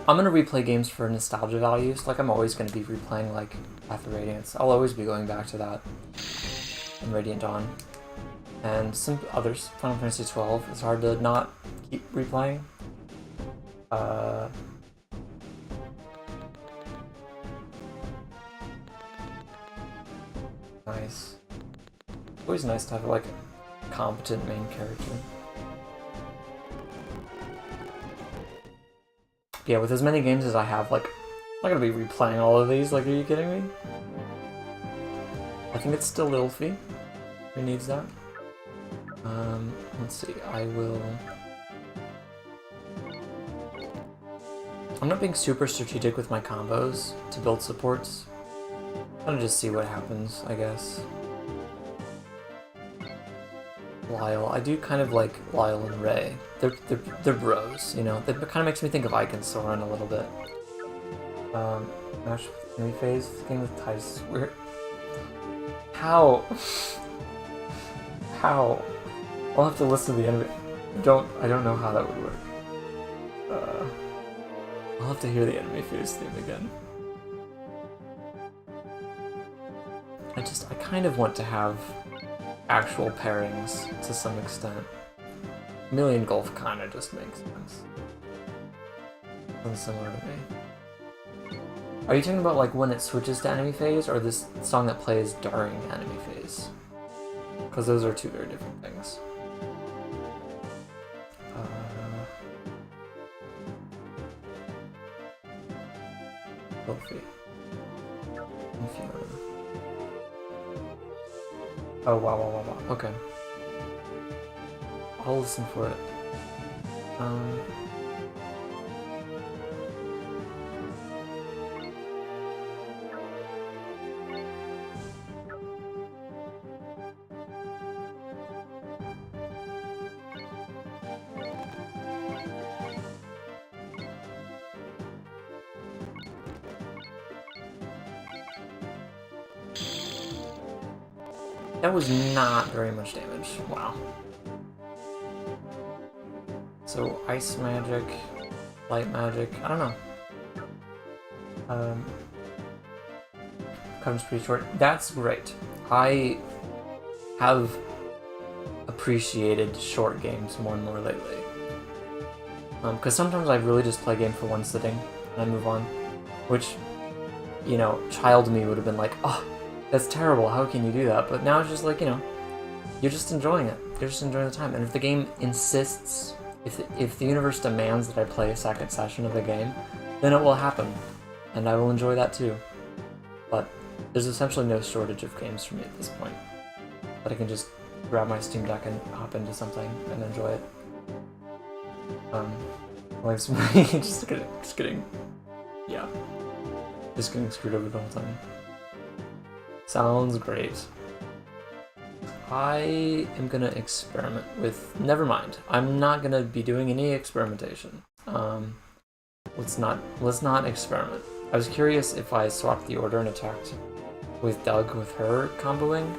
I'm gonna replay games for nostalgia values. Like, I'm always gonna be replaying like Path of Radiance. I'll always be going back to that. And Radiant Dawn. And some others. Final Fantasy XII. It's hard to not keep replaying. Nice. Always nice to have like a competent main character. Yeah, with as many games as I have, like, I'm not gonna be replaying all of these. Like, are you kidding me? I think it's still Ilfie who needs that. Let's see. I'm not being super strategic with my combos to build supports. I'm gonna just see what happens, I guess. Lyle. I do kind of like Lyle and Ray. They're bros, you know. That kind of makes me think of Ike and Soren a little bit. Match with enemy phase. Game with ties. Weird. How? How? I'll have to listen to the enemy. I don't know how that would work. I'll have to hear the enemy phase theme again. I kind of want to have actual pairings to some extent. Million Golf kind of just makes sense. Sounds similar to me. Are you talking about like when it switches to enemy phase, or this song that plays during enemy phase? Because those are two very different things. Sophie. Oh, wow. Okay. I'll listen for it. That was not very much damage. Wow. So, ice magic, light magic, I don't know. Comes pretty short. That's great. I have appreciated short games more and more lately. Because sometimes I really just play a game for one sitting and I move on. Which, you know, child me would have been like, oh, that's terrible, how can you do that? But now it's just like, you know, you're just enjoying it. You're just enjoying the time. And if the game insists, if the universe demands that I play a second session of the game, then it will happen. And I will enjoy that too. But there's essentially no shortage of games for me at this point. But I can just grab my Steam Deck and hop into something and enjoy it. Like just getting screwed over the whole time. Sounds great. I am gonna experiment with. Never mind. I'm not gonna be doing any experimentation. Let's not experiment. I was curious if I swapped the order and attacked with Doug with her comboing,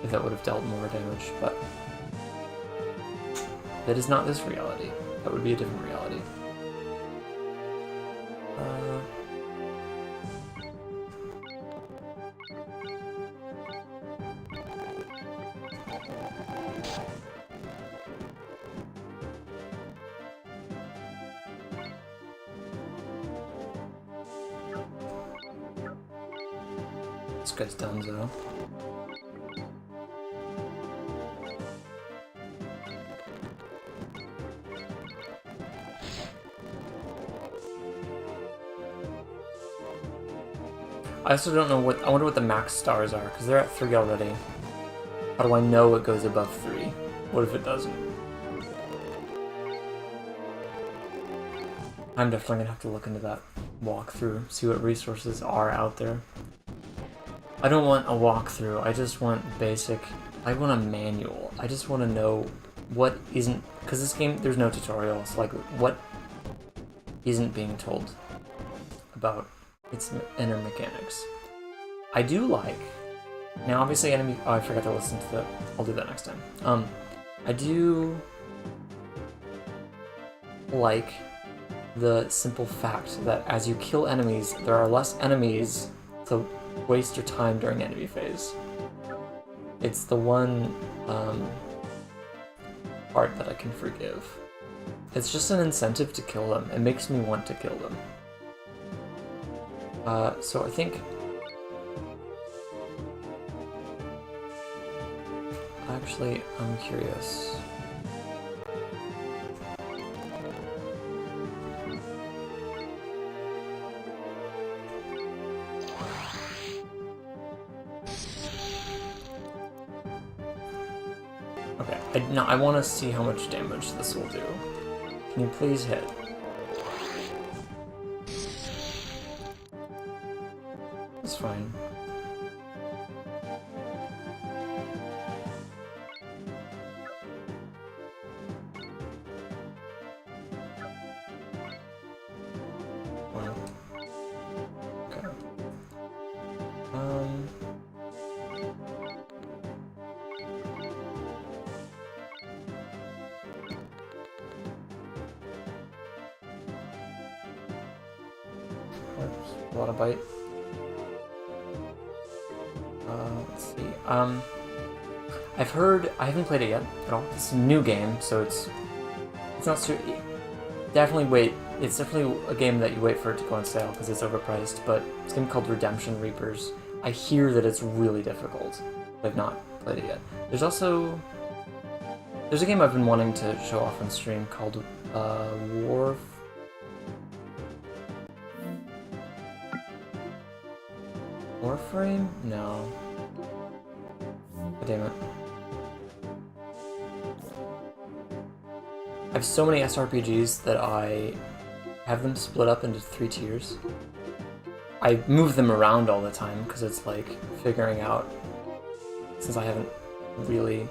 if that would have dealt more damage, but that is not this reality. That would be a different reality. This guy's done, though. I also don't know I wonder what the max stars are, because they're at 3 already. How do I know it goes above 3? What if it doesn't? I'm definitely gonna have to look into that walkthrough, see what resources are out there. I don't want a walkthrough, I just want basic, I want a manual. I just want to know what isn't, because this game, there's no tutorials, like what isn't being told about its inner mechanics. I do like, now obviously enemy, oh I forgot to listen to the, I'll do that next time. I do like the simple fact that as you kill enemies, there are less enemies to waste your time during enemy phase. It's the one part that I can forgive. It's just an incentive to kill them. It makes me want to kill them. So I think... Actually, I'm curious. Okay, I want to see how much damage this will do. Can you please hit? It's fine. Wow. Okay. A lot of bite. Let's see. I've heard. I haven't played it yet at all. It's a new game, so it's not so. Definitely wait. It's definitely a game that you wait for it to go on sale because it's overpriced. But it's a game called Redemption Reapers. I hear that it's really difficult. I've not played it yet. There's a game I've been wanting to show off on stream called Warframe? No. God damn it. I have so many SRPGs that I have them split up into 3 tiers. I move them around all the time because it's like figuring out, since I haven't really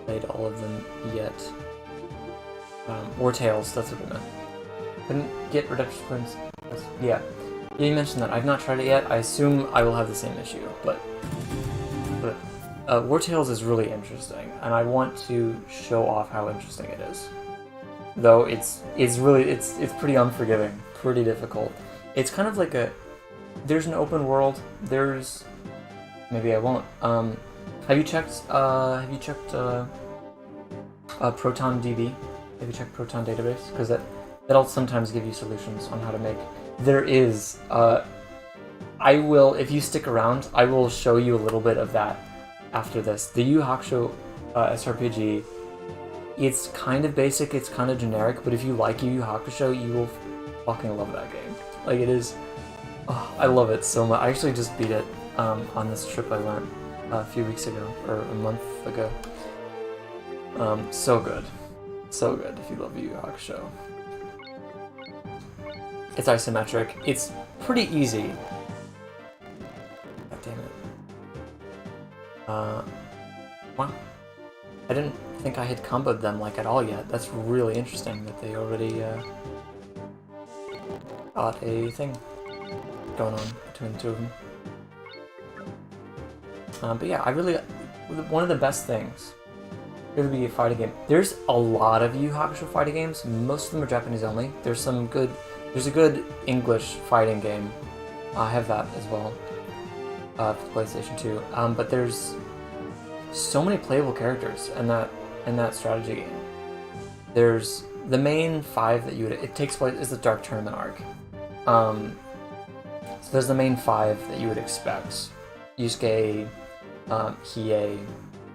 played all of them yet. War Tales, that's what I meant. Couldn't get Redemption Prince. Yeah. Yeah, you mentioned that. I've not tried it yet. I assume I will have the same issue, but War Tales is really interesting, and I want to show off how interesting it is. Though it's pretty unforgiving, pretty difficult. It's kind of like there's an open world. Maybe I won't. Have you checked Proton DB? Have you checked Proton Database? Because that'll sometimes give you solutions on how to make. There is. I will, if you stick around, I will show you a little bit of that after this. The Yu Hakusho SRPG, it's kind of basic, it's kind of generic, but if you like Yu Hakusho, you will fucking love that game. Like, it is... Oh, I love it so much. I actually just beat it on this trip I went a few weeks ago, or a month ago. So good. So good if you love Yu Hakusho. It's isometric. It's pretty easy. God damn it. Wow. I didn't think I had comboed them like at all yet. That's really interesting that they already got a thing going on between the two of them. But yeah, I really... One of the best things would be a fighting game. There's a lot of Yu Hakusho fighting games. Most of them are Japanese only. There's a good English fighting game. I have that as well for the PlayStation 2. But there's so many playable characters in that strategy game. There's the main 5 that it takes place is the Dark Tournament arc. So there's the main 5 that you would expect: Yusuke, Hiei,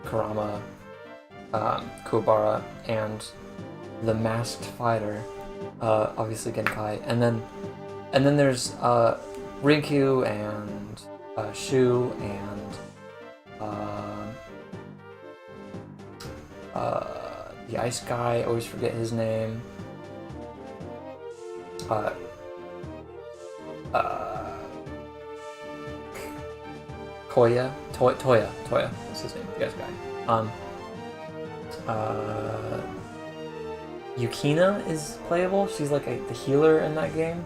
Kurama, Kuwabara, and the Masked Fighter. Obviously Genkai, and then there's Rinku and Shu and the ice guy. I always forget his name. Toya. What's his name? The ice guy. Yukina is playable. She's like the healer in that game.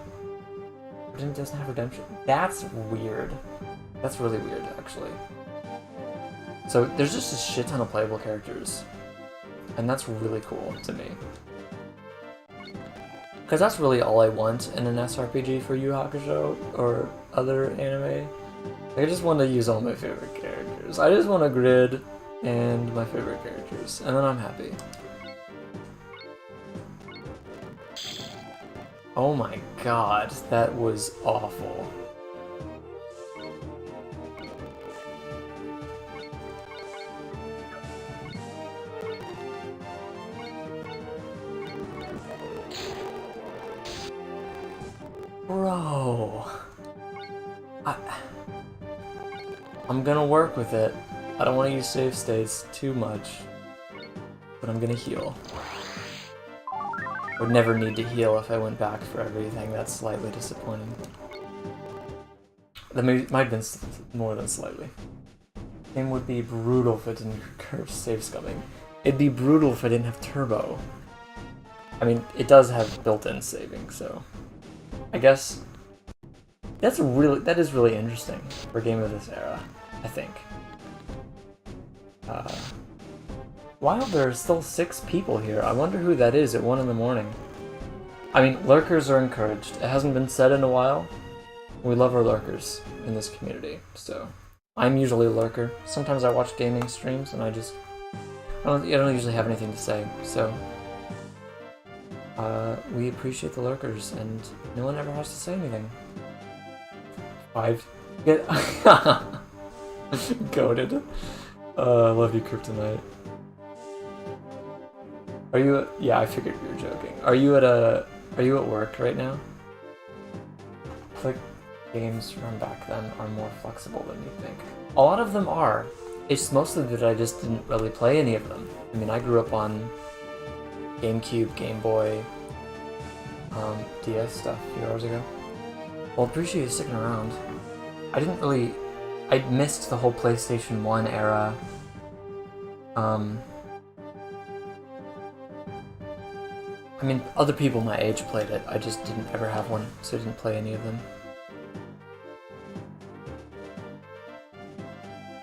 But it doesn't have redemption. That's weird. That's really weird, actually. So there's just a shit ton of playable characters. And that's really cool to me. Because that's really all I want in an SRPG for Yu Hakusho or other anime. I just want to use all my favorite characters. I just want a grid and my favorite characters, and then I'm happy. Oh my god, that was awful. Bro. I'm gonna work with it. I don't want to use save states too much, but I'm gonna heal. I would never need to heal if I went back for everything. That's slightly disappointing. That might have been more than slightly. Game would be brutal if it didn't curve save scumming. It'd be brutal if I didn't have turbo. I mean, it does have built-in saving, so I guess that is really interesting for a game of this era, I think. Wow, there are still 6 people here. I wonder who that is at 1 in the morning. I mean, lurkers are encouraged. It hasn't been said in a while. We love our lurkers in this community, so I'm usually a lurker. Sometimes I watch gaming streams and I don't usually have anything to say, so we appreciate the lurkers and no one ever has to say anything. 5. Get goated. Love you, Kryptonite. Are you? Yeah, I figured you were joking. Are you at work right now? I feel like games from back then are more flexible than you think. A lot of them are. It's mostly that I just didn't really play any of them. I mean, I grew up on GameCube, Game Boy, DS stuff a few hours ago. Well, appreciate you sticking around. I missed the whole PlayStation 1 era. I mean, other people my age played it. I just didn't ever have one, so I didn't play any of them.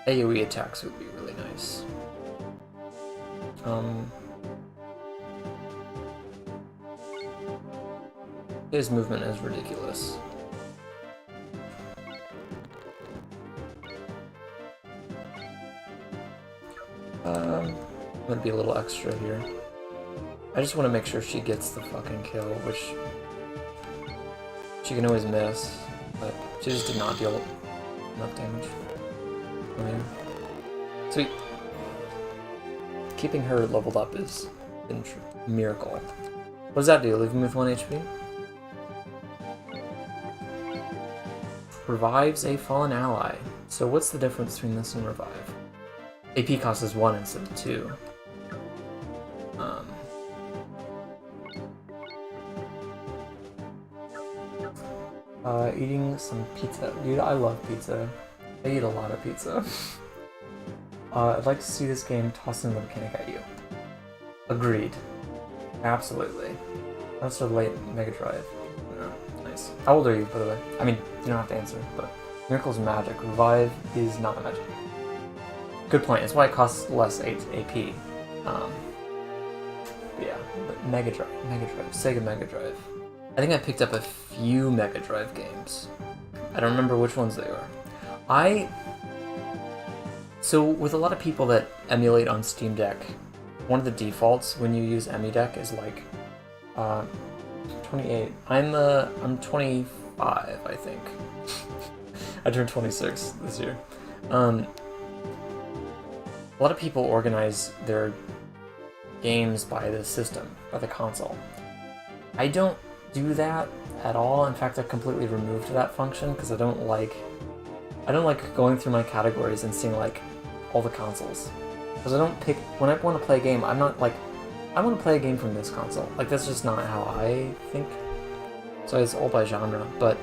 AoE attacks would be really nice. His movement is ridiculous. I'm gonna be a little extra here. I just want to make sure she gets the fucking kill, which she can always miss, but she just did not deal enough damage. Oh, yeah. Sweet. Keeping her leveled up is a miracle. What does that do? Leave him with 1 HP? Revives a fallen ally. So what's the difference between this and revive? AP cost is 1 instead of 2. Eating some pizza. Dude, I love pizza. I eat a lot of pizza. I'd like to see this game toss in the mechanic at you. Agreed. Absolutely. That's a late Mega Drive. Yeah, nice. How old are you, by the way? I mean, you don't have to answer, but Miracle's magic. Revive is not magic. Good point. That's why it costs less AP. Yeah, but Mega Drive, Sega Mega Drive. I think I picked up a few Mega Drive games. I don't remember which ones they are. So with a lot of people that emulate on Steam Deck, one of the defaults when you use EmuDeck is like 28. I'm 25, I think. I turned 26 this year. A lot of people organize their games by the system, by the console. I don't do that at all. In fact, I've completely removed that function because I don't like going through my categories and seeing like all the consoles. Because I don't pick when I want to play a game. I'm not like I want to play a game from this console. Like that's just not how I think. So it's all by genre, but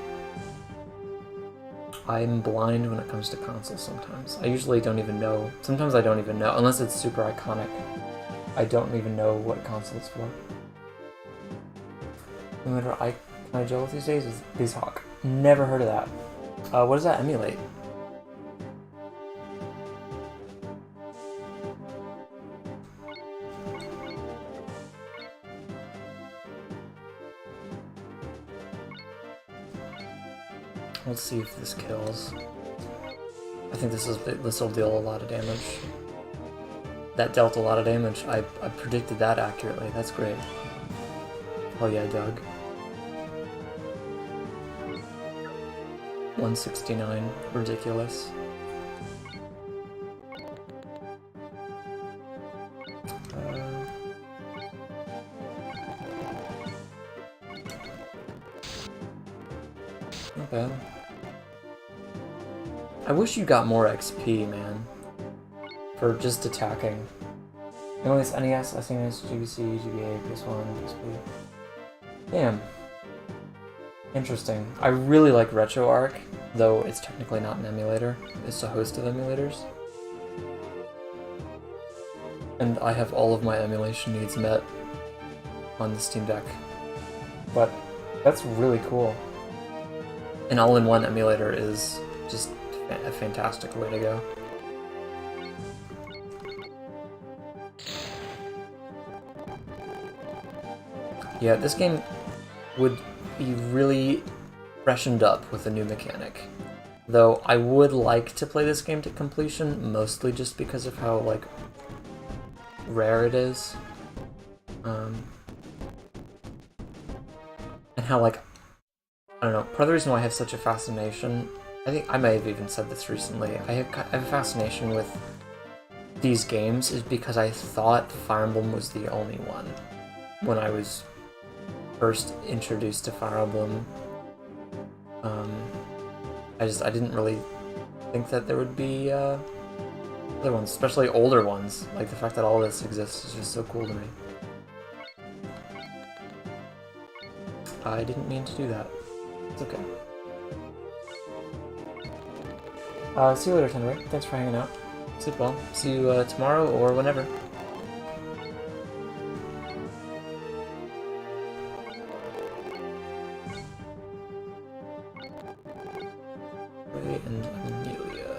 I'm blind when it comes to consoles sometimes. I usually don't even know. Sometimes I don't even know unless it's super iconic. I don't even know what console it's for. No matter I gel these days is BizHawk. Never heard of that. What does that emulate? Let's see if this kills. I think this will deal a lot of damage. That dealt a lot of damage. I predicted that accurately. That's great. Oh yeah, Doug. 169. Ridiculous. Not bad. I wish you got more XP, man. For just attacking. Anyways, NES, SNES, GBC, GBA, PS1, PSP. Damn. Interesting. I really like RetroArch, though it's technically not an emulator. It's a host of emulators. And I have all of my emulation needs met on the Steam Deck. But that's really cool. An all-in-one emulator is just a fantastic way to go. Yeah, this game would be really freshened up with a new mechanic. Though I would like to play this game to completion, mostly just because of how, like, rare it is. And how, like, I don't know, part of the reason why I have such a fascination, I think I may have even said this recently, I have a fascination with these games is because I thought Fire Emblem was the only one when I was first introduced to Fire Emblem. I didn't really think that there would be other ones, especially older ones. Like, the fact that all this exists is just so cool to me. I didn't mean to do that. It's okay. See you later, Tenry. Thanks for hanging out. Sleep well. See you tomorrow or whenever. Ray and Amelia.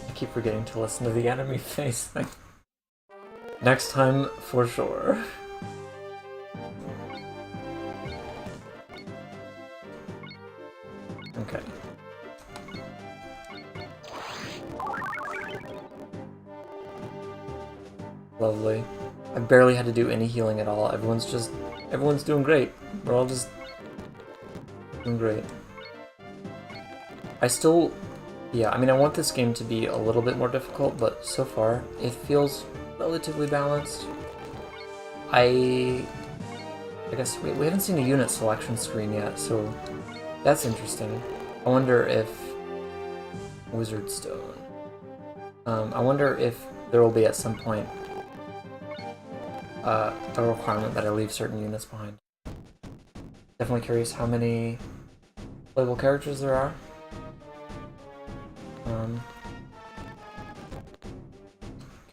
I keep forgetting to listen to the enemy face thing. Next time, for sure. Okay. Lovely. I barely had to do any healing at all. Everyone's doing great. We're all just doing great. Yeah, I mean, I want this game to be a little bit more difficult, but so far, it feels relatively balanced. I guess we haven't seen a unit selection screen yet, so that's interesting. I wonder if... Wizard Stone. I wonder if there will be at some point a requirement that I leave certain units behind. Definitely curious how many playable characters there are.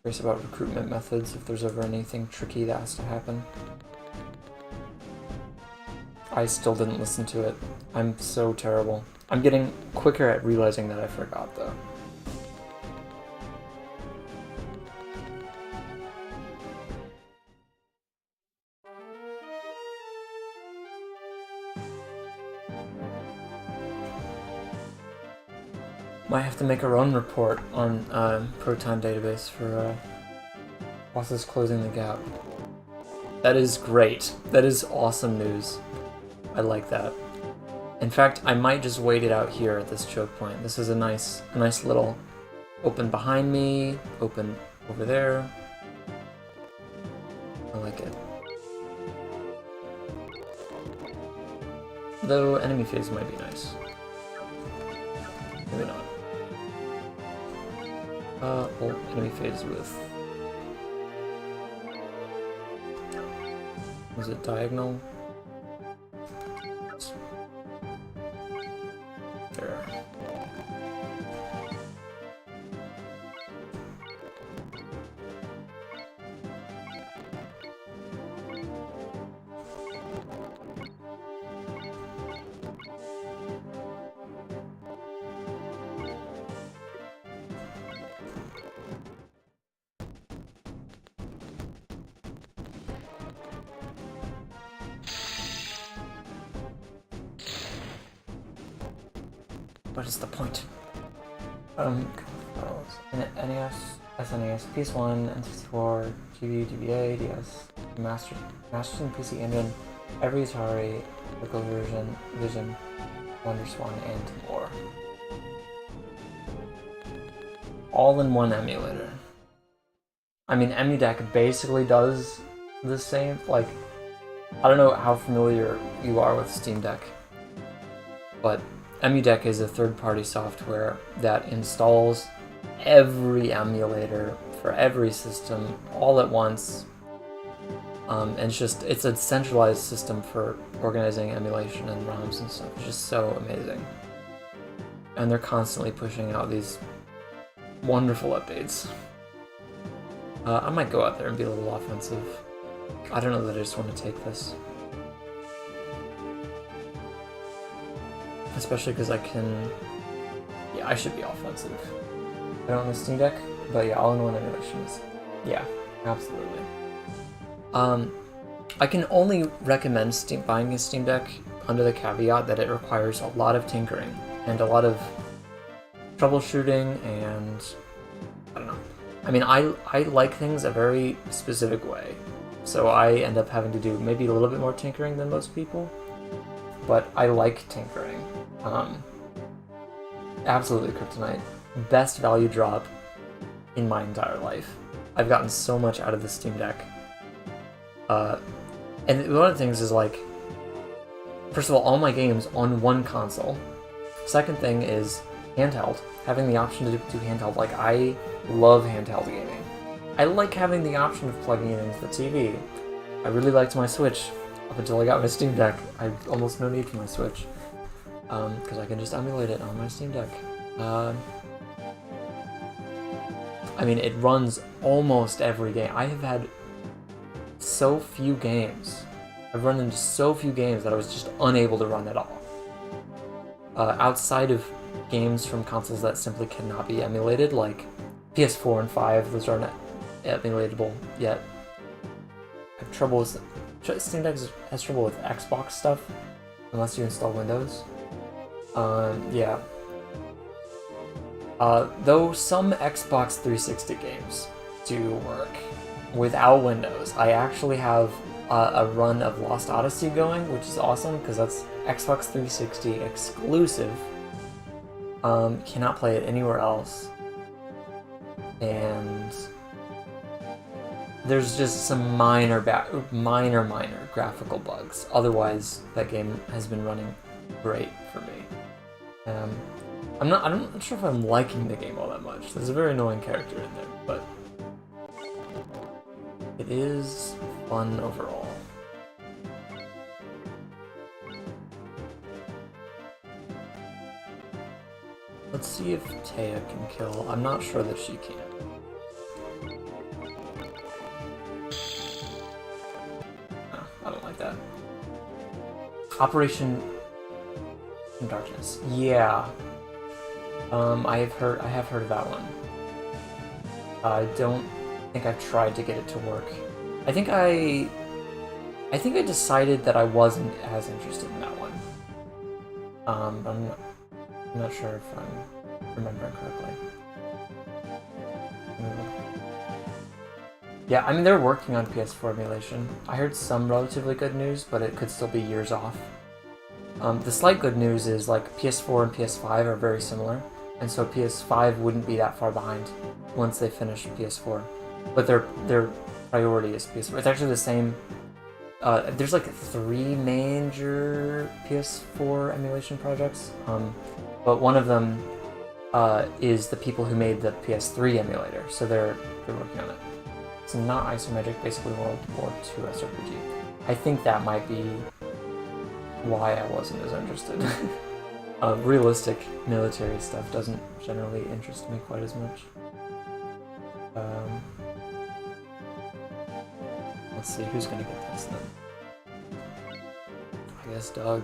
Curious about recruitment methods, if there's ever anything tricky that has to happen. I still didn't listen to it. I'm so terrible. I'm getting quicker at realizing that I forgot, though. Might have to make our own report on Proton database for bosses closing the gap. That is great. That is awesome news. I like that. In fact, I might just wait it out here at this choke point. This is a nice little open behind me, open over there. I like it. Though enemy phase might be nice. Maybe not. Well, enemy phase with... Was it diagonal? There. what is the point? NES, SNES, PS1, N64, TV, GBA, DS, Master System, PC Engine, every Atari, Version, Vision, WonderSwan, and more. All in one emulator. I mean, EmuDeck basically does the same. Like, I don't know how familiar you are with Steam Deck, but EmuDeck is a third-party software that installs every emulator for every system all at once. And it's a centralized system for organizing emulation and ROMs and stuff. It's just so amazing. And they're constantly pushing out these wonderful updates. I might go out there and be a little offensive. I don't know that I just want to take this. Especially because I can... Yeah, I should be offensive. I don't have a Steam Deck, but yeah, all-in-one emulations. Yeah, absolutely. I can only recommend buying a Steam Deck under the caveat that it requires a lot of tinkering and a lot of troubleshooting, and I don't know. I mean, I like things a very specific way, so I end up having to do maybe a little bit more tinkering than most people, but I like tinkering. Absolutely Kryptonite. Best value drop in my entire life. I've gotten so much out of the Steam Deck. And one of the things is, like, first of all my games on one console. Second thing is handheld. Having the option to do handheld. Like, I love handheld gaming. I like having the option of plugging it into the TV. I really liked my Switch up until I got my Steam Deck. I had almost no need for my Switch. Because I can just emulate it on my Steam Deck. I mean, it runs almost every game. I have had so few games. I've run into so few games that I was just unable to run at all. Outside of games from consoles that simply cannot be emulated, like PS4 and 5, those aren't emulatable yet. I have trouble with... Steam Deck has trouble with Xbox stuff, unless you install Windows. Yeah. Though some Xbox 360 games do work without Windows. I actually have a run of Lost Odyssey going, which is awesome, because that's Xbox 360 exclusive. Cannot play it anywhere else. And there's just some minor graphical bugs. Otherwise, that game has been running great for me. I'm not sure if I'm liking the game all that much. There's a very annoying character in there, but it is fun overall. Let's see if Taya can kill. I'm not sure that she can. No, I don't like that. Operation Darkness. Yeah. I have heard of that one. I don't think I've tried to get it to work. I think I decided that I wasn't as interested in that one. I'm not sure if I'm remembering correctly. Yeah, I mean, they're working on PS4 emulation. I heard some relatively good news, but it could still be years off. The slight good news is, like, PS4 and PS5 are very similar, and so PS5 wouldn't be that far behind once they finish PS4. But their priority is PS4. It's actually the same. There's like 3 major PS4 emulation projects, but one of them is the people who made the PS3 emulator, so they're working on it. It's not isometric, basically World War II SRPG. I think that might be why I wasn't as interested. Realistic military stuff doesn't generally interest me quite as much. Let's see, who's gonna get this then? I guess Doug.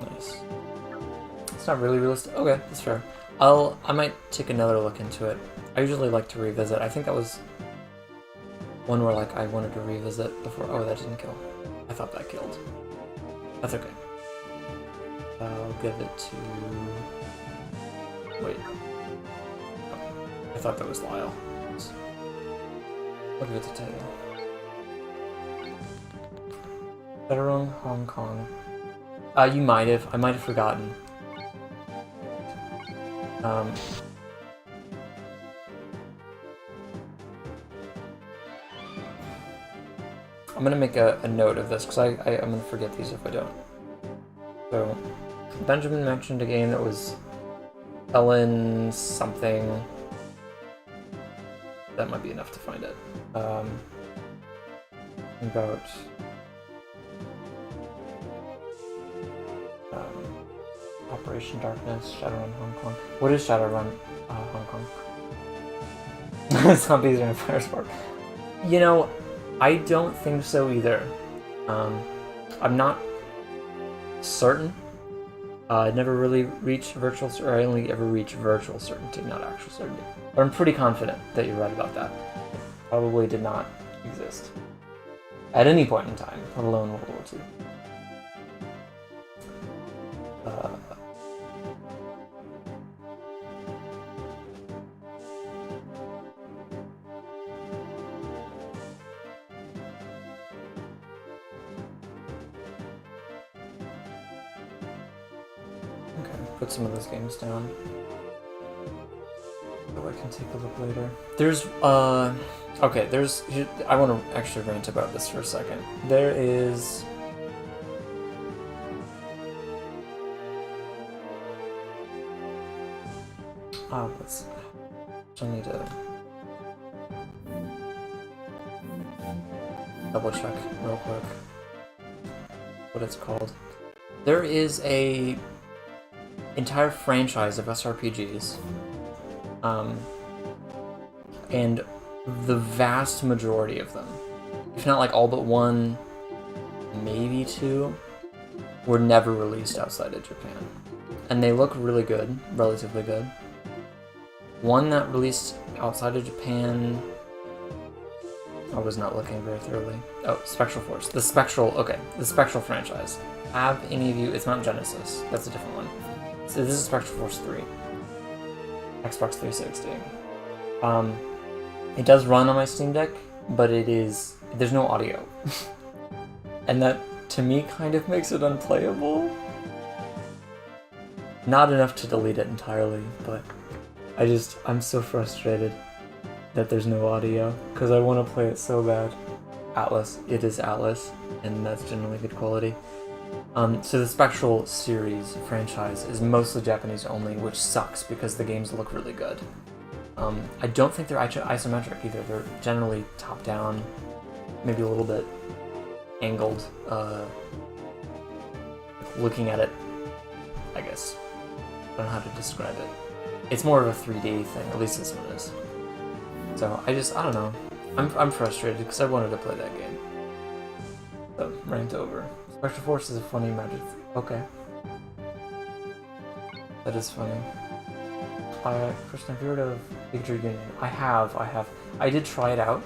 Nice. It's not really realistic. Okay, that's fair. I might take another look into it. I usually like to revisit. I think that was one where like I wanted to revisit before. Oh, that didn't kill. I thought that killed. That's okay. I'll give it to. Wait. Oh, I thought that was Lyle. I'll give it to Taylor. Federal Hong Kong. You might have. I might have forgotten. I'm gonna make a note of this because I'm gonna forget these if I don't. So, Benjamin mentioned a game that was Ellen something. That might be enough to find it. About Operation Darkness, Shadowrun Hong Kong. What is Shadowrun Hong Kong? Zombies and Fire Sport. You know, I don't think so either. I'm not certain. I never really reached virtual, or I only ever reached virtual certainty, not actual certainty. But I'm pretty confident that you're right about that. It probably did not exist at any point in time, let alone World War II. Put some of those games down. So I can take a look later. There's, okay, there's, I want to actually rant about this for a second. There is... let's... I need to... double check real quick what it's called. There is a entire franchise of SRPGs, and the vast majority of them, if not like all but one, maybe two, were never released outside of Japan. And they look really good, relatively good. One that released outside of Japan, I was not looking very thoroughly. Oh, Spectral Force. The Spectral franchise. Have any of you, it's not Genesis, that's a different one. So this is Spectral Force 3. Xbox 360. It does run on my Steam Deck, but there's no audio. And that, to me, kind of makes it unplayable. Not enough to delete it entirely, but I'm so frustrated that there's no audio, because I want to play it so bad. Atlas, it is Atlas, and that's generally good quality. So the Spectral series franchise is mostly Japanese only, which sucks because the games look really good. I don't think they're isometric either. They're generally top-down, maybe a little bit angled. Looking at it, I guess. I don't know how to describe it. It's more of a 3D thing, at least this one is. So I don't know. I'm frustrated because I wanted to play that game. So, rant over. Spectral Force is a funny magic. Okay. That is funny. Christian, have you heard of Big Union? I have. I did try it out.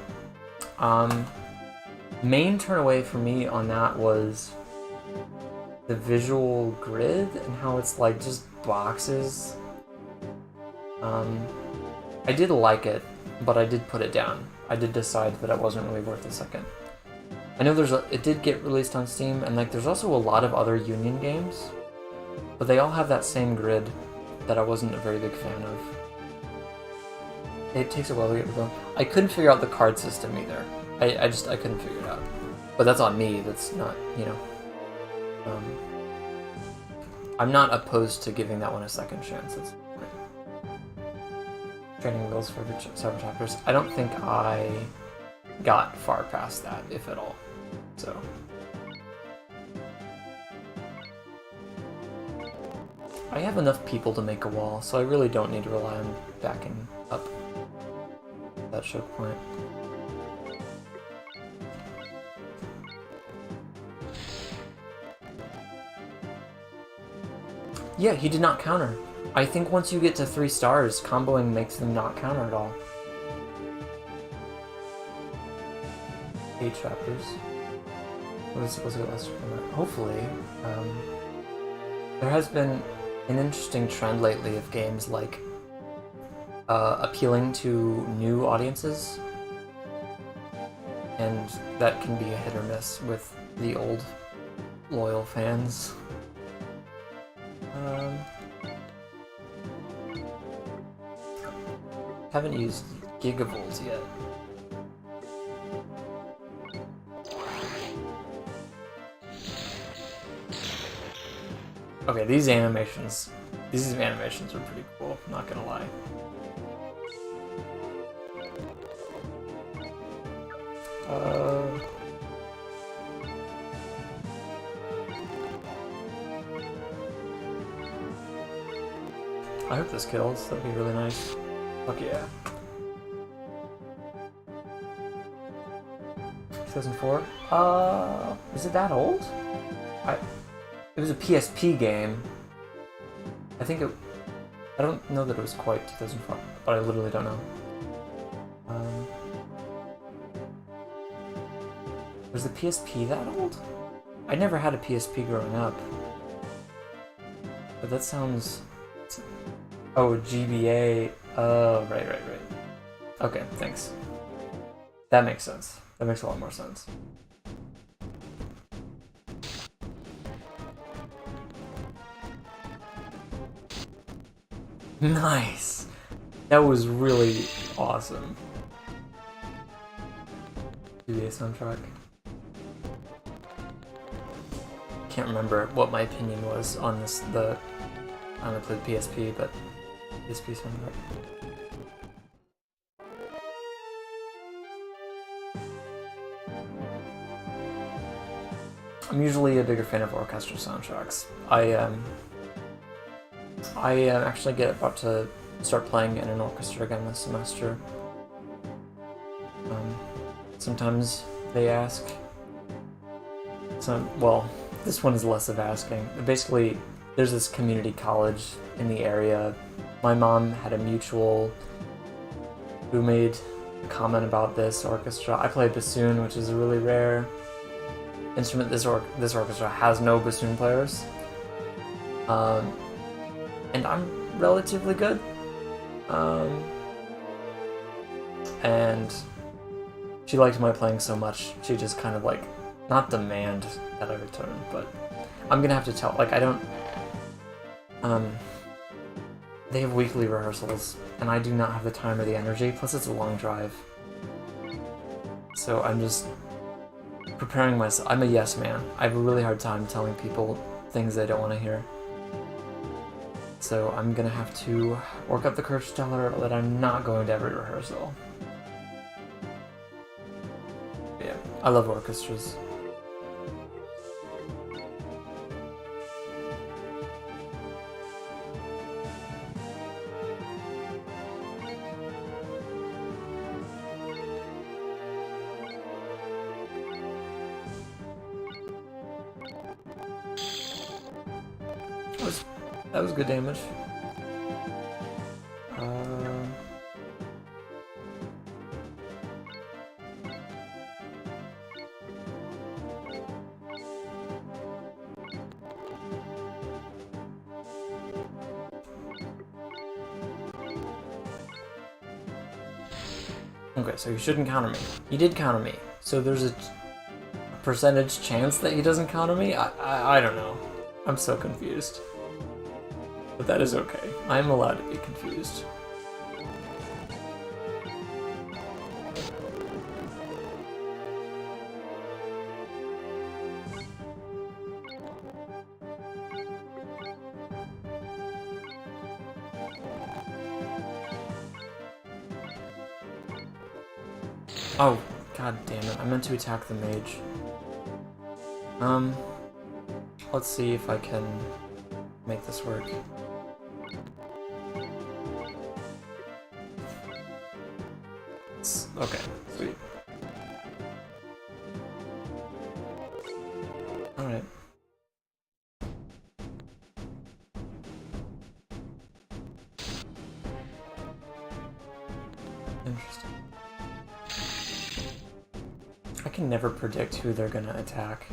Main turn away for me on that was the visual grid and how it's like just boxes. I did like it, but I did put it down. I did decide that it wasn't really worth a second. I know it did get released on Steam, and like there's also a lot of other Union games, but they all have that same grid that I wasn't a very big fan of. It takes a while to get going. I couldn't figure out the card system either. I couldn't figure it out. But that's on me, that's not, you know. I'm not opposed to giving that one a second chance. It's training wheels for several chapters. I don't think I got far past that, if at all. So I have enough people to make a wall, so I really don't need to rely on backing up that choke point. Yeah, he did not counter. I think once you get to 3 stars, comboing makes them not counter at all. 8 chapters. What was supposed to get last year? Hopefully. There has been an interesting trend lately of games like appealing to new audiences, and that can be a hit or miss with the old loyal fans. Haven't used Gigavolt yet. Okay, these animations are pretty cool, not gonna lie. I hope this kills, that'd be really nice. Fuck yeah. 2004? Is it that old? It was a PSP game. I don't know that it was quite 2004, but I literally don't know. Was the PSP that old? I never had a PSP growing up. But that sounds... Oh, GBA. Oh, right. Okay, thanks. That makes sense. That makes a lot more sense. Nice! That was really awesome. GBA soundtrack. Can't remember what my opinion was on this. I only played PSP, but PSP soundtrack. I'm usually a bigger fan of orchestral soundtracks. I actually get about to start playing in an orchestra again this semester. Sometimes they ask. Well, this one is less of asking. Basically, there's this community college in the area. My mom had a mutual who made a comment about this orchestra. I play bassoon, which is a really rare instrument. This orchestra has no bassoon players. And I'm relatively good. And she liked my playing so much, she just kind of like, not demand that I return, but I'm gonna have to tell, like, I don't, they have weekly rehearsals, and I do not have the time or the energy, plus it's a long drive. So I'm just preparing myself. I'm a yes man. I have a really hard time telling people things they don't want to hear. So I'm gonna have to work up the courage to tell her that I'm not going to every rehearsal. But yeah, I love orchestras. That was good damage. Okay, so he shouldn't counter me. He did counter me. So there's a percentage chance that he doesn't counter me? I don't know. I'm so confused. But that is okay. I'm allowed to be confused. Oh, god damn it. I meant to attack the mage. Let's see if I can make this work. Okay, sweet. Alright. Interesting. I can never predict who they're gonna attack.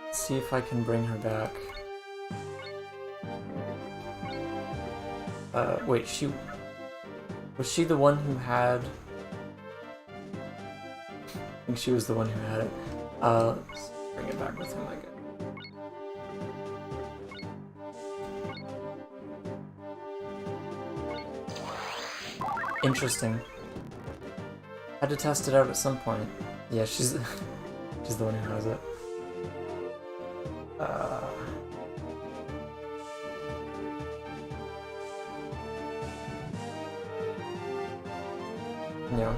Let's see if I can bring her back. Wait, was she the one who had... I think she was the one who had it. Let's bring it back with him, I guess. Interesting. Had to test it out at some point. Yeah, she's the one who has it. Yeah.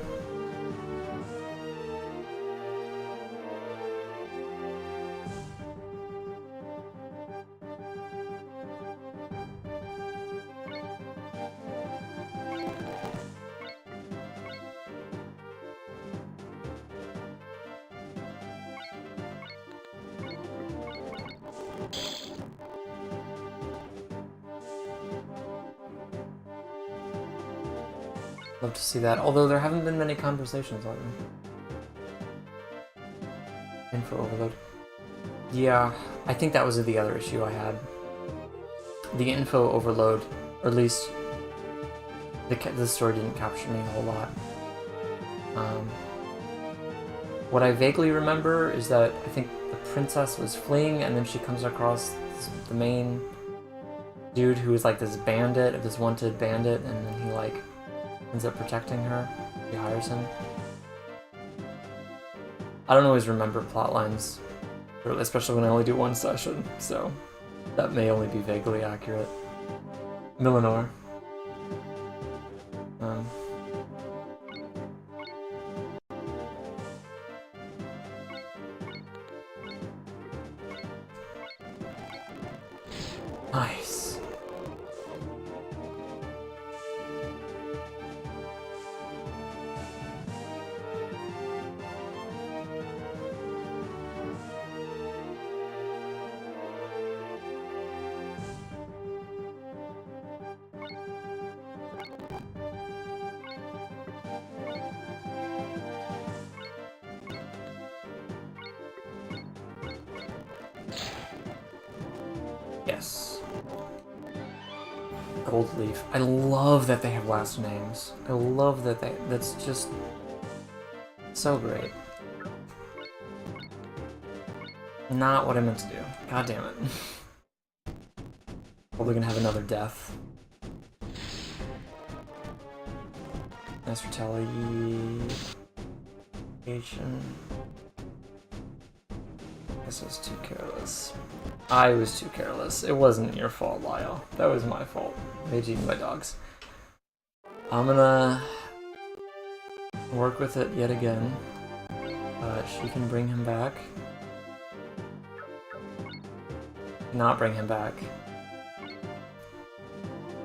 Love to see that, although there haven't been many conversations lately. Info overload. Yeah, I think that was the other issue I had. The info overload, or at least the story didn't capture me a whole lot. What I vaguely remember is that I think the princess was fleeing, and then she comes across the main dude who is like this bandit, this wanted bandit, and then he like ends up protecting her. He hires him. I don't always remember plot lines, especially when I only do one session, so that may only be vaguely accurate. Millenor. Nice. Yes. Gold Leaf. I love that they have last names. I love that that's just so great. Not what I meant to do. God damn it. Probably gonna have another death. Nice retaliation. I guess I was too careless. I was too careless. It wasn't your fault, Lyle. That was my fault. Rage eaten by dogs. I'm gonna work with it yet again. She can bring him back. Not bring him back.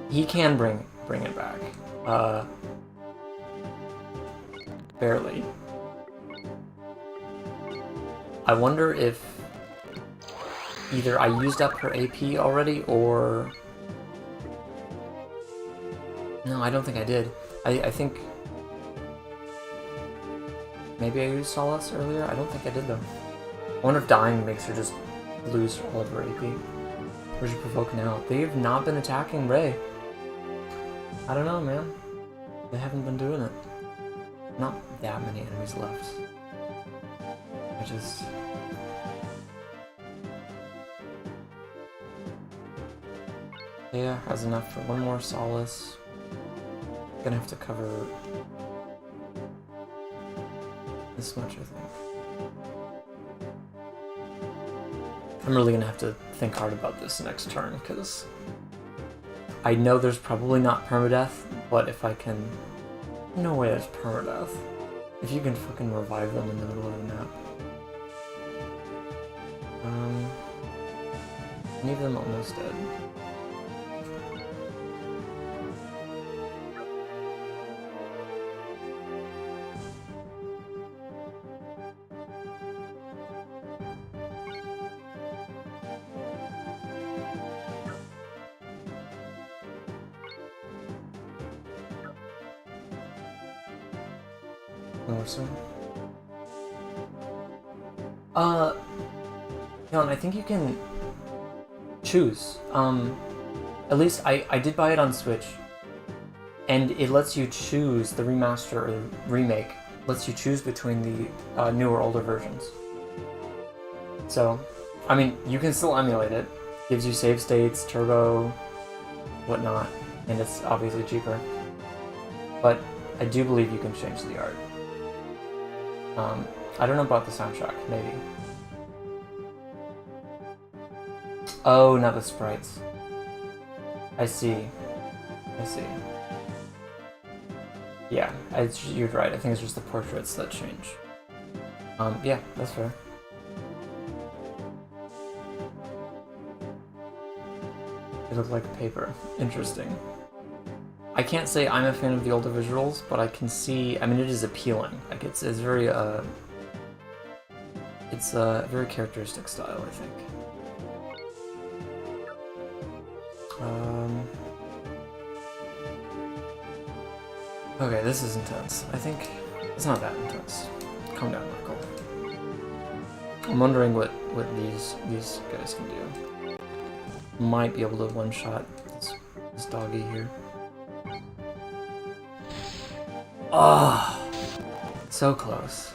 He can bring it back. Barely. I wonder if either I used up her AP already, or... No, I don't think I did. I think... Maybe I used Solace earlier? I don't think I did, though. I wonder if dying makes her just lose all of her AP. Where's your provoke now? They've not been attacking Ray. I don't know, man. They haven't been doing it. Not that many enemies left. I just... Yeah, has enough for one more Solace. Gonna have to cover this much, I think. I'm really gonna have to think hard about this next turn, because I know there's probably not permadeath, but if I can... No way there's permadeath. If you can fucking revive them in the middle of the map. Any of them almost dead. More so. Jon, I think you can choose. At least I did buy it on Switch, and it lets you choose the remaster or the remake. Lets you choose between the new or older versions. So, I mean, you can still emulate it. Gives you save states, turbo, whatnot, and it's obviously cheaper. But I do believe you can change the art. I don't know about the soundtrack, maybe. Oh, not the sprites. I see. I see. Yeah, you're right. I think it's just the portraits that change. Yeah, that's fair. They look like paper. Interesting. I can't say I'm a fan of the older visuals, but I can see. I mean, it is appealing. Like it's very it's a very characteristic style, I think. Okay, this is intense. I think it's not that intense. Calm down, Michael. I'm wondering what these guys can do. Might be able to one-shot this doggy here. Oh, so close.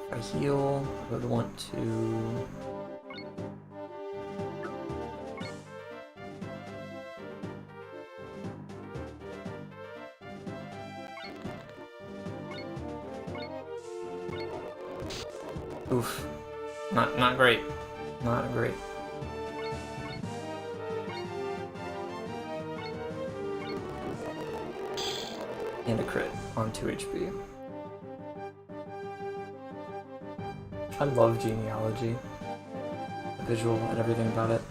If I heal, I would want to. Oof. Not great. Not great. And a crit on 2 HP. I love genealogy. The visual and everything about it.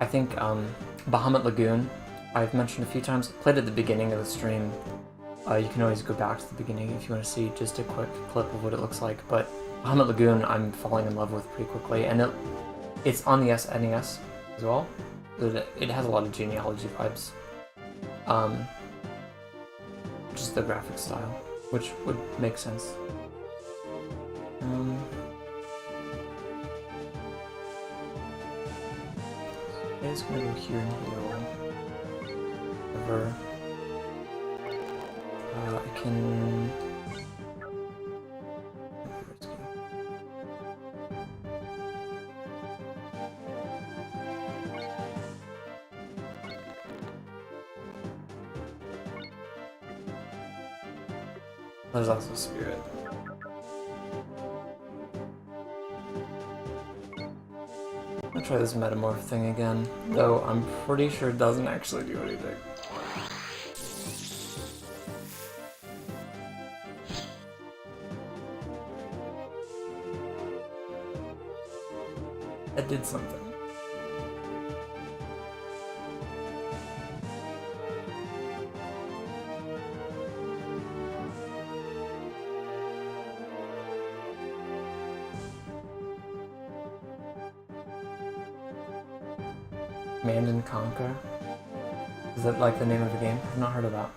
I think Bahamut Lagoon, I've mentioned a few times, played at the beginning of the stream. You can always go back to the beginning if you want to see just a quick clip of what it looks like, but Bahamut Lagoon I'm falling in love with pretty quickly, and it's on the SNES as well. It has a lot of genealogy vibes. Just the graphic style, which would make sense. I'm just gonna go here and heal. Over. I can. There's also Spirit. I'm gonna try this metamorph thing again, though I'm pretty sure it doesn't actually do anything. It did something. Command and Conquer? Is that like the name of the game? I've not heard of that.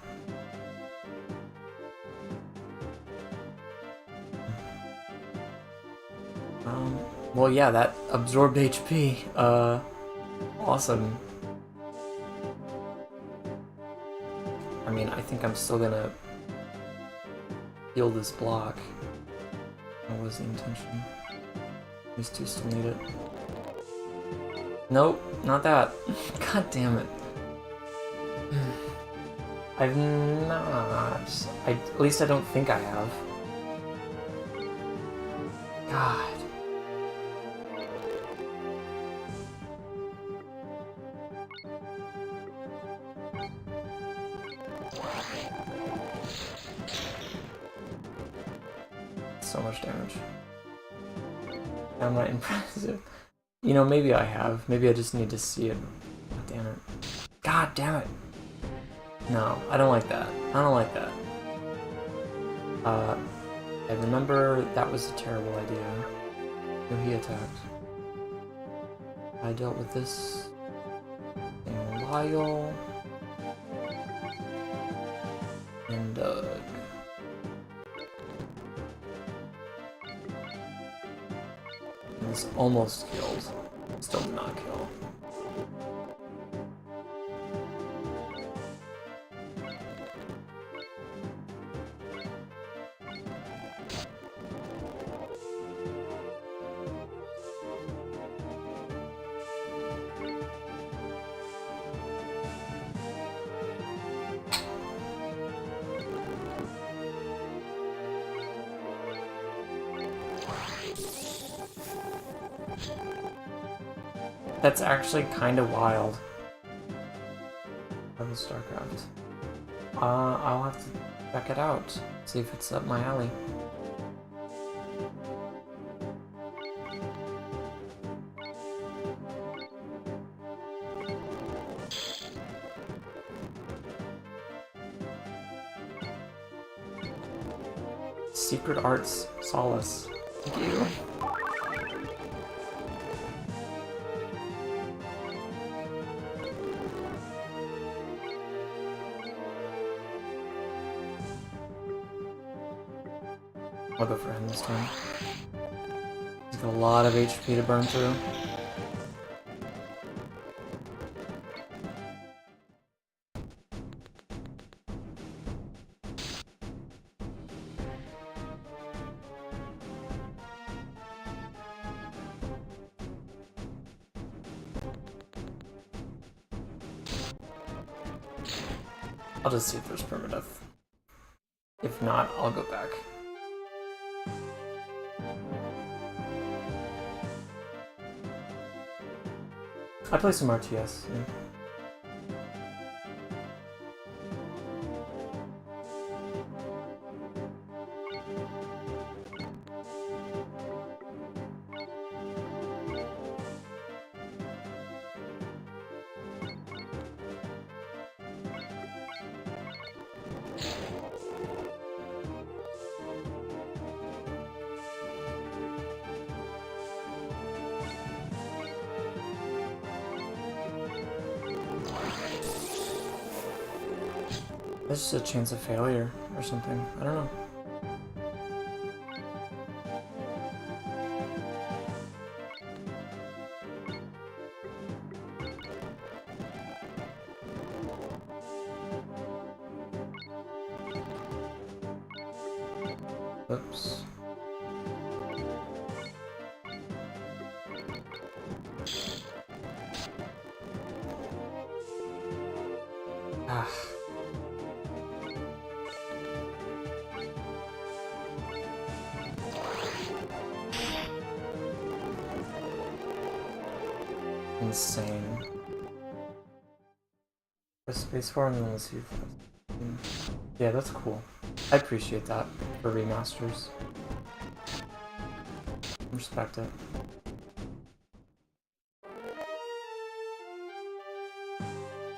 Well, yeah, that absorbed HP. Awesome. I mean, I think I'm still gonna heal this block. That was the intention. These two still need it. Nope, not that. God damn it. I've not. At least I don't think I have. God. So much damage. Downright impressive. You know, maybe I have. Maybe I just need to see it. God damn it. God damn it. No, I don't like that. I don't like that. I remember that was a terrible idea. No, he attacked. I dealt with this in a while. And this almost killed. Still did not kill. That's actually kind of wild. Level StarCraft. I'll have to check it out. See if it's up my alley. Secret Arts Solace. Thank you. I'll go for him this time. He's got a lot of HP to burn through. I'll just see if there's permadeath. If not, I'll go back. I play some RTS, yeah. That's just a chance of failure or something. I don't know. Oops. Ah. Insane. Press spacebar and then we'll see if yeah, that's cool. I appreciate that for remasters. Respect it.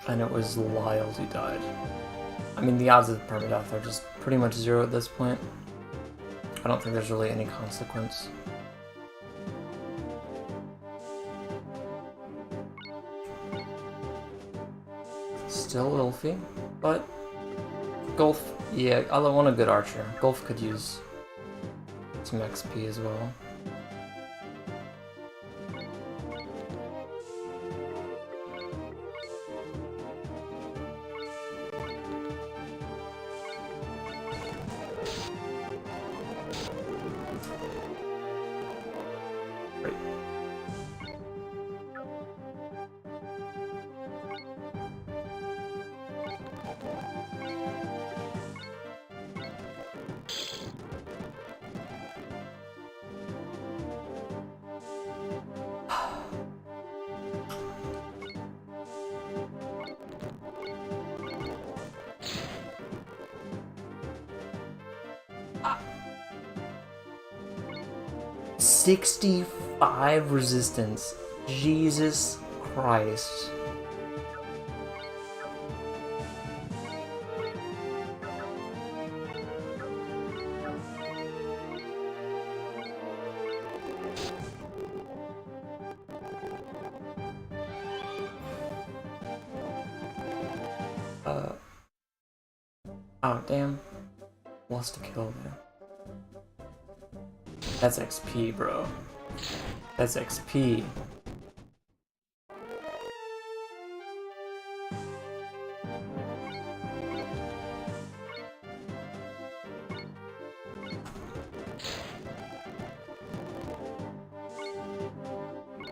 And it was Lyles who died. I mean, the odds of permadeath are just pretty much zero at this point. I don't think there's really any consequence. Still Ilfy, but Golf, yeah, I want a good archer. Golf could use some XP as well. Great. Ah. 65 resistance. Jesus Christ. Oh, damn. Lost a kill there. That's XP, bro. That's XP.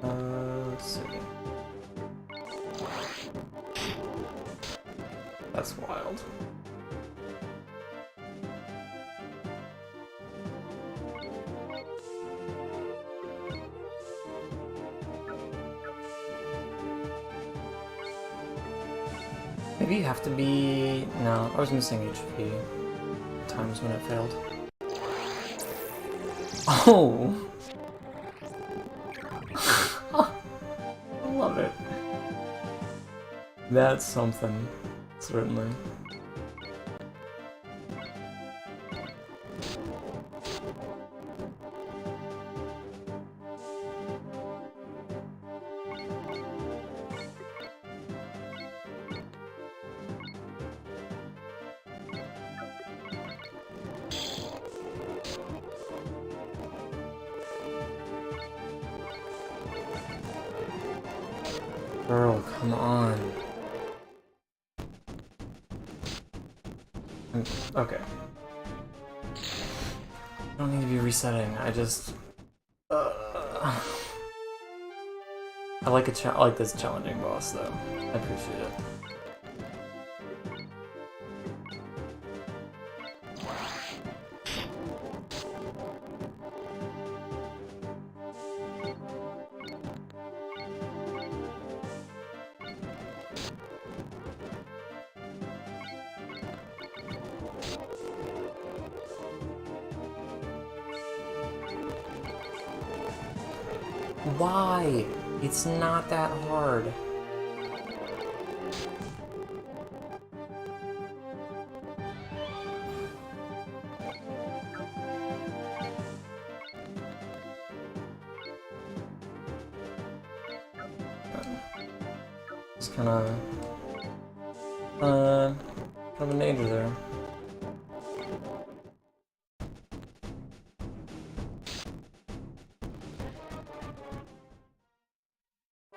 Let's see. That's wild. Maybe you have to be... No, I was missing HP. Times when it failed. Oh! I love it. That's something, certainly. Girl, come on. Okay. I don't need to be resetting, I just... I like this challenging boss, though. I appreciate it. Why? It's not that hard. It's kind of a danger there.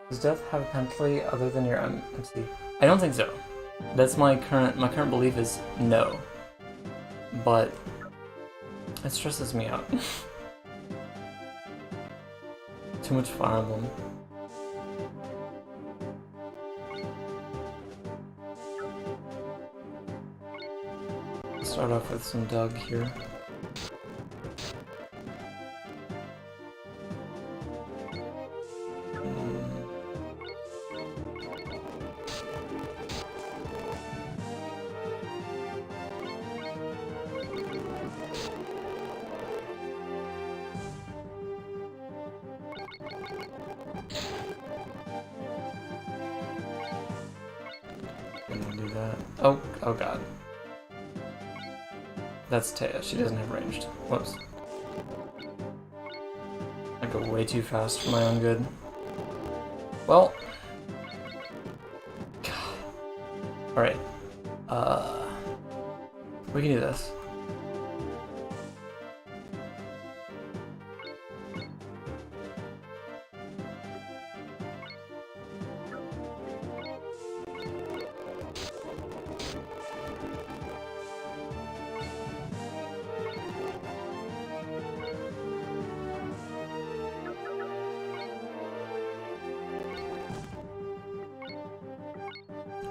Does death have a penalty other than your MC? I don't think so. That's my current belief is no. But it stresses me out. Too much Fire Emblem. Let's start off with some Doug here. Do that. Oh god. That's Taya. She doesn't have ranged. Whoops. I go way too fast for my own good. Well. Alright. We can do this.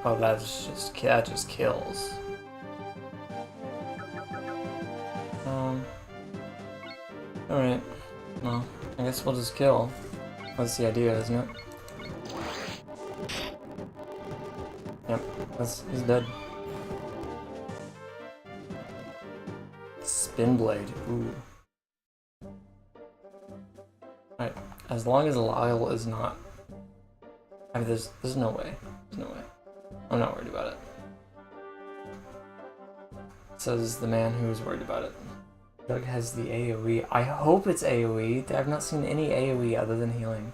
Oh, that just kills. Alright. Well, I guess we'll just kill. That's the idea, isn't it? Yep, he's dead. Spin blade, ooh. Alright, as long as Lyle is not... I mean, there's no way. There's no way. I'm not worried about it. Says the man who is worried about it. Doug has the AoE. I hope it's AoE. I've not seen any AoE other than healing.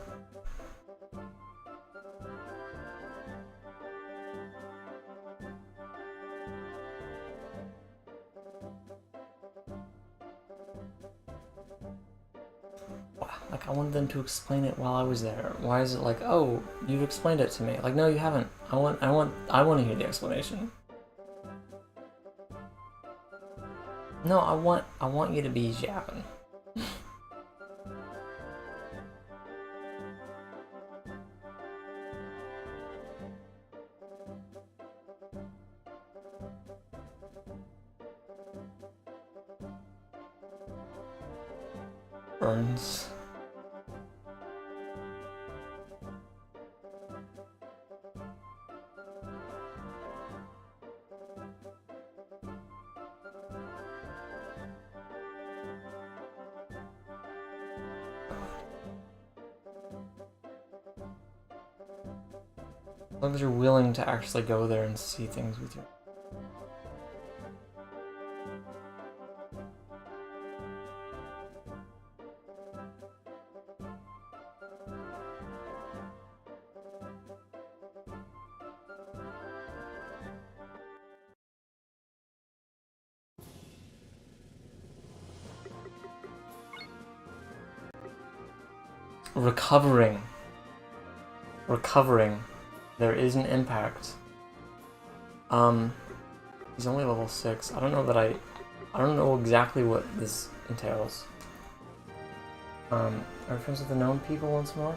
Like, I wanted them to explain it while I was there. Why is it like, oh, you've explained it to me? Like, no, you haven't. I want to hear the explanation. No, I want you to be yapping. Burns. As long as you're willing to actually go there and see things with your... Recovering. There is an impact. He's only level 6. I don't know that I don't know exactly what this entails. Are we friends with the gnome people once more?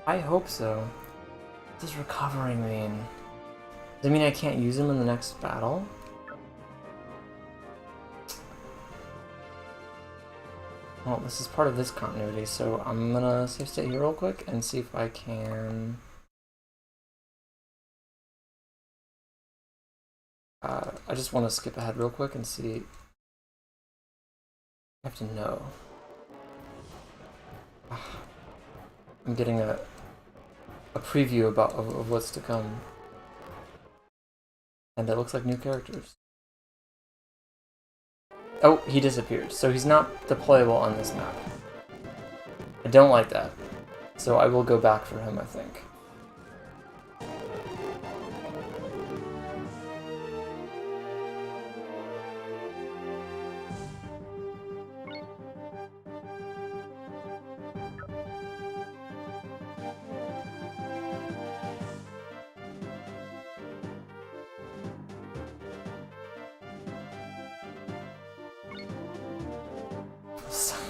I hope so. What does recovering mean? Does it mean I can't use him in the next battle? Well, this is part of this continuity, so I'm gonna save state here real quick and see if I can... I just want to skip ahead real quick and see... I have to know. I'm getting a preview of what's to come. And that looks like new characters. Oh, he disappeared. So he's not deployable on this map. I don't like that. So I will go back for him, I think.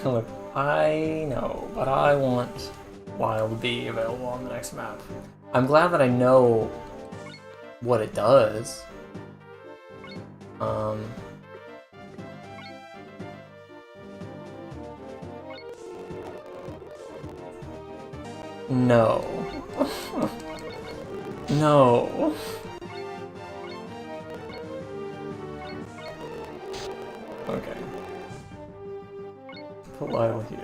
Look, I know, but I want Wild Bee available on the next map. I'm glad that I know what it does. No. No. Okay. Put Lyle here.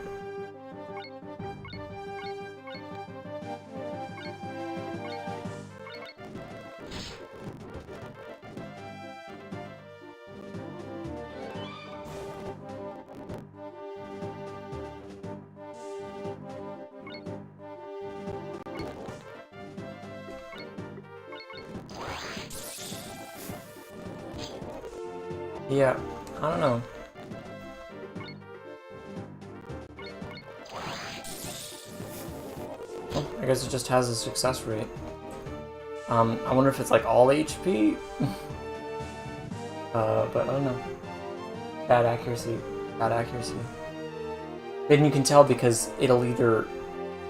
Yeah, I don't know. I guess it just has a success rate. I wonder if it's like all HP? But I don't know. Bad accuracy. Bad accuracy. And you can tell because it'll either...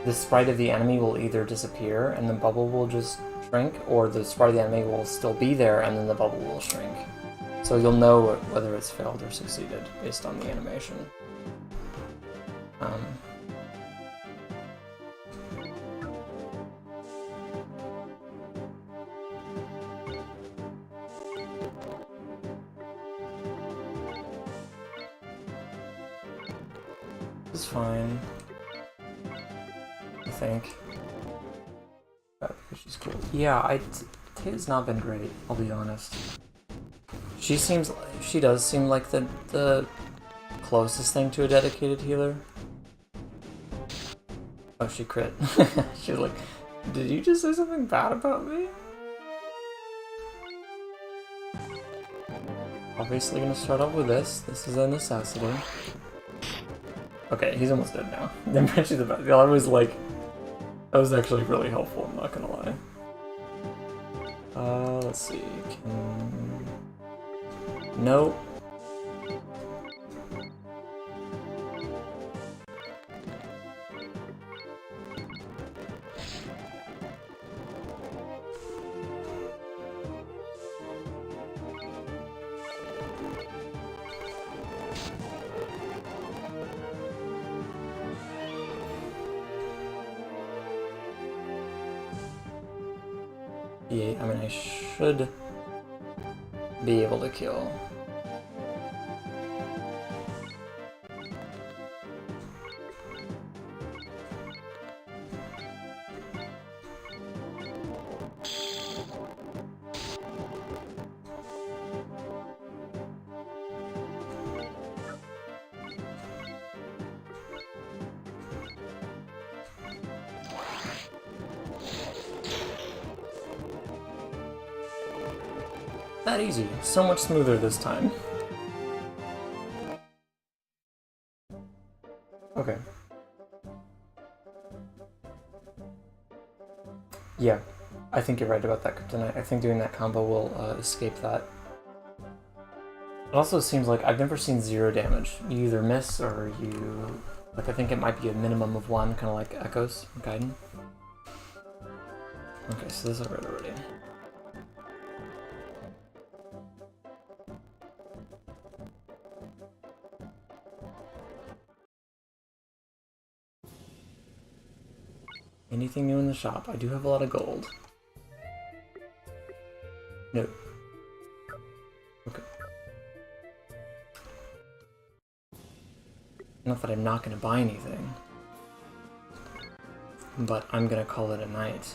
the sprite of the enemy will either disappear and the bubble will just shrink, or the sprite of the enemy will still be there and then the bubble will shrink. So you'll know whether it's failed or succeeded based on the animation. It's fine. I think. She's cool. Yeah, Taya's not been great, I'll be honest. She does seem like the closest thing to a dedicated healer. Oh, she crit. She was like, did you just say something bad about me? Obviously gonna start off with this. This is a necessity. Okay, he's almost dead now. Then Benchy's the best. I was like, that was actually really helpful. I'm not gonna lie. Let's see. Nope. Yeah, I mean, I should be able to kill. That easy. So much smoother this time. Okay. Yeah, I think you're right about that kryptonite. I think doing that combo will escape that. It also seems like I've never seen 0 damage. You either miss or you... Like, I think it might be a minimum of 1, kind of like Echoes, Gaiden. Okay, so this I read already. Anything new in the shop? I do have a lot of gold. No. Okay. Not that I'm not going to buy anything, but I'm going to call it a night.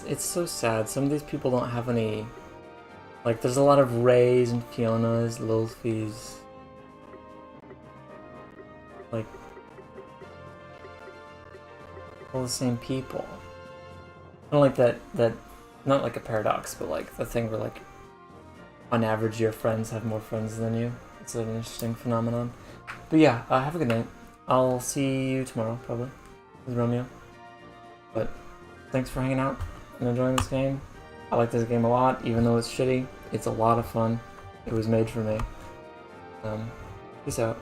It's so sad. Some of these people don't have any, like, there's a lot of Rays and Fionas, Lilfies. Like, all the same people. I don't like that, not like a paradox, but like the thing where, like, on average your friends have more friends than you. It's an interesting phenomenon. But yeah, have a good night. I'll see you tomorrow, probably, with Romeo. But thanks for hanging out and enjoying this game. I like this game a lot, even though it's shitty. It's a lot of fun. It was made for me. Peace out.